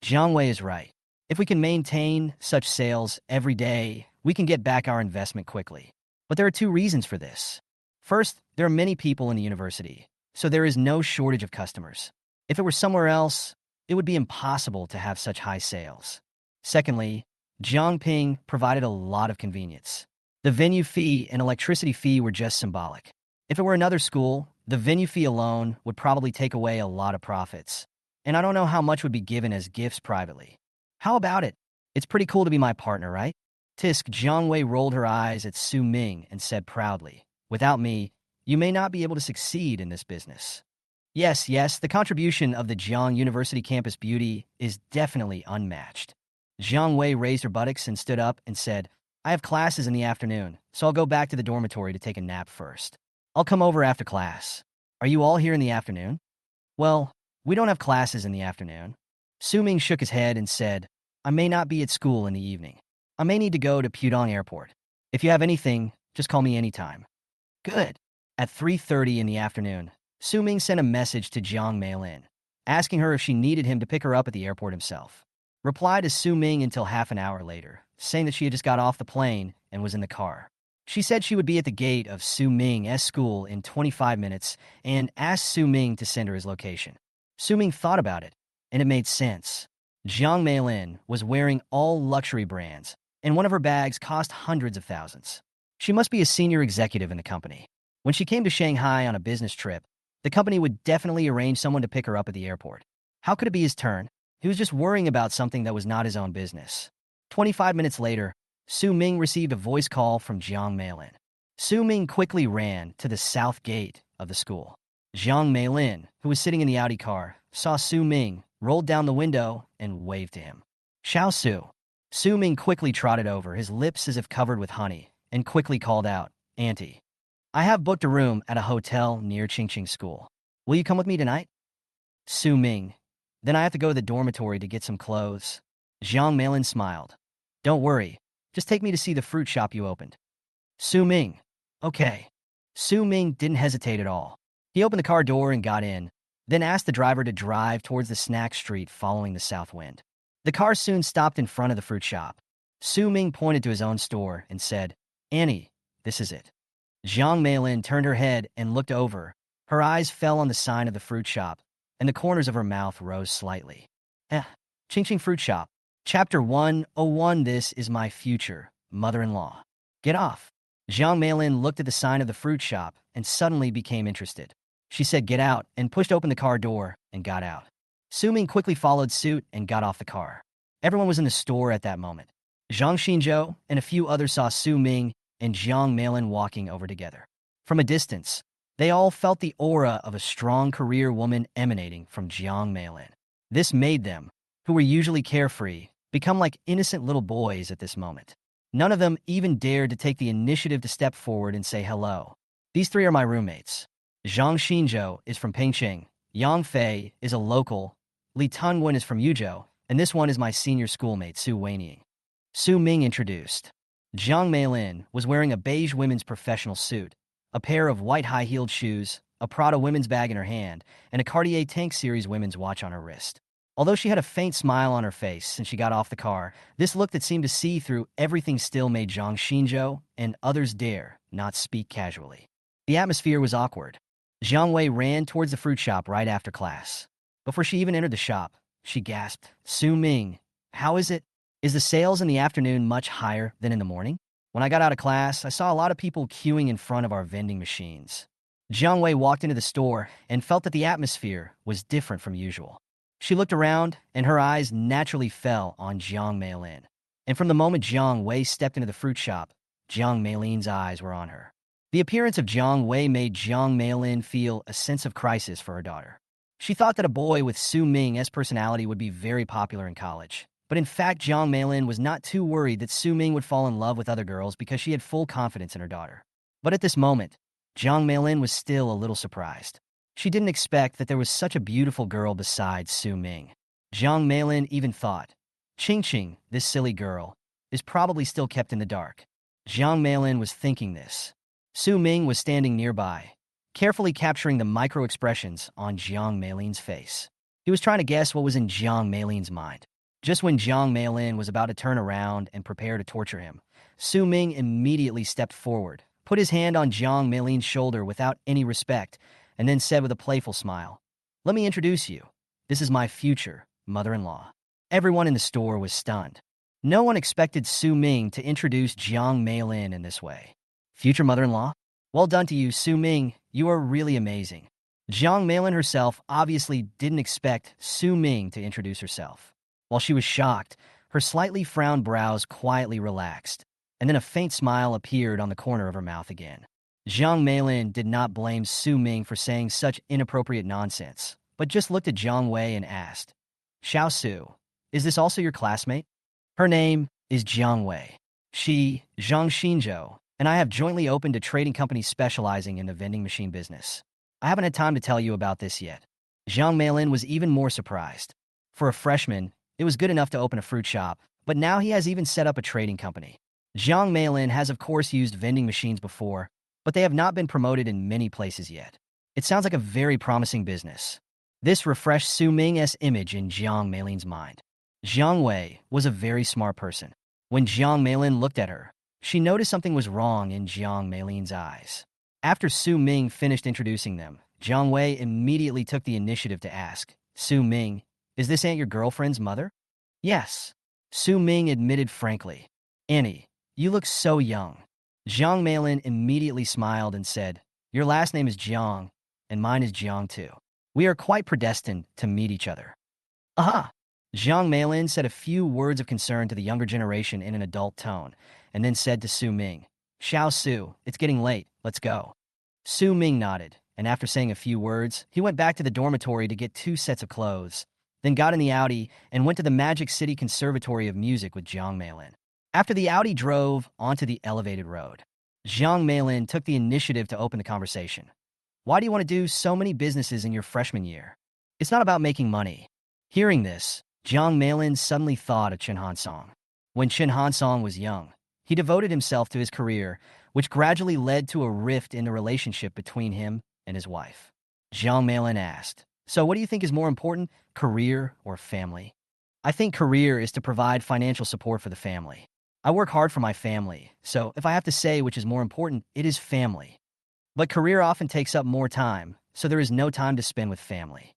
[SPEAKER 1] Jiang Wei is right. If we can maintain such sales every day, we can get back our investment quickly. But there are 2 reasons for this. First, there are many people in the university, so there is no shortage of customers. If it were somewhere else, it would be impossible to have such high sales. Secondly, Jiangping provided a lot of convenience. The venue fee and electricity fee were just symbolic. If it were another school, the venue fee alone would probably take away a lot of profits. And I don't know how much would be given as gifts privately. How about it? It's pretty cool to be my partner, right? Tisk. Jiang Wei rolled her eyes at Su Ming and said proudly, "Without me, you may not be able to succeed in this business." Yes, the contribution of the Jiang University campus beauty is definitely unmatched. Jiang Wei raised her buttocks and stood up and said, I have classes in the afternoon, so I'll go back to the dormitory to take a nap first. I'll come over after class. Are you all here in the afternoon? Well, we don't have classes in the afternoon. Su-ming shook his head and said, I may not be at school in the evening. I may need to go to Pudong Airport. If you have anything, just call me anytime. Good. At 3:30 in the afternoon, Su-ming sent a message to Jiang Meilin, asking her if she needed him to pick her up at the airport himself. Replied to Su-ming until half an hour later, saying that she had just got off the plane and was in the car. She said she would be at the gate of Su-ming's school in 25 minutes and asked Su-ming to send her his location. Su-ming thought about it, and it made sense. Jiang Meilin was wearing all luxury brands, and one of her bags cost hundreds of thousands. She must be a senior executive in the company. When she came to Shanghai on a business trip, the company would definitely arrange someone to pick her up at the airport. How could it be his turn? He was just worrying about something that was not his own business. 25 minutes later, Su-ming received a voice call from Jiang Meilin. Su-ming quickly ran to the south gate of the school. Jiang Meilin, who was sitting in the Audi car, saw Su-ming, rolled down the window, and waved to him. Xiao Su. Su-ming quickly trotted over, his lips as if covered with honey, and quickly called out, Auntie, I have booked a room at a hotel near Qingqing School. Will you come with me tonight? Su-ming. Then I have to go to the dormitory to get some clothes. Jiang Meilin smiled. Don't worry. Just take me to see the fruit shop you opened. Su-ming. Okay. Su-ming didn't hesitate at all. He opened the car door and got in, then asked the driver to drive towards the snack street following the south wind. The car soon stopped in front of the fruit shop. Su-ming pointed to his own store and said, Annie, this is it. Jiang Meilin turned her head and looked over. Her eyes fell on the sign of the fruit shop, and the corners of her mouth rose slightly. Qingqing Fruit Shop. Chapter 101. This is my future mother-in-law. Get off. Jiang Meilin looked at the sign of the fruit shop and suddenly became interested. She said get out and pushed open the car door and got out. Su-ming quickly followed suit and got off the car. Everyone was in the store at that moment. Zhang Xinzhou and a few others saw Su-ming and Jiang Meilin walking over together. From a distance, they all felt the aura of a strong career woman emanating from Jiang Meilin. This made them, who were usually carefree, become like innocent little boys at this moment. None of them even dared to take the initiative to step forward and say hello. These three are my roommates. Zhang Xinzhou is from Pingqing, Yang Fei is a local, Li Tungwen is from Yuzhou, and this one is my senior schoolmate, Su Weining. Su-ming introduced. Jiang Meilin was wearing a beige women's professional suit, a pair of white high-heeled shoes, a Prada women's bag in her hand, and a Cartier Tank Series women's watch on her wrist. Although she had a faint smile on her face since she got off the car, this look that seemed to see through everything still made Zhang Xinzhou and others dare not speak casually. The atmosphere was awkward. Jiang Wei ran towards the fruit shop right after class. Before she even entered the shop, she gasped, Su-ming, how is it? Is the sales in the afternoon much higher than in the morning? When I got out of class, I saw a lot of people queuing in front of our vending machines. Jiang Wei walked into the store and felt that the atmosphere was different from usual. She looked around, and her eyes naturally fell on Jiang Meilin. And from the moment Jiang Wei stepped into the fruit shop, Jiang Meilin's eyes were on her. The appearance of Jiang Wei made Jiang Meilin feel a sense of crisis for her daughter. She thought that a boy with Su-ming's personality would be very popular in college. But in fact, Jiang Meilin was not too worried that Su-ming would fall in love with other girls because she had full confidence in her daughter. But at this moment, Jiang Meilin was still a little surprised. She didn't expect that there was such a beautiful girl besides Su-ming. Jiang Meilin even thought, Qingqing, this silly girl, is probably still kept in the dark. Jiang Meilin was thinking this. Su-ming was standing nearby, carefully capturing the micro-expressions on Jiang Meilin's face. He was trying to guess what was in Jiang Meilin's mind. Just when Jiang Meilin was about to turn around and prepare to torture him, Su-ming immediately stepped forward, put his hand on Jiang Meilin's shoulder without any respect, and then said with a playful smile, Let me introduce you. This is my future mother-in-law. Everyone in the store was stunned. No one expected Su-ming to introduce Jiang Meilin in this way. Future mother-in-law? Well done to you, Su-ming. You are really amazing. Jiang Meilin herself obviously didn't expect Su-ming to introduce herself. While she was shocked, her slightly frowned brows quietly relaxed, and then a faint smile appeared on the corner of her mouth again. Jiang Meilin did not blame Su-ming for saying such inappropriate nonsense, but just looked at Jiang Wei and asked, Xiao Su, is this also your classmate? Her name is Jiang Wei. Zhang Xinzhou, and I have jointly opened a trading company specializing in the vending machine business. I haven't had time to tell you about this yet. Zhang Meilin was even more surprised. For a freshman, it was good enough to open a fruit shop, but now he has even set up a trading company. Zhang Meilin has of course used vending machines before, but they have not been promoted in many places yet. It sounds like a very promising business. This refreshed Su Ming's image in Jiang Meilin's mind. Jiang Wei was a very smart person. When Jiang Meilin looked at her, she noticed something was wrong in Jiang Meilin's eyes. After Su Ming finished introducing them, Jiang Wei immediately took the initiative to ask, Su Ming, is this aunt your girlfriend's mother? Yes. Su Ming admitted frankly. Annie, you look so young. Jiang Meilin immediately smiled and said, your last name is Jiang, and mine is Jiang too. We are quite predestined to meet each other. Aha! Jiang Meilin said a few words of concern to the younger generation in an adult tone, and then said to Su Ming, Xiao Su, it's getting late, let's go. Su Ming nodded, and after saying a few words, he went back to the dormitory to get 2 sets of clothes, then got in the Audi and went to the Magic City Conservatory of Music with Jiang Meilin. After the Audi drove onto the elevated road, Jiang Meilin took the initiative to open the conversation. Why do you want to do so many businesses in your freshman year? It's not about making money. Hearing this, Jiang Meilin suddenly thought of Chen Hansong. When Chen Hansong was young, he devoted himself to his career, which gradually led to a rift in the relationship between him and his wife. Jiang Meilin asked, so what do you think is more important, career or family? I think career is to provide financial support for the family. I work hard for my family, so if I have to say which is more important, it is family. But career often takes up more time, so there is no time to spend with family.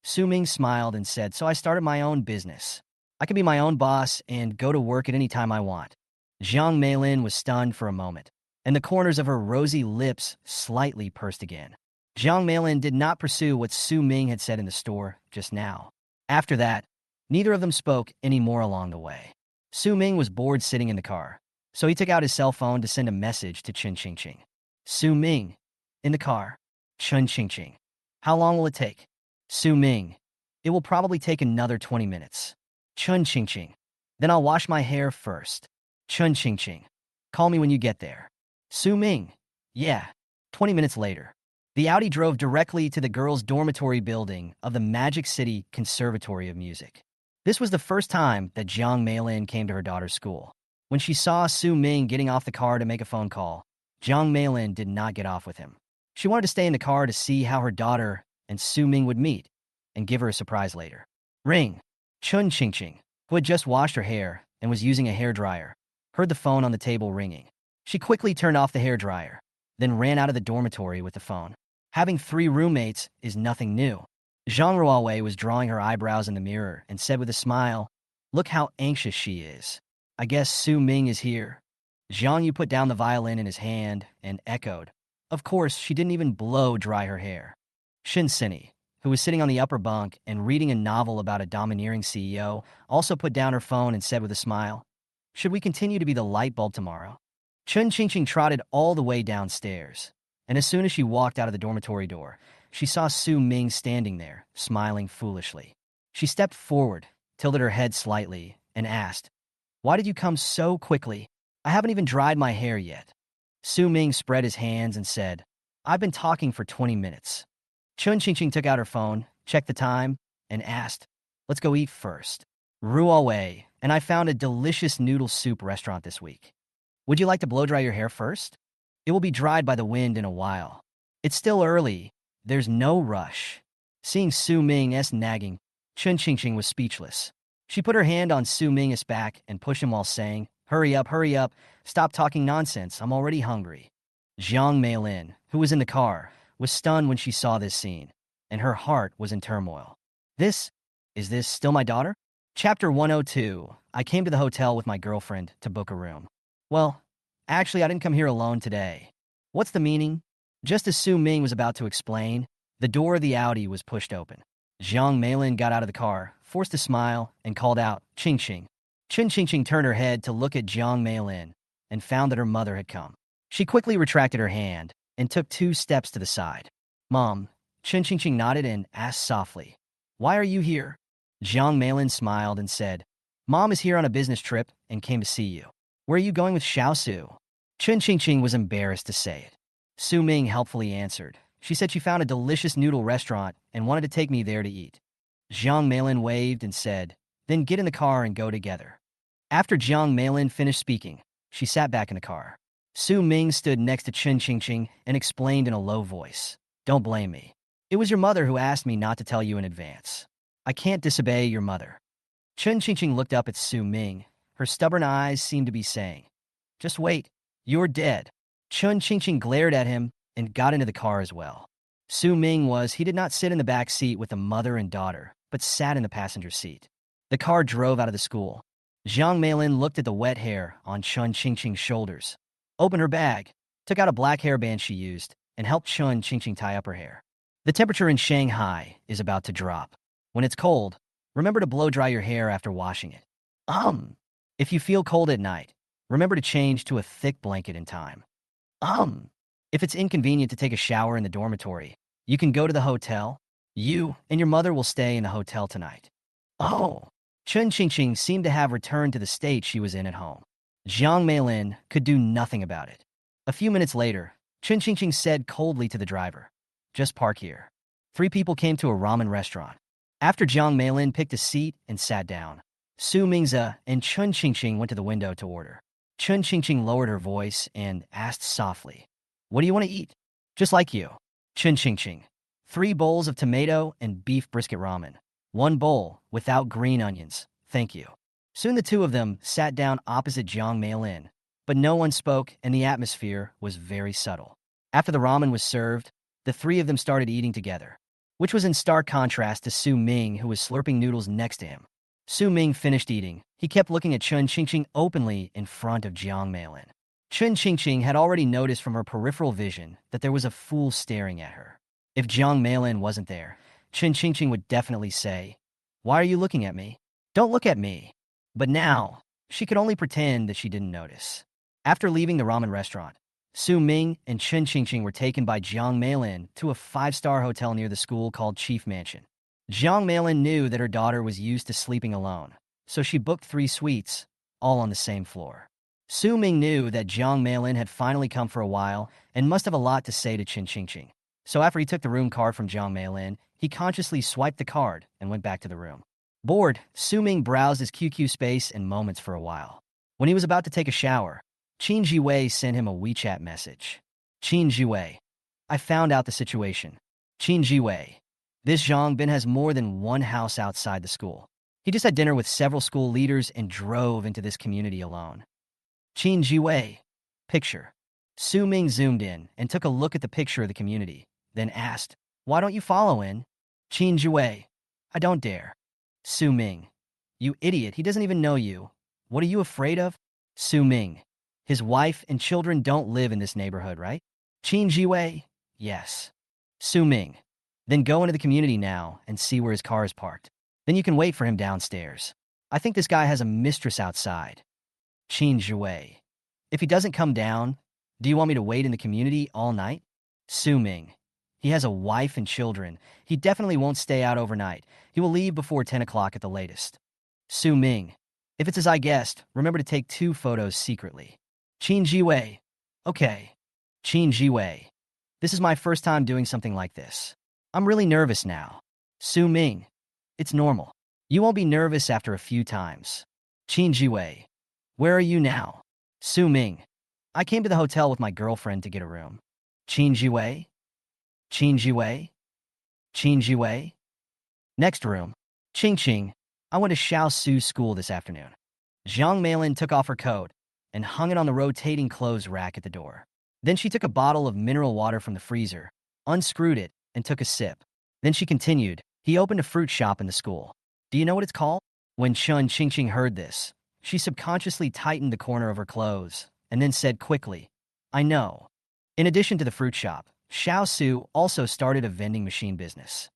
[SPEAKER 1] Su Ming smiled and said, so I started my own business. I can be my own boss and go to work at any time I want. Jiang Meilin was stunned for a moment, and the corners of her rosy lips slightly pursed again. Jiang Meilin did not pursue what Su Ming had said in the store just now. After that, neither of them spoke any more along the way. Su Ming was bored sitting in the car, so he took out his cell phone to send a message to Chen Qingqing. Su Ming, in the car. Chen Qingqing. How long will it take? Su Ming. It will probably take another 20 minutes. Chen Qingqing. Then I'll wash my hair first. Chen Qingqing. Call me when you get there. Su Ming. Yeah. 20 minutes later. The Audi drove directly to the girls' dormitory building of the Magic City Conservatory of Music. This was the first time that Jiang Meilin came to her daughter's school. When she saw Su Ming getting off the car to make a phone call, Jiang Meilin did not get off with him. She wanted to stay in the car to see how her daughter and Su Ming would meet and give her a surprise later. Ring. Chen Qingqing, who had just washed her hair and was using a hairdryer, heard the phone on the table ringing. She quickly turned off the hairdryer, then ran out of the dormitory with the phone. Having 3 roommates is nothing new. Zhang Ruowei was drawing her eyebrows in the mirror and said with a smile, look how anxious she is. I guess Su Ming is here. Zhang Yu put down the violin in his hand and echoed. Of course, she didn't even blow dry her hair. Shin Sini, who was sitting on the upper bunk and reading a novel about a domineering CEO, also put down her phone and said with a smile, should we continue to be the light bulb tomorrow? Chen Qingqing trotted all the way downstairs, and as soon as she walked out of the dormitory door, she saw Su Ming standing there, smiling foolishly. She stepped forward, tilted her head slightly, and asked, why did you come so quickly? I haven't even dried my hair yet. Su Ming spread his hands and said, I've been talking for 20 minutes. Chen Qingqing took out her phone, checked the time, and asked, let's go eat first. Ruowei, and I found a delicious noodle soup restaurant this week. Would you like to blow dry your hair first? It will be dried by the wind in a while. It's still early. There's no rush. Seeing Su Ming's nagging, Chen Qingqing was speechless. She put her hand on Su Ming's back and pushed him while saying, hurry up, stop talking nonsense, I'm already hungry. Jiang Meilin, who was in the car, was stunned when she saw this scene, and her heart was in turmoil. Is this still my daughter? Chapter 102, I came to the hotel with my girlfriend to book a room. Well, actually I didn't come here alone today. What's the meaning? Just as Su Ming was about to explain, the door of the Audi was pushed open. Jiang Meilin got out of the car, forced a smile, and called out, Qingqing. Chen Qingqing turned her head to look at Jiang Meilin and found that her mother had come. She quickly retracted her hand and took 2 steps to the side. Mom, Chen Qingqing nodded and asked softly, why are you here? Jiang Meilin smiled and said, Mom is here on a business trip and came to see you. Where are you going with Xiaosu? Chun Qingqing was embarrassed to say it. Su Ming helpfully answered. She said she found a delicious noodle restaurant and wanted to take me there to eat. Jiang Meilin waved and said, then get in the car and go together. After Jiang Meilin finished speaking, she sat back in the car. Su Ming stood next to Chun Qingqing and explained in a low voice, don't blame me. It was your mother who asked me not to tell you in advance. I can't disobey your mother. Chun Qingqing looked up at Su Ming. Her stubborn eyes seemed to be saying, just wait, you're dead. Chun Qingqing glared at him and got into the car as well. Su Ming he did not sit in the back seat with the mother and daughter, but sat in the passenger seat. The car drove out of the school. Jiang Meilin looked at the wet hair on Chun Qingqing's shoulders, opened her bag, took out a black hairband she used, and helped Chun Qingqing tie up her hair. The temperature in Shanghai is about to drop. When it's cold, remember to blow dry your hair after washing it. If you feel cold at night, remember to change to a thick blanket in time. If it's inconvenient to take a shower in the dormitory, you can go to the hotel. You and your mother will stay in the hotel tonight. Oh. Chun Qingqing seemed to have returned to the state she was in at home. Jiang Meilin could do nothing about it. A few minutes later, Chun Qingqing said coldly to the driver, just park here. 3 people came to a ramen restaurant. After Jiang Meilin picked a seat and sat down, Su Mingze and Chun Qingqing went to the window to order. Chun Qingqing lowered her voice and asked softly, what do you want to eat? Just like you. Chun Qingqing. 3 bowls of tomato and beef brisket ramen. 1 bowl without green onions. Thank you. Soon the 2 of them sat down opposite Jiang Meilin, but no one spoke and the atmosphere was very subtle. After the ramen was served, the 3 of them started eating together, which was in stark contrast to Su Ming, who was slurping noodles next to him. Su Ming finished eating. He kept looking at Chun Qingqing openly in front of Jiang Meilin. Chun Qingqing had already noticed from her peripheral vision that there was a fool staring at her. If Jiang Meilin wasn't there, Chun Qingqing would definitely say, why are you looking at me? Don't look at me. But now, she could only pretend that she didn't notice. After leaving the ramen restaurant, Su Ming and Chun Qingqing were taken by Jiang Meilin to a 5-star hotel near the school called Chief Mansion. Jiang Meilin knew that her daughter was used to sleeping alone, so she booked 3 suites, all on the same floor. Su Ming knew that Jiang Meilin had finally come for a while and must have a lot to say to Chun Qingqing. So after he took the room card from Jiang Meilin, he consciously swiped the card and went back to the room. Bored, Su Ming browsed his QQ space and moments for a while. When he was about to take a shower, Qin Jiwei sent him a WeChat message. Qin Jiwei. I found out the situation. Qin Jiwei. This Zhang Bin has more than 1 house outside the school. He just had dinner with several school leaders and drove into this community alone. Qin Jiwei. Picture. Su Ming zoomed in and took a look at the picture of the community, then asked, why don't you follow in? Qin Jiwei. I don't dare. Su Ming. You idiot, he doesn't even know you. What are you afraid of? Su Ming. His wife and children don't live in this neighborhood, right? Qin Jiwei. Yes. Su Ming. Then go into the community now and see where his car is parked. Then you can wait for him downstairs. I think this guy has a mistress outside. Qin Jiwei. If he doesn't come down, do you want me to wait in the community all night? Su Ming. He has a wife and children. He definitely won't stay out overnight. He will leave before 10 o'clock at the latest. Su Ming. If it's as I guessed, remember to take 2 photos secretly. Qin Jiwei. Okay. Qin Jiwei. This is my first time doing something like this. I'm really nervous now. Su Ming. It's normal. You won't be nervous after a few times. Qin Jiwei. Where are you now? Su Ming. I came to the hotel with my girlfriend to get a room. Qin Jiwei. Qin Jiwei. Qin Jiwei. Next room. Qingqing. I went to Xiaosu school this afternoon. Jiang Meilin took off her coat and hung it on the rotating clothes rack at the door. Then she took a bottle of mineral water from the freezer, unscrewed it, and took a sip. Then she continued, he opened a fruit shop in the school. Do you know what it's called? When Chun Qingqing heard this, she subconsciously tightened the corner of her clothes and then said quickly, I know. In addition to the fruit shop, Xiaosu also started a vending machine business.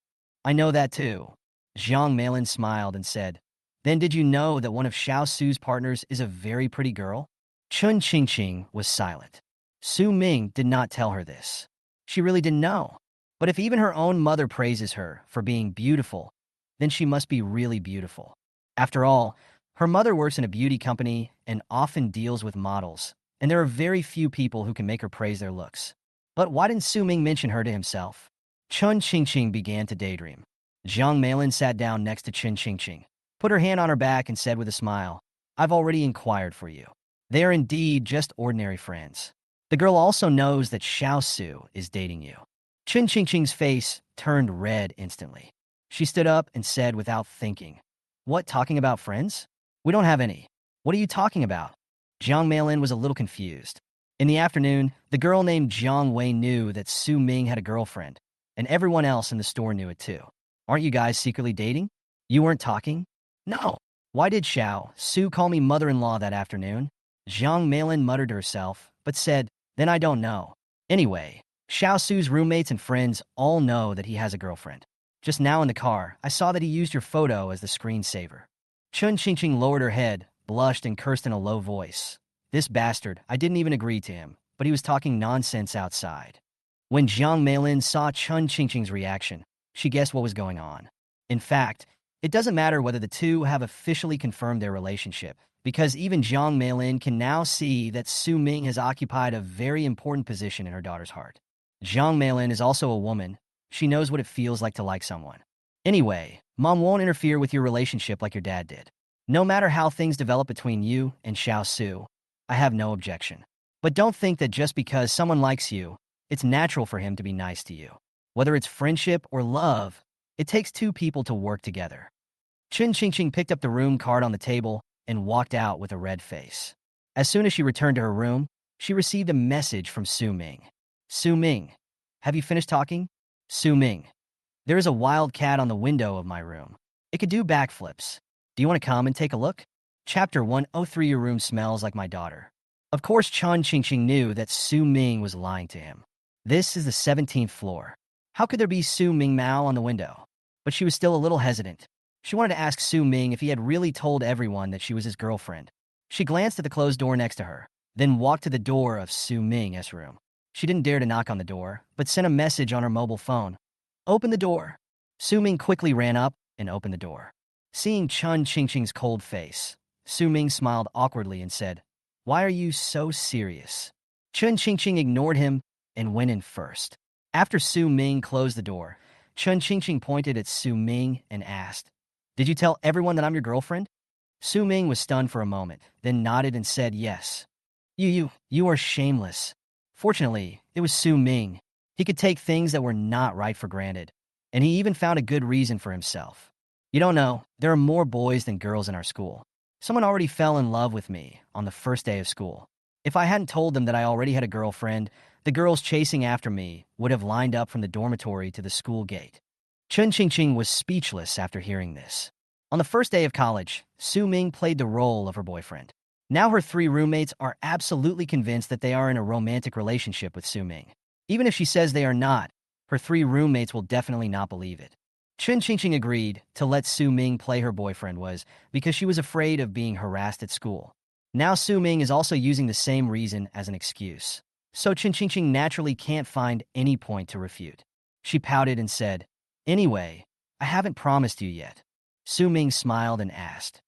[SPEAKER 1] I know that too. Jiang Meilin smiled and said, then did you know that one of Xiaosu's partners is a very pretty girl? Chun Qingqing was silent. Su Ming did not tell her this. She really didn't know. But if even her own mother praises her for being beautiful, then she must be really beautiful. After all, her mother works in a beauty company and often deals with models, and there are very few people who can make her praise their looks. But why didn't Su Ming mention her to himself? Chun Qingqing began to daydream. Jiang Meilin sat down next to Chun Qingqing, put her hand on her back, and said with a smile, "I've already inquired for you. They are indeed just ordinary friends. The girl also knows that Xiao Su is dating you." Chun Qingqing's face turned red instantly. She stood up and said without thinking, "What, talking about friends? We don't have any. What are you talking about?" Jiang Meilin was a little confused. In the afternoon, the girl named Jiang Wei knew that Su Ming had a girlfriend, and everyone else in the store knew it too. "Aren't you guys secretly dating? You weren't talking?" "No." "Why did Xiao Su call me mother-in-law that afternoon?" Jiang Meilin muttered to herself, but said, "Then I don't know. Anyway, Xiao Su's roommates and friends all know that he has a girlfriend. Just now in the car, I saw that he used your photo as the screensaver." Chun Qingqing lowered her head, blushed, and cursed in a low voice. "This bastard, I didn't even agree to him, but he was talking nonsense outside." When Jiang Meilin saw Chun Qingqing's reaction, she guessed what was going on. In fact, it doesn't matter whether the two have officially confirmed their relationship, because even Jiang Meilin can now see that Su Ming has occupied a very important position in her daughter's heart. Jiang Meilin is also a woman. She knows what it feels like to like someone. "Anyway, Mom won't interfere with your relationship like your dad did. No matter how things develop between you and Xiao Su, I have no objection. But don't think that just because someone likes you, it's natural for him to be nice to you. Whether it's friendship or love, it takes two people to work together." Chun Qingqing picked up the room card on the table and walked out with a red face. As soon as she returned to her room, she received a message from Su Ming. "Su Ming, have you finished talking?" "Su Ming, there is a wild cat on the window of my room. It could do backflips. Do you want to come and take a look?" Chapter 103. Your room smells like my daughter. Of course, Chun Qingqing knew that Su Ming was lying to him. This is the 17th floor. How could there be Su Ming Mao on the window? But she was still a little hesitant. She wanted to ask Su Ming if he had really told everyone that she was his girlfriend. She glanced at the closed door next to her, then walked to the door of Su Ming's room. She didn't dare to knock on the door, but sent a message on her mobile phone. "Open the door." Su Ming quickly ran up and opened the door. Seeing Chun Qingqing's cold face, Su Ming smiled awkwardly and said, "Why are you so serious?" Chun Qingqing ignored him and went in first. After Su Ming closed the door, Chun Qingqing pointed at Su Ming and asked, "Did you tell everyone that I'm your girlfriend?" Su Ming was stunned for a moment, then nodded and said yes. You are shameless." Fortunately, it was Su Ming. He could take things that were not right for granted, and he even found a good reason for himself. "You don't know, there are more boys than girls in our school. Someone already fell in love with me on the first day of school. If I hadn't told them that I already had a girlfriend, the girls chasing after me would have lined up from the dormitory to the school gate." Chun Qingqing was speechless after hearing this. On the first day of college, Su Ming played the role of her boyfriend. Now her three roommates are absolutely convinced that they are in a romantic relationship with Su Ming. Even if she says they are not, her three roommates will definitely not believe it. Chun Qingqing agreed to let Su Ming play her boyfriend was because she was afraid of being harassed at school. Now Su Ming is also using the same reason as an excuse. So Chun Qingqing naturally can't find any point to refute. She pouted and said, "Anyway, I haven't promised you yet." Su Ming smiled and asked,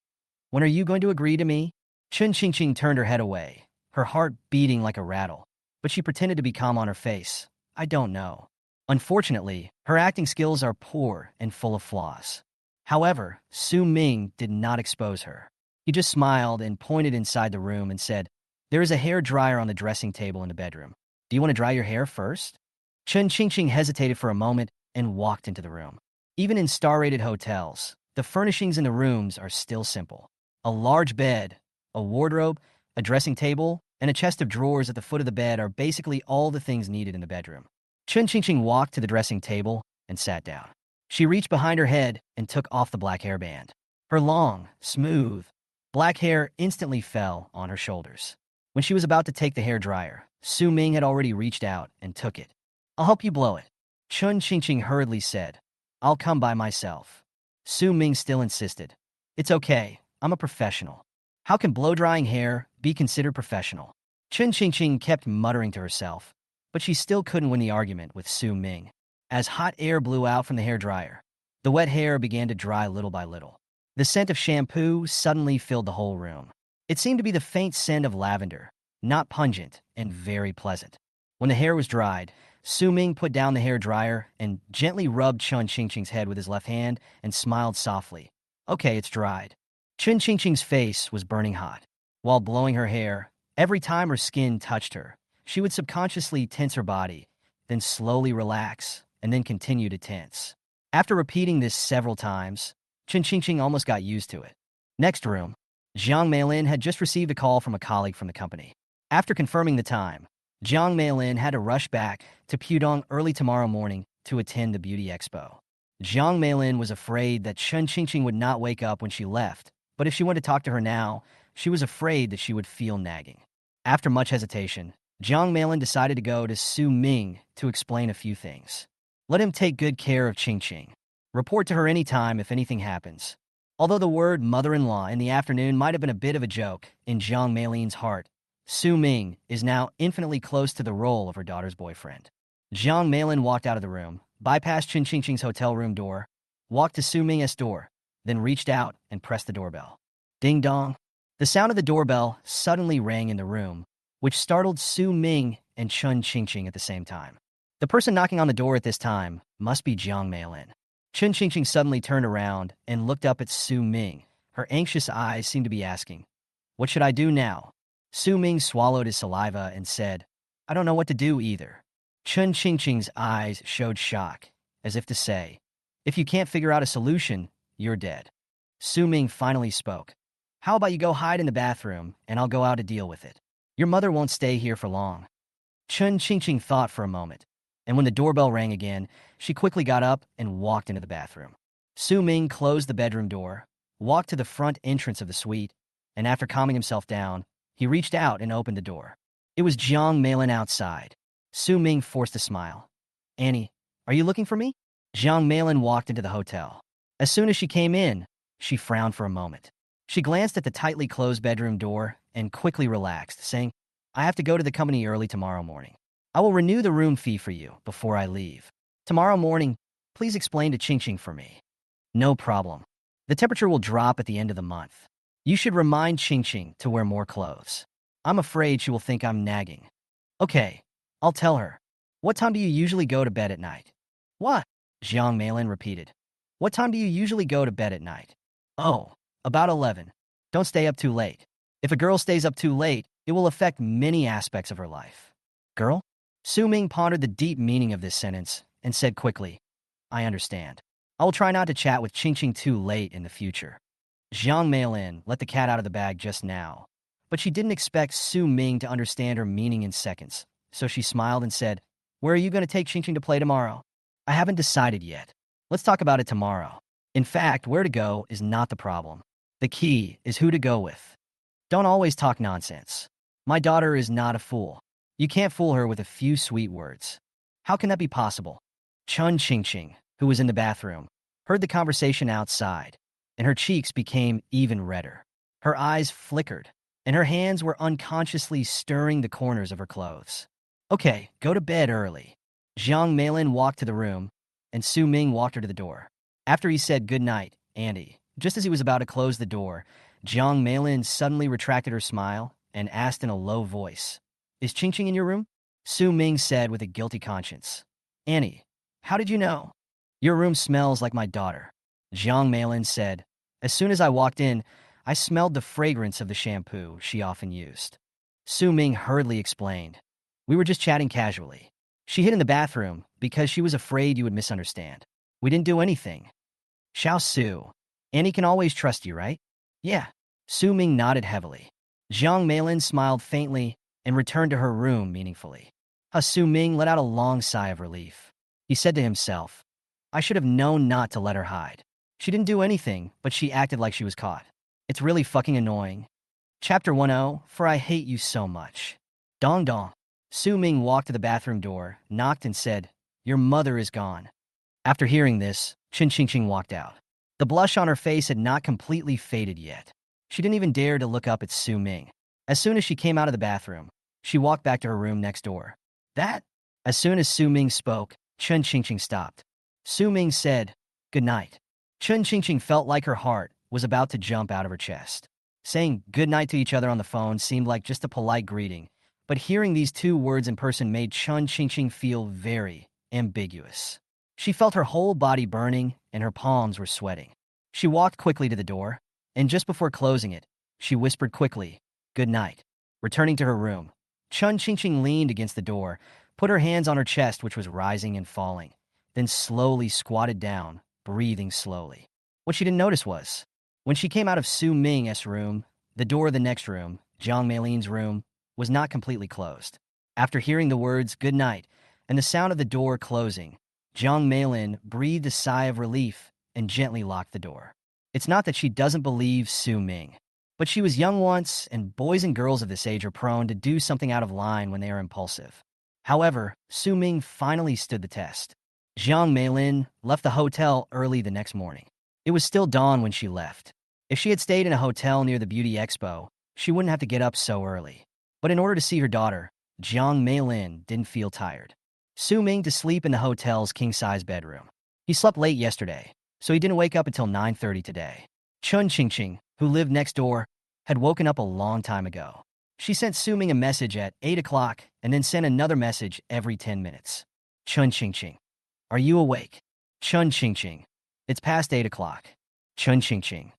[SPEAKER 1] "When are you going to agree to me?" Chun Qingqing turned her head away, her heart beating like a rattle, but she pretended to be calm on her face. "I don't know." Unfortunately, her acting skills are poor and full of flaws. However, Su Ming did not expose her. He just smiled and pointed inside the room and said, "There is a hair dryer on the dressing table in the bedroom. Do you want to dry your hair first?" Chun Qingqing hesitated for a moment and walked into the room. Even in star-rated hotels, the furnishings in the rooms are still simple. A large bed, a wardrobe, a dressing table, and a chest of drawers at the foot of the bed are basically all the things needed in the bedroom. Chun Qingqing walked to the dressing table and sat down. She reached behind her head and took off the black hairband. Her long, smooth, black hair instantly fell on her shoulders. When she was about to take the hair dryer, Su Ming had already reached out and took it. "I'll help you blow it," Chun Qingqing hurriedly said. "I'll come by myself." Su Ming still insisted. "It's okay, I'm a professional." How can blow-drying hair be considered professional? Chun Qingqing kept muttering to herself, but she still couldn't win the argument with Su Ming. As hot air blew out from the hairdryer, the wet hair began to dry little by little. The scent of shampoo suddenly filled the whole room. It seemed to be the faint scent of lavender, not pungent and very pleasant. When the hair was dried, Su Ming put down the hair dryer and gently rubbed Chun Qingqing's head with his left hand and smiled softly. Okay, it's dried. Chun Qingqing's face was burning hot. While blowing her hair, every time her skin touched her, she would subconsciously tense her body, then slowly relax, and then continue to tense. After repeating this several times, Chun Qingqing almost got used to it. Next room, Jiang Meilin had just received a call from a colleague from the company. After confirming the time, Jiang Meilin had to rush back to Pudong early tomorrow morning to attend the beauty expo. Jiang Meilin was afraid that Chun Qingqing would not wake up when she left, but if she went to talk to her now, she was afraid that she would feel nagging. After much hesitation, Jiang Meilin decided to go to Su Ming to explain a few things. Let him take good care of Qingqing. Report to her anytime if anything happens. Although the word mother-in-law in the afternoon might have been a bit of a joke in Jiang Meilin's heart, Su Ming is now infinitely close to the role of her daughter's boyfriend. Jiang Meilin walked out of the room, bypassed Chun Qingqing's hotel room door, walked to Su Ming's door, then reached out and pressed the doorbell. Ding dong. The sound of the doorbell suddenly rang in the room, which startled Su Ming and Chun Qingqing at the same time. The person knocking on the door at this time must be Jiang Meilin. Chun Qingqing suddenly turned around and looked up at Su Ming. Her anxious eyes seemed to be asking, "What should I do now?" Su Ming swallowed his saliva and said, "I don't know what to do either." Chun Qingqing's eyes showed shock, as if to say, "If you can't figure out a solution, you're dead." Su Ming finally spoke. "How about you go hide in the bathroom, and I'll go out to deal with it. Your mother won't stay here for long." Chun Qingqing thought for a moment, and when the doorbell rang again, she quickly got up and walked into the bathroom. Su Ming closed the bedroom door, walked to the front entrance of the suite, and after calming himself down, he reached out and opened the door. It was Jiang Meilin outside. Su Ming forced a smile. "Annie, are you looking for me?" Jiang Meilin walked into the hotel. As soon as she came in, she frowned for a moment. She glanced at the tightly closed bedroom door and quickly relaxed, saying, "I have to go to the company early tomorrow morning. I will renew the room fee for you before I leave. Tomorrow morning, please explain to Qingqing for me." "No problem. The temperature will drop at the end of the month. You should remind Qingqing to wear more clothes. I'm afraid she will think I'm nagging." "Okay, I'll tell her. What time do you usually go to bed at night?" "What?" Jiang Meilin repeated. "What time do you usually go to bed at night?" "Oh, about 11. Don't stay up too late. If a girl stays up too late, it will affect many aspects of her life." "Girl?" Su Ming pondered the deep meaning of this sentence and said quickly, "I understand. I will try not to chat with Qingqing too late in the future." Jiang Meilin let the cat out of the bag just now, but she didn't expect Su Ming to understand her meaning in seconds, so she smiled and said, "Where are you going to take Qingqing to play tomorrow?" "I haven't decided yet. Let's talk about it tomorrow. In fact, where to go is not the problem. The key is who to go with. Don't always talk nonsense. My daughter is not a fool. You can't fool her with a few sweet words." "How can that be possible?" Chun Qingqing, who was in the bathroom, heard the conversation outside, and her cheeks became even redder. Her eyes flickered, and her hands were unconsciously stirring the corners of her clothes. "Okay, go to bed early." Jiang Meilin walked to the room, and Su Ming walked her to the door. After he said good night, Andy, just as he was about to close the door, Jiang Meilin suddenly retracted her smile and asked in a low voice, "Is Qingqing in your room?" Su Ming said with a guilty conscience, "Annie, how did you know?" "Your room smells like my daughter," Jiang Meilin said. "As soon as I walked in, I smelled the fragrance of the shampoo she often used." Su Ming hurriedly explained, "We were just chatting casually. She hid in the bathroom because she was afraid you would misunderstand. We didn't do anything." "Xiao Su, Annie can always trust you, right?" "Yeah." Su Ming nodded heavily. Jiang Meilin smiled faintly and returned to her room meaningfully. Su Ming let out a long sigh of relief. He said to himself, "I should have known not to let her hide. She didn't do anything, but she acted like she was caught. It's really fucking annoying." Chapter 10, For I Hate You So Much. Dong dong. Su Ming walked to the bathroom door, knocked and said, "Your mother is gone." After hearing this, Chun Qingqing walked out. The blush on her face had not completely faded yet. She didn't even dare to look up at Su Ming. As soon as she came out of the bathroom, she walked back to her room next door. "That?" As soon as Su Ming spoke, Chun Qingqing stopped. Su Ming said, "Good night." Chun Qingqing felt like her heart was about to jump out of her chest. Saying good night to each other on the phone seemed like just a polite greeting, but hearing these two words in person made Chun Qingqing feel very ambiguous. She felt her whole body burning and her palms were sweating. She walked quickly to the door, and just before closing it, she whispered quickly, "Good night." Returning to her room, Chun Qingqing leaned against the door, put her hands on her chest, which was rising and falling, then slowly squatted down, breathing slowly. What she didn't notice was, when she came out of Su Ming's room, the door of the next room, Jiang Meilin's room, was not completely closed. After hearing the words "good night" and the sound of the door closing, Jiang Meilin breathed a sigh of relief and gently locked the door. It's not that she doesn't believe Su Ming, but she was young once, and boys and girls of this age are prone to do something out of line when they are impulsive. However, Su Ming finally stood the test. Jiang Meilin left the hotel early the next morning. It was still dawn when she left. If she had stayed in a hotel near the beauty expo, she wouldn't have to get up so early. But in order to see her daughter, Jiang Meilin didn't feel tired. Su Ming to sleep in the hotel's king-size bedroom. He slept late yesterday, so he didn't wake up until 9:30 today. Chun Qingqing, who lived next door, had woken up a long time ago. She sent Su Ming a message at 8 o'clock and then sent another message every 10 minutes. Chun Qingqing, are you awake? Chun Qingqing, it's past 8 o'clock. Chun Qingqing.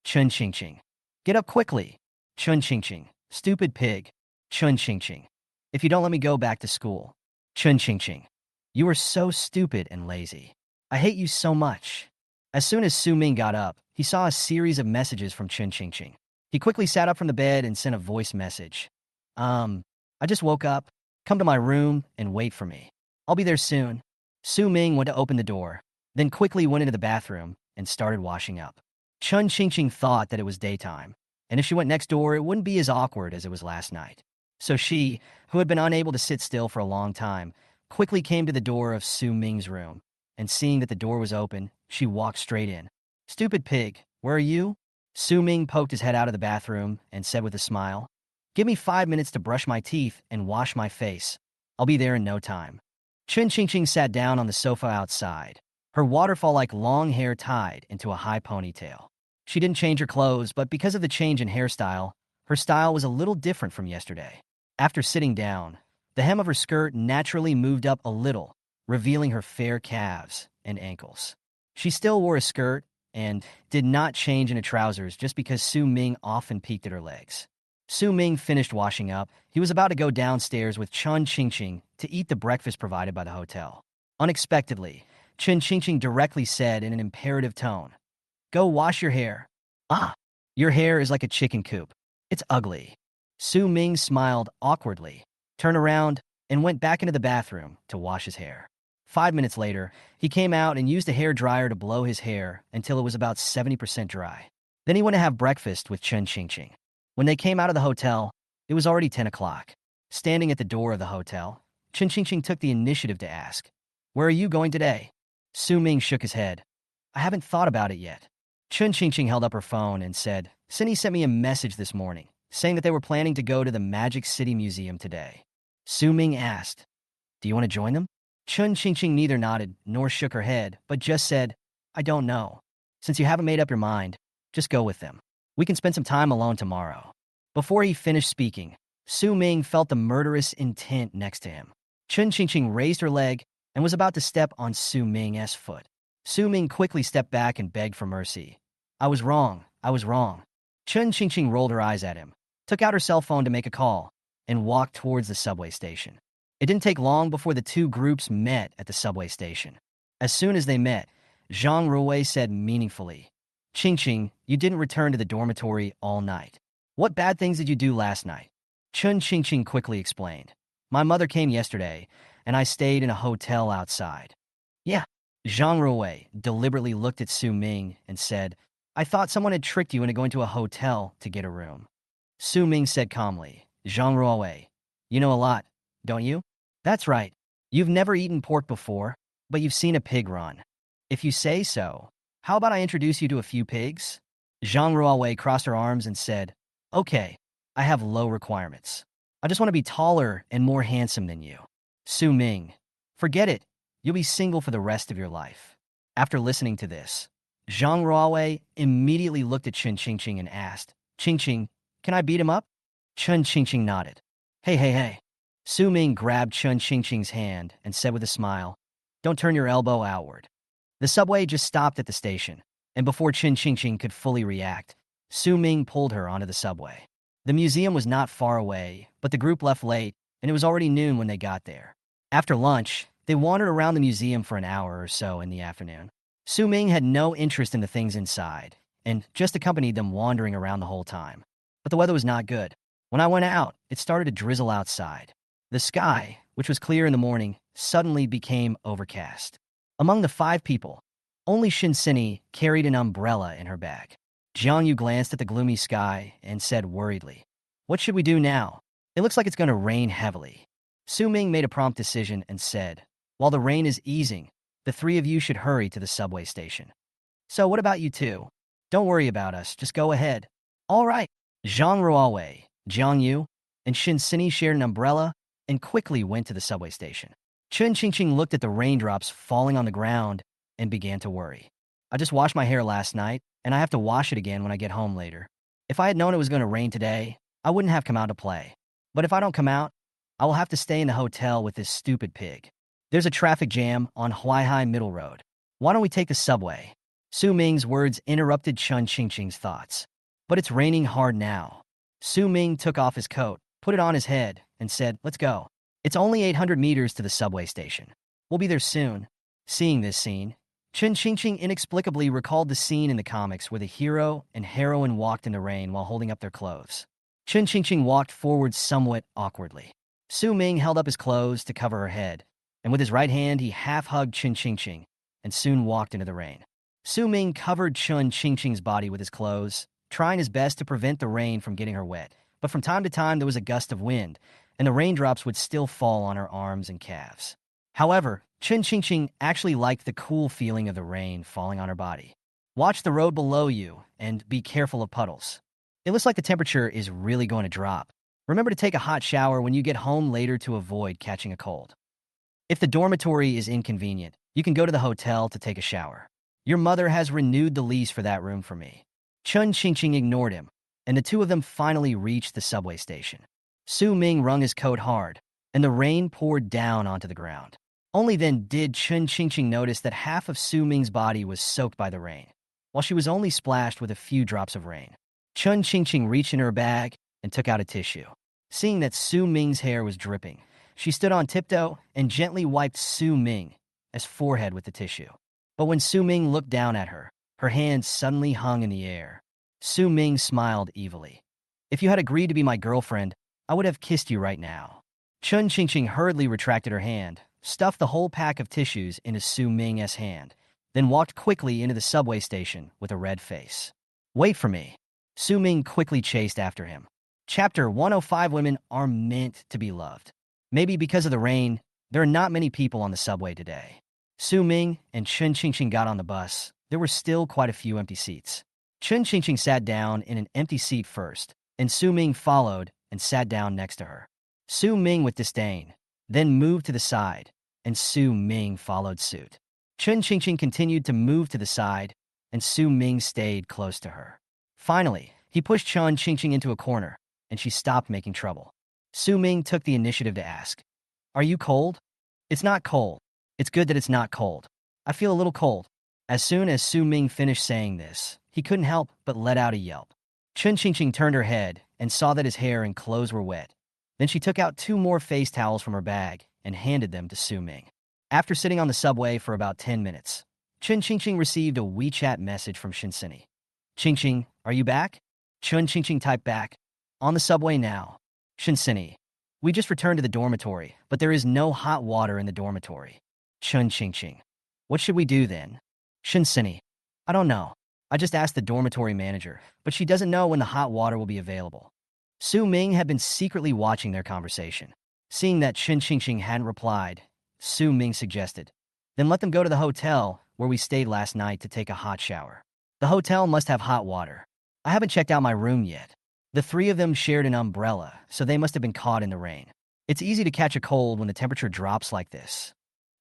[SPEAKER 1] Chun Qingqing, get up quickly. Chun Qingqing, stupid pig. Chun Qingqing, if you don't let me go back to school. Chun Qingqing, you are so stupid and lazy. I hate you so much. As soon as Su Ming got up, he saw a series of messages from Chun Qingqing. He quickly sat up from the bed and sent a voice message. I just woke up. Come to my room and wait for me. I'll be there soon. Su Ming went to open the door, then quickly went into the bathroom and started washing up. Chun Qingqing thought that it was daytime, and if she went next door, it wouldn't be as awkward as it was last night. So she, who had been unable to sit still for a long time, quickly came to the door of Su Ming's room, and seeing that the door was open, she walked straight in. Stupid pig, where are you? Su Ming poked his head out of the bathroom and said with a smile, give me 5 minutes to brush my teeth and wash my face. I'll be there in no time. Chun Qingqing sat down on the sofa outside, her waterfall-like long hair tied into a high ponytail. She didn't change her clothes, but because of the change in hairstyle, her style was a little different from yesterday. After sitting down, the hem of her skirt naturally moved up a little, revealing her fair calves and ankles. She still wore a skirt and did not change into trousers just because Su Ming often peeked at her legs. Su Ming finished washing up. He was about to go downstairs with Chun Qingqing to eat the breakfast provided by the hotel. Unexpectedly, Chun Qingqing directly said in an imperative tone, go wash your hair. Ah, your hair is like a chicken coop. It's ugly. Su Ming smiled awkwardly, turned around, and went back into the bathroom to wash his hair. 5 minutes later, he came out and used a hair dryer to blow his hair until it was about 70% dry. Then he went to have breakfast with Chun Qingqing. When they came out of the hotel, it was already 10 o'clock. Standing at the door of the hotel, Chun Qingqing took the initiative to ask, where are you going today? Su Ming shook his head. I haven't thought about it yet. Chun Qingqing held up her phone and said, Cindy sent me a message this morning, saying that they were planning to go to the Magic City Museum today. Su Ming asked, do you want to join them? Chun Qingqing neither nodded nor shook her head, but just said, I don't know. Since you haven't made up your mind, just go with them. We can spend some time alone tomorrow. Before he finished speaking, Su Ming felt the murderous intent next to him. Chun Qingqing raised her leg and was about to step on Su Ming's foot. Su Ming quickly stepped back and begged for mercy. I was wrong. I was wrong. Chun Qingqing rolled her eyes at him, took out her cell phone to make a call, and walked towards the subway station. It didn't take long before the two groups met at the subway station. As soon as they met, Zhang Ruwei said meaningfully, Qingqing, you didn't return to the dormitory all night. What bad things did you do last night? Chun Qingqing quickly explained. My mother came yesterday, and I stayed in a hotel outside. Yeah. Zhang Ruwei deliberately looked at Su Ming and said, I thought someone had tricked you into going to a hotel to get a room. Su Ming said calmly, Zhang Ruwei, you know a lot, don't you? That's right. You've never eaten pork before, but you've seen a pig run. If you say so, how about I introduce you to a few pigs? Zhang Ruwei crossed her arms and said, okay, I have low requirements. I just want to be taller and more handsome than you. Su Ming, forget it. You'll be single for the rest of your life. After listening to this, Zhang Ruwei immediately looked at Chun Qingqing and asked, Ching Ching, can I beat him up? Chun Ching Ching nodded. Hey, hey, hey. Su Ming grabbed Chun Ching Ching's hand and said with a smile, don't turn your elbow outward. The subway just stopped at the station, and before Chun Ching Ching could fully react, Su Ming pulled her onto the subway. The museum was not far away, but the group left late, and it was already noon when they got there. After lunch, they wandered around the museum for an hour or so in the afternoon. Su Ming had no interest in the things inside, and just accompanied them wandering around the whole time. But the weather was not good. When I went out, it started to drizzle outside. The sky, which was clear in the morning, suddenly became overcast. Among the 5 people, only Shinsini carried an umbrella in her bag. Jiang Yu glanced at the gloomy sky and said worriedly, what should we do now? It looks like it's going to rain heavily. Su Ming made a prompt decision and said, while the rain is easing, the 3 of you should hurry to the subway station. So what about you two? Don't worry about us, just go ahead. All right. Zhang Ruowei, Jiang Yu, and Shinsini shared an umbrella and quickly went to the subway station. Chun Ching Ching looked at the raindrops falling on the ground and began to worry. I just washed my hair last night, and I have to wash it again when I get home later. If I had known it was going to rain today, I wouldn't have come out to play. But if I don't come out, I will have to stay in the hotel with this stupid pig. There's a traffic jam on Huaihai Middle Road. Why don't we take the subway? Su Ming's words interrupted Chun Ching Ching's thoughts. But it's raining hard now. Su Ming took off his coat, put it on his head, and said, let's go. It's only 800 meters to the subway station. We'll be there soon. Seeing this scene, Chun Ching Ching inexplicably recalled the scene in the comics where the hero and heroine walked in the rain while holding up their clothes. Chun Ching Ching walked forward somewhat awkwardly. Su Ming held up his clothes to cover her head, and with his right hand he half-hugged Chun Ching Ching and soon walked into the rain. Su Ming covered Chun Ching Ching's body with his clothes, trying his best to prevent the rain from getting her wet. But from time to time there was a gust of wind, and the raindrops would still fall on her arms and calves. However, Chun Ching Ching actually liked the cool feeling of the rain falling on her body. Watch the road below you, and be careful of puddles. It looks like the temperature is really going to drop. Remember to take a hot shower when you get home later to avoid catching a cold. If the dormitory is inconvenient, you can go to the hotel to take a shower. Your mother has renewed the lease for that room for me. Chun Ching Ching ignored him, and the 2 of them finally reached the subway station. Su Ming wrung his coat hard, and the rain poured down onto the ground. Only then did Chun Ching Ching notice that half of Su Ming's body was soaked by the rain, while she was only splashed with a few drops of rain. Chun Ching Ching reached in her bag and took out a tissue. Seeing that Su Ming's hair was dripping, she stood on tiptoe and gently wiped Su Ming's forehead with the tissue. But when Su Ming looked down at her, her hands suddenly hung in the air. Su Ming smiled evilly. If you had agreed to be my girlfriend, I would have kissed you right now. Chun Ching Ching hurriedly retracted her hand, stuffed the whole pack of tissues into Su Ming's hand, then walked quickly into the subway station with a red face. Wait for me. Su Ming quickly chased after him. Chapter 105. Women are meant to be loved. Maybe because of the rain, there are not many people on the subway today. Su Ming and Chun Ching Ching got on the bus. There were still quite a few empty seats. Chun Ching Ching sat down in an empty seat first, and Su Ming followed and sat down next to her. Su Ming with disdain, then moved to the side, and Su Ming followed suit. Chun Ching Ching continued to move to the side, and Su Ming stayed close to her. Finally, he pushed Chun Ching Ching into a corner, and she stopped making trouble. Su Ming took the initiative to ask, are you cold? It's not cold. It's good that it's not cold. I feel a little cold. As soon as Su Ming finished saying this, he couldn't help but let out a yelp. Chun Ching Ching turned her head and saw that his hair and clothes were wet. Then she took out 2 more face towels from her bag and handed them to Su Ming. After sitting on the subway for about 10 minutes, Chun Ching Ching received a WeChat message from Shinsini. Ching Ching, are you back? Chun Ching Ching typed back, on the subway now. Shinsini, we just returned to the dormitory, but there is no hot water in the dormitory. Chun Ching Ching, what should we do then? Shinsini, I don't know. I just asked the dormitory manager, but she doesn't know when the hot water will be available. Su Ming had been secretly watching their conversation. Seeing that Chun Ching Ching hadn't replied, Su Ming suggested, then let them go to the hotel where we stayed last night to take a hot shower. The hotel must have hot water. I haven't checked out my room yet. The 3 of them shared an umbrella, so they must have been caught in the rain. It's easy to catch a cold when the temperature drops like this.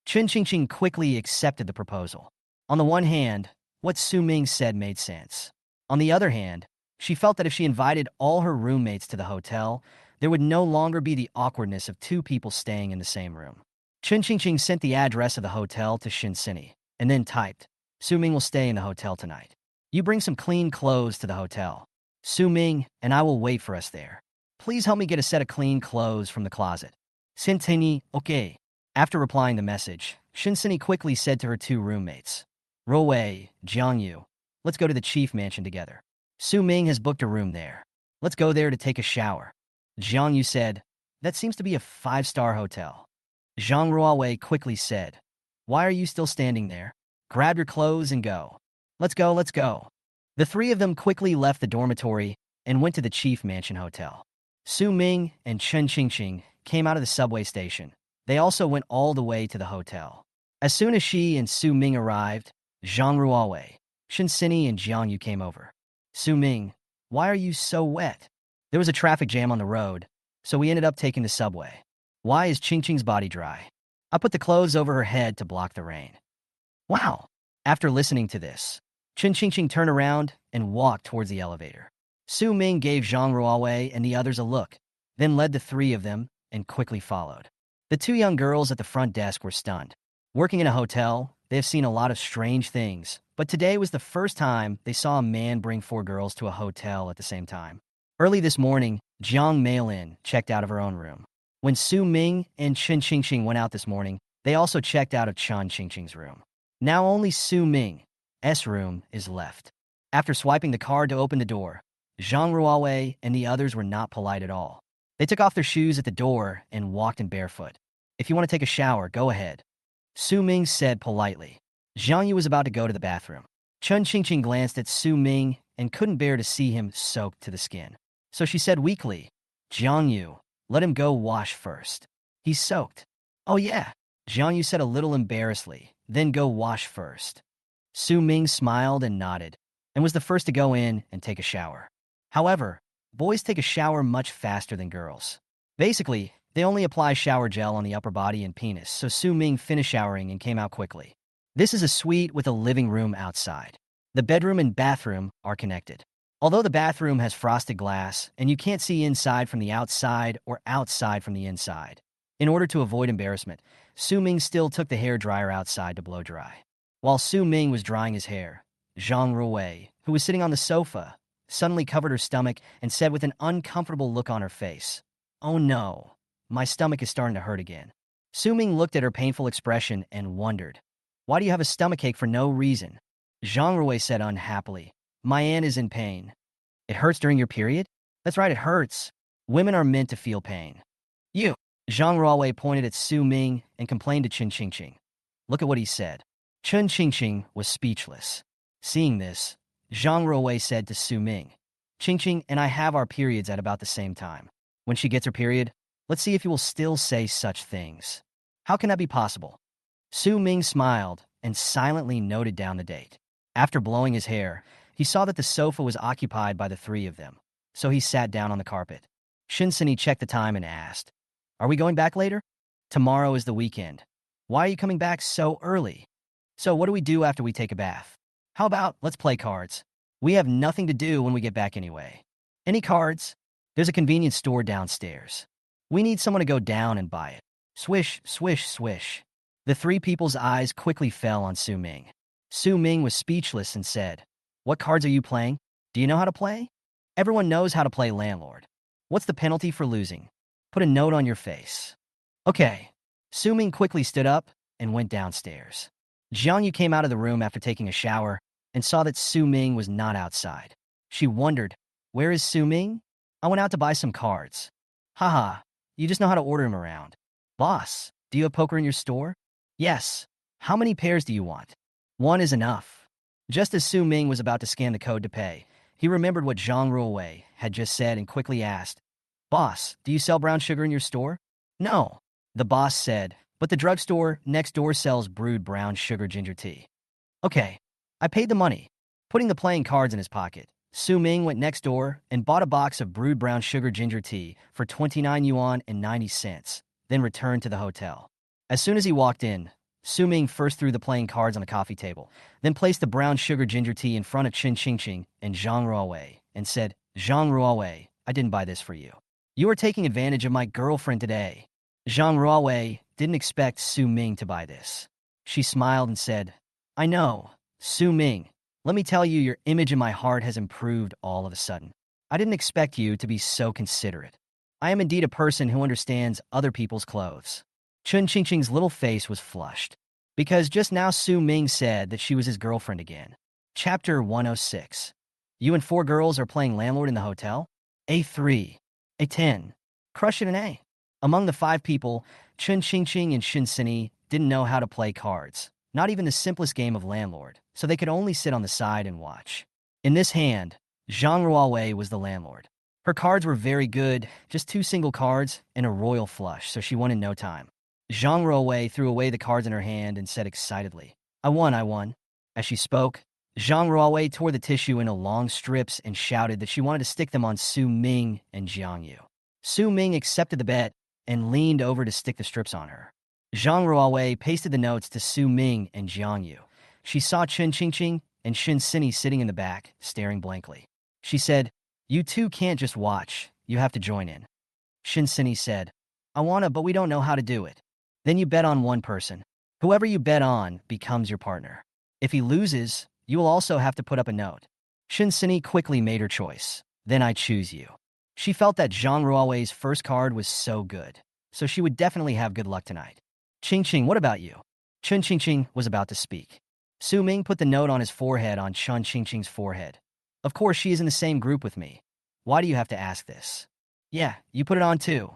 [SPEAKER 1] Chun Ching Ching quickly accepted the proposal. On the one hand, what Su Ming said made sense. On the other hand, She felt that if she invited all her roommates to the hotel, there would no longer be the awkwardness of two people staying in the same room. Chun Ching sent the address of the hotel to Shinsini and then typed, Su Ming will stay in the hotel tonight. You bring some clean clothes to the hotel. Su Ming and I will wait for us there. Please help me get a set of clean clothes from the closet. Shinsini, okay. After replying the message, Shinsini quickly said to her two roommates, Roei, Jiangyu, let's go to the chief mansion together. Su Ming has booked a room there. Let's go there to take a shower. Jiangyu said, that seems to be a 5-star hotel. Zhang Ruowei quickly said, why are you still standing there? Grab your clothes and go. Let's go, let's go. The three of them quickly left the dormitory and went to the chief mansion hotel. Su Ming and Chen Qingqing came out of the subway station. They also went all the way to the hotel. As soon as she and Su Ming arrived, Zhang Ruowei, Shinsini, and Jiangyu came over. Su Ming, why are you so wet? There was a traffic jam on the road, so we ended up taking the subway. Why is Qingqing's body dry? I put the clothes over her head to block the rain. Wow. After listening to this, Chen Qingqing turned around and walked towards the elevator. Su Ming gave Zhang Ruowei and the others a look, then led the three of them and quickly followed. The two young girls at the front desk were stunned. Working in a hotel, they have seen a lot of strange things, but today was the first time they saw a man bring 4 girls to a hotel at the same time. Early this morning, Jiang Mailin checked out of her own room. When Su Ming and Chen Qingqing went out this morning, they also checked out of Chen Qingqing's room. Now only Su Ming's room is left. After swiping the card to open the door, Zhang Ruowei and the others were not polite at all. They took off their shoes at the door and walked in barefoot. If you want to take a shower, go ahead. Su Ming said politely. Jiangyu was about to go to the bathroom. Chen Qingqing glanced at Su Ming and couldn't bear to see him soaked to the skin. So she said weakly, Jiangyu, let him go wash first. He's soaked. Oh yeah, Jiangyu said a little embarrassedly, then go wash first. Su Ming smiled and nodded, and was the first to go in and take a shower. However, boys take a shower much faster than girls. Basically, they only apply shower gel on the upper body and penis, so Su Ming finished showering and came out quickly. This is a suite with a living room outside. The bedroom and bathroom are connected. Although the bathroom has frosted glass, and you can't see inside from the outside or outside from the inside. In order to avoid embarrassment, Su Ming still took the hairdryer outside to blow dry. While Su Ming was drying his hair, Zhang Ruowei, who was sitting on the sofa, suddenly covered her stomach and said with an uncomfortable look on her face, oh no, my stomach is starting to hurt again. Su Ming looked at her painful expression and wondered, why do you have a stomachache for no reason? Zhang Ruowei said unhappily, my aunt is in pain. It hurts during your period? That's right, it hurts. Women are meant to feel pain. You. Zhang Ruowei pointed at Su Ming and complained to Chen Qingqing. Look at what he said. Chen Qingqing was speechless. Seeing this, Zhang Ruowei said to Su Ming, Qingqing and I have our periods at about the same time. When she gets her period, let's see if you will still say such things. How can that be possible? Su Ming smiled and silently noted down the date. After blowing his hair, he saw that the sofa was occupied by the three of them, so he sat down on the carpet. Shinsini checked the time and asked, are we going back later? Tomorrow is the weekend. Why are you coming back so early? So what do we do after we take a bath? How about let's play cards? We have nothing to do when we get back anyway. Any cards? There's a convenience store downstairs. We need someone to go down and buy it. Swish, swish, swish. The three people's eyes quickly fell on Su Ming. Su Ming was speechless and said, what cards are you playing? Do you know how to play? Everyone knows how to play landlord. What's the penalty for losing? Put a note on your face. Okay. Su Ming quickly stood up and went downstairs. Jiangyu came out of the room after taking a shower and saw that Su Ming was not outside. She wondered, where is Su Ming? I went out to buy some cards. Haha, you just know how to order him around. Boss, do you have poker in your store? Yes. How many pairs do you want? 1 is enough. Just as Su Ming was about to scan the code to pay, he remembered what Zhang Ruowei had just said and quickly asked, Boss, do you sell brown sugar in your store? No. The boss said, but the drugstore next door sells brewed brown sugar ginger tea. Okay, I paid the money. Putting the playing cards in his pocket, Su Ming went next door and bought a box of brewed brown sugar ginger tea for 29 yuan and 90 cents, then returned to the hotel. As soon as he walked in, Su Ming first threw the playing cards on a coffee table, then placed the brown sugar ginger tea in front of Chen Qingqing and Zhang Ruowei, and said, Zhang Ruowei, I didn't buy this for you. You are taking advantage of my girlfriend today. Zhang Ruowei didn't expect Su Ming to buy this. She smiled and said, I know, Su Ming. Let me tell you, your image in my heart has improved all of a sudden. I didn't expect you to be so considerate. I am indeed a person who understands other people's clothes. Chun Qingqing's little face was flushed, because just now Su Ming said that she was his girlfriend again. Chapter 106. You and 4 girls are playing landlord in the hotel? A3. A10. Crush it an A. Among the 5 people, Chun Qingqing and Shinsini didn't know how to play cards, not even the simplest game of landlord, so they could only sit on the side and watch. In this hand, Zhang Ruowei was the landlord. Her cards were very good, just 2 single cards and a royal flush, so she won in no time. Zhang Ruowei threw away the cards in her hand and said excitedly, I won. As she spoke, Zhang Ruowei tore the tissue into long strips and shouted that she wanted to stick them on Su Ming and Jiang Yu. Su Ming accepted the bet and leaned over to stick the strips on her. Zhang Ruowei pasted the notes to Su Ming and Jiang Yu. She saw Chun Qingqing and Shin Sini sitting in the back, staring blankly. She said, You two can't just watch, you have to join in. Shin Sini said, I wanna, but we don't know how to do it. Then you bet on one person. Whoever you bet on becomes your partner. If he loses, you will also have to put up a note. Shin Sini quickly made her choice. Then I choose you. She felt that Zhang Ruowei's first card was so good, so she would definitely have good luck tonight. Qingqing, what about you? Chun Qingqing was about to speak. Su Ming put the note on his forehead on Chun Qingqing's forehead. Of course, she is in the same group with me. Why do you have to ask this? Yeah, you put it on too.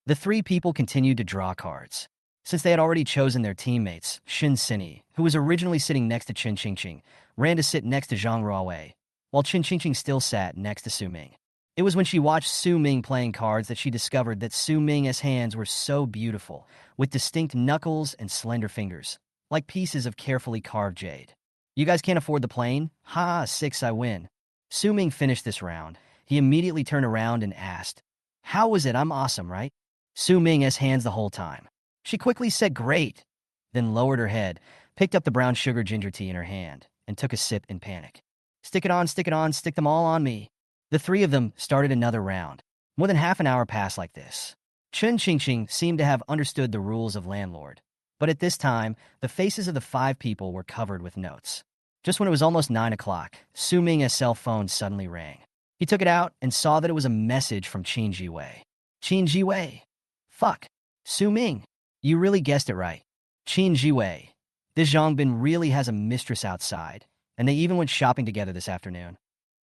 [SPEAKER 1] The 3 people continued to draw cards. Since they had already chosen their teammates, Shin Sini, who was originally sitting next to Chun Qingqing, ran to sit next to Zhang Ruowei, while Chun Qingqing still sat next to Su Ming. It was when she watched Su Ming playing cards that she discovered that Su Ming's hands were so beautiful, with distinct knuckles and slender fingers, like pieces of carefully carved jade. You guys can't afford the plane? Ha, 6, I win. Su Ming finished this round. He immediately turned around and asked, How was it? I'm awesome, right? Su Ming's hands the whole time. She quickly said, Great, then lowered her head, picked up the brown sugar ginger tea in her hand, and took a sip in panic. Stick it on, stick them all on me. The 3 of them started another round. More than half an hour passed like this. Chun Qingqing seemed to have understood the rules of landlord, but at this time, the faces of the 5 people were covered with notes. Just when it was almost 9 o'clock, Su Ming's cell phone suddenly rang. He took it out and saw that it was a message from Qin Jiwei. Qin Jiwei. Fuck. Su Ming. You really guessed it right. Qin Jiwei. This Zhongbin really has a mistress outside, and they even went shopping together this afternoon.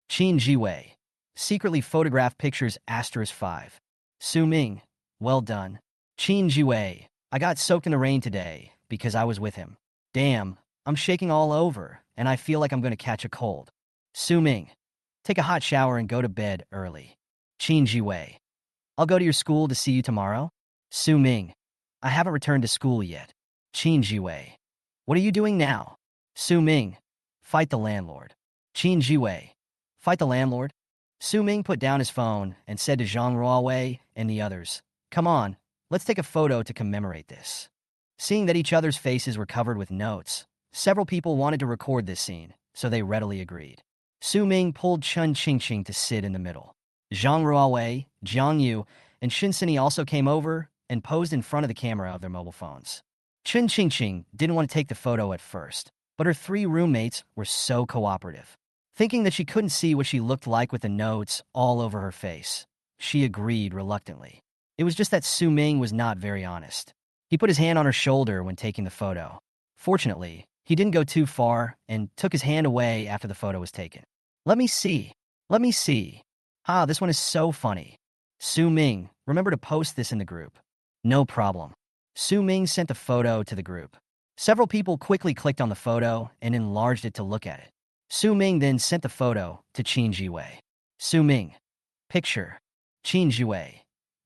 [SPEAKER 1] Qin Jiwei. Secretly photographed pictures *5. Su Ming. Well done. Qin Jiwei. I got soaked in the rain today because I was with him. Damn, I'm shaking all over, and I feel like I'm going to catch a cold. Su Ming. Take a hot shower and go to bed early. Qin Jiwei. I'll go to your school to see you tomorrow. Su Ming. I haven't returned to school yet. Qin Jiwei. What are you doing now? Su Ming. Fight the landlord. Qin Jiwei. Fight the landlord? Su Ming put down his phone and said to Zhang Ruowei and the others, Come on, let's take a photo to commemorate this. Seeing that each other's faces were covered with notes, several people wanted to record this scene, so they readily agreed. Su Ming pulled Chun Qingqing to sit in the middle. Zhang Ruowei, Jiang Yu, and Shin Sini also came over and posed in front of the camera of their mobile phones. Chun Qingqing didn't want to take the photo at first, but her 3 roommates were so cooperative. Thinking that she couldn't see what she looked like with the notes all over her face, she agreed reluctantly. It was just that Su Ming was not very honest. He put his hand on her shoulder when taking the photo. Fortunately, he didn't go too far and took his hand away after the photo was taken. Let me see. Ah, this one is so funny. Su Ming, remember to post this in the group. No problem. Su Ming sent the photo to the group. Several people quickly clicked on the photo and enlarged it to look at it. Su Ming then sent the photo to Qin Jiwei. Su Ming. Picture. Qin Jiwei.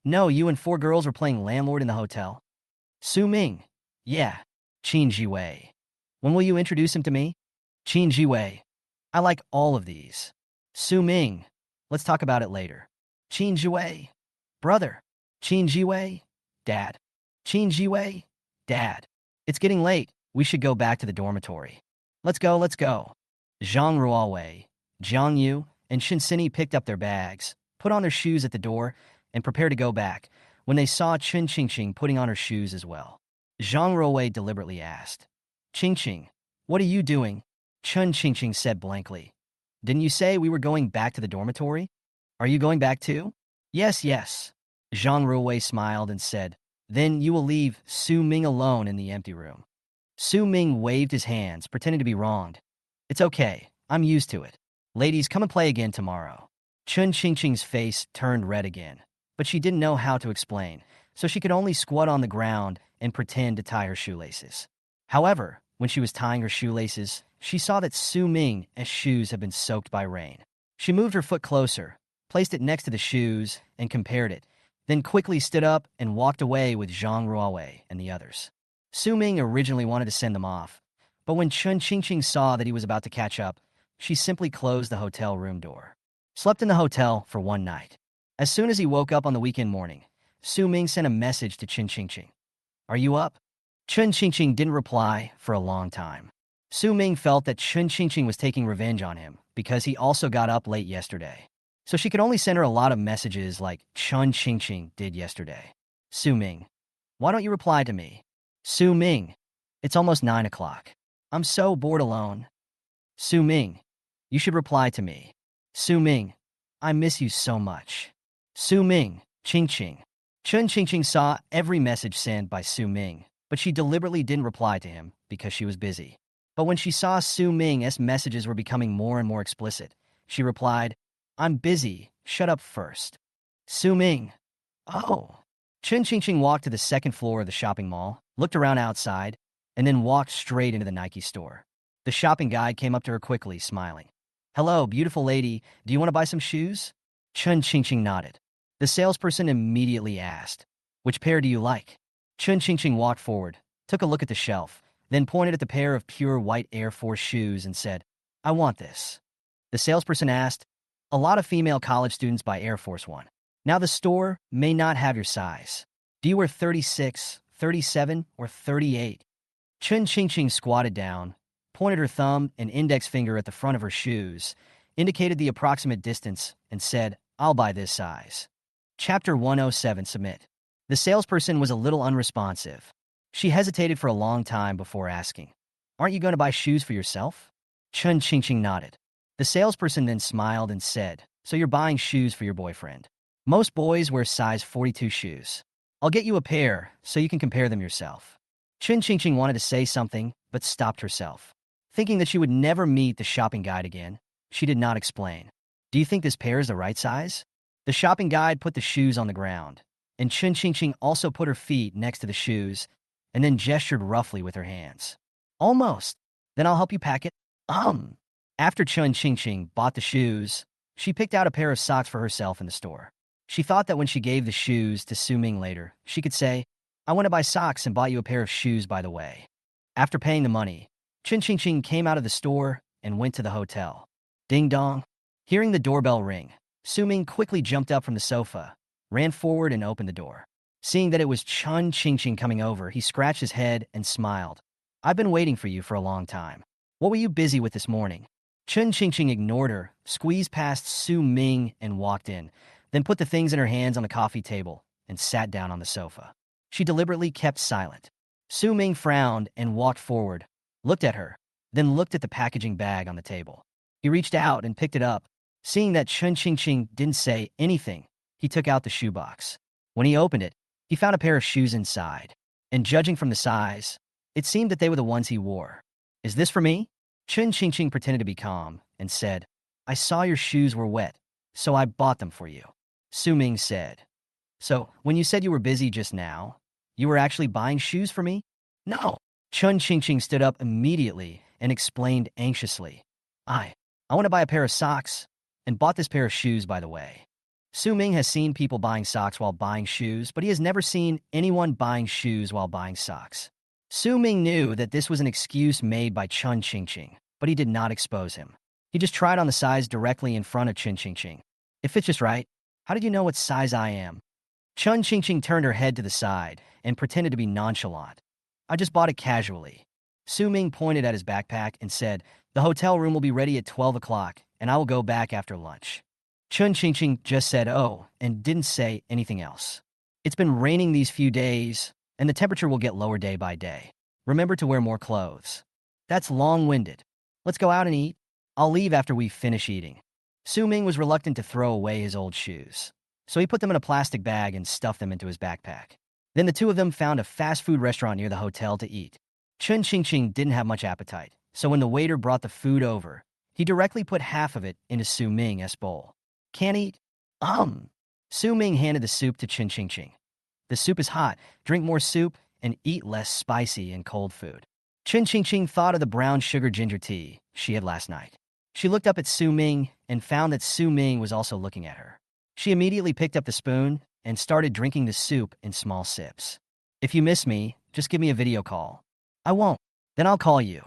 [SPEAKER 1] No, you and 4 girls were playing landlord in the hotel. Su Ming. Yeah. Qin Jiwei. When will you introduce him to me? Qin Jiwei. I like all of these. Su Ming. Let's talk about it later. Qin Jiwei. Brother. Qin Jiwei. Dad. Qin Jiwei. Dad. It's getting late. We should go back to the dormitory. Let's go. Zhang Ruowei, Jiang Yu, and Shinsini picked up their bags, put on their shoes at the door, and prepared to go back when they saw Chun Qingqing putting on her shoes as well. Zhang Ruowei deliberately asked, "Qingqing, what are you doing?" Chun Qingqing said blankly, "Didn't you say we were going back to the dormitory? Are you going back too?" "Yes, yes." Zhang Ruowei smiled and said, "Then you will leave Su Ming alone in the empty room." Su Ming waved his hands, pretending to be wronged. "It's okay. I'm used to it. Ladies, come and play again tomorrow." Chun Qingqing's face turned red again, but she didn't know how to explain, so she could only squat on the ground and pretend to tie her shoelaces. However, when she was tying her shoelaces, she saw that Su Ming's shoes had been soaked by rain. She moved her foot closer, placed it next to the shoes, and compared it, then quickly stood up and walked away with Zhang Ruowei and the others. Su Ming originally wanted to send them off, but when Chun Qingqing saw that he was about to catch up, she simply closed the hotel room door. Slept in the hotel for one night. As soon as he woke up on the weekend morning, Su Ming sent a message to Chun Qingqing. "Are you up?" Chun Qingqing didn't reply for a long time. Su Ming felt that Chun Qingqing was taking revenge on him because he also got up late yesterday. So she could only send her a lot of messages like Chun Qingqing did yesterday. "Su Ming, why don't you reply to me?" "Su Ming, it's almost 9 o'clock. I'm so bored alone." "Su Ming, you should reply to me." "Su Ming, I miss you so much." "Su Ming, Qingqing." Chun Qingqing saw every message sent by Su Ming, but she deliberately didn't reply to him because she was busy. But when she saw Su Ming's messages were becoming more and more explicit, she replied, "I'm busy. Shut up first." "Su Ming." "Oh." Chun Qingqing walked to the second floor of the shopping mall, looked around outside, and then walked straight into the Nike store. The shopping guide came up to her quickly, smiling. "Hello, beautiful lady. Do you want to buy some shoes?" Chun Qingqing nodded. The salesperson immediately asked, "Which pair do you like?" Chun Qingqing walked forward, took a look at the shelf, then pointed at the pair of pure white Air Force shoes and said, "I want this." The salesperson asked, "A lot of female college students buy Air Force One. Now the store may not have your size. Do you wear 36, 37, or 38? Chun Qingqing squatted down, pointed her thumb and index finger at the front of her shoes, indicated the approximate distance, and said, "I'll buy this size." Chapter 107 Submit. The salesperson was a little unresponsive. She hesitated for a long time before asking, "Aren't you going to buy shoes for yourself?" Chun Qingqing nodded. The salesperson then smiled and said, "So you're buying shoes for your boyfriend. Most boys wear size 42 shoes. I'll get you a pair so you can compare them yourself." Chun Qingqing wanted to say something, but stopped herself. Thinking that she would never meet the shopping guide again, she did not explain. "Do you think this pair is the right size?" The shopping guide put the shoes on the ground, and Chun Qingqing also put her feet next to the shoes and then gestured roughly with her hands. "Almost. Then I'll help you pack it." After Chun Qingqing bought the shoes, she picked out a pair of socks for herself in the store. She thought that when she gave the shoes to Su Ming later, she could say, "I went to buy socks and bought you a pair of shoes, by the way." After paying the money, Chun Qingqing came out of the store and went to the hotel. Ding dong. Hearing the doorbell ring, Su Ming quickly jumped up from the sofa, ran forward and opened the door. Seeing that it was Chun Qingqing coming over, he scratched his head and smiled. "I've been waiting for you for a long time. What were you busy with this morning?" Chun Qingqing ignored her, squeezed past Su Ming and walked in, then put the things in her hands on the coffee table and sat down on the sofa. She deliberately kept silent. Su Ming frowned and walked forward, looked at her, then looked at the packaging bag on the table. He reached out and picked it up. Seeing that Chun Qingqing didn't say anything, he took out the shoebox. When he opened it, he found a pair of shoes inside, and judging from the size, it seemed that they were the ones he wore. "Is this for me?" Chun Qingqing pretended to be calm and said, "I saw your shoes were wet, so I bought them for you." Su Ming said, "So, when you said you were busy just now, you were actually buying shoes for me?" "No." Chun Qingqing stood up immediately and explained anxiously, I want to buy a pair of socks, and bought this pair of shoes, by the way." Su Ming has seen people buying socks while buying shoes, but he has never seen anyone buying shoes while buying socks. Su Ming knew that this was an excuse made by Chun Qingqing, but he did not expose him. He just tried on the size directly in front of Chun Qingqing. "It fits just right. How did you know what size I am?" Chun Qingqing turned her head to the side and pretended to be nonchalant. "I just bought it casually." Su Ming pointed at his backpack and said, The hotel room will be ready at 12 o'clock, and I will go back after lunch. Chun Ching just said oh and didn't say anything else. It's been raining these few days, and the temperature will get lower day by day. Remember to wear more clothes. That's long-winded. Let's go out and eat. I'll leave after we finish eating. Su Ming was reluctant to throw away his old shoes, so he put them in a plastic bag and stuffed them into his backpack. Then the two of them found a fast food restaurant near the hotel to eat. Chun Ching didn't have much appetite, so when the waiter brought the food over, he directly put half of it into Su Ming's bowl. Can't eat? Su Ming handed the soup to Chun Ching. The soup is hot. Drink more soup and eat less spicy and cold food. Chun Ching thought of the brown sugar ginger tea she had last night. She looked up at Su Ming and found that Su Ming was also looking at her. She immediately picked up the spoon and started drinking the soup in small sips. If you miss me, just give me a video call. I won't. Then I'll call you.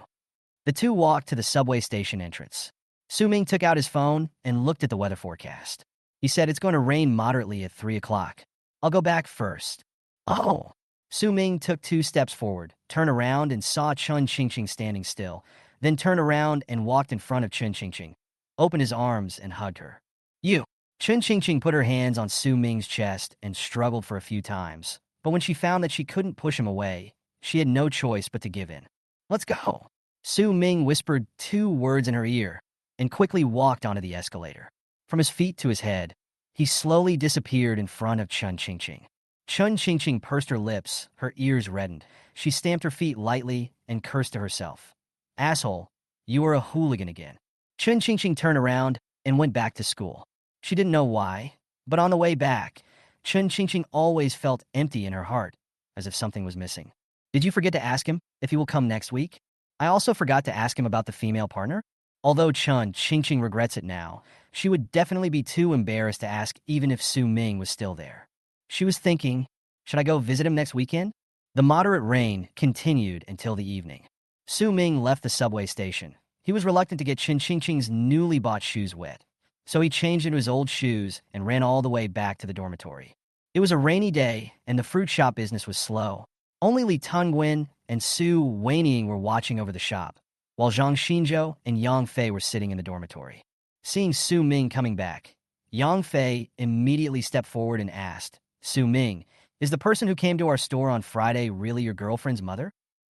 [SPEAKER 1] The two walked to the subway station entrance. Su Ming took out his phone and looked at the weather forecast. He said it's going to rain moderately at 3 o'clock. I'll go back first. Oh. Su Ming took 2 steps forward, turned around and saw Chun Ching standing still, then turned around and walked in front of Chun Ching, opened his arms and hugged her. You. Chun Ching put her hands on Su Ming's chest and struggled for a few times, but when she found that she couldn't push him away, she had no choice but to give in. Let's go. Su Ming whispered 2 words in her ear and quickly walked onto the escalator. From his feet to his head, he slowly disappeared in front of Chun Ching. Chun Ching pursed her lips, her ears reddened. She stamped her feet lightly and cursed to herself. Asshole, you are a hooligan again. Chun Ching turned around and went back to school. She didn't know why, but on the way back, Chun Ching always felt empty in her heart, as if something was missing. Did you forget to ask him if he will come next week? I also forgot to ask him about the female partner. Although Chun Ching regrets it now, she would definitely be too embarrassed to ask even if Su Ming was still there. She was thinking, should I go visit him next weekend? The moderate rain continued until the evening. Su Ming left the subway station. He was reluctant to get Chun Ching's newly bought shoes wet, so he changed into his old shoes and ran all the way back to the dormitory. It was a rainy day, and the fruit shop business was slow. Only Li Tongwen and Su Weining were watching over the shop, while Zhang Xinzhou and Yang Fei were sitting in the dormitory. Seeing Su Ming coming back, Yang Fei immediately stepped forward and asked, Su Ming, is the person who came to our store on Friday really your girlfriend's mother?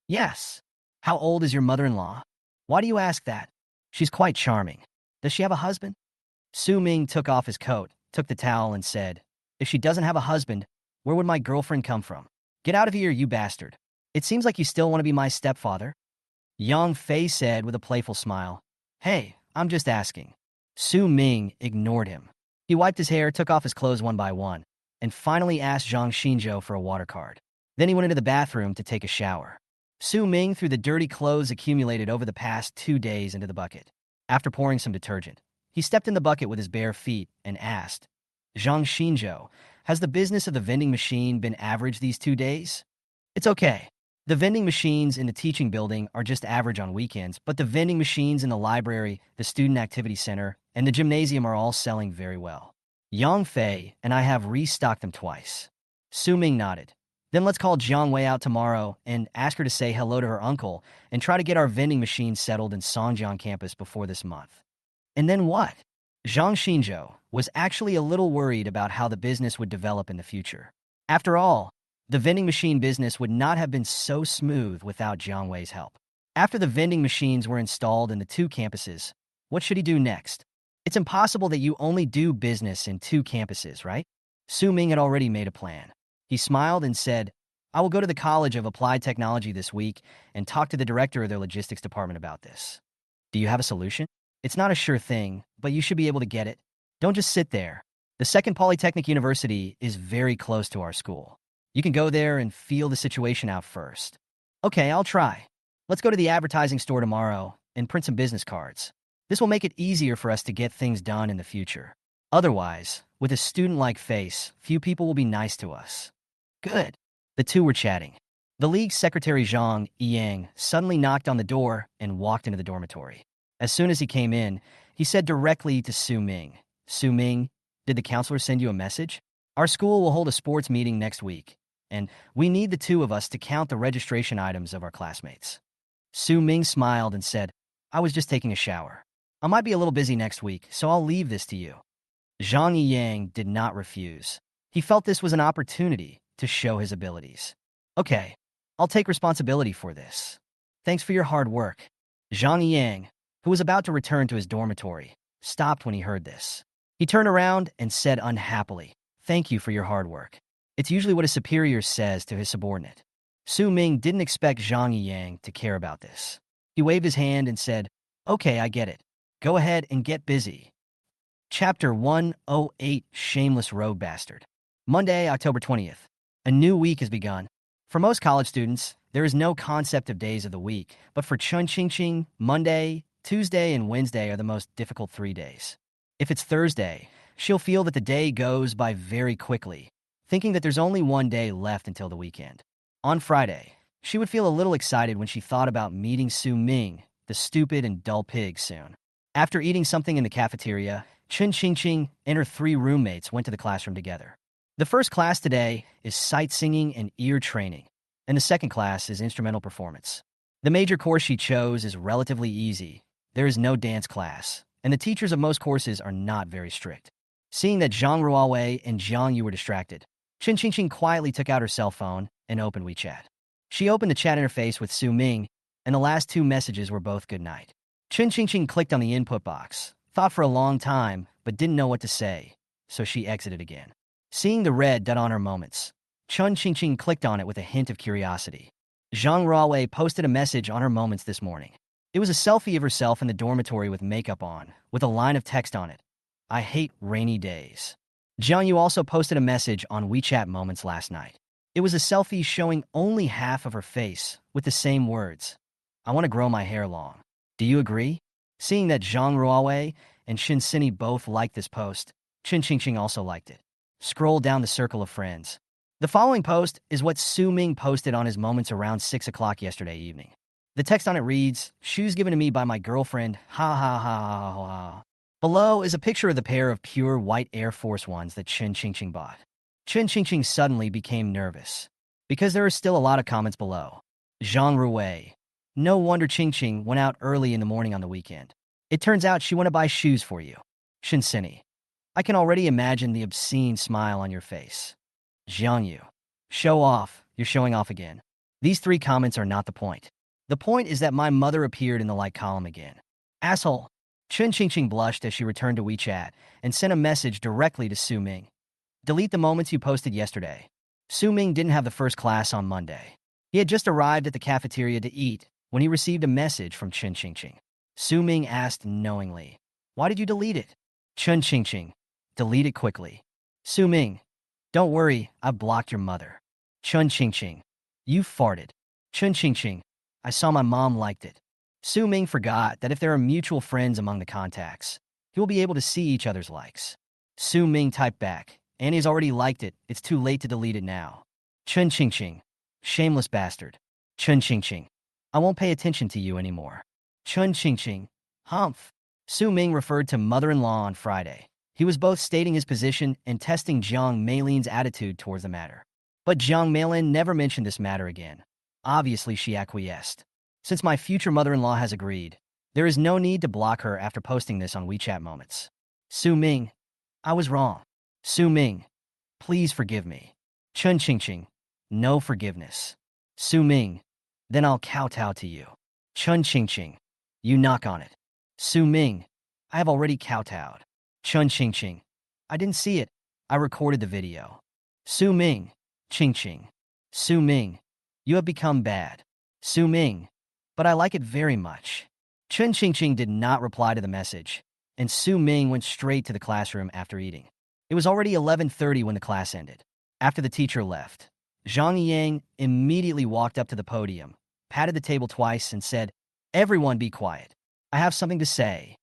[SPEAKER 1] Yes. How old is your mother-in-law? Why do you ask that? She's quite charming. Does she have a husband? Su Ming took off his coat, took the towel, and said, if she doesn't have a husband, where would my girlfriend come from? Get out of here, you bastard. It seems like you still want to be my stepfather. Yang Fei said with a playful smile, hey, I'm just asking. Su Ming ignored him. He wiped his hair, took off his clothes one by one, and finally asked Zhang Xinzhou for a water card. Then he went into the bathroom to take a shower. Su Ming threw the dirty clothes accumulated over the past 2 days into the bucket. After pouring some detergent, he stepped in the bucket with his bare feet and asked, Zhang Xinzhou, has the business of the vending machine been average these 2 days? It's okay. The vending machines in the teaching building are just average on weekends, but the vending machines in the library, the student activity center, and the gymnasium are all selling very well. Yang Fei and I have restocked them twice. Su Ming nodded. Then let's call Jiang Wei out tomorrow and ask her to say hello to her uncle and try to get our vending machine settled in Songjiang campus before this month. And then what? Zhang Xinzhou was actually a little worried about how the business would develop in the future. After all, the vending machine business would not have been so smooth without Jiang Wei's help. After the vending machines were installed in the 2 campuses, what should he do next? It's impossible that you only do business in 2 campuses, right? Su Ming had already made a plan. He smiled and said, I will go to the College of Applied Technology this week and talk to the director of their logistics department about this. Do you have a solution? It's not a sure thing, but you should be able to get it. Don't just sit there. The Second Polytechnic University is very close to our school. You can go there and feel the situation out first. Okay, I'll try. Let's go to the advertising store tomorrow and print some business cards. This will make it easier for us to get things done in the future. Otherwise, with a student-like face, few people will be nice to us. Good. The two were chatting. The league secretary Zhang Yang suddenly knocked on the door and walked into the dormitory. As soon as he came in, he said directly to Su Ming, Su Ming, did the counselor send you a message? Our school will hold a sports meeting next week, and we need the 2 of us to count the registration items of our classmates. Su Ming smiled and said, I was just taking a shower. I might be a little busy next week, so I'll leave this to you. Zhang Yiyang did not refuse. He felt this was an opportunity to show his abilities. Okay, I'll take responsibility for this. Thanks for your hard work. Zhang Yiyang, who was about to return to his dormitory, stopped when he heard this. He turned around and said unhappily, "Thank you for your hard work." It's usually what a superior says to his subordinate. Su Ming didn't expect Zhang Yiyang to care about this. He waved his hand and said, "Okay, I get it. Go ahead and get busy." Chapter 108, Shameless Road Bastard. Monday, October 20th. A new week has begun. For most college students, there is no concept of days of the week, but for Chun Qingqing, Monday, Tuesday, and Wednesday are the most difficult 3 days. If it's Thursday, she'll feel that the day goes by very quickly, thinking that there's only one day left until the weekend. On Friday, she would feel a little excited when she thought about meeting Su Ming, the stupid and dull pig, soon. After eating something in the cafeteria, Chun Qingqing and her 3 roommates went to the classroom together. The first class today is sight singing and ear training, and the second class is instrumental performance. The major course she chose is relatively easy. There is no dance class, and the teachers of most courses are not very strict. Seeing that Zhang Ruowei and Zhang Yu were distracted, Chun Qingqing quietly took out her cell phone and opened WeChat. She opened the chat interface with Su Ming, and the last 2 messages were both good night. Chun Qingqing clicked on the input box, thought for a long time, but didn't know what to say, so she exited again. Seeing the red dot on her moments, Chun Qingqing clicked on it with a hint of curiosity. Zhang Ruowei posted a message on her moments this morning. It was a selfie of herself in the dormitory with makeup on, with a line of text on it. "I hate rainy days." Zhang Yu also posted a message on WeChat Moments last night. It was a selfie showing only half of her face, with the same words. "I want to grow my hair long. Do you agree?" Seeing that Zhang Ruowei and Shin Sini both liked this post, Chun Qingqing also liked it. Scroll down the circle of friends. The following post is what Su Ming posted on his moments around 6 o'clock yesterday evening. The text on it reads, "Shoes given to me by my girlfriend, ha ha ha ha ha ha." Below is a picture of the pair of pure white Air Force Ones that Chun Qingqing bought. Chun Qingqing suddenly became nervous, because there are still a lot of comments below. Zhang Ruwei. No wonder Qingqing went out early in the morning on the weekend. It turns out she went to buy shoes for you. Shin Sini. I can already imagine the obscene smile on your face. Jiang Yu. Show off, you're showing off again. These 3 comments are not the point. The point is that my mother appeared in the like column again. Asshole. Chun Qingqing blushed as she returned to WeChat and sent a message directly to Su Ming. Delete the moments you posted yesterday. Su Ming didn't have the first class on Monday. He had just arrived at the cafeteria to eat when he received a message from Chun Qingqing. Su Ming asked knowingly, "Why did you delete it?" Chun Qingqing. Delete it quickly. Su Ming. Don't worry, I blocked your mother. Chun Qingqing. You farted. Chun Qingqing. I saw my mom liked it. Su Ming forgot that if there are mutual friends among the contacts, he will be able to see each other's likes. Su Ming typed back, Annie's already liked it, it's too late to delete it now. Chun Qingqing. Shameless bastard. Chun Qingqing. I won't pay attention to you anymore. Chun Qingqing. Humph. Su Ming referred to mother-in-law on Friday. He was both stating his position and testing Jiang Meilin's attitude towards the matter. But Jiang Meilin never mentioned this matter again. Obviously, she acquiesced. Since my future mother-in-law has agreed, there is no need to block her after posting this on WeChat Moments. Su Ming. I was wrong. Su Ming. Please forgive me. Chun Qingqing. No forgiveness. Su Ming. Then I'll kowtow to you. Chun Qingqing. You knock on it. Su Ming. I have already kowtowed. Chun Qingqing. I didn't see it. I recorded the video. Su Ming. Qingqing. Su Ming. You have become bad. Su Ming. But I like it very much. Chun Qingqing did not reply to the message, and Su Ming went straight to the classroom after eating. It was already 11:30 when the class ended. After the teacher left, Zhang Yang immediately walked up to the podium, patted the table twice, and said, "Everyone be quiet. I have something to say."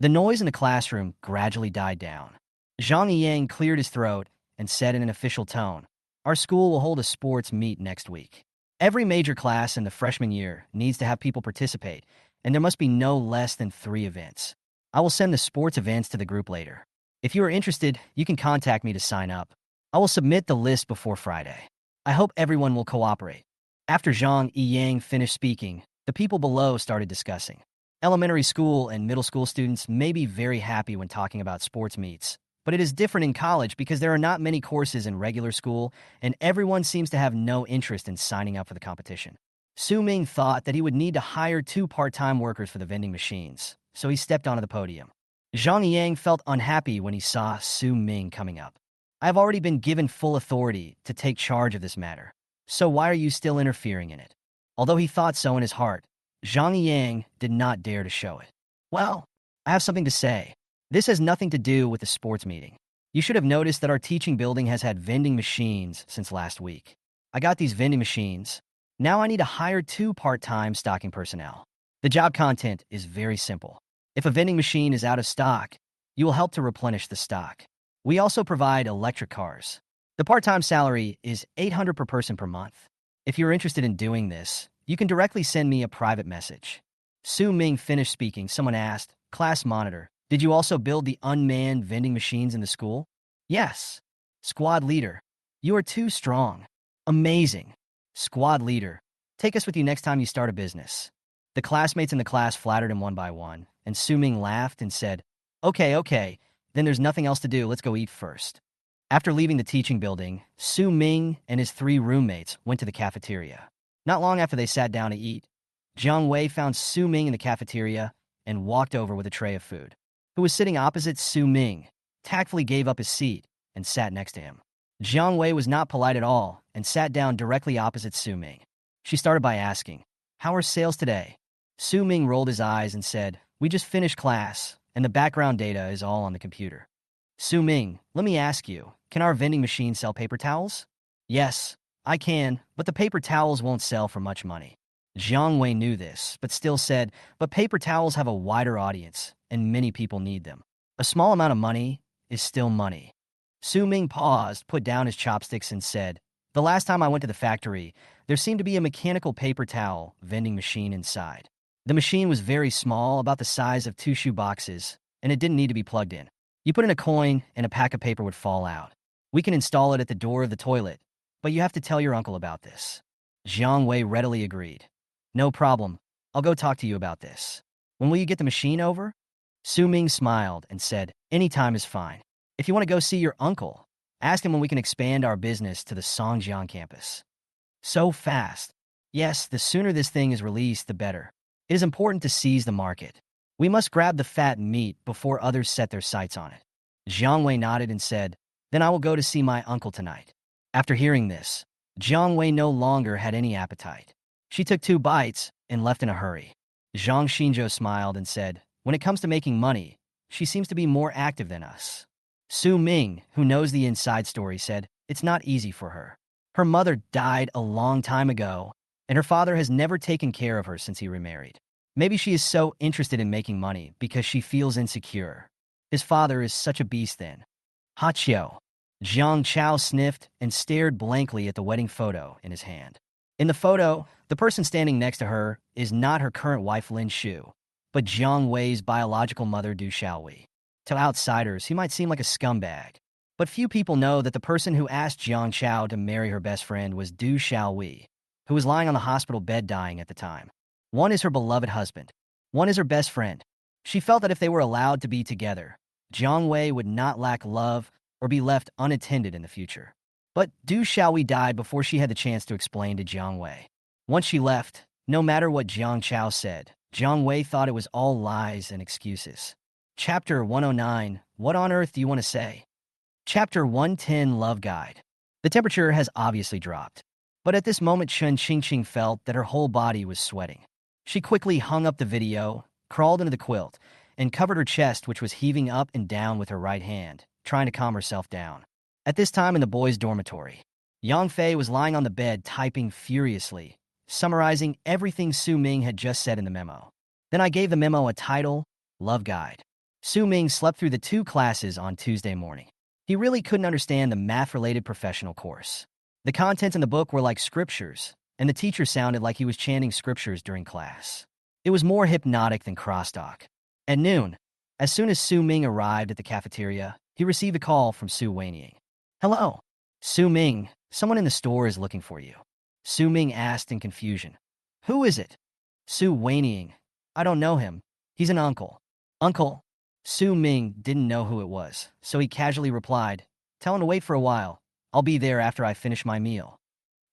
[SPEAKER 1] The noise in the classroom gradually died down. Zhang Yang cleared his throat and said in an official tone, "Our school will hold a sports meet next week. Every major class in the freshman year needs to have people participate, and there must be no less than 3 events. I will send the sports events to the group later. If you are interested, you can contact me to sign up. I will submit the list before Friday. I hope everyone will cooperate." After Zhang Yiyang finished speaking, the people below started discussing. Elementary school and middle school students may be very happy when talking about sports meets, but it is different in college because there are not many courses in regular school, and everyone seems to have no interest in signing up for the competition. Su Ming thought that he would need to hire 2 part-time workers for the vending machines, so he stepped onto the podium. Zhang Yang felt unhappy when he saw Su Ming coming up. I have already been given full authority to take charge of this matter, so why are you still interfering in it? Although he thought so in his heart, Zhang Yang did not dare to show it. Well, I have something to say. This has nothing to do with the sports meeting. You should have noticed that our teaching building has had vending machines since last week. I got these vending machines. Now I need to hire 2 part-time stocking personnel. The job content is very simple. If a vending machine is out of stock, you will help to replenish the stock. We also provide electric cars. The part-time salary is 800 per person per month. If you're interested in doing this, you can directly send me a private message. Su Ming finished speaking. Someone asked, "Class monitor, did you also build the unmanned vending machines in the school?" "Yes." "Squad leader, you are too strong." "Amazing." "Squad leader, take us with you next time you start a business." The classmates in the class flattered him one by one, and Su Ming laughed and said, Okay, then there's nothing else to do, let's go eat first." After leaving the teaching building, Su Ming and his 3 roommates went to the cafeteria. Not long after they sat down to eat, Jiang Wei found Su Ming in the cafeteria and walked over with a tray of food. Who was sitting opposite Su Ming, tactfully gave up his seat and sat next to him. Jiang Wei was not polite at all and sat down directly opposite Su Ming. She started by asking, "How are sales today?" Su Ming rolled his eyes and said, "We just finished class, and the background data is all on the computer." "Su Ming, let me ask you, can our vending machine sell paper towels?" "Yes, I can, but the paper towels won't sell for much money." Jiang Wei knew this, but still said, "But paper towels have a wider audience, and many people need them. A small amount of money is still money." Su Ming paused, put down his chopsticks, and said, "The last time I went to the factory, there seemed to be a mechanical paper towel vending machine inside. The machine was very small, about the size of 2 shoe boxes, and it didn't need to be plugged in. You put in a coin, and a pack of paper would fall out. We can install it at the door of the toilet, but you have to tell your uncle about this." Jiang Wei readily agreed. "No problem. I'll go talk to you about this. When will you get the machine over?" Su Ming smiled and said, "Any time is fine. If you want to go see your uncle, ask him when we can expand our business to the Songjiang campus." "So fast." "Yes, the sooner this thing is released, the better. It is important to seize the market. We must grab the fat meat before others set their sights on it." Jiang Wei nodded and said, "Then I will go to see my uncle tonight." After hearing this, Jiang Wei no longer had any appetite. She took 2 bites and left in a hurry. Zhang Xinzhou smiled and said, "When it comes to making money, she seems to be more active than us." Su Ming, who knows the inside story, said, "It's not easy for her. Her mother died a long time ago, and her father has never taken care of her since he remarried. Maybe she is so interested in making money because she feels insecure. His father is such a beast then." "Hachio." Jiang Chao sniffed and stared blankly at the wedding photo in his hand. In the photo, the person standing next to her is not her current wife Lin Shu, but Jiang Wei's biological mother Du Xiaowei. To outsiders, he might seem like a scumbag, but few people know that the person who asked Jiang Chao to marry her best friend was Du Xiaowei, who was lying on the hospital bed dying at the time. One is her beloved husband. One is her best friend. She felt that if they were allowed to be together, Jiang Wei would not lack love or be left unattended in the future. But Du Xiaowei died before she had the chance to explain to Jiang Wei. Once she left, no matter what Jiang Chao said, Jiang Wei thought it was all lies and excuses. Chapter 109, What on Earth Do You Want to Say? Chapter 110, Love Guide. The temperature has obviously dropped, but at this moment Chen Qingqing felt that her whole body was sweating. She quickly hung up the video, crawled into the quilt, and covered her chest, which was heaving up and down with her right hand, trying to calm herself down. At this time in the boys' dormitory, Yang Fei was lying on the bed typing furiously, summarizing everything Su Ming had just said in the memo. Then I gave the memo a title, Love Guide. Su Ming slept through the 2 classes on Tuesday morning. He really couldn't understand the math-related professional course. The contents in the book were like scriptures, and the teacher sounded like he was chanting scriptures during class. It was more hypnotic than crosstalk. At noon, as soon as Su Ming arrived at the cafeteria, he received a call from Su Wenying. "Hello. Su Ming, someone in the store is looking for you." Su Ming asked in confusion. "Who is it?" Su Wenying. "I don't know him. He's an uncle. Uncle. Su Ming didn't know who it was, so he casually replied, "Tell him to wait for a while. I'll be there after I finish my meal."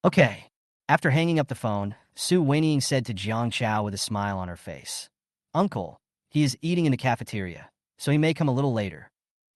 [SPEAKER 1] Okay. After hanging up the phone, Su Wenying said to Jiang Chao with a smile on her face, "Uncle, he is eating in the cafeteria, so he may come a little later."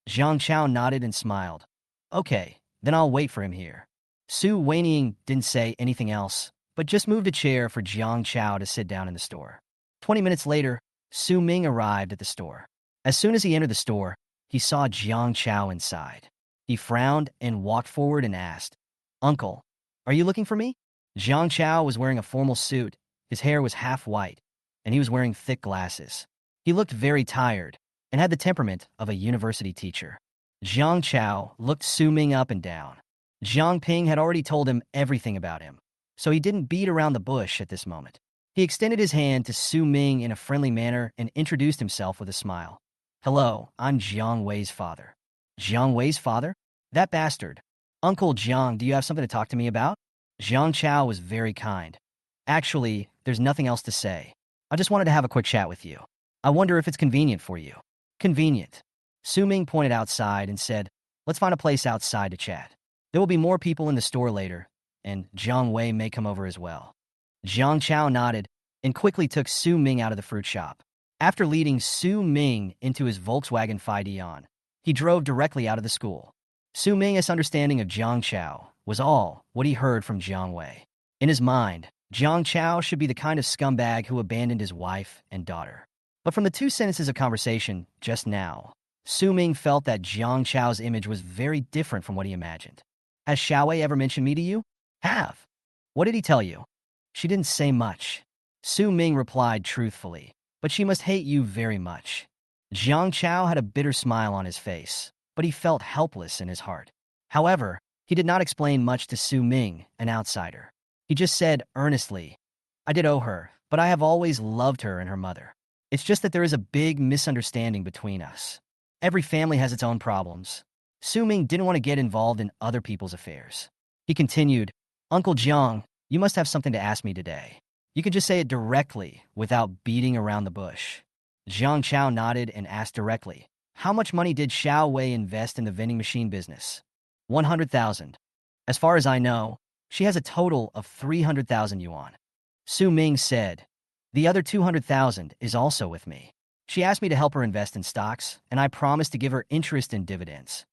[SPEAKER 1] Jiang Chao nodded and smiled. "Okay, then I'll wait for him here." Su Wenying didn't say anything else, but just moved a chair for Jiang Chao to sit down in the store. 20 minutes later, Su Ming arrived at the store. As soon as he entered the store, he saw Jiang Chao inside. He frowned and walked forward and asked, "Uncle, are you looking for me?" Jiang Chao was wearing a formal suit, his hair was half white, and he was wearing thick glasses. He looked very tired and had the temperament of a university teacher. Jiang Chao looked Su Ming up and down. Jiang Ping had already told him everything about him, so he didn't beat around the bush at this moment. He extended his hand to Su Ming in a friendly manner and introduced himself with a smile. "Hello, I'm Jiang Wei's father." "Jiang Wei's father? That bastard. Uncle Jiang, do you have something to talk to me about?" Jiang Chao was very kind. "Actually, there's nothing else to say. I just wanted to have a quick chat with you. I wonder if it's convenient for you." "Convenient." Su Ming pointed outside and said, "Let's find a place outside to chat. There will be more people in the store later, and Jiang Wei may come over as well." Jiang Chao nodded and quickly took Su Ming out of the fruit shop. After leading Su Ming into his Volkswagen Fideon, he drove directly out of the school. Su Ming's understanding of Jiang Chao was all what he heard from Jiang Wei. In his mind, Jiang Chao should be the kind of scumbag who abandoned his wife and daughter. But from the 2 sentences of conversation just now, Su Ming felt that Jiang Chao's image was very different from what he imagined. "Has Xiaowei ever mentioned me to you?" "Have." "What did he tell you?" "She didn't say much." Su Ming replied truthfully, "But she must hate you very much." Jiang Chao had a bitter smile on his face, but he felt helpless in his heart. However, he did not explain much to Su Ming, an outsider. He just said earnestly, "I did owe her, but I have always loved her and her mother. It's just that there is a big misunderstanding between us. Every family has its own problems." Su Ming didn't want to get involved in other people's affairs. He continued, "Uncle Jiang, you must have something to ask me today. You can just say it directly without beating around the bush." Jiang Chao nodded and asked directly, "How much money did Xiao Wei invest in the vending machine business?" 100,000. "As far as I know, she has a total of 300,000 yuan." Su Ming said, "The other 200,000 is also with me. She asked me to help her invest in stocks, and I promised to give her interest in dividends."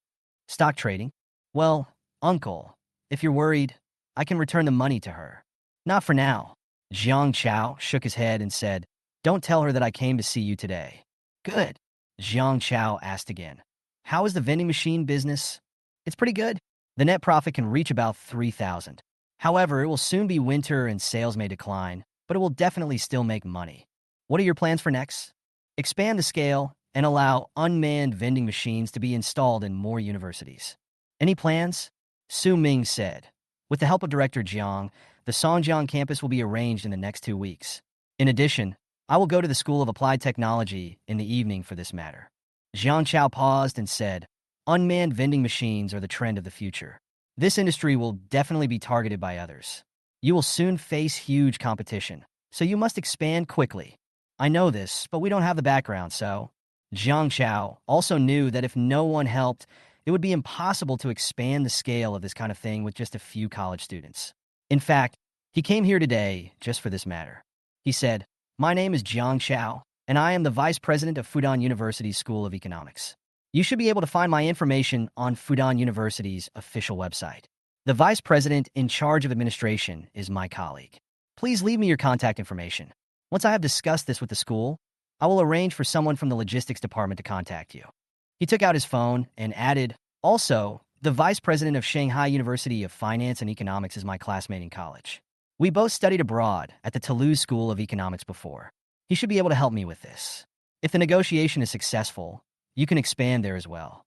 [SPEAKER 1] "Stock trading?" "Well, uncle, if you're worried, I can return the money to her." "Not for now." Jiang Chao shook his head and said, "Don't tell her that I came to see you today." "Good." Jiang Chao asked again, "How is the vending machine business?" "It's pretty good. The net profit can reach about 3,000. However, it will soon be winter and sales may decline, but it will definitely still make money." "What are your plans for next?" "Expand the scale and allow unmanned vending machines to be installed in more universities." "Any plans?" Su Ming said, "With the help of Director Jiang, the Songjiang campus will be arranged in the next 2 weeks. In addition, I will go to the School of Applied Technology in the evening for this matter." Jiang Chao paused and said, "Unmanned vending machines are the trend of the future. This industry will definitely be targeted by others. You will soon face huge competition, so you must expand quickly." "I know this, but we don't have the background, so..." Jiang Chao also knew that if no one helped, it would be impossible to expand the scale of this kind of thing with just a few college students. In fact, he came here today just for this matter. He said, "My name is Jiang Chao, and I am the Vice President of Fudan University's School of Economics. You should be able to find my information on Fudan University's official website. The Vice President in charge of administration is my colleague. Please leave me your contact information. Once I have discussed this with the school, I will arrange for someone from the logistics department to contact you." He took out his phone and added, "Also, the Vice President of Shanghai University of Finance and Economics is my classmate in college. We both studied abroad at the Toulouse School of Economics before. He should be able to help me with this. If the negotiation is successful, you can expand there as well."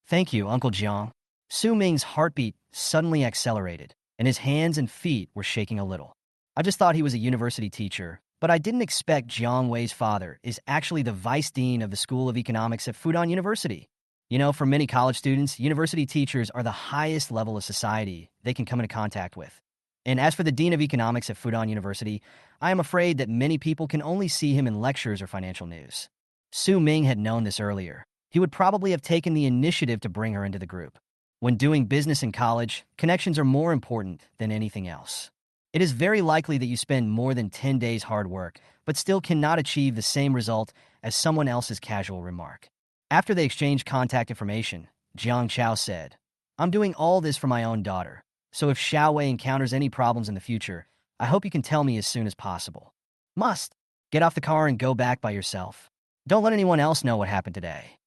[SPEAKER 1] "Thank you, Uncle Jiang." Su Ming's heartbeat suddenly accelerated, and his hands and feet were shaking a little. "I just thought he was a university teacher, but I didn't expect Jiang Wei's father is actually the vice dean of the School of Economics at Fudan University. You know, for many college students, university teachers are the highest level of society they can come into contact with. And as for the Dean of Economics at Fudan University, I am afraid that many people can only see him in lectures or financial news. Su Ming had known this earlier. He would probably have taken the initiative to bring her into the group. When doing business in college, connections are more important than anything else. It is very likely that you spend more than 10 days hard work, but still cannot achieve the same result as someone else's casual remark. After they exchanged contact information, Jiang Chao said, "I'm doing all this for my own daughter, so if Xiaowei encounters any problems in the future, I hope you can tell me as soon as possible. Must. Get off the car and go back by yourself. Don't let anyone else know what happened today."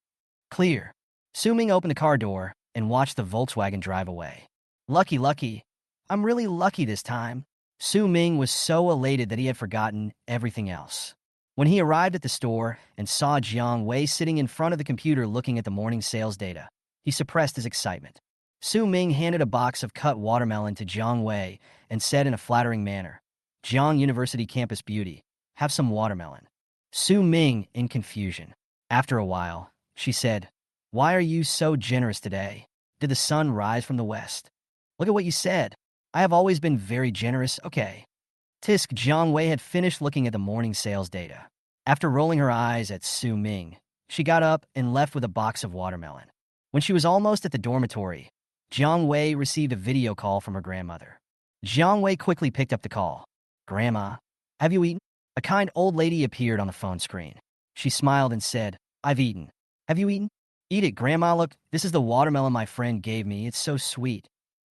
[SPEAKER 1] Clear. Su Ming opened the car door and watched the Volkswagen drive away. Lucky, lucky. I'm really lucky this time. Su Ming was so elated that he had forgotten everything else. When he arrived at the store and saw Jiang Wei sitting in front of the computer looking at the morning sales data, he suppressed his excitement. Su Ming handed a box of cut watermelon to Jiang Wei and said in a flattering manner, "Jiang University Campus Beauty, have some watermelon." Su Ming in confusion. After a while, she said, "Why are you so generous today? Did the sun rise from the west?" "Look at what you said. I have always been very generous, okay." Tisk Jiang Wei had finished looking at the morning sales data. After rolling her eyes at Su Ming, she got up and left with a box of watermelon. When she was almost at the dormitory, Jiang Wei received a video call from her grandmother. Jiang Wei quickly picked up the call. "Grandma, have you eaten?" A kind old lady appeared on the phone screen. She smiled and said, "I've eaten. Have you eaten?" "Eat it, Grandma. Look, this is the watermelon my friend gave me. It's so sweet."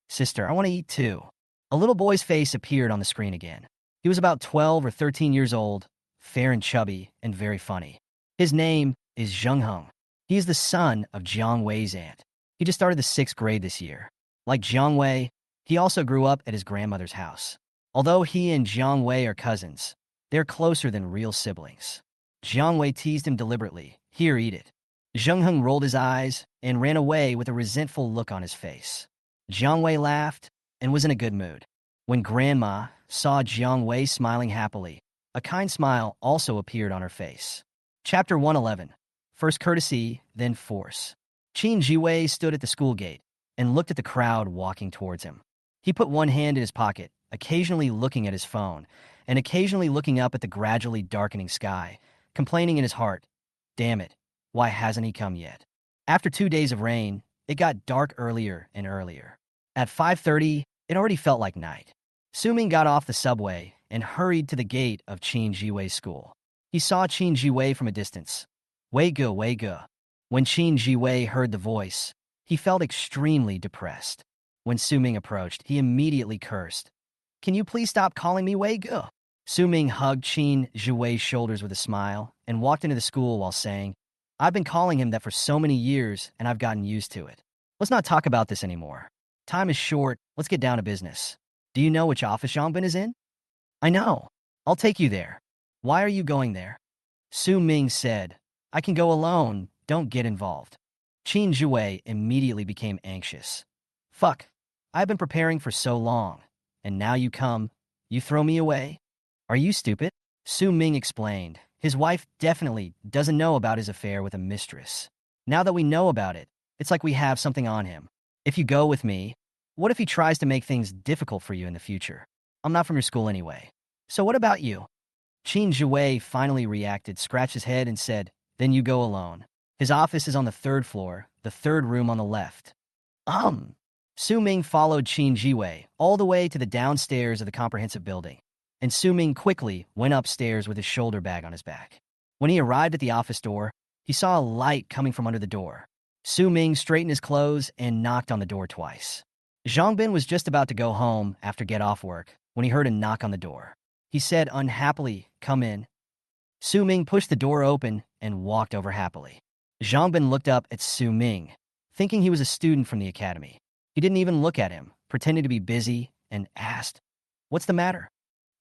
[SPEAKER 1] "Sister, I want to eat too." A little boy's face appeared on the screen again. He was about 12 or 13 years old, fair and chubby, and very funny. His name is Zheng Heng. He is the son of Jiang Wei's aunt. He just started the 6th grade this year. Like Jiang Wei, he also grew up at his grandmother's house. Although he and Jiang Wei are cousins, they're closer than real siblings. Jiang Wei teased him deliberately. "Here, eat it." Zheng Heng rolled his eyes and ran away with a resentful look on his face. Jiang Wei laughed and was in a good mood. When Grandma saw Jiang Wei smiling happily, a kind smile also appeared on her face. Chapter 111. First courtesy, then force. Qin Jiwei stood at the school gate and looked at the crowd walking towards him. He put one hand in his pocket, occasionally looking at his phone, and occasionally looking up at the gradually darkening sky, complaining in his heart, "Damn it, why hasn't he come yet?" After 2 days of rain, it got dark earlier and earlier. At 5:30, it already felt like night. Su Ming got off the subway and hurried to the gate of Qin Jiwei's school. He saw Qin Jiwei from a distance. Wei ge, Wei ge. When Qin Jiwei heard the voice, he felt extremely depressed. When Su Ming approached, he immediately cursed. "Can you please stop calling me Wei ge?" Su Ming hugged Qin Jiwei's shoulders with a smile and walked into the school while saying, "I've been calling him that for so many years, and I've gotten used to it. Let's not talk about this anymore. Time is short. Let's get down to business. Do you know which office Zhangbin is in?" "I know. I'll take you there." "Why are you going there?" Su Ming said, "I can go alone. Don't get involved." Qin Jiwei immediately became anxious. "Fuck. I've been preparing for so long, and now you come. You throw me away? Are you stupid?" Su Ming explained. His wife definitely doesn't know about his affair with a mistress. Now that we know about it, it's like we have something on him. If you go with me, what if he tries to make things difficult for you in the future? I'm not from your school anyway. So what about you? Qin Jiwei finally reacted, scratched his head, and said, "Then you go alone. His office is on the 3rd floor, the 3rd room on the left." Su Ming followed Qin Jiwei all the way to the downstairs of the comprehensive building, and Su Ming quickly went upstairs with his shoulder bag on his back. When he arrived at the office door, he saw a light coming from under the door. Su Ming straightened his clothes and knocked on the door twice. Zhangbin was just about to go home after get off work when he heard a knock on the door. He said unhappily, "Come in." Su Ming pushed the door open and walked over happily. Zhangbin looked up at Su Ming, thinking he was a student from the academy. He didn't even look at him, pretending to be busy, and asked, "What's the matter?"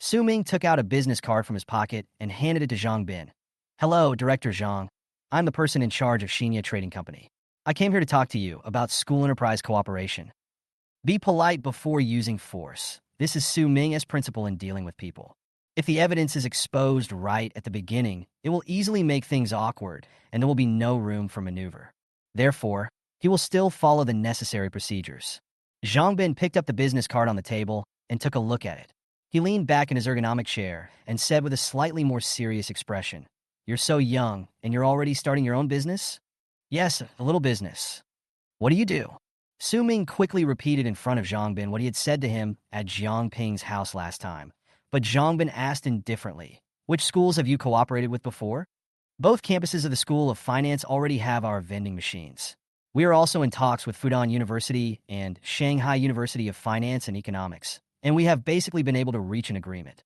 [SPEAKER 1] Su Ming took out a business card from his pocket and handed it to Zhangbin. "Hello, Director Zhang. I'm the person in charge of Shinya Trading Company. I came here to talk to you about school enterprise cooperation. Be polite before using force. This is Su Ming as principal in dealing with people. If the evidence is exposed right at the beginning, it will easily make things awkward, and there will be no room for maneuver. Therefore, he will still follow the necessary procedures." Zhangbin picked up the business card on the table and took a look at it. He leaned back in his ergonomic chair and said with a slightly more serious expression, "You're so young, and you're already starting your own business?" "Yes, a little business." "What do you do?" Su Ming quickly repeated in front of Zhang Bin what he had said to him at Jiang Ping's house last time. But Zhang Bin asked indifferently, "Which schools have you cooperated with before?" "Both campuses of the School of Finance already have our vending machines. We are also in talks with Fudan University and Shanghai University of Finance and Economics, and we have basically been able to reach an agreement."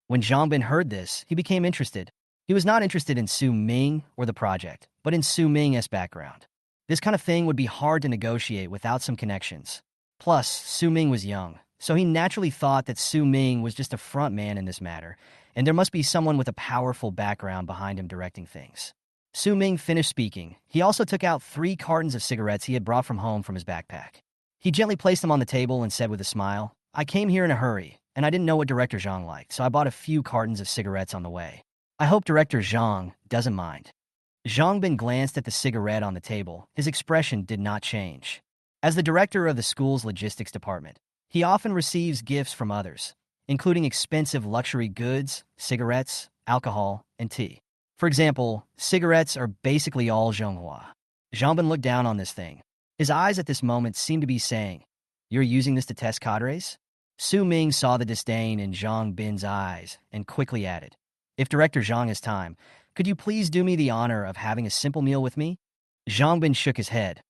[SPEAKER 1] When Zhang Bin heard this, he became interested. He was not interested in Su Ming or the project, but in Su Ming's background. This kind of thing would be hard to negotiate without some connections. Plus, Su Ming was young, so he naturally thought that Su Ming was just a front man in this matter, and there must be someone with a powerful background behind him directing things. Su Ming finished speaking. He also took out 3 cartons of cigarettes he had brought from home from his backpack. He gently placed them on the table and said with a smile, "I came here in a hurry, and I didn't know what Director Zhang liked, so I bought a few cartons of cigarettes on the way. I hope Director Zhang doesn't mind." Zhang Bin glanced at the cigarette on the table. His expression did not change. As the director of the school's logistics department, he often receives gifts from others, including expensive luxury goods, cigarettes, alcohol, and tea. For example, cigarettes are basically all manhua. Zhang Bin looked down on this thing. His eyes at this moment seemed to be saying, "You're using this to test cadres?" Su Ming saw the disdain in Zhang Bin's eyes and quickly added, "If Director Zhang has time, could you please do me the honor of having a simple meal with me?" Zhang Bin shook his head.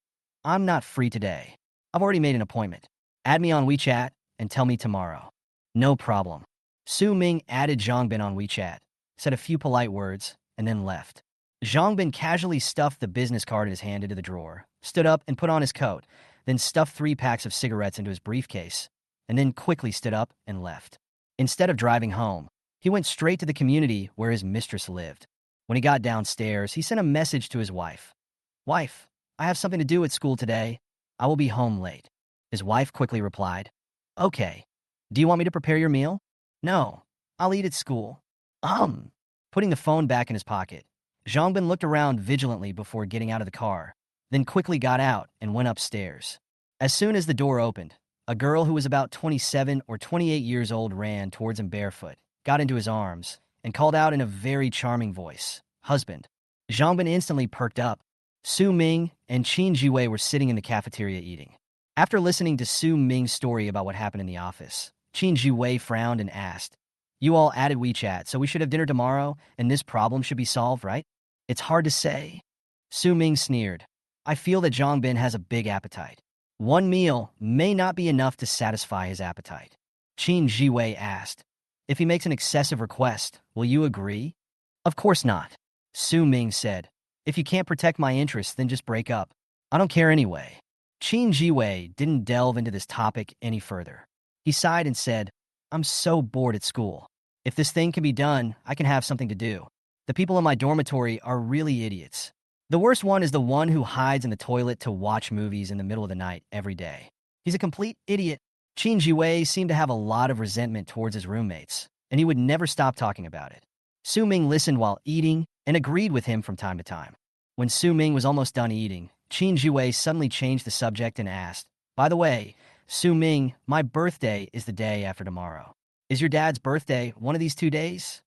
[SPEAKER 1] "I'm not free today. I've already made an appointment. Add me on WeChat and tell me tomorrow." "No problem." Su Ming added Zhang Bin on WeChat, said a few polite words, and then left. Zhang Bin casually stuffed the business card in his hand into the drawer, stood up and put on his coat, then stuffed 3 packs of cigarettes into his briefcase, and then quickly stood up and left. Instead of driving home, he went straight to the community where his mistress lived. When he got downstairs, he sent a message to his wife. "Wife, I have something to do at school today. I will be home late." His wife quickly replied, "Okay. Do you want me to prepare your meal?" "No, I'll eat at school." Putting the phone back in his pocket, Zhang Bin looked around vigilantly before getting out of the car, then quickly got out and went upstairs. As soon as the door opened, a girl who was about 27 or 28 years old ran towards him barefoot, got into his arms, and called out in a very charming voice, "Husband." Zhang Bin instantly perked up. Su Ming and Qin Jiwei were sitting in the cafeteria eating. After listening to Su Ming's story about what happened in the office, Qin Jiwei frowned and asked, "You all added WeChat, so we should have dinner tomorrow, and this problem should be solved, right?" "It's hard to say." Su Ming sneered. "I feel that Zhang Bin has a big appetite. One meal may not be enough to satisfy his appetite." Qin Jiwei asked, "If he makes an excessive request, will you agree?" "Of course not." Su Ming said, "If you can't protect my interests, then just break up. I don't care anyway." Qin Jiwei didn't delve into this topic any further. He sighed and said, "I'm so bored at school. If this thing can be done, I can have something to do. The people in my dormitory are really idiots. The worst one is the one who hides in the toilet to watch movies in the middle of the night every day. He's a complete idiot." Qin Jiwei seemed to have a lot of resentment towards his roommates, and he would never stop talking about it. Su Ming listened while eating and agreed with him from time to time. When Su Ming was almost done eating, Qin Jiwei suddenly changed the subject and asked, "By the way, Su Ming, my birthday is the day after tomorrow. Is your dad's birthday one of these 2 days?"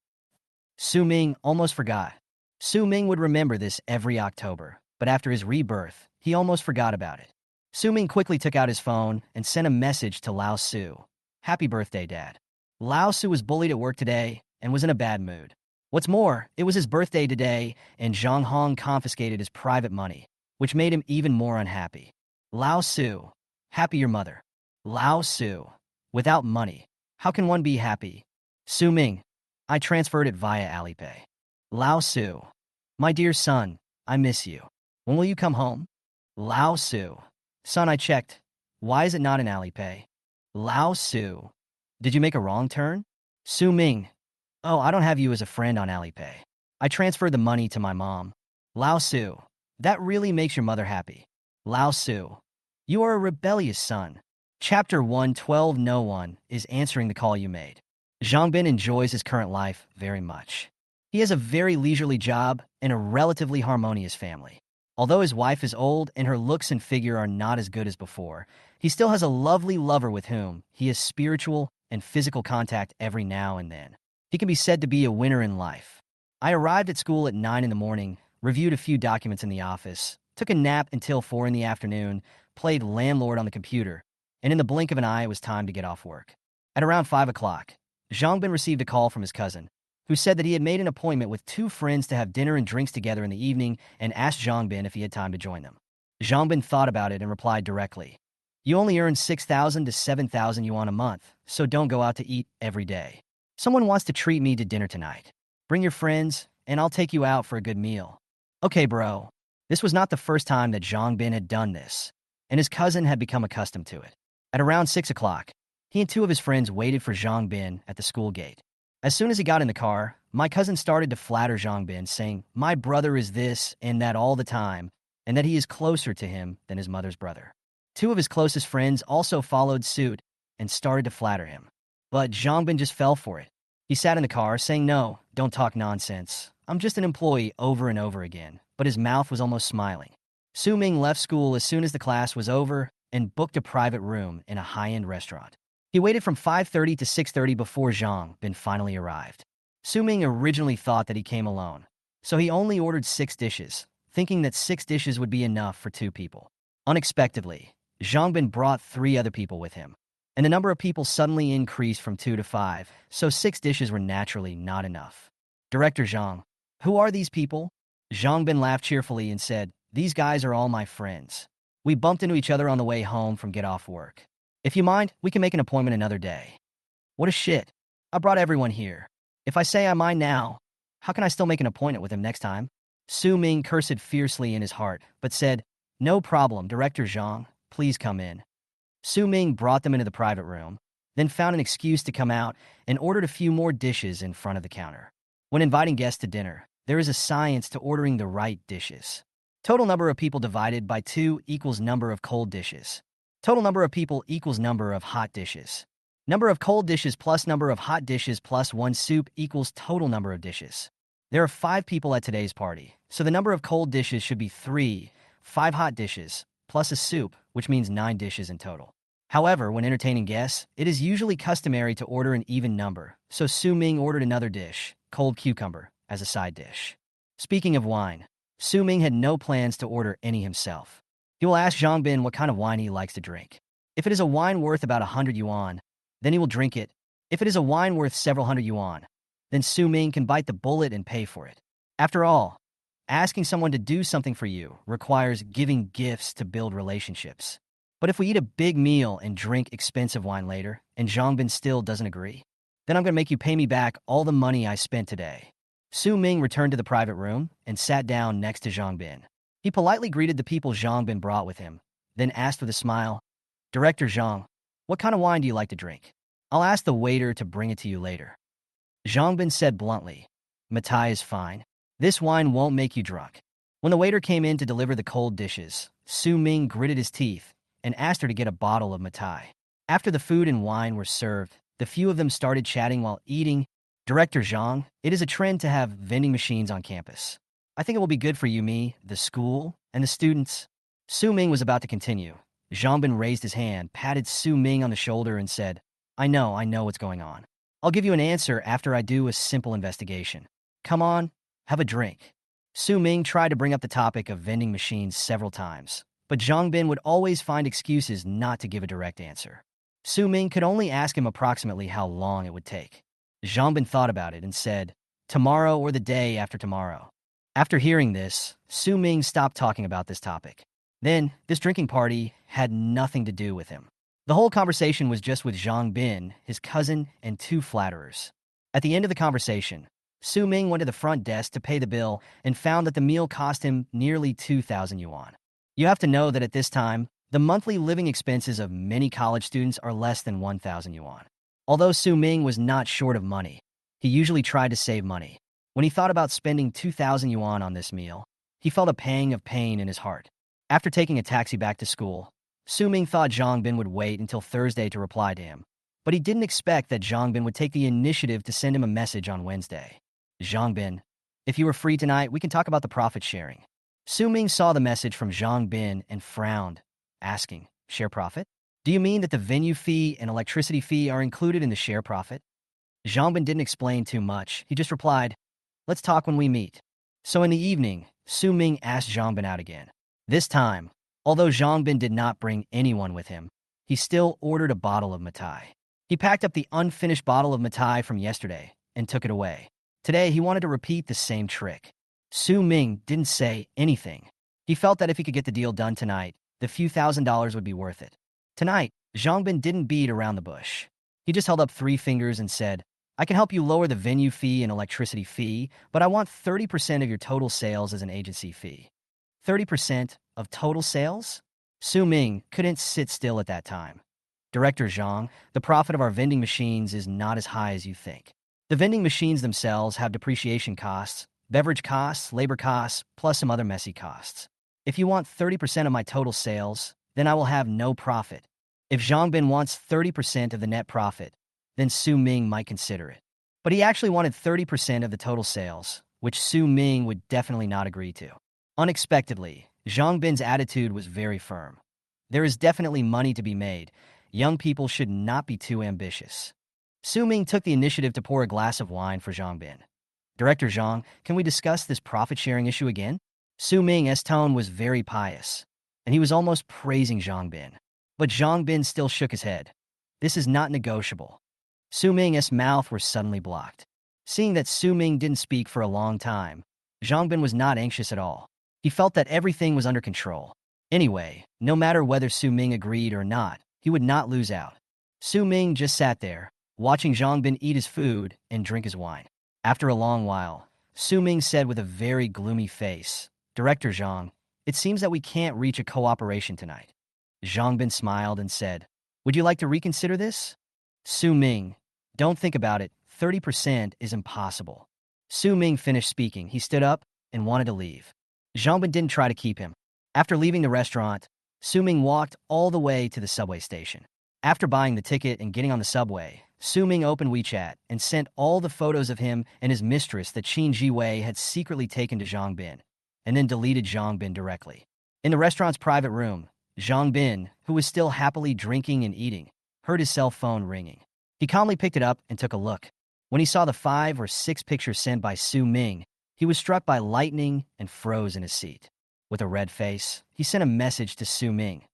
[SPEAKER 1] Su Ming almost forgot. Su Ming would remember this every October, but after his rebirth, he almost forgot about it. Su Ming quickly took out his phone and sent a message to Lao Su. "Happy birthday, Dad." Lao Su was bullied at work today and was in a bad mood. What's more, it was his birthday today, and Zhang Hong confiscated his private money, which made him even more unhappy. "Lao Su, happy your mother." "Lao Su, without money, how can one be happy?" "Su Ming, I transferred it via Alipay." "Lao Su, my dear son, I miss you. When will you come home?" "Lao Su, son, I checked. Why is it not in Alipay?" "Lao Su, did you make a wrong turn?" "Su Ming, oh, I don't have you as a friend on Alipay. I transferred the money to my mom." "Lao Su, that really makes your mother happy." "Lao Su, you are a rebellious son." Chapter 112. No one is answering the call you made. Zhang Bin enjoys his current life very much. He has a very leisurely job and a relatively harmonious family. Although his wife is old and her looks and figure are not as good as before, he still has a lovely lover with whom he is spiritual and physical contact every now and then. He can be said to be a winner in life. I arrived at school at 9 in the morning, reviewed a few documents in the office, took a nap until 4 in the afternoon, played landlord on the computer, and in the blink of an eye, it was time to get off work. At around 5 o'clock, Zhangbin received a call from his cousin, who said that he had made an appointment with two friends to have dinner and drinks together in the evening and asked Zhangbin if he had time to join them. Zhangbin thought about it and replied directly, "You only earn 6,000 to 7,000 yuan a month, so don't go out to eat every day. Someone wants to treat me to dinner tonight. Bring your friends, and I'll take you out for a good meal." Okay, bro. This was not the first time that Zhangbin had done this, and his cousin had become accustomed to it. At around 6 o'clock, he and two of his friends waited for Zhangbin at the school gate. As soon as he got in the car, my cousin started to flatter Zhangbin, saying, "My brother is this and that all the time, and that he is closer to him than his mother's brother." Two of his closest friends also followed suit and started to flatter him. But Zhangbin just fell for it. He sat in the car, saying, "No, don't talk nonsense. I'm just an employee," over and over again, but his mouth was almost smiling. Su Ming left school as soon as the class was over and booked a private room in a high-end restaurant. He waited from 5:30 to 6:30 before Zhangbin finally arrived. Su Ming originally thought that he came alone, so he only ordered 6 dishes, thinking that 6 dishes would be enough for 2 people. Unexpectedly, Zhangbin brought 3 other people with him, and the number of people suddenly increased from 2 to 5, so 6 dishes were naturally not enough. "Director Zhang, who are these people?" Zhangbin laughed cheerfully and said, "These guys are all my friends. We bumped into each other on the way home from get off work. If you mind, we can make an appointment another day." What a shit. I brought everyone here. If I say I mind now, how can I still make an appointment with him next time? Su Ming cursed fiercely in his heart, but said, "No problem, Director Zhang. Please come in." Su Ming brought them into the private room, then found an excuse to come out and ordered a few more dishes in front of the counter. When inviting guests to dinner, there is a science to ordering the right dishes. Total number of people divided by 2 equals number of cold dishes. Total number of people equals number of hot dishes. Number of cold dishes plus number of hot dishes plus 1 soup equals total number of dishes. There are 5 people at today's party, so the number of cold dishes should be 3, 5 hot dishes, plus a soup, which means 9 dishes in total. However, when entertaining guests, it is usually customary to order an even number, so Su Ming ordered another dish, cold cucumber, as a side dish. Speaking of wine, Su Ming had no plans to order any himself. He will ask Zhangbin what kind of wine he likes to drink. If it is a wine worth about 100 yuan, then he will drink it. If it is a wine worth several hundred yuan, then Su Ming can bite the bullet and pay for it. After all, asking someone to do something for you requires giving gifts to build relationships. But if we eat a big meal and drink expensive wine later, and Zhangbin still doesn't agree, then I'm going to make you pay me back all the money I spent today. Su Ming returned to the private room and sat down next to Zhangbin. He politely greeted the people Zhangbin brought with him, then asked with a smile, "Director Zhang, what kind of wine do you like to drink? I'll ask the waiter to bring it to you later." Zhangbin said bluntly, "Matai is fine. This wine won't make you drunk." When the waiter came in to deliver the cold dishes, Su Ming gritted his teeth and asked her to get a bottle of Matai. After the food and wine were served, the few of them started chatting while eating. "Director Zhang, it is a trend to have vending machines on campus. I think it will be good for you, me, the school, and the students." Su Ming was about to continue. Zhangbin raised his hand, patted Su Ming on the shoulder, and said, I know what's going on. I'll give you an answer after I do a simple investigation. Come on, have a drink." Su Ming tried to bring up the topic of vending machines several times, but Zhangbin would always find excuses not to give a direct answer. Su Ming could only ask him approximately how long it would take. Zhangbin thought about it and said, "Tomorrow or the day after tomorrow." After hearing this, Su Ming stopped talking about this topic. Then, this drinking party had nothing to do with him. The whole conversation was just with Zhangbin, his cousin, and 2 flatterers. At the end of the conversation, Su Ming went to the front desk to pay the bill and found that the meal cost him nearly 2,000 yuan. You have to know that at this time, the monthly living expenses of many college students are less than 1,000 yuan. Although Su Ming was not short of money, he usually tried to save money. When he thought about spending 2,000 yuan on this meal, he felt a pang of pain in his heart. After taking a taxi back to school, Su Ming thought Zhangbin would wait until Thursday to reply to him, but he didn't expect that Zhangbin would take the initiative to send him a message on Wednesday. "Zhangbin, if you are free tonight, we can talk about the profit sharing." Su Ming saw the message from Zhangbin and frowned, asking, "Share profit?" Do you mean that the venue fee and electricity fee are included in the share profit? Zhangbin didn't explain too much. He just replied, let's talk when we meet. So in the evening, Su Ming asked Zhangbin out again. This time, although Zhangbin did not bring anyone with him, he still ordered a bottle of Matai. He packed up the unfinished bottle of Matai from yesterday and took it away. Today, he wanted to repeat the same trick. Su Ming didn't say anything. He felt that if he could get the deal done tonight, the few $1,000s would be worth it. Tonight, Zhangbin didn't beat around the bush. He just held up 3 fingers and said, I can help you lower the venue fee and electricity fee, but I want 30% of your total sales as an agency fee. 30% of total sales? Su Ming couldn't sit still at that time. Director Zhang, the profit of our vending machines is not as high as you think. The vending machines themselves have depreciation costs, beverage costs, labor costs, plus some other messy costs. If you want 30% of my total sales, then I will have no profit. If Zhangbin wants 30% of the net profit, then Su Ming might consider it. But he actually wanted 30% of the total sales, which Su Ming would definitely not agree to. Unexpectedly, Zhangbin's attitude was very firm. There is definitely money to be made. Young people should not be too ambitious. Su Ming took the initiative to pour a glass of wine for Zhangbin. Director Zhang, can we discuss this profit-sharing issue again? Su Ming's tone was very pious, and he was almost praising Zhangbin. But Zhangbin still shook his head. This is not negotiable. Su Ming's mouth was suddenly blocked. Seeing that Su Ming didn't speak for a long time, Zhangbin was not anxious at all. He felt that everything was under control. Anyway, no matter whether Su Ming agreed or not, he would not lose out. Su Ming just sat there, watching Zhangbin eat his food and drink his wine. After a long while, Su Ming said with a very gloomy face, Director Zhang, it seems that we can't reach a cooperation tonight. Zhangbin smiled and said, would you like to reconsider this? Su Ming, don't think about it. 30% is impossible. Su Ming finished speaking. He stood up and wanted to leave. Zhangbin didn't try to keep him. After leaving the restaurant, Su Ming walked all the way to the subway station. After buying the ticket and getting on the subway, Su Ming opened WeChat and sent all the photos of him and his mistress that Qin Jiwei had secretly taken to Zhangbin, and then deleted Zhangbin directly. In the restaurant's private room, Zhangbin, who was still happily drinking and eating, heard his cell phone ringing. He calmly picked it up and took a look. When he saw the 5 or 6 pictures sent by Su Ming, he was struck by lightning and froze in his seat. With a red face, he sent a message to Su Ming.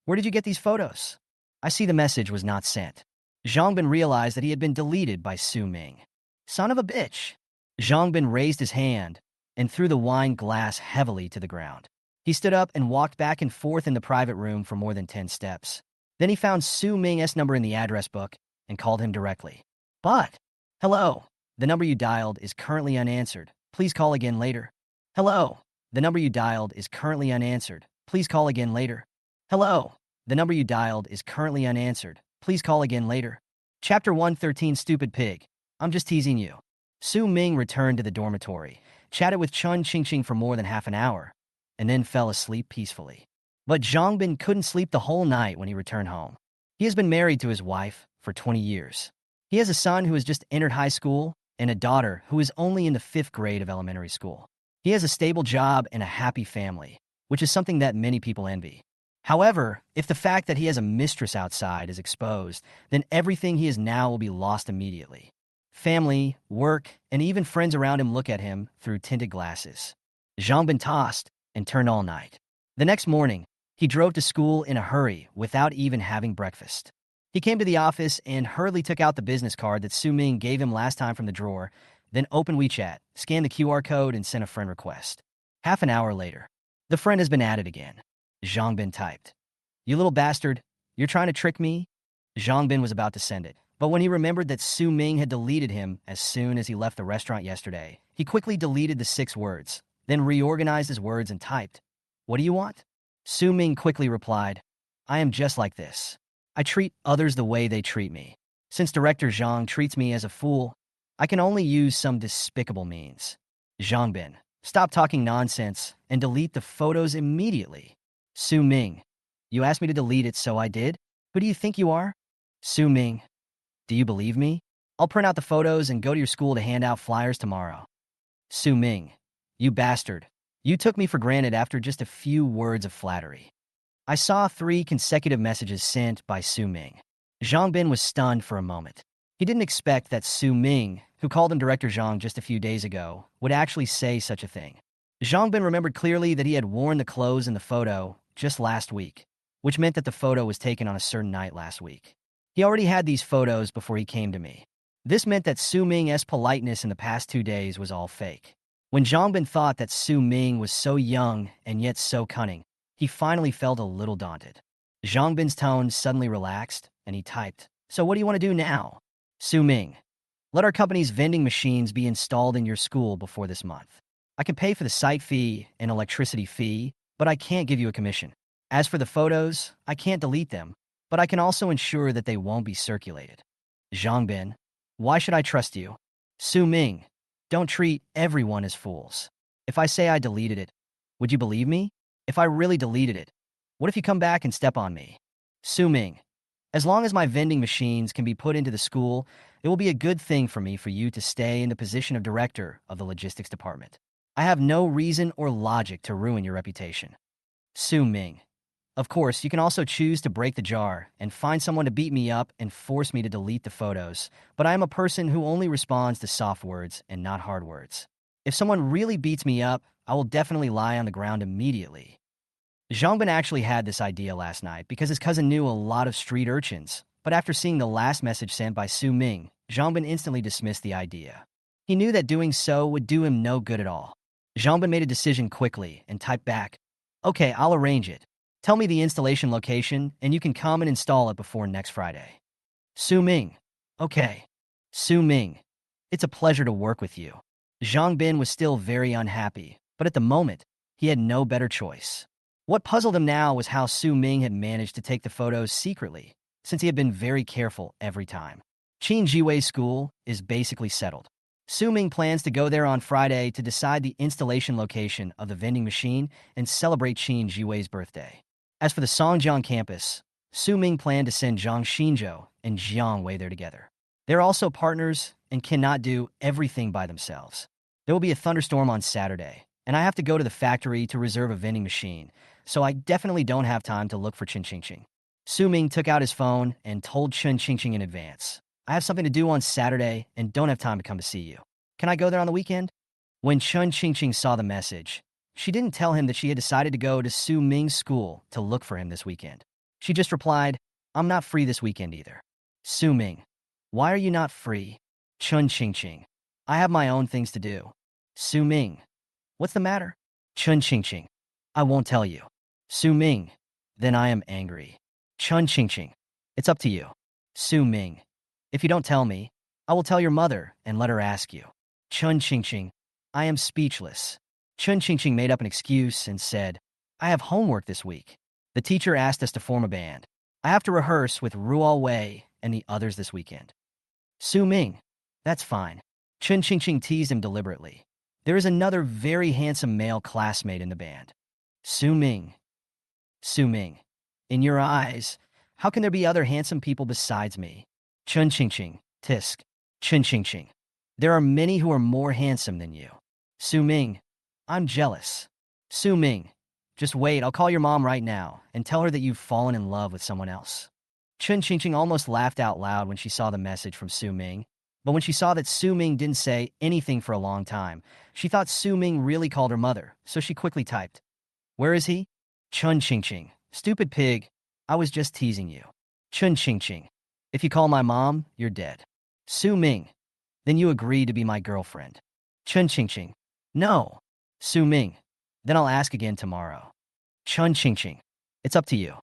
[SPEAKER 1] Where did you get these photos? I see the message was not sent. Zhangbin realized that he had been deleted by Su Ming. Son of a bitch. Zhangbin raised his hand and threw the wine glass heavily to the ground. He stood up and walked back and forth in the private room for more than 10 steps. Then he found Su Ming's number in the address book and called him directly. But, hello, the number you dialed is currently unanswered. Please call again later. Hello, the number you dialed is currently unanswered. Please call again later. Hello, the number you dialed is currently unanswered. Please call again later. Chapter 113 Stupid Pig. I'm just teasing you. Su Ming returned to the dormitory, chatted with Chun Qingqing for more than half an hour, and then fell asleep peacefully. But Zhangbin couldn't sleep the whole night when he returned home. He has been married to his wife for 20 years. He has a son who has just entered high school and a daughter who is only in the 5th grade of elementary school. He has a stable job and a happy family, which is something that many people envy. However, if the fact that he has a mistress outside is exposed, then everything he is now will be lost immediately. Family, work, and even friends around him look at him through tinted glasses. Zhangbin tossed and turned all night. The next morning, he drove to school in a hurry without even having breakfast. He came to the office and hurriedly took out the business card that Su Ming gave him last time from the drawer, then opened WeChat, scanned the QR code, and sent a friend request. Half an hour later, the friend has been added again. Zhangbin typed, "You little bastard, you're trying to trick me?" Zhangbin was about to send it, but when he remembered that Su Ming had deleted him as soon as he left the restaurant yesterday, he quickly deleted the 6 words, then reorganized his words and typed, "What do you want?" Su Ming quickly replied, "I am just like this. I treat others the way they treat me. Since Director Zhang treats me as a fool, I can only use some despicable means. Zhangbin, stop talking nonsense and delete the photos immediately." Su Ming, "You asked me to delete it, so I did? Who do you think you are?" Su Ming, "Do you believe me? I'll print out the photos and go to your school to hand out flyers tomorrow." Su Ming, "You bastard. You took me for granted after just a few words of flattery. I saw 3 consecutive messages sent by Su Ming. Zhang Bin was stunned for a moment. He didn't expect that Su Ming, who called him Director Zhang just a few days ago, would actually say such a thing. Zhang Bin remembered clearly that he had worn the clothes in the photo just last week, which meant that the photo was taken on a certain night last week. He already had these photos before he came to me. This meant that Su Ming's politeness in the past 2 days was all fake. When Zhang Bin thought that Su Ming was so young and yet so cunning, he finally felt a little daunted. Zhang Bin's tone suddenly relaxed, and he typed, "So what do you want to do now?" Su Ming, let our company's vending machines be installed in your school before this month. I can pay for the site fee and electricity fee, but I can't give you a commission. As for the photos, I can't delete them, but I can also ensure that they won't be circulated. Zhang Bin, why should I trust you? Su Ming, don't treat everyone as fools. If I say I deleted it, would you believe me? If I really deleted it, what if you come back and step on me? Su Ming, as long as my vending machines can be put into the school, it will be a good thing for me for you to stay in the position of director of the logistics department. I have no reason or logic to ruin your reputation. Su Ming, of course, you can also choose to break the jar and find someone to beat me up and force me to delete the photos, but I am a person who only responds to soft words and not hard words. If someone really beats me up, I will definitely lie on the ground immediately. Zhang Bin actually had this idea last night because his cousin knew a lot of street urchins, but after seeing the last message sent by Su Ming, Zhang Bin instantly dismissed the idea. He knew that doing so would do him no good at all. Zhang Bin made a decision quickly and typed back, "Okay, I'll arrange it. Tell me the installation location, and you can come and install it before next Friday." Su Ming, okay. Su Ming, it's a pleasure to work with you. Zhang Bin was still very unhappy, but at the moment, he had no better choice. What puzzled him now was how Su Ming had managed to take the photos secretly, since he had been very careful every time. Qin Jiwei's school is basically settled. Su Ming plans to go there on Friday to decide the installation location of the vending machine and celebrate Qin Jiwei's birthday. As for the Songjiang campus, Su Ming planned to send Zhang Xinzhou and Jiang Wei there together. They're also partners and cannot do everything by themselves. There will be a thunderstorm on Saturday, and I have to go to the factory to reserve a vending machine, so I definitely don't have time to look for Chen Qingqing. Su Ming took out his phone and told Chen Qingqing in advance, "I have something to do on Saturday and don't have time to come to see you. Can I go there on the weekend?" When Chen Qingqing saw the message, she didn't tell him that she had decided to go to Su Ming's school to look for him this weekend. She just replied, "I'm not free this weekend either." Su Ming, why are you not free? Chen Qingqing, I have my own things to do. Su Ming, what's the matter? Chen Qingqing, I won't tell you. Su Ming, then I am angry. Chen Qingqing, it's up to you. Su Ming, if you don't tell me, I will tell your mother and let her ask you. Chen Qingqing, I am speechless. Chen Qingqing made up an excuse and said, I have homework this week. The teacher asked us to form a band. I have to rehearse with Ruo Wei and the others this weekend. Su Ming, that's fine. Chen Qingqing teased him deliberately. There is another very handsome male classmate in the band. Su Ming. Su Ming, in your eyes, how can there be other handsome people besides me? Chen Qingqing, tisk. Chen Qingqing, there are many who are more handsome than you. Su Ming, I'm jealous. Su Ming, just wait, I'll call your mom right now and tell her that you've fallen in love with someone else. Chen Qingqing almost laughed out loud when she saw the message from Su Ming, but when she saw that Su Ming didn't say anything for a long time, she thought Su Ming really called her mother, so she quickly typed, Where is he? Chen Qingqing, stupid pig, I was just teasing you. Chen Qingqing, if you call my mom, you're dead. Su Ming, then you agree to be my girlfriend. Chen Qingqing, no. Su Ming, then I'll ask again tomorrow. Chen Qingqing, it's up to you.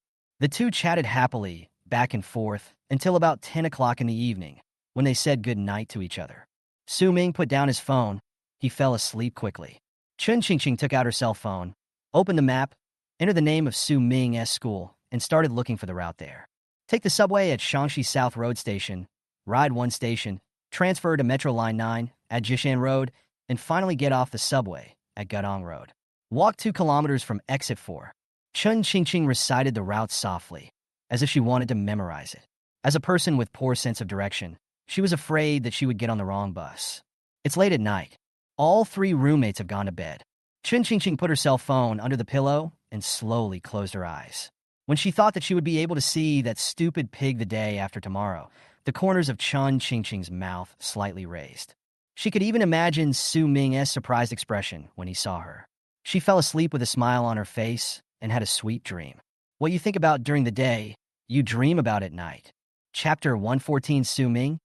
[SPEAKER 1] The two chatted happily, back and forth, until about 10 o'clock in the evening, when they said good night to each other. Su Ming put down his phone. He fell asleep quickly. Chen Qingqing took out her cell phone, opened the map, entered the name of Su Ming's school, and started looking for the route there. Take the subway at Shangxi South Road Station, ride one station, transfer to Metro Line 9 at Jishan Road, and finally get off the subway at Gadong Road. Walk 2 kilometers from exit 4. Chen Qingqing recited the route softly, as if she wanted to memorize it. As a person with poor sense of direction, she was afraid that she would get on the wrong bus. It's late at night. All 3 roommates have gone to bed. Chen Qingqing put her cell phone under the pillow and slowly closed her eyes. When she thought that she would be able to see that stupid pig the day after tomorrow, the corners of Chun Qingqing's mouth slightly raised. She could even imagine Su Ming's surprised expression when he saw her. She fell asleep with a smile on her face and had a sweet dream. What you think about during the day, you dream about at night. Chapter 114. Su Ming?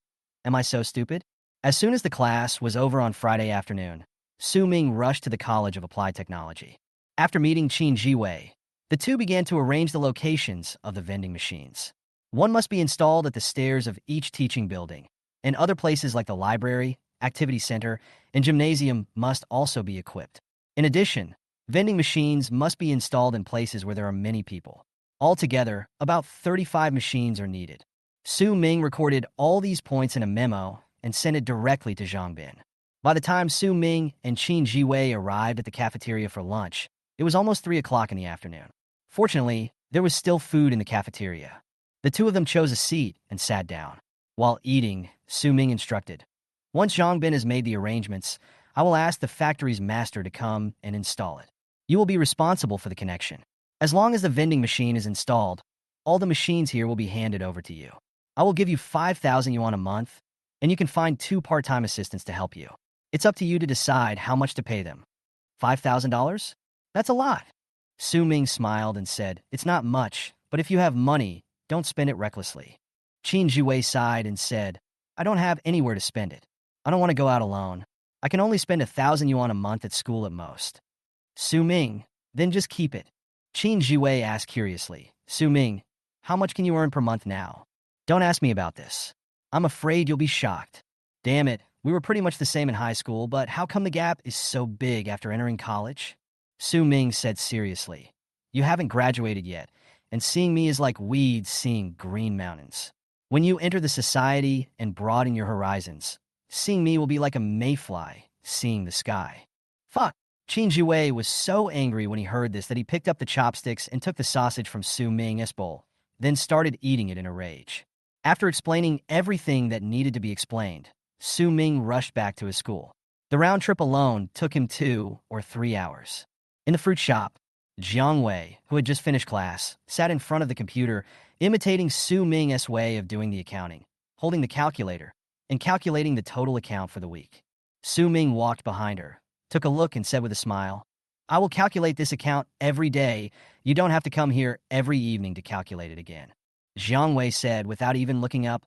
[SPEAKER 1] Am I so stupid? As soon as the class was over on Friday afternoon, Su Ming rushed to the College of Applied Technology. After meeting Qin Jiwei, the two began to arrange the locations of the vending machines. One must be installed at the stairs of each teaching building, and other places like the library, activity center, and gymnasium must also be equipped. In addition, vending machines must be installed in places where there are many people. Altogether, about 35 machines are needed. Su Ming recorded all these points in a memo and sent it directly to Zhang Bin. By the time Su Ming and Qin Jiwei arrived at the cafeteria for lunch, it was almost 3 o'clock in the afternoon. Fortunately, there was still food in the cafeteria. The two of them chose a seat and sat down. While eating, Su Ming instructed, "Once Zhang Bin has made the arrangements, I will ask the factory's master to come and install it. You will be responsible for the connection. As long as the vending machine is installed, all the machines here will be handed over to you. I will give you 5,000 yuan a month, and you can find 2 part-time assistants to help you. It's up to you to decide how much to pay them. $5,000? That's a lot." Su Ming smiled and said, "It's not much, but if you have money, don't spend it recklessly." Qin Jiwei sighed and said, "I don't have anywhere to spend it. I don't want to go out alone. I can only spend 1,000 yuan a month at school at most." Su Ming, "Then just keep it." Qin Jiwei asked curiously, "Su Ming, how much can you earn per month now?" "Don't ask me about this. I'm afraid you'll be shocked. Damn it, we were pretty much the same in high school, but how come the gap is so big after entering college?" Su Ming said seriously, "You haven't graduated yet, and seeing me is like weeds seeing green mountains. When you enter the society and broaden your horizons, seeing me will be like a mayfly seeing the sky." Fuck! Qin Jiwei was so angry when he heard this that he picked up the chopsticks and took the sausage from Su Ming's bowl, then started eating it in a rage. After explaining everything that needed to be explained, Su Ming rushed back to his school. The round trip alone took him 2 or 3 hours. In the fruit shop, Jiang Wei, who had just finished class, sat in front of the computer, imitating Su Ming's way of doing the accounting, holding the calculator, and calculating the total account for the week. Su Ming walked behind her, took a look and said with a smile, "I will calculate this account every day. You don't have to come here every evening to calculate it again." Jiang Wei said without even looking up,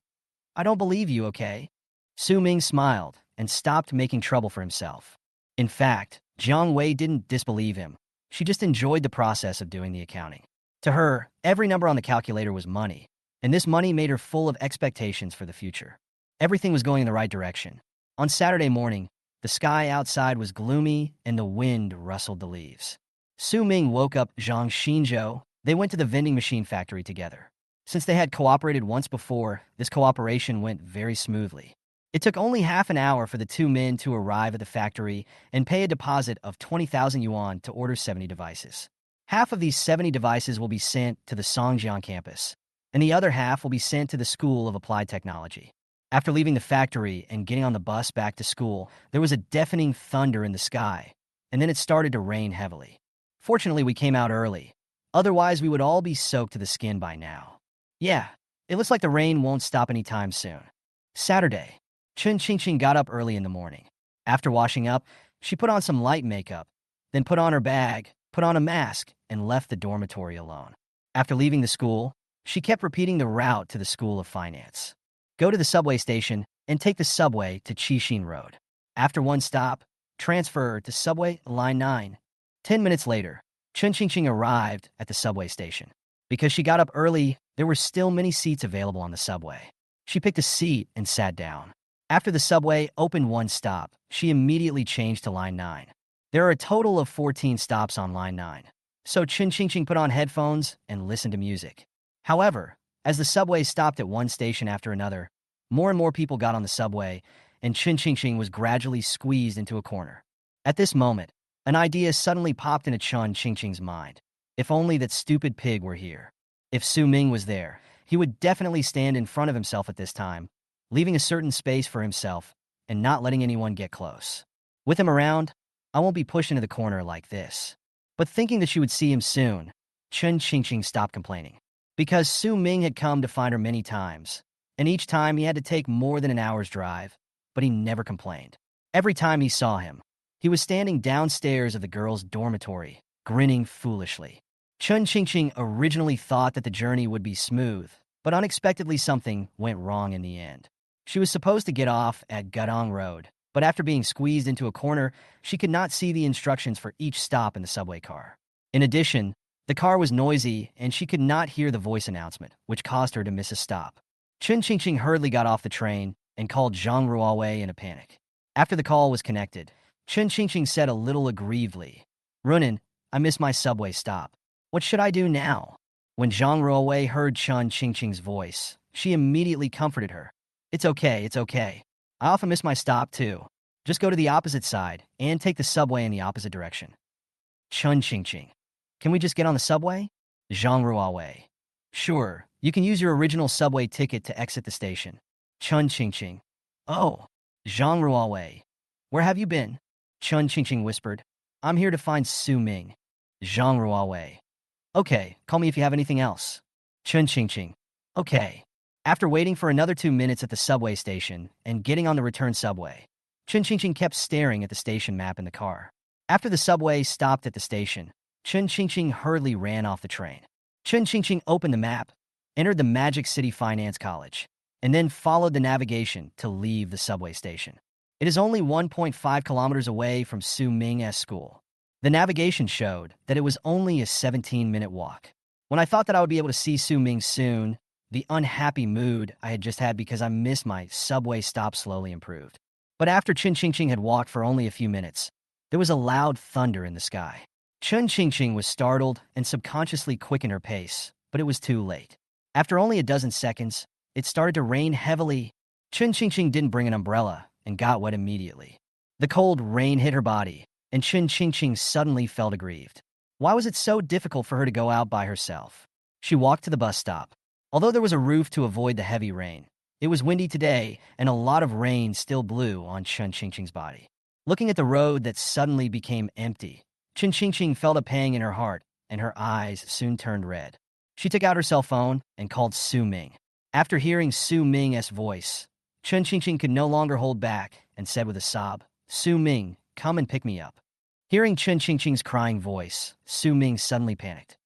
[SPEAKER 1] "I don't believe you, okay?" Su Ming smiled and stopped making trouble for himself. In fact, Jiang Wei didn't disbelieve him. She just enjoyed the process of doing the accounting. To her, every number on the calculator was money, and this money made her full of expectations for the future. Everything was going in the right direction. On Saturday morning, the sky outside was gloomy and the wind rustled the leaves. Su Ming woke up Zhang Xinzhou. They went to the vending machine factory together. Since they had cooperated once before, this cooperation went very smoothly. It took only half an hour for the two men to arrive at the factory and pay a deposit of 20,000 yuan to order 70 devices. Half of these 70 devices will be sent to the Songjiang campus, and the other half will be sent to the School of Applied Technology. After leaving the factory and getting on the bus back to school, there was a deafening thunder in the sky, and then it started to rain heavily. Fortunately, we came out early. Otherwise, we would all be soaked to the skin by now. Yeah, it looks like the rain won't stop anytime soon. Saturday. Chun Qingqing got up early in the morning. After washing up, she put on some light makeup, then put on her bag, put on a mask, and left the dormitory alone. After leaving the school, she kept repeating the route to the School of Finance. Go to the subway station and take the subway to Qixin Road. After one stop, transfer to subway line 9. 10 minutes later, Chun Qingqing arrived at the subway station. Because she got up early, there were still many seats available on the subway. She picked a seat and sat down. After the subway opened one stop, she immediately changed to line 9. There are a total of 14 stops on line 9, so Chun Qingqing put on headphones and listened to music. However, as the subway stopped at one station after another, more and more people got on the subway, and Chun Qingqing was gradually squeezed into a corner. At this moment, an idea suddenly popped into Chun Qingqing's mind. If only that stupid pig were here. If Su Ming was there, he would definitely stand in front of himself at this time, leaving a certain space for himself and not letting anyone get close. With him around, I won't be pushed into the corner like this. But thinking that she would see him soon, Chun Qingqing stopped complaining. Because Su Ming had come to find her many times, and each time he had to take more than an hour's drive, but he never complained. Every time he saw him, he was standing downstairs of the girls' dormitory, grinning foolishly. Chun Qingqing originally thought that the journey would be smooth, but unexpectedly something went wrong in the end. She was supposed to get off at Gudong Road, but after being squeezed into a corner, she could not see the instructions for each stop in the subway car. In addition, the car was noisy, and she could not hear the voice announcement, which caused her to miss a stop. Chun Qingqing hurriedly got off the train and called Zhang Ruowei in a panic. After the call was connected, Chun Qingqing said a little aggrievedly, "Runin, I missed my subway stop. What should I do now?" When Zhang Ruowei heard Chun Qingqing's voice, she immediately comforted her. It's okay. I often miss my stop, too. Just go to the opposite side and take the subway in the opposite direction." Chun Qingqing, "Can we just get on the subway?" Zhang Ruowei, "Sure, you can use your original subway ticket to exit the station." Chun Qingqing, "Oh." Zhang Ruowei, "Where have you been?" Chun Qingqing whispered, "I'm here to find Su Ming." Zhang Ruowei, "Okay, call me if you have anything else." Chun Qingqing, "Okay." After waiting for another 2 minutes at the subway station and getting on the return subway, Chun Qingqing kept staring at the station map in the car. After the subway stopped at the station, Chun Qingqing hurriedly ran off the train. Chun Qingqing opened the map, entered the Magic City Finance College, and then followed the navigation to leave the subway station. It is only 1.5 kilometers away from Su Ming's school. The navigation showed that it was only a 17-minute walk. When I thought that I would be able to see Su Ming soon, the unhappy mood I had just had because I missed my subway stop slowly improved. But after Chun Qingqing had walked for only a few minutes, there was a loud thunder in the sky. Chun Qingqing was startled and subconsciously quickened her pace, but it was too late. After only a dozen seconds, it started to rain heavily. Chun Qingqing didn't bring an umbrella and got wet immediately. The cold rain hit her body, and Chun Qingqing suddenly felt aggrieved. Why was it so difficult for her to go out by herself? She walked to the bus stop. Although there was a roof to avoid the heavy rain, it was windy today, and a lot of rain still blew on Chun Qingqing's body. Looking at the road that suddenly became empty, Chun Qingqing felt a pang in her heart, and her eyes soon turned red. She took out her cell phone and called Su Ming. After hearing Su Ming's voice, Chun Qingqing could no longer hold back and said with a sob, "Su Ming, come and pick me up." Hearing Chun Qingqing's crying voice, Su Ming suddenly panicked.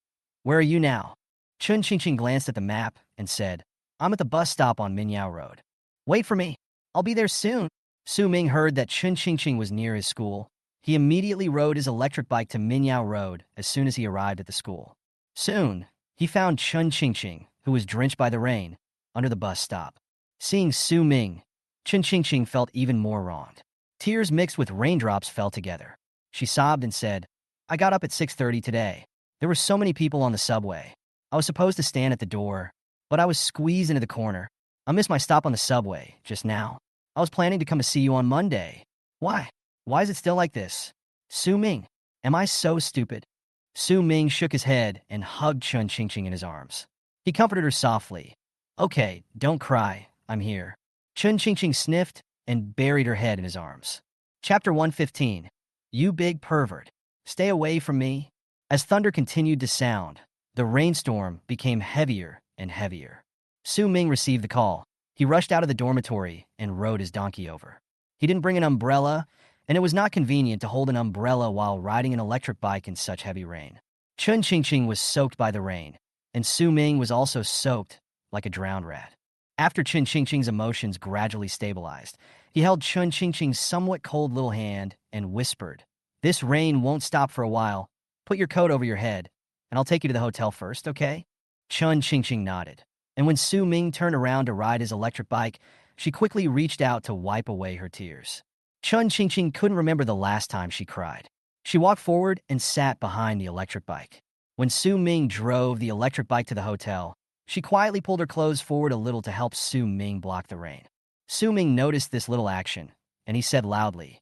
[SPEAKER 1] "Where are you now?" Chun Qingqing glanced at the map and said, "I'm at the bus stop on Manhwa Road." "Wait for me. I'll be there soon." Su Ming heard that Chun Qingqing was near his school. He immediately rode his electric bike to Manhwa Road as soon as he arrived at the school. Soon, he found Chun Qingqing, who was drenched by the rain, under the bus stop. Seeing Su Ming, Chun Qingqing felt even more wronged. Tears mixed with raindrops fell together. She sobbed and said, "I got up at 6:30 today. There were so many people on the subway. I was supposed to stand at the door, but I was squeezed into the corner. I missed my stop on the subway just now. I was planning to come to see you on Monday. Why? Why is it still like this? Su Ming, am I so stupid?" Su Ming shook his head and hugged Chun Qingqing in his arms. He comforted her softly. "Okay, don't cry. I'm here." Chun Qingqing sniffed and buried her head in his arms. Chapter 115. You big pervert. Stay away from me. As thunder continued to sound, the rainstorm became heavier and heavier. Su Ming received the call. He rushed out of the dormitory and rode his donkey over. He didn't bring an umbrella, and it was not convenient to hold an umbrella while riding an electric bike in such heavy rain. Chun Qingqing was soaked by the rain, and Su Ming was also soaked like a drowned rat. After Chun Qingqing's emotions gradually stabilized, he held Chun Qingqing's somewhat cold little hand and whispered, "This rain won't stop for a while. Put your coat over your head, and I'll take you to the hotel first, okay?" Chun Qingqing nodded, and when Su Ming turned around to ride his electric bike, she quickly reached out to wipe away her tears. Chun Qingqing couldn't remember the last time she cried. She walked forward and sat behind the electric bike. When Su Ming drove the electric bike to the hotel, she quietly pulled her clothes forward a little to help Su Ming block the rain. Su Ming noticed this little action, and he said loudly,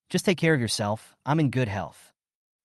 [SPEAKER 1] "Just take care of yourself. I'm in good health."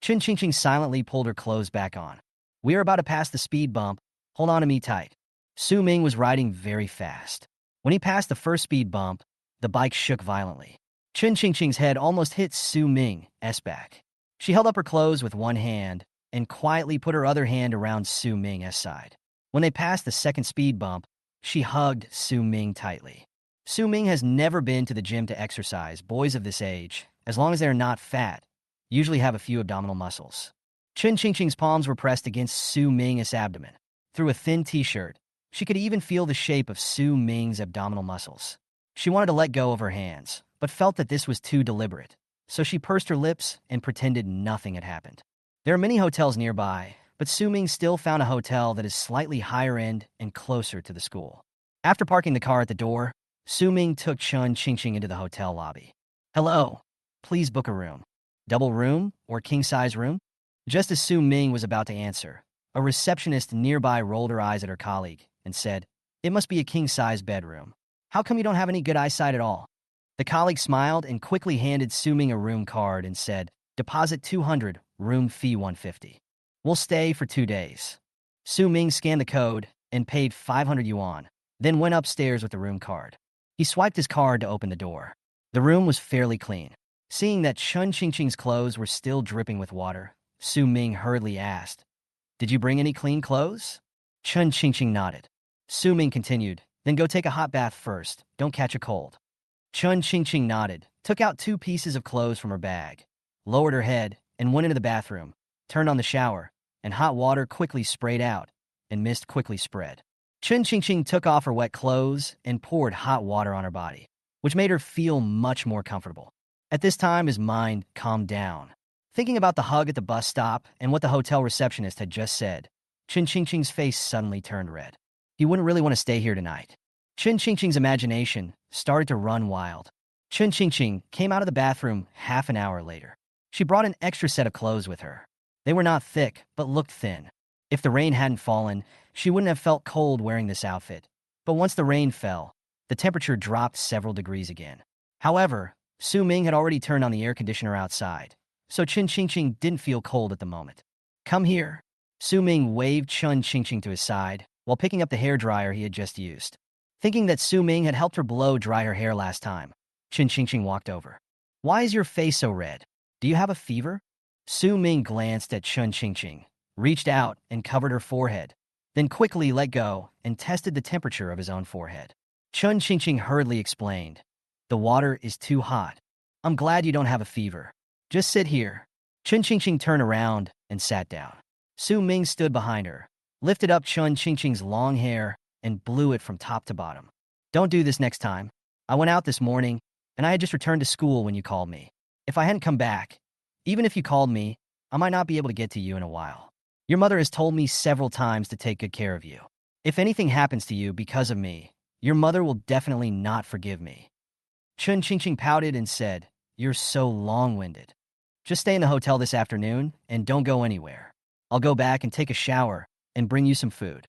[SPEAKER 1] Chun Qingqing silently pulled her clothes back on. "We are about to pass the speed bump. Hold on to me tight." Su Ming was riding very fast. When he passed the first speed bump, the bike shook violently. Chun Qingqing's head almost hit Su Ming's back. She held up her clothes with one hand and quietly put her other hand around Su Ming's side. When they passed the second speed bump, she hugged Su Ming tightly. Su Ming has never been to the gym to exercise. Boys of this age, as long as they're not fat, usually have a few abdominal muscles. Chen Qingqing's palms were pressed against Su Ming's abdomen. Through a thin t-shirt, she could even feel the shape of Su Ming's abdominal muscles. She wanted to let go of her hands, but felt that this was too deliberate, so she pursed her lips and pretended nothing had happened. There are many hotels nearby, but Su Ming still found a hotel that is slightly higher end and closer to the school. After parking the car at the door, Su Ming took Chen Qingqing into the hotel lobby. "Hello, please book a room. Double room or king-size room?" Just as Su Ming was about to answer, a receptionist nearby rolled her eyes at her colleague and said, "It must be a king-size bedroom. How come you don't have any good eyesight at all?" The colleague smiled and quickly handed Su Ming a room card and said, "Deposit 200, room fee 150. We'll stay for 2 days." Su Ming scanned the code and paid 500 yuan, then went upstairs with the room card. He swiped his card to open the door. The room was fairly clean. Seeing that Chen Qingqing's clothes were still dripping with water, Su Ming hurriedly asked, "Did you bring any clean clothes?" Chen Qingqing nodded. Su Ming continued, "Then go take a hot bath first. Don't catch a cold." Chen Qingqing nodded, took out 2 pieces of clothes from her bag, lowered her head, and went into the bathroom, turned on the shower, and hot water quickly sprayed out, and mist quickly spread. Chen Qingqing took off her wet clothes and poured hot water on her body, which made her feel much more comfortable. At this time, his mind calmed down. Thinking about the hug at the bus stop and what the hotel receptionist had just said, Chen Qingqing's face suddenly turned red. He wouldn't really want to stay here tonight. Chen Qingqing's imagination started to run wild. Chen Qingqing came out of the bathroom half an hour later. She brought an extra set of clothes with her. They were not thick, but looked thin. If the rain hadn't fallen, she wouldn't have felt cold wearing this outfit. But once the rain fell, the temperature dropped several degrees again. However, Su Ming had already turned on the air conditioner outside, so Chen Qingqing didn't feel cold at the moment. "Come here." Su Ming waved Chen Qingqing to his side while picking up the hairdryer he had just used. Thinking that Su Ming had helped her blow dry her hair last time, Chen Qingqing walked over. "Why is your face so red? Do you have a fever?" Su Ming glanced at Chen Qingqing, reached out and covered her forehead, then quickly let go and tested the temperature of his own forehead. Chen Qingqing hurriedly explained, "The water is too hot. I'm glad you don't have a fever. Just sit here." Chen Qingqing turned around and sat down. Su Ming stood behind her, lifted up Chen Qingqing's long hair, and blew it from top to bottom. "Don't do this next time. I went out this morning, and I had just returned to school when you called me. If I hadn't come back, even if you called me, I might not be able to get to you in a while. Your mother has told me several times to take good care of you. If anything happens to you because of me, your mother will definitely not forgive me." Chen Qingqing pouted and said, "You're so long-winded. Just stay in the hotel this afternoon and don't go anywhere. I'll go back and take a shower and bring you some food."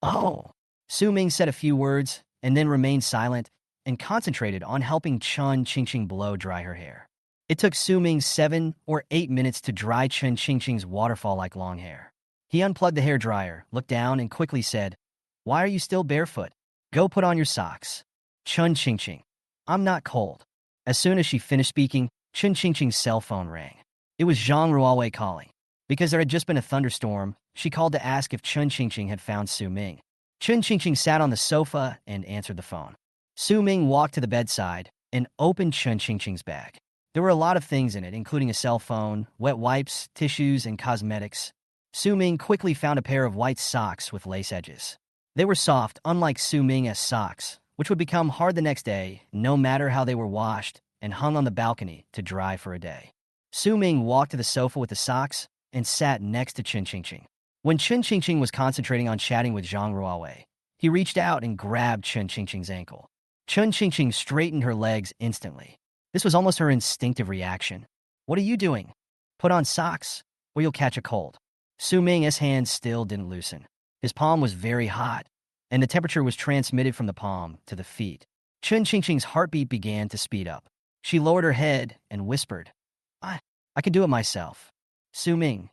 [SPEAKER 1] "Oh." Su Ming said a few words and then remained silent and concentrated on helping Chen Qingqing blow dry her hair. It took Su Ming 7 or 8 minutes to dry Chen Qingqing's waterfall-like long hair. He unplugged the hairdryer, looked down, and quickly said, "Why are you still barefoot? Go put on your socks." "Chen Qingqing, I'm not cold." As soon as she finished speaking, Chen Qingqing's cell phone rang. It was Zhang Ruowei calling. Because there had just been a thunderstorm, she called to ask if Chen Qingqing had found Su Ming. Chen Qingqing sat on the sofa and answered the phone. Su Ming walked to the bedside and opened Chen Qingqing's bag. There were a lot of things in it, including a cell phone, wet wipes, tissues, and cosmetics. Su Ming quickly found a pair of white socks with lace edges. They were soft, unlike Su Ming's socks, which would become hard the next day, no matter how they were washed, and hung on the balcony to dry for a day. Su Ming walked to the sofa with the socks and sat next to Chen Qingqing. When Chen Qingqing was concentrating on chatting with Zhang Ruowei, he reached out and grabbed Chen Qingqing's ankle. Chen Qingqing straightened her legs instantly. This was almost her instinctive reaction. "What are you doing? Put on socks, or you'll catch a cold." Su Ming's hand still didn't loosen. His palm was very hot, and the temperature was transmitted from the palm to the feet. Chen Qingqing's heartbeat began to speed up. She lowered her head and whispered, I can do it myself." "Su Ming,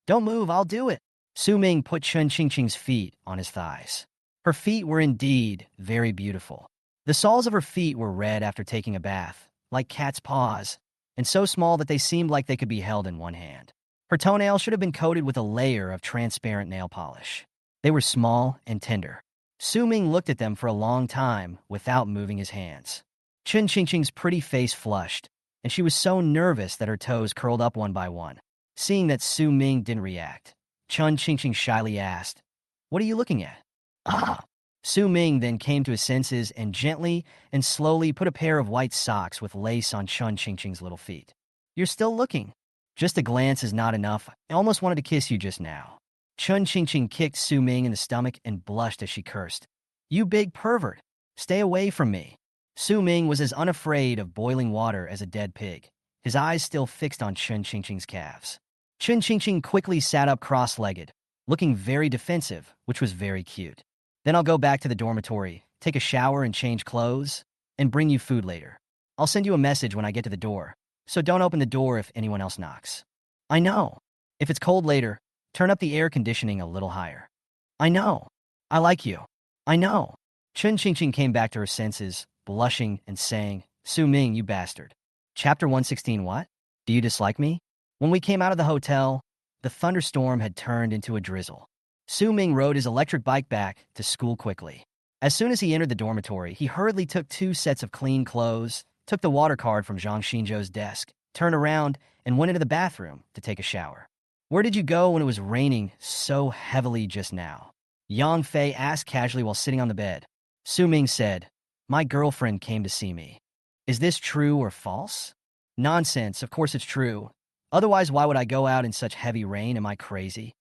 [SPEAKER 1] don't move, I'll do it." Su Ming put Chen Qingqing's feet on his thighs. Her feet were indeed very beautiful. The soles of her feet were red after taking a bath, like cat's paws, and so small that they seemed like they could be held in one hand. Her toenails should have been coated with a layer of transparent nail polish. They were small and tender. Su Ming looked at them for a long time without moving his hands. Chun Qingqing's pretty face flushed, and she was so nervous that her toes curled up one by one. Seeing that Su Ming didn't react, Chun Qingqing shyly asked, "What are you looking at?" "Ah." Su Ming then came to his senses and gently and slowly put a pair of white socks with lace on Chun Qingqing's little feet. "You're still looking. Just a glance is not enough. I almost wanted to kiss you just now." Chun Qingqing kicked Su Ming in the stomach and blushed as she cursed. "You big pervert! Stay away from me." Su Ming was as unafraid of boiling water as a dead pig, his eyes still fixed on Chun Qingqing's calves. Chun Qingqing quickly sat up cross-legged, looking very defensive, which was very cute. "Then I'll go back to the dormitory, take a shower and change clothes, and bring you food later. I'll send you a message when I get to the door, so don't open the door if anyone else knocks." "I know. If it's cold later, turn up the air conditioning a little higher." "I know. I like you." "I know." Chun Qingqing came back to her senses, blushing and saying, "Su Ming, you bastard." Chapter 116. What? Do you dislike me? When we came out of the hotel, the thunderstorm had turned into a drizzle. Su Ming rode his electric bike back to school quickly. As soon as he entered the dormitory, he hurriedly took 2 sets of clean clothes, took the water card from Zhang Xinzhou's desk, turned around, and went into the bathroom to take a shower. "Where did you go when it was raining so heavily just now?" Yang Fei asked casually while sitting on the bed. Su Ming said, "My girlfriend came to see me." "Is this true or false?" "Nonsense, of course it's true. Otherwise, why would I go out in such heavy rain? Am I crazy?"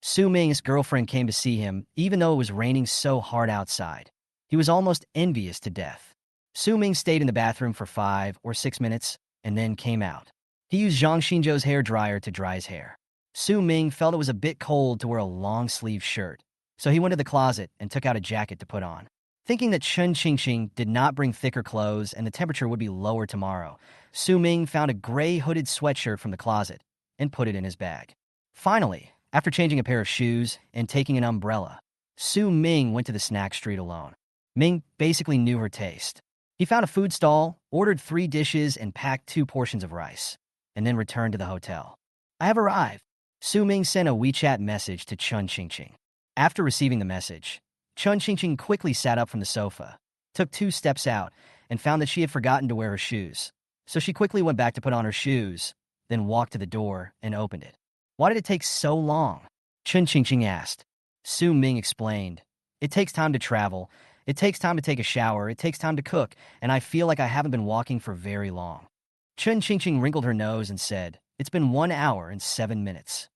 [SPEAKER 1] Su Ming's girlfriend came to see him, even though it was raining so hard outside. He was almost envious to death. Su Ming stayed in the bathroom for 5 or 6 minutes, and then came out. He used Zhang Xinzhou's hair dryer to dry his hair. Su Ming felt it was a bit cold to wear a long-sleeved shirt, so he went to the closet and took out a jacket to put on. Thinking that Chun Qingqing did not bring thicker clothes and the temperature would be lower tomorrow, Su Ming found a gray hooded sweatshirt from the closet and put it in his bag. Finally, after changing a pair of shoes and taking an umbrella, Su Ming went to the snack street alone. Ming basically knew her taste. He found a food stall, ordered 3 dishes, and packed 2 portions of rice, and then returned to the hotel. "I have arrived." Su Ming sent a WeChat message to Chun Qingqing. After receiving the message, Chun Qingqing quickly sat up from the sofa, took 2 steps out, and found that she had forgotten to wear her shoes. So she quickly went back to put on her shoes, then walked to the door and opened it. "Why did it take so long?" Chun Qingqing asked. Su Ming explained, "It takes time to travel, it takes time to take a shower, it takes time to cook, and I feel like I haven't been walking for very long." Chun Qingqing wrinkled her nose and said, "It's been 1 hour and 7 minutes."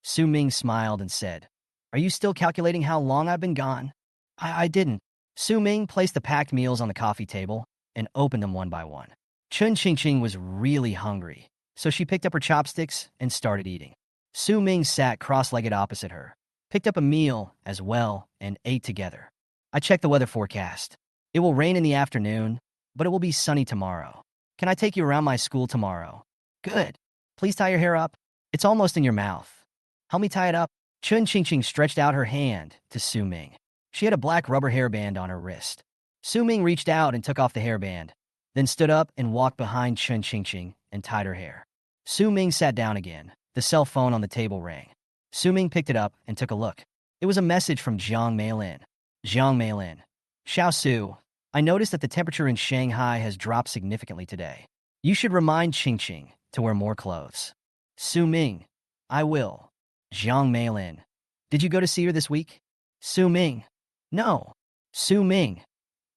[SPEAKER 1] Su Ming smiled and said, "Are you still calculating how long I've been gone?" I didn't." Su Ming placed the packed meals on the coffee table and opened them one by one. Chun Qingqing was really hungry, so she picked up her chopsticks and started eating. Su Ming sat cross-legged opposite her, picked up a meal as well, and ate together. "I checked the weather forecast. It will rain in the afternoon, but it will be sunny tomorrow. Can I take you around my school tomorrow?" "Good. Please tie your hair up. It's almost in your mouth." "Help me tie it up." Chun Qingqing stretched out her hand to Su Ming. She had a black rubber hairband on her wrist. Su Ming reached out and took off the hairband, then stood up and walked behind Chun Qingqing and tied her hair. Su Ming sat down again. The cell phone on the table rang. Su Ming picked it up and took a look. It was a message from Jiang Meilin. "Jiang Meilin. Xiao Su, I noticed that the temperature in Shanghai has dropped significantly today. You should remind Qingqing to wear more clothes." Su Ming. "I will." Jiang Meilin. "Did you go to see her this week?" Su Ming. "No." Su Ming.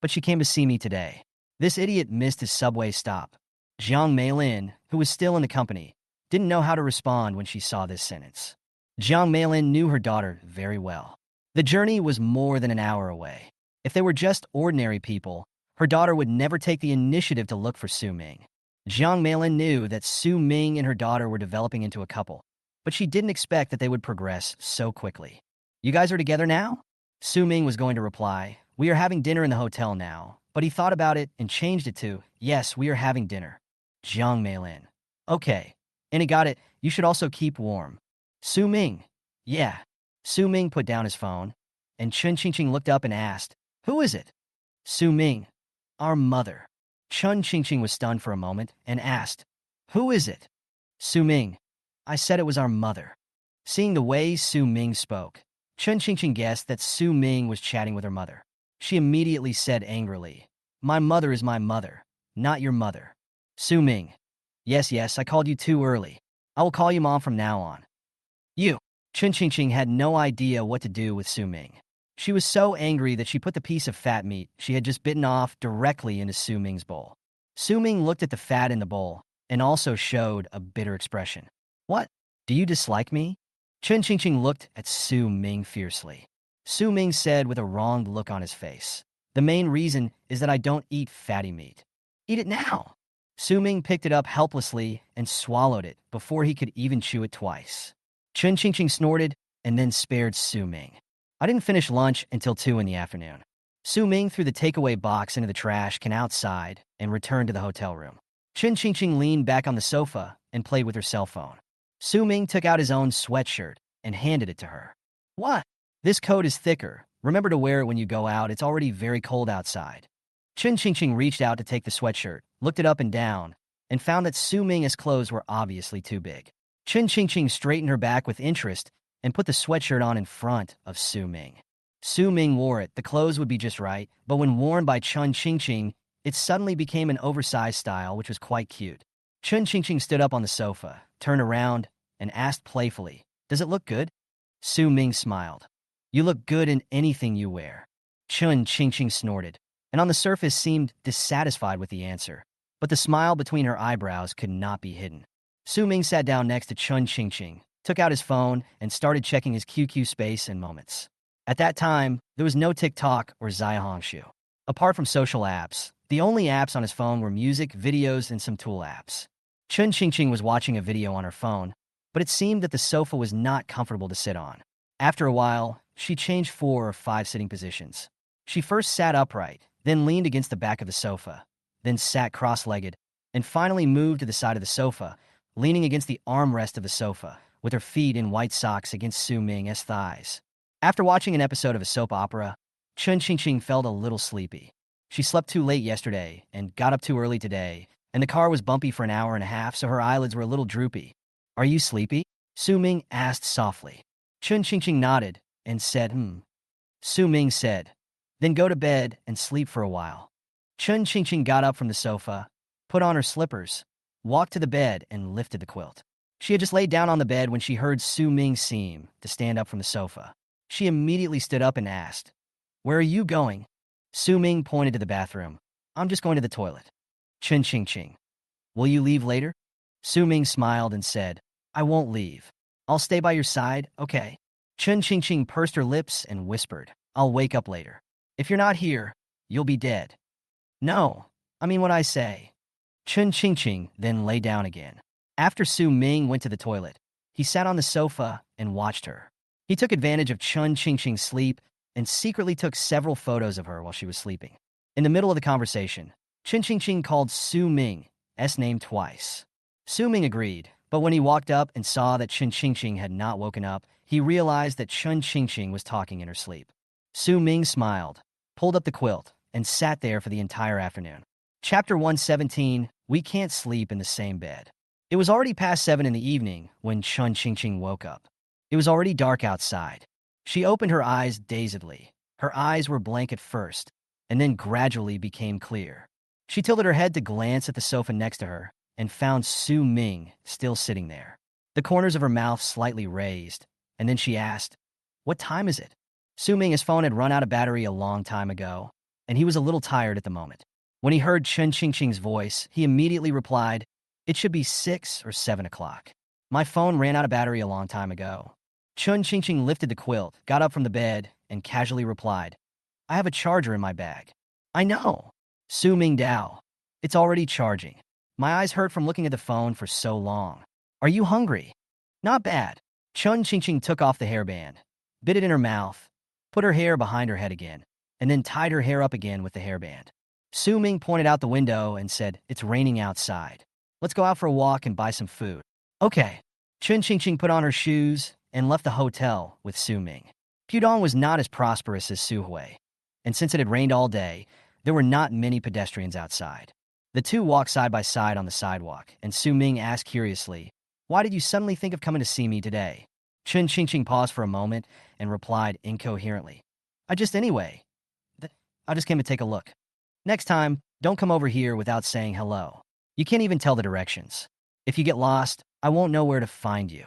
[SPEAKER 1] "But she came to see me today." This idiot missed his subway stop. Jiang Meilin, who was still in the company, didn't know how to respond when she saw this sentence. Jiang Meilin knew her daughter very well. The journey was more than an hour away. If they were just ordinary people, her daughter would never take the initiative to look for Su Ming. Jiang Meilin knew that Su Ming and her daughter were developing into a couple, but she didn't expect that they would progress so quickly. "You guys are together now?" Su Ming was going to reply, "We are having dinner in the hotel now," but he thought about it and changed it to, "Yes, we are having dinner." Jiang Meilin. "Okay. And he got it. You should also keep warm." Su Ming. "Yeah." Su Ming put down his phone, and Chun Qingqing looked up and asked, "Who is it?" Su Ming. "Our mother." Chun Qingqing was stunned for a moment and asked, "Who is it?" Su Ming. I said it was our mother. Seeing the way Su Ming spoke, Chen Qingqing guessed that Su Ming was chatting with her mother. She immediately said angrily, "My mother is my mother, not your mother." Su Ming. Yes, I called you too early. I will call you mom from now on. You. Chen Qingqing had no idea what to do with Su Ming. She was so angry that she put the piece of fat meat she had just bitten off directly into Su Ming's bowl. Su Ming looked at the fat in the bowl and also showed a bitter expression. What? Do you dislike me? Chen Qingqing looked at Su Ming fiercely. Su Ming said with a wronged look on his face, "The main reason is that I don't eat fatty meat." "Eat it now." Su Ming picked it up helplessly and swallowed it before he could even chew it twice. Chen Qingqing snorted and then spared Su Ming. "I didn't finish lunch until 2 in the afternoon." Su Ming threw the takeaway box into the trash can outside and returned to the hotel room. Chen Qingqing leaned back on the sofa and played with her cell phone. Su Ming took out his own sweatshirt and handed it to her. "What? This coat is thicker. Remember to wear it when you go out. It's already very cold outside." Chen Qingqing reached out to take the sweatshirt, looked it up and down, and found that Su Ming's clothes were obviously too big. Chen Qingqing straightened her back with interest and put the sweatshirt on in front of Su Ming. Su Ming wore it. The clothes would be just right, but when worn by Chen Qingqing, it suddenly became an oversized style, which was quite cute. Chen Qingqing stood up on the sofa, turned around, and asked playfully, "Does it look good?" Su Ming smiled. "You look good in anything you wear." Chen Qingqing snorted, and on the surface seemed dissatisfied with the answer, but the smile between her eyebrows could not be hidden. Su Ming sat down next to Chen Qingqing, took out his phone, and started checking his QQ space and moments. At that time, there was no TikTok or Xiaohongshu. Apart from social apps, the only apps on his phone were music, videos, and some tool apps. Chen Qingqing was watching a video on her phone, but it seemed that the sofa was not comfortable to sit on. After a while, she changed 4 or 5 sitting positions. She first sat upright, then leaned against the back of the sofa, then sat cross-legged, and finally moved to the side of the sofa, leaning against the armrest of the sofa, with her feet in white socks against Su Ming's thighs. After watching an episode of a soap opera, Chen Qingqing felt a little sleepy. She slept too late yesterday and got up too early today, and the car was bumpy for an hour and a half, so her eyelids were a little droopy. "Are you sleepy?" Su Ming asked softly. Chen Qingqing nodded and said, Su Ming said, "Then go to bed and sleep for a while." Chen Qingqing got up from the sofa, put on her slippers, walked to the bed, and lifted the quilt. She had just laid down on the bed when she heard Su Ming seem to stand up from the sofa. She immediately stood up and asked, "Where are you going?" Su Ming pointed to the bathroom. "I'm just going to the toilet." Chen Qingqing, "Will you leave later?" Su Ming smiled and said, "I won't leave. I'll stay by your side, okay?" Chen Qingqing pursed her lips and whispered, "I'll wake up later. If you're not here, you'll be dead." "No, I mean what I say." Chen Qingqing then lay down again. After Su Ming went to the toilet, he sat on the sofa and watched her. He took advantage of Chen Qingqing's sleep and secretly took several photos of her while she was sleeping. In the middle of the conversation, Chen Qingqing called Su Ming's name twice. Su Ming agreed, but when he walked up and saw that Chen Qingqing had not woken up, he realized that Chen Qingqing was talking in her sleep. Su Ming smiled, pulled up the quilt, and sat there for the entire afternoon. Chapter 117, We Can't Sleep in the Same Bed. It was already past 7 in the evening when Chen Qingqing woke up. It was already dark outside. She opened her eyes dazedly. Her eyes were blank at first, and then gradually became clear. She tilted her head to glance at the sofa next to her and found Su Ming still sitting there, the corners of her mouth slightly raised, and then she asked, "What time is it?" Su Ming's phone had run out of battery a long time ago, and he was a little tired at the moment. When he heard Chen Qingqing's voice, he immediately replied, "It should be 6 or 7 o'clock. My phone ran out of battery a long time ago." Chen Qingqing lifted the quilt, got up from the bed, and casually replied, "I have a charger in my bag." "I know." Su Ming Dao. "It's already charging. My eyes hurt from looking at the phone for so long. Are you hungry?" "Not bad." Chen Qingqing took off the hairband, bit it in her mouth, put her hair behind her head again, and then tied her hair up again with the hairband. Su Ming pointed out the window and said, "It's raining outside. Let's go out for a walk and buy some food." "Okay." Chen Qingqing put on her shoes and left the hotel with Su Ming. Pudong was not as prosperous as Suhui, and since it had rained all day, there were not many pedestrians outside. The two walked side by side on the sidewalk, and Su Ming asked curiously, Why did you suddenly think of coming to see me today? Chun Ching paused for a moment and replied incoherently. Anyway. I just came to take a look. Next time, don't come over here without saying hello. You can't even tell the directions. If you get lost, I won't know where to find you.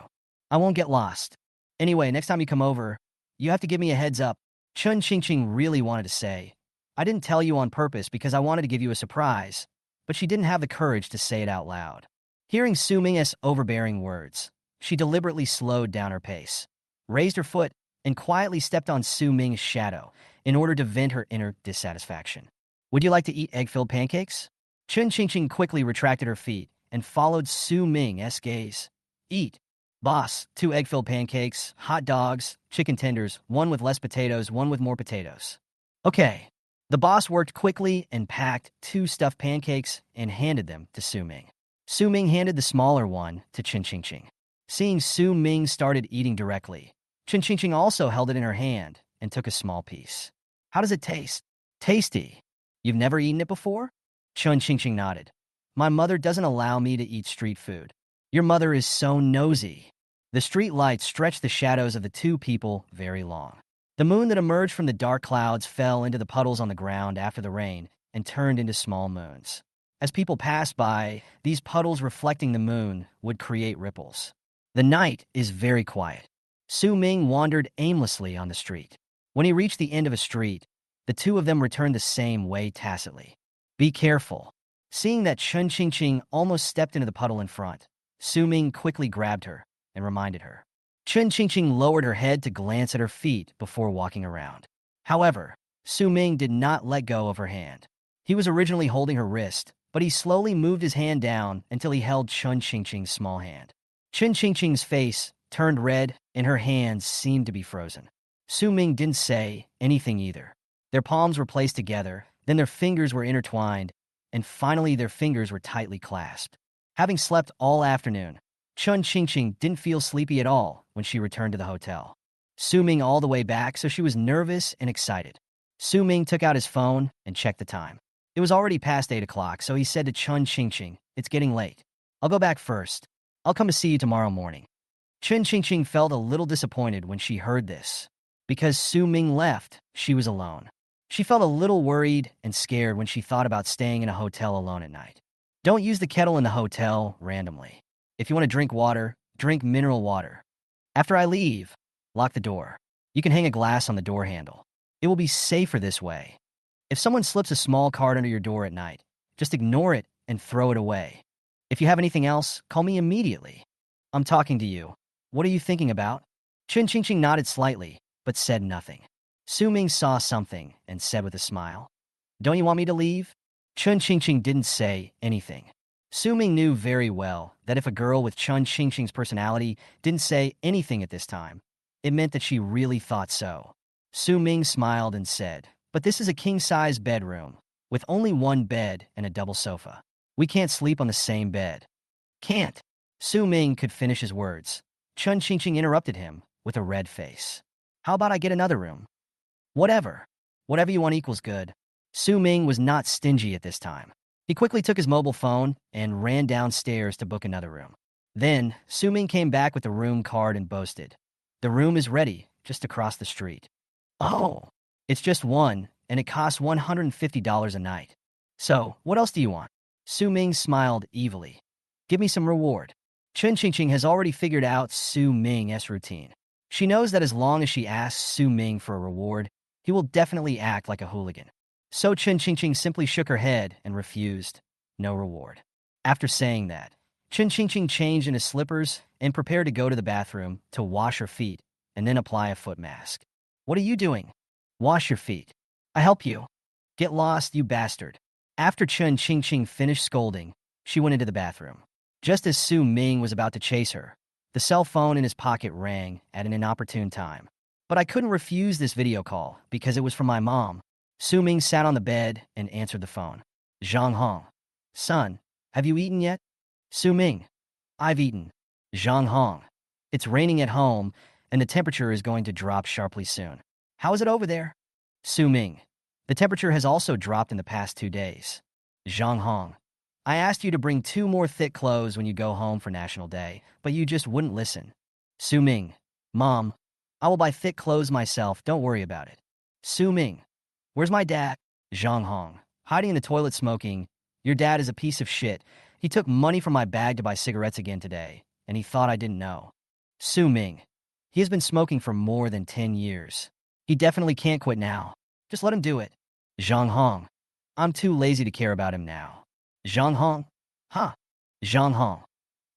[SPEAKER 1] I won't get lost. Anyway, next time you come over, you have to give me a heads up. Chun Ching really wanted to say, I didn't tell you on purpose because I wanted to give you a surprise, but she didn't have the courage to say it out loud. Hearing Su Ming's overbearing words, she deliberately slowed down her pace, raised her foot, and quietly stepped on Su Ming's shadow in order to vent her inner dissatisfaction. Would you like to eat egg-filled pancakes? Chun Ching quickly retracted her feet and followed Su Ming's gaze. Eat. Boss, 2 egg-filled pancakes, hot dogs, chicken tenders, one with less potatoes, one with more potatoes. Okay. The boss worked quickly and packed 2 stuffed pancakes and handed them to Su Ming. Su Ming handed the smaller one to Chun Ching. Seeing Su Ming started eating directly, Chun Ching also held it in her hand and took a small piece. How does it taste? Tasty. You've never eaten it before? Chun Ching nodded. My mother doesn't allow me to eat street food. Your mother is so nosy. The street lights stretched the shadows of the 2 people very long. The moon that emerged from the dark clouds fell into the puddles on the ground after the rain and turned into small moons. As people passed by, these puddles reflecting the moon would create ripples. The night is very quiet. Su Ming wandered aimlessly on the street. When he reached the end of a street, the 2 of them returned the same way tacitly. Be careful. Seeing that Chun Ching almost stepped into the puddle in front, Su Ming quickly grabbed her and reminded her. Chun Ching lowered her head to glance at her feet before walking around. However, Su Ming did not let go of her hand. He was originally holding her wrist, but he slowly moved his hand down until he held Chun Ching's small hand. Chun Ching's face turned red and her hands seemed to be frozen. Su Ming didn't say anything either. Their palms were placed together, then their fingers were intertwined, and finally their fingers were tightly clasped. Having slept all afternoon, Chun Ching didn't feel sleepy at all when she returned to the hotel. Su Ming all the way back, so she was nervous and excited. Su Ming took out his phone and checked the time. It was already past 8 o'clock, so he said to Chun Ching, it's getting late. I'll go back first. I'll come to see you tomorrow morning. Chun Ching felt a little disappointed when she heard this. Because Su Ming left, she was alone. She felt a little worried and scared when she thought about staying in a hotel alone at night. Don't use the kettle in the hotel randomly. If you want to drink water, drink mineral water. After I leave, lock the door. You can hang a glass on the door handle. It will be safer this way. If someone slips a small card under your door at night, just ignore it and throw it away. If you have anything else, call me immediately. I'm talking to you. What are you thinking about? Chun Ching nodded slightly, but said nothing. Su Ming saw something and said with a smile, don't you want me to leave? Chun Ching didn't say anything. Su Ming knew very well that if a girl with Chun Ching's personality didn't say anything at this time, it meant that she really thought so. Su Ming smiled and said, but this is a king-size bedroom, with only 1 bed and a double sofa. We can't sleep on the same bed. Can't. Su Ming could finish his words. Chun Ching interrupted him with a red face. How about I get another room? Whatever. Whatever you want equals good. Su Ming was not stingy at this time. He quickly took his mobile phone and ran downstairs to book another room. Then, Su Ming came back with the room card and boasted, the room is ready, just across the street. Oh, it's just one, and it costs $150 a night. So, what else do you want? Su Ming smiled evilly. Give me some reward. Chun Ching has already figured out Su Ming's routine. She knows that as long as she asks Su Ming for a reward, he will definitely act like a hooligan. So Chun Ching simply shook her head and refused. No reward. After saying that, Chun Ching changed into slippers and prepared to go to the bathroom to wash her feet and then apply a foot mask. What are you doing? Wash your feet. I help you. Get lost, you bastard. After Chun Ching finished scolding, she went into the bathroom. Just as Su Ming was about to chase her, the cell phone in his pocket rang at an inopportune time. But I couldn't refuse this video call because it was from my mom. Su Ming sat on the bed and answered the phone. Zhang Hong. Son, have you eaten yet? Su Ming. I've eaten. Zhang Hong. It's raining at home, and the temperature is going to drop sharply soon. How is it over there? Su Ming. The temperature has also dropped in the past 2 days. Zhang Hong. I asked you to bring 2 more thick clothes when you go home for National Day, but you just wouldn't listen. Su Ming. Mom, I will buy thick clothes myself, don't worry about it. Su Ming. Where's my dad? Zhang Hong. Hiding in the toilet smoking. Your dad is a piece of shit. He took money from my bag to buy cigarettes again today, and he thought I didn't know. Su Ming. He has been smoking for more than 10 years. He definitely can't quit now. Just let him do it. Zhang Hong. I'm too lazy to care about him now. Zhang Hong? Huh. Zhang Hong.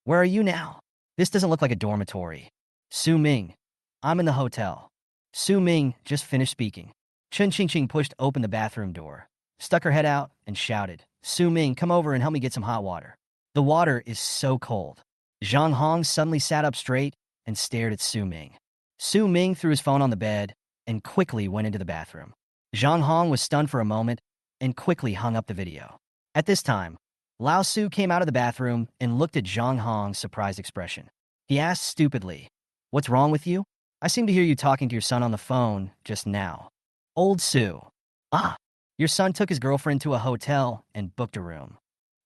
[SPEAKER 1] Where are you now? This doesn't look like a dormitory. Su Ming. I'm in the hotel. Su Ming just finished speaking. Chen Qingqing pushed open the bathroom door, stuck her head out, and shouted, Su Ming, come over and help me get some hot water. The water is so cold. Zhang Hong suddenly sat up straight and stared at Su Ming. Su Ming threw his phone on the bed and quickly went into the bathroom. Zhang Hong was stunned for a moment and quickly hung up the video. At this time, Lao Su came out of the bathroom and looked at Zhang Hong's surprised expression. He asked stupidly, What's wrong with you? I seem to hear you talking to your son on the phone just now. Old Su. Ah, your son took his girlfriend to a hotel and booked a room.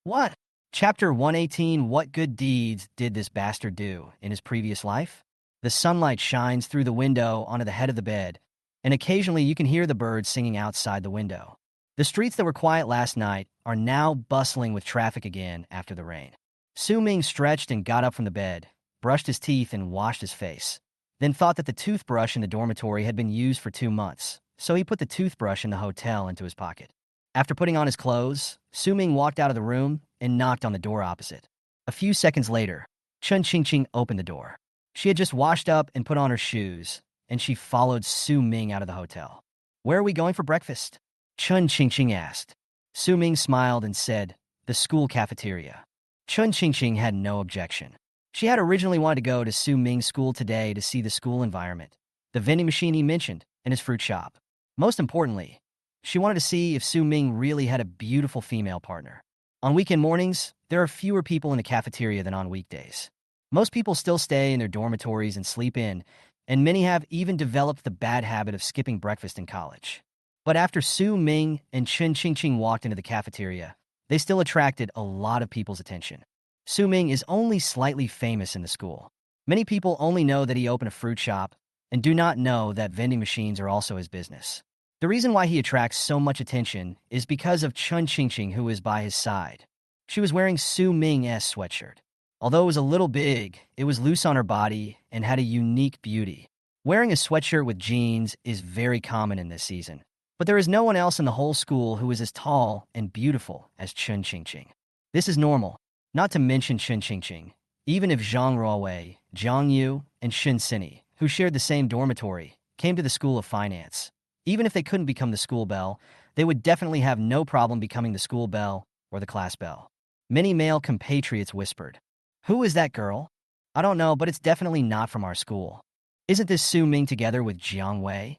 [SPEAKER 1] What? Chapter 118 What good deeds did this bastard do in his previous life? The sunlight shines through the window onto the head of the bed, and occasionally you can hear the birds singing outside the window. The streets that were quiet last night are now bustling with traffic again after the rain. Su Ming stretched and got up from the bed, brushed his teeth and washed his face, then thought that the toothbrush in the dormitory had been used for 2 months, so he put the toothbrush in the hotel into his pocket. After putting on his clothes, Su Ming walked out of the room and knocked on the door opposite. A few seconds later, Chen Qingqing opened the door. She had just washed up and put on her shoes, and she followed Su Ming out of the hotel. Where are we going for breakfast? Chen Qingqing asked. Su Ming smiled and said, the school cafeteria. Chen Qingqing had no objection. She had originally wanted to go to Su Ming's school today to see the school environment, the vending machine he mentioned, and his fruit shop. Most importantly, she wanted to see if Su Ming really had a beautiful female partner. On weekend mornings, there are fewer people in the cafeteria than on weekdays. Most people still stay in their dormitories and sleep in, and many have even developed the bad habit of skipping breakfast in college. But after Su Ming and Chen Qingqing walked into the cafeteria, they still attracted a lot of people's attention. Su Ming is only slightly famous in the school. Many people only know that he opened a fruit shop and do not know that vending machines are also his business. The reason why he attracts so much attention is because of Chen Qingqing, who is by his side. She was wearing Su Ming's sweatshirt. Although it was a little big, it was loose on her body and had a unique beauty. Wearing a sweatshirt with jeans is very common in this season, but there is no one else in the whole school who is as tall and beautiful as Chen Qingqing. This is normal, not to mention Chen Qingqing. Even if Zhang Ruowei, Zhang Yu, and Shen Sini, who shared the same dormitory, came to the School of Finance, even if they couldn't become the school belle, they would definitely have no problem becoming the school belle or the class belle. Many male compatriots whispered, Who is that girl? I don't know, but it's definitely not from our school. Isn't this Su Ming together with Jiang Wei?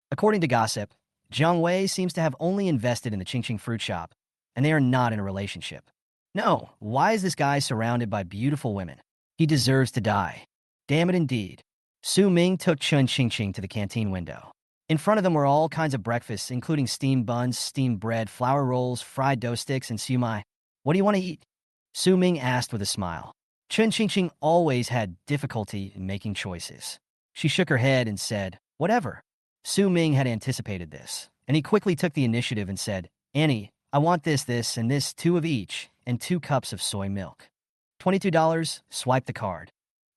[SPEAKER 1] According to gossip, Jiang Wei seems to have only invested in the Qingqing fruit shop, and they are not in a relationship. No, why is this guy surrounded by beautiful women? He deserves to die. Damn it indeed. Su Ming took Chen Qingqing to the canteen window. In front of them were all kinds of breakfasts, including steamed buns, steamed bread, flour rolls, fried dough sticks, and siumai. What do you want to eat? Su Ming asked with a smile. Chen Qingqing always had difficulty in making choices. She shook her head and said, Whatever. Su Ming had anticipated this, and he quickly took the initiative and said, Annie, I want this, and this, 2 of each, and 2 cups of soy milk. $22, swipe the card.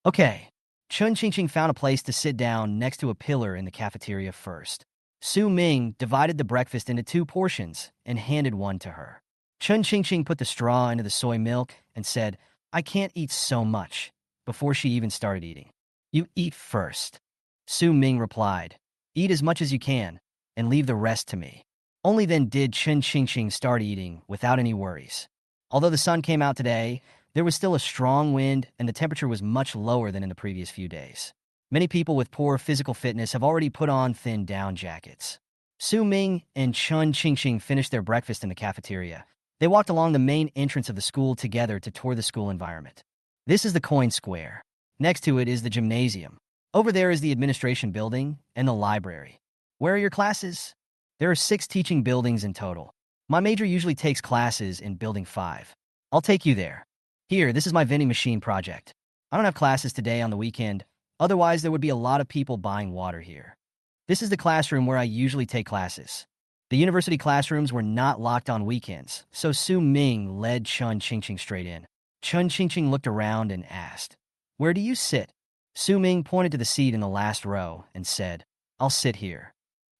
[SPEAKER 1] Okay. Chen Qingqing found a place to sit down next to a pillar in the cafeteria first. Su Ming divided the breakfast into 2 portions and handed one to her. Chen Qingqing put the straw into the soy milk and said, I can't eat so much, before she even started eating. You eat first. Su Ming replied, Eat as much as you can, and leave the rest to me. Only then did Chen Qingqing start eating without any worries. Although the sun came out today, there was still a strong wind and the temperature was much lower than in the previous few days. Many people with poor physical fitness have already put on thin down jackets. Su Ming and Chen Qingqing finished their breakfast in the cafeteria. They walked along the main entrance of the school together to tour the school environment. This is the coin square. Next to it is the gymnasium. Over there is the administration building and the library. Where are your classes? There are 6 teaching buildings in total. My major usually takes classes in Building 5. I'll take you there. Here, this is my vending machine project. I don't have classes today on the weekend. Otherwise, there would be a lot of people buying water here. This is the classroom where I usually take classes. The university classrooms were not locked on weekends, so Su Ming led Chun Qingqing straight in. Chun Qingqing looked around and asked, "Where do you sit?" Su Ming pointed to the seat in the last row and said, "I'll sit here."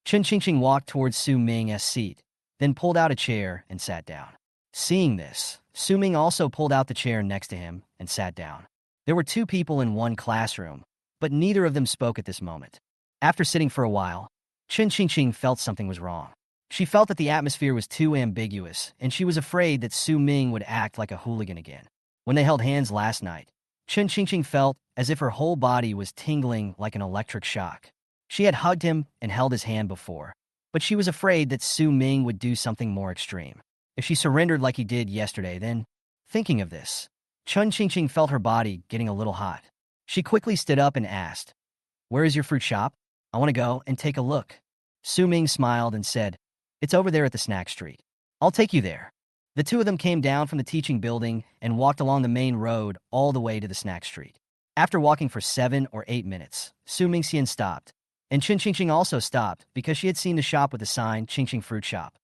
[SPEAKER 1] Chun Qingqing walked towards Su Ming's seat, then pulled out a chair and sat down. Seeing this, Su Ming also pulled out the chair next to him and sat down. There were two people in one classroom, but neither of them spoke at this moment. After sitting for a while, Chun Qingqing felt something was wrong. She felt that the atmosphere was too ambiguous, and she was afraid that Su Ming would act like a hooligan again. When they held hands last night, Chun Qingqing felt as if her whole body was tingling like an electric shock. She had hugged him and held his hand before, but she was afraid that Su Ming would do something more extreme. If she surrendered like he did yesterday, then, thinking of this, Chun Qingqing felt her body getting a little hot. She quickly stood up and asked, "Where is your fruit shop? I want to go and take a look." Su Ming smiled and said, "It's over there at the snack street. I'll take you there." The two of them came down from the teaching building and walked along the main road all the way to the snack street. After walking for 7 or 8 minutes, Su Mingxian stopped, and Chun Qingqing also stopped because she had seen the shop with the sign Qingqing Fruit Shop.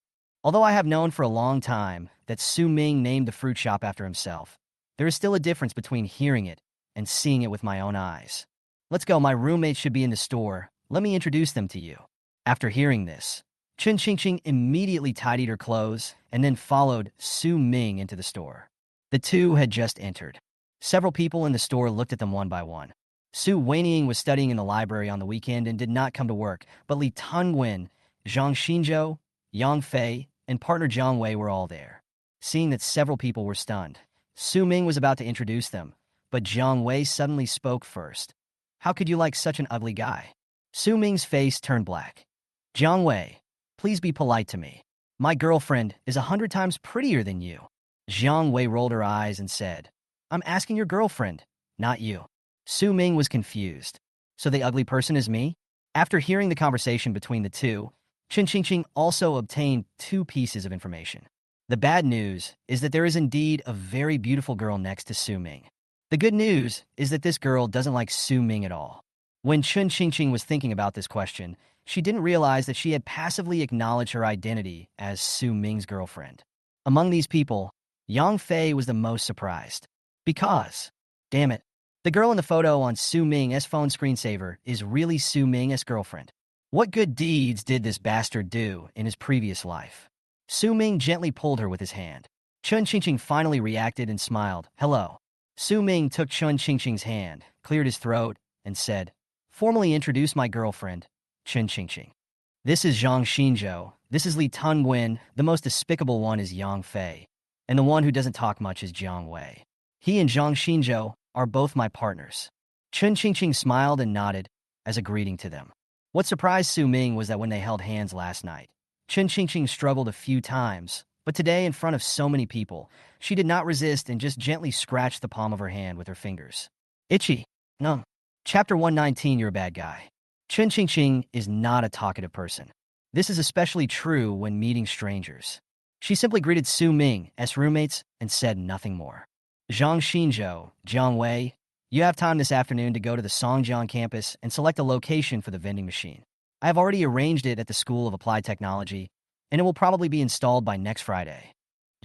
[SPEAKER 1] Although I have known for a long time that Su Ming named the fruit shop after himself, there is still a difference between hearing it and seeing it with my own eyes. "Let's go, my roommates should be in the store. Let me introduce them to you." After hearing this, Chun Qingqing immediately tidied her clothes and then followed Su Ming into the store. The two had just entered. Several people in the store looked at them one by one. Su Weiniang was studying in the library on the weekend and did not come to work, but Li Tungwen, Zhang Xinzhou, Yang Fei, and partner Jiang Wei were all there. Seeing that several people were stunned, Su Ming was about to introduce them, but Jiang Wei suddenly spoke first. "How could you like such an ugly guy?" Su Ming's face turned black. "Jiang Wei, please be polite to me. My girlfriend is 100 times prettier than you." Jiang Wei rolled her eyes and said, "I'm asking your girlfriend, not you." Su Ming was confused. "So the ugly person is me?" After hearing the conversation between the two, Chun Qingqing also obtained 2 pieces of information. The bad news is that there is indeed a very beautiful girl next to Su Ming. The good news is that this girl doesn't like Su Ming at all. When Chun Qingqing was thinking about this question, she didn't realize that she had passively acknowledged her identity as Su Ming's girlfriend. Among these people, Yang Fei was the most surprised. Because, damn it, the girl in the photo on Su Ming's phone screensaver is really Su Ming's girlfriend. What good deeds did this bastard do in his previous life? Su Ming gently pulled her with his hand. Chun Qingqing finally reacted and smiled. "Hello." Su Ming took Chun Qingqing's hand, cleared his throat, and said, "Formally introduce my girlfriend, Chun Qingqing. This is Zhang Xinzhou. This is Li Tungwen. The most despicable one is Yang Fei. And the one who doesn't talk much is Jiang Wei. He and Zhang Xinzhou are both my partners." Chun Qingqing smiled and nodded as a greeting to them. What surprised Su Ming was that when they held hands last night, Chun Qingqing struggled a few times, but today in front of so many people, she did not resist and just gently scratched the palm of her hand with her fingers. "Itchy. No." Chapter 119, You're a Bad Guy. Chun Qingqing is not a talkative person. This is especially true when meeting strangers. She simply greeted Su Ming as roommates and said nothing more. "Zhang Xinzhou, Jiang Wei, you have time this afternoon to go to the Songjiang campus and select a location for the vending machine. I have already arranged it at the School of Applied Technology, and it will probably be installed by next Friday."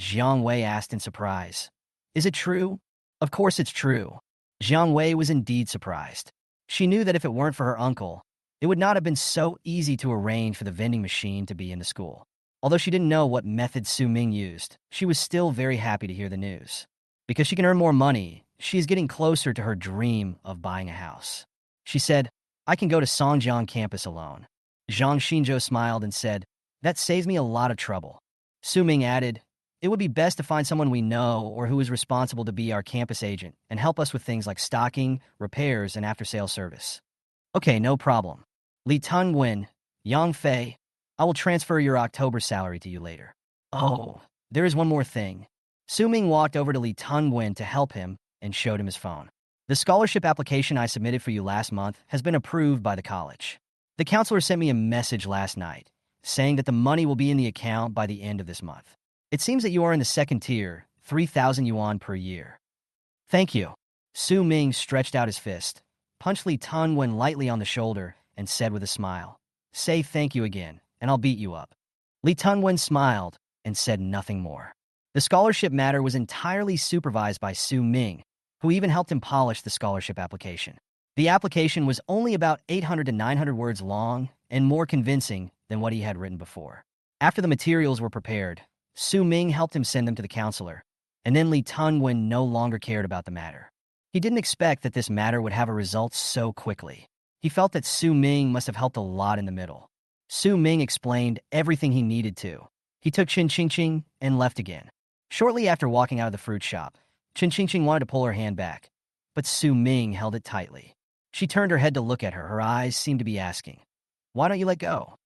[SPEAKER 1] Jiang Wei asked in surprise, "Is it true?" Of course it's true. Jiang Wei was indeed surprised. She knew that if it weren't for her uncle, it would not have been so easy to arrange for the vending machine to be in the school. Although she didn't know what method Su Ming used, she was still very happy to hear the news. Because she can earn more money, she is getting closer to her dream of buying a house. She said, "I can go to Songjiang campus alone." Zhang Xinzhou smiled and said, "That saves me a lot of trouble." Su Ming added, "It would be best to find someone we know or who is responsible to be our campus agent and help us with things like stocking, repairs, and after-sales service." "Okay, no problem. Li Tungwen, Yang Fei, I will transfer your October salary to you later." "Oh, there is one more thing." Su Ming walked over to Li Tungwen to help him and showed him his phone. "The scholarship application I submitted for you last month has been approved by the college. The counselor sent me a message last night saying that the money will be in the account by the end of this month. It seems that you are in the second tier, 3,000 yuan per year. Thank you. Su Ming stretched out his fist, punched Li Tunwen lightly on the shoulder, and said with a smile, say thank you again, and I'll beat you up. Li Tunwen smiled and said nothing more. The scholarship matter was entirely supervised by Su Ming, who even helped him polish the scholarship application. The application was only about 800 to 900 words long and more convincing than what he had written before. After the materials were prepared, Su Ming helped him send them to the counselor, and then Li Tunwen no longer cared about the matter. He didn't expect that this matter would have a result so quickly. He felt that Su Ming must have helped a lot in the middle. Su Ming explained everything he needed to. He took Chen Qingqing and left again. Shortly after walking out of the fruit shop, Chen Qingqing wanted to pull her hand back, but Su Ming held it tightly. She turned her head to look at her. Her eyes seemed to be asking, why don't you let go?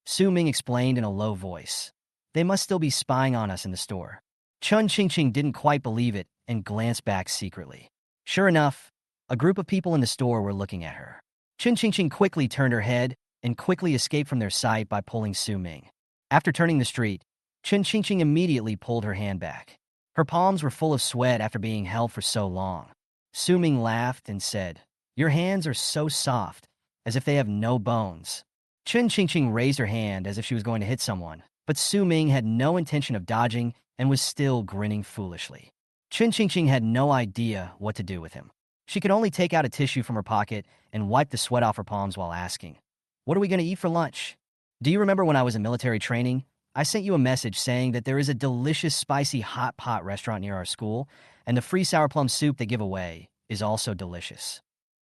[SPEAKER 1] Su Ming explained in a low voice. They must still be spying on us in the store. Chen Qingqing didn't quite believe it and glanced back secretly. Sure enough, a group of people in the store were looking at her. Chen Qingqing quickly turned her head and quickly escaped from their sight by pulling Su Ming. After turning the street, Chen Qingqing immediately pulled her hand back. Her palms were full of sweat after being held for so long. Su Ming laughed and said, your hands are so soft, as if they have no bones. Chen Qingqing raised her hand as if she was going to hit someone, but Su Ming had no intention of dodging and was still grinning foolishly. Chen Qingqing had no idea what to do with him. She could only take out a tissue from her pocket and wipe the sweat off her palms while asking, what are we going to eat for lunch? Do you remember when I was in military training? I sent you a message saying that there is a delicious spicy hot pot restaurant near our school, and the free sour plum soup they give away is also delicious.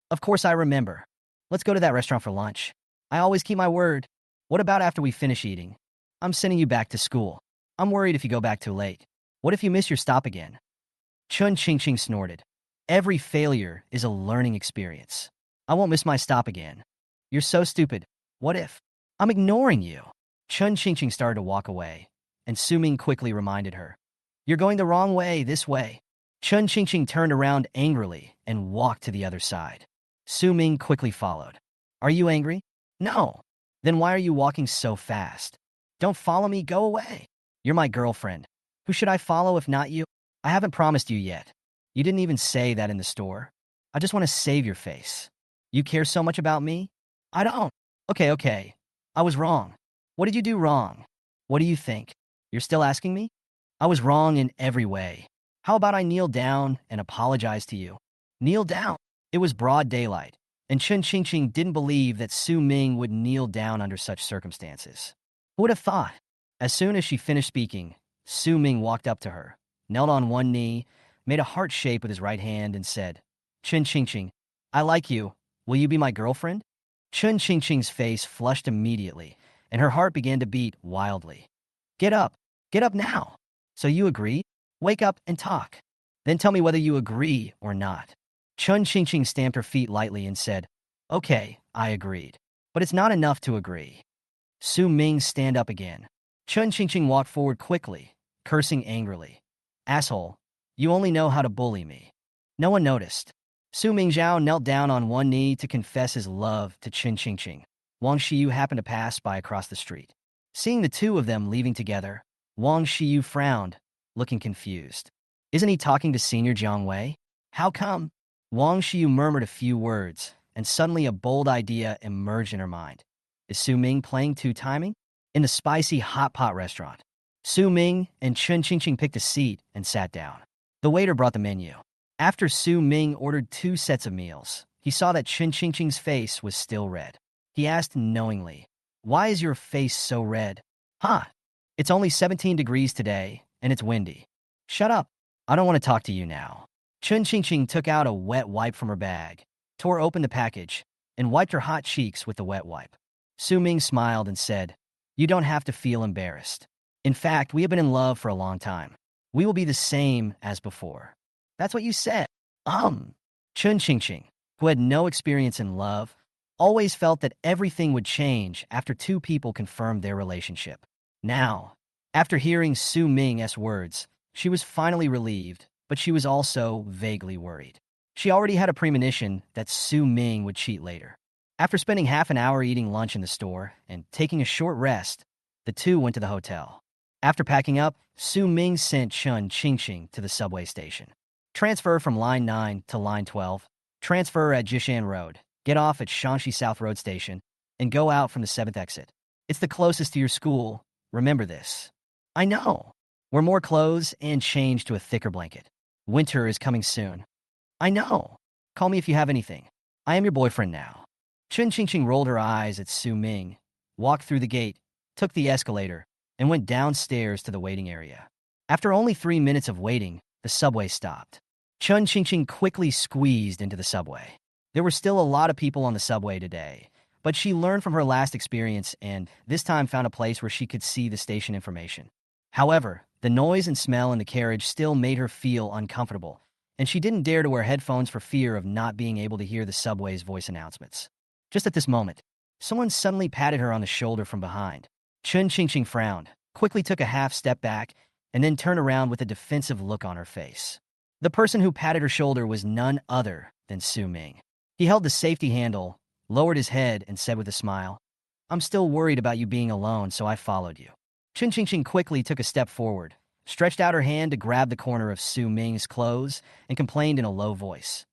[SPEAKER 1] Of course I remember. Let's go to that restaurant for lunch. I always keep my word. What about after we finish eating? I'm sending you back to school. I'm worried if you go back too late. What if you miss your stop again? Chen Qingqing snorted. Every failure is a learning experience. I won't miss my stop again. You're so stupid. What if? I'm ignoring you. Chen Qingqing started to walk away, and Su Ming quickly reminded her. You're going the wrong way, this way. Chen Qingqing turned around angrily and walked to the other side. Su Ming quickly followed. Are you angry? No. Then why are you walking so fast? Don't follow me, go away. You're my girlfriend. Who should I follow if not you? I haven't promised you yet. You didn't even say that in the store. I just want to save your face. You care so much about me? I don't. Okay. I was wrong. What did you do wrong? What do you think? You're still asking me? I was wrong in every way. How about I kneel down and apologize to you? Kneel down. It was broad daylight, and Chen Qingqing didn't believe that Su Ming would kneel down under such circumstances. Who would have thought? As soon as she finished speaking, Su Ming walked up to her, knelt on one knee, made a heart shape with his right hand, and said, Chen Qingqing, I like you. Will you be my girlfriend? Chen Qingqing's face flushed immediately, and her heart began to beat wildly. Get up now. So you agree? Wake up and talk. Then tell me whether you agree or not. Chen Qingqing stamped her feet lightly and said, okay, I agreed. But it's not enough to agree. Su Ming stand up again. Chen Qingqing walked forward quickly, cursing angrily. Asshole, you only know how to bully me. No one noticed. Su Mingzhao knelt down on one knee to confess his love to Chen Qingqing. Wang Xiyu happened to pass by across the street. Seeing the two of them leaving together, Wang Xiyu frowned, looking confused. Isn't he talking to Senior Jiang Wei? How come? Wang Xiyu murmured a few words, and suddenly a bold idea emerged in her mind. Is Su Ming playing two-timing? In the spicy hot pot restaurant, Su Ming and Chen Qingqing picked a seat and sat down. The waiter brought the menu. After Su Ming ordered 2 sets of meals, he saw that Chen Qingqing's face was still red. He asked knowingly, why is your face so red? It's only 17 degrees today, and it's windy. Shut up. I don't want to talk to you now. Chen Qingqing took out a wet wipe from her bag, tore open the package, and wiped her hot cheeks with the wet wipe. Su Ming smiled and said, you don't have to feel embarrassed. In fact, we have been in love for a long time. We will be the same as before. That's what you said. Chen Qingqing, who had no experience in love, always felt that everything would change after 2 people confirmed their relationship. Now, after hearing Su Ming's words, she was finally relieved, but she was also vaguely worried. She already had a premonition that Su Ming would cheat later. After spending half an hour eating lunch in the store and taking a short rest, the two went to the hotel. After packing up, Su Ming sent Chun Qingqing to the subway station. Transfer from Line 9 to Line 12. Transfer at Jishan Road. Get off at Shanxi South Road Station and go out from the 7th exit. It's the closest to your school. Remember this. I know. Wear more clothes and change to a thicker blanket. Winter is coming soon. I know. Call me if you have anything. I am your boyfriend now. Chun Qingqing rolled her eyes at Su Ming, walked through the gate, took the escalator, and went downstairs to the waiting area. After only 3 minutes of waiting, the subway stopped. Chun Qingqing quickly squeezed into the subway. There were still a lot of people on the subway today, but she learned from her last experience and this time found a place where she could see the station information. However, the noise and smell in the carriage still made her feel uncomfortable, and she didn't dare to wear headphones for fear of not being able to hear the subway's voice announcements. Just at this moment, someone suddenly patted her on the shoulder from behind. Chun Qingqing frowned, quickly took a half step back, and then turned around with a defensive look on her face. The person who patted her shoulder was none other than Su Ming. He held the safety handle, lowered his head, and said with a smile, "I'm still worried about you being alone, so I followed you." Chun Qingqing quickly took a step forward, stretched out her hand to grab the corner of Su Ming's clothes, and complained in a low voice,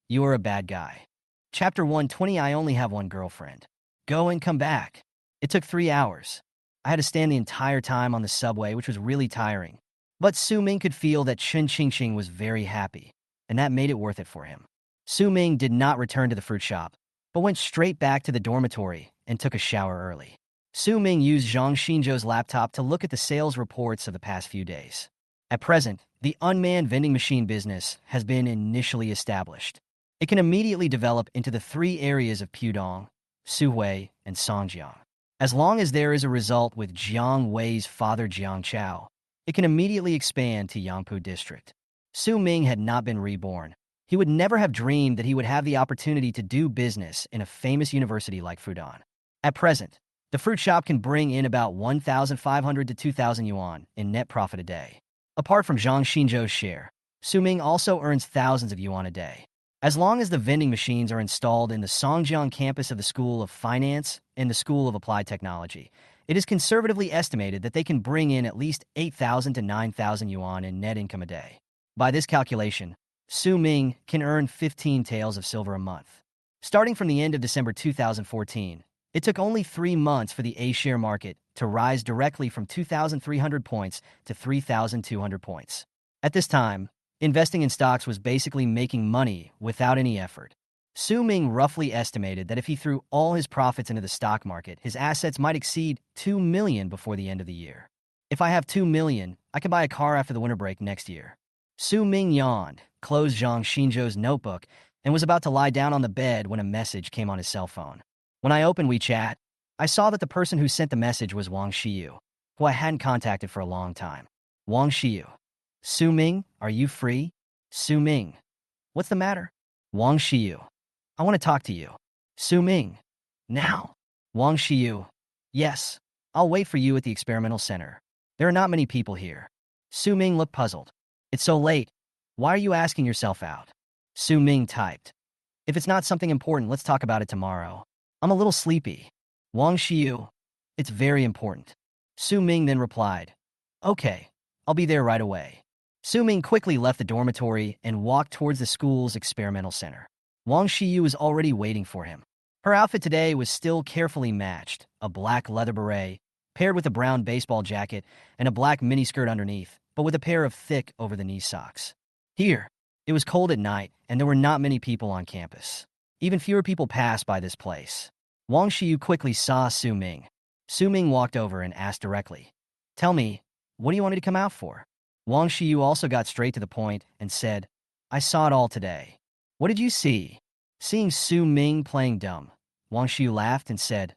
[SPEAKER 1] "You are a bad guy." Chapter 120. I only have one girlfriend. Go and come back. It took 3 hours. I had to stand the entire time on the subway, which was really tiring. But Su Ming could feel that Chun Qingqing was very happy, and that made it worth it for him. Su Ming did not return to the fruit shop, but went straight back to the dormitory and took a shower early. Su Ming used Zhang Xinzhou's laptop to look at the sales reports of the past few days. At present, the unmanned vending machine business has been initially established. It can immediately develop into the 3 areas of Pudong, Suhui, and Songjiang. As long as there is a result with Jiang Wei's father Jiang Chao, it can immediately expand to Yangpu District. Su Ming had not been reborn. He would never have dreamed that he would have the opportunity to do business in a famous university like Fudan. At present, the fruit shop can bring in about 1,500 to 2,000 yuan in net profit a day. Apart from Zhang Xinzhou's share, Su Ming also earns thousands of yuan a day. As long as the vending machines are installed in the Songjiang campus of the School of Finance and the School of Applied Technology, it is conservatively estimated that they can bring in at least 8,000 to 9,000 yuan in net income a day. By this calculation, Su Ming can earn 15 taels of silver a month. Starting from the end of December 2014, it took only 3 months for the A-share market to rise directly from 2,300 points to 3,200 points. At this time, investing in stocks was basically making money without any effort. Su Ming roughly estimated that if he threw all his profits into the stock market, his assets might exceed 2 million before the end of the year. If I have 2 million, I can buy a car after the winter break next year. Su Ming yawned, closed Zhang Xinzhou's notebook, and was about to lie down on the bed when a message came on his cell phone. When I opened WeChat, I saw that the person who sent the message was Wang Xiyu, who I hadn't contacted for a long time. Wang Xiyu. Su Ming, are you free? Su Ming. What's the matter? Wang Xiyu. I want to talk to you. Su Ming. Now. Wang Xiyu. Yes. I'll wait for you at the experimental center. There are not many people here. Su Ming looked puzzled. It's so late. Why are you asking yourself out? Su Ming typed. If it's not something important, let's talk about it tomorrow. I'm a little sleepy. Wang Xiyu. It's very important. Su Ming then replied. Okay. I'll be there right away. Su Ming quickly left the dormitory and walked towards the school's experimental center. Wang Xiyu was already waiting for him. Her outfit today was still carefully matched, a black leather beret, paired with a brown baseball jacket and a black miniskirt underneath, but with a pair of thick over-the-knee socks. Here, it was cold at night, and there were not many people on campus. Even fewer people passed by this place. Wang Xiyu quickly saw Su Ming. Su Ming walked over and asked directly, "Tell me, what do you want me to come out for?" Wang Xiyu also got straight to the point and said, "I saw it all today." "What did you see?" Seeing Su Ming playing dumb, Wang Xiyu laughed and said,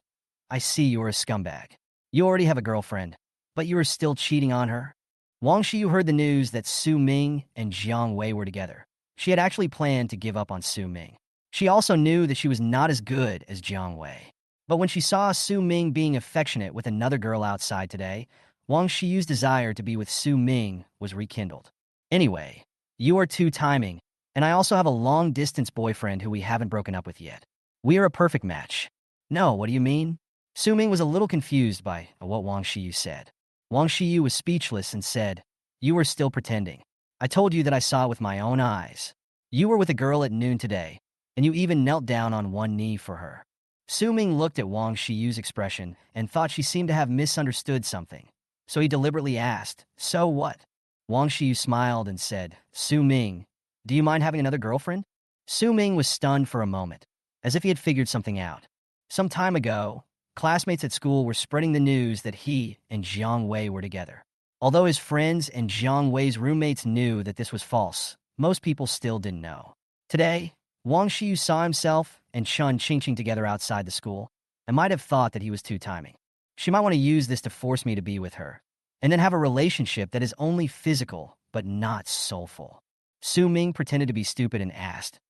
[SPEAKER 1] "I see you're a scumbag. You already have a girlfriend, but you are still cheating on her." Wang Xiyu heard the news that Su Ming and Jiang Wei were together. She had actually planned to give up on Su Ming. She also knew that she was not as good as Jiang Wei. But when she saw Su Ming being affectionate with another girl outside today, Wang Xiyu's desire to be with Su Ming was rekindled. "Anyway, you are two-timing, and I also have a long-distance boyfriend who we haven't broken up with yet. We are a perfect match." "No, what do you mean?" Su Ming was a little confused by what Wang Xiyu said. Wang Shiyu was speechless and said, "You were still pretending. I told you that I saw it with my own eyes. You were with a girl at noon today, and you even knelt down on one knee for her." Su Ming looked at Wang Shiyu's expression and thought she seemed to have misunderstood something. So he deliberately asked, "So what?" Wang Shiyu smiled and said, "Su Ming, do you mind having another girlfriend?" Su Ming was stunned for a moment, as if he had figured something out. Some time ago, classmates at school were spreading the news that he and Jiang Wei were together. Although his friends and Jiang Wei's roommates knew that this was false, most people still didn't know. Today, Wang Shiyu saw himself and Chun Qingqing together outside the school and might have thought that he was two-timing. She might want to use this to force me to be with her, and then have a relationship that is only physical but not soulful. Su Ming pretended to be stupid and asked,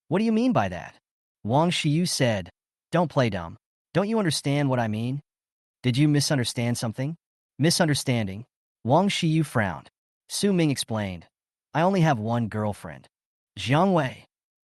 [SPEAKER 1] "What do you mean by that?" Wang Shiyu said, "Don't play dumb. Don't you understand what I mean?" "Did you misunderstand something?" "Misunderstanding?" Wang Shiyu frowned. Su Ming explained, "I only have one girlfriend. Jiang Wei.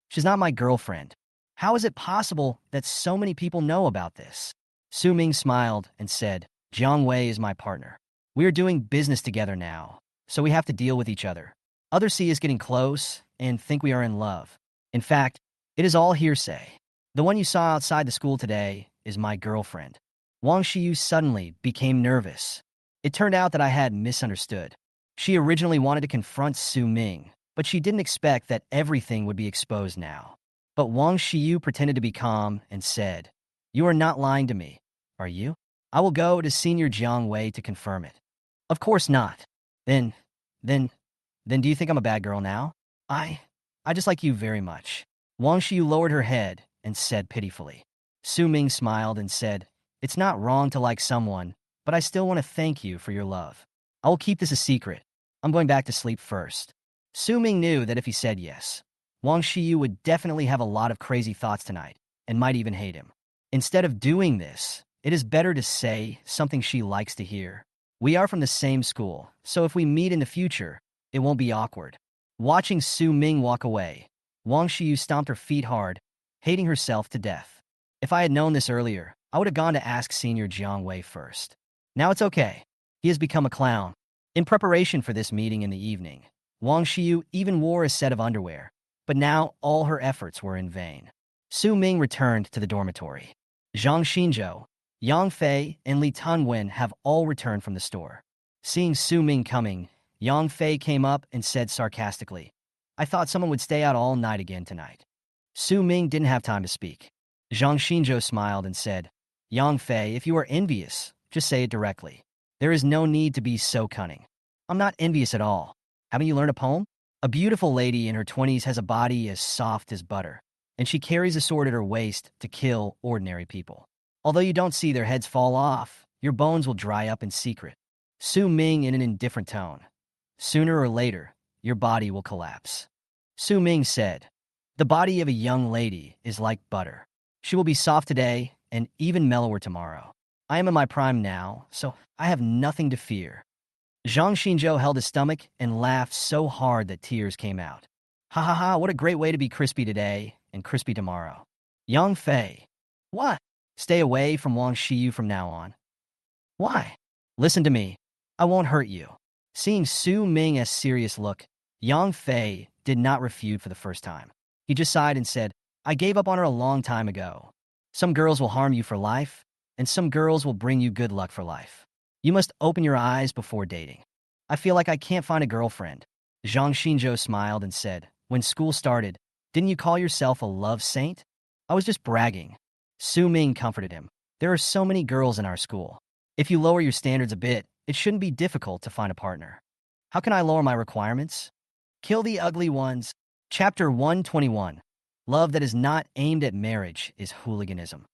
[SPEAKER 1] She's not my girlfriend. How is it possible that so many people know about this?" Su Ming smiled and said, "Jiang Wei is my partner. We are doing business together now, so we have to deal with each other. Others see us getting close and think we are in love. In fact, it is all hearsay. The one you saw outside the school today is my girlfriend." Wang Shiyu suddenly became nervous. It turned out that I had misunderstood. She originally wanted to confront Su Ming, but she didn't expect that everything would be exposed now. But Wang Shiyu pretended to be calm and said, "You are not lying to me, are you? I will go to Senior Jiang Wei to confirm it." "Of course not." Then, then, then do you think I'm a bad girl now?" I just like you very much." Wang Shiyu lowered her head and said pitifully. Su Ming smiled and said, "It's not wrong to like someone, but I still want to thank you for your love. I will keep this a secret. I'm going back to sleep first." Su Ming knew that if he said yes, Wang Shiyu would definitely have a lot of crazy thoughts tonight and might even hate him. Instead of doing this, it is better to say something she likes to hear. "We are from the same school, so if we meet in the future, it won't be awkward." Watching Su Ming walk away, Wang Shiyu stomped her feet hard, hating herself to death. If I had known this earlier, I would have gone to ask Senior Jiang Wei first. Now it's okay. He has become a clown. In preparation for this meeting in the evening, Wang Shiyu even wore a set of underwear, but now all her efforts were in vain. Su Ming returned to the dormitory. Zhang Xinzhou, Yang Fei, and Li Tangwen have all returned from the store. Seeing Su Ming coming, Yang Fei came up and said sarcastically, "I thought someone would stay out all night again tonight." Su Ming didn't have time to speak. Zhang Xinzhou smiled and said, "Yang Fei, if you are envious, just say it directly. There is no need to be so cunning." "I'm not envious at all. Haven't you learned a poem?" "A beautiful lady in her 20s has a body as soft as butter, and she carries a sword at her waist to kill ordinary people. Although you don't see their heads fall off, your bones will dry up in secret." Su Ming in an indifferent tone, "Sooner or later, your body will collapse." Su Ming said, "The body of a young lady is like butter. She will be soft today and even mellower tomorrow. I am in my prime now, so I have nothing to fear." Zhang Xinzhou held his stomach and laughed so hard that tears came out. "Ha ha ha, what a great way to be crispy today and crispy tomorrow." Yang Fei, "What? Stay away from Wang Shiyu from now on." "Why?" "Listen to me. I won't hurt you." Seeing Su Ming's serious look, Yang Fei did not refute for the first time. He just sighed and said, "I gave up on her a long time ago. Some girls will harm you for life, and some girls will bring you good luck for life. You must open your eyes before dating." "I feel like I can't find a girlfriend." Zhang Xinzhou smiled and said, "When school started, didn't you call yourself a love saint?" "I was just bragging." Su Ming comforted him. "There are so many girls in our school. If you lower your standards a bit, it shouldn't be difficult to find a partner." "How can I lower my requirements?" "Kill the ugly ones." Chapter 121. Love that is not aimed at marriage is hooliganism.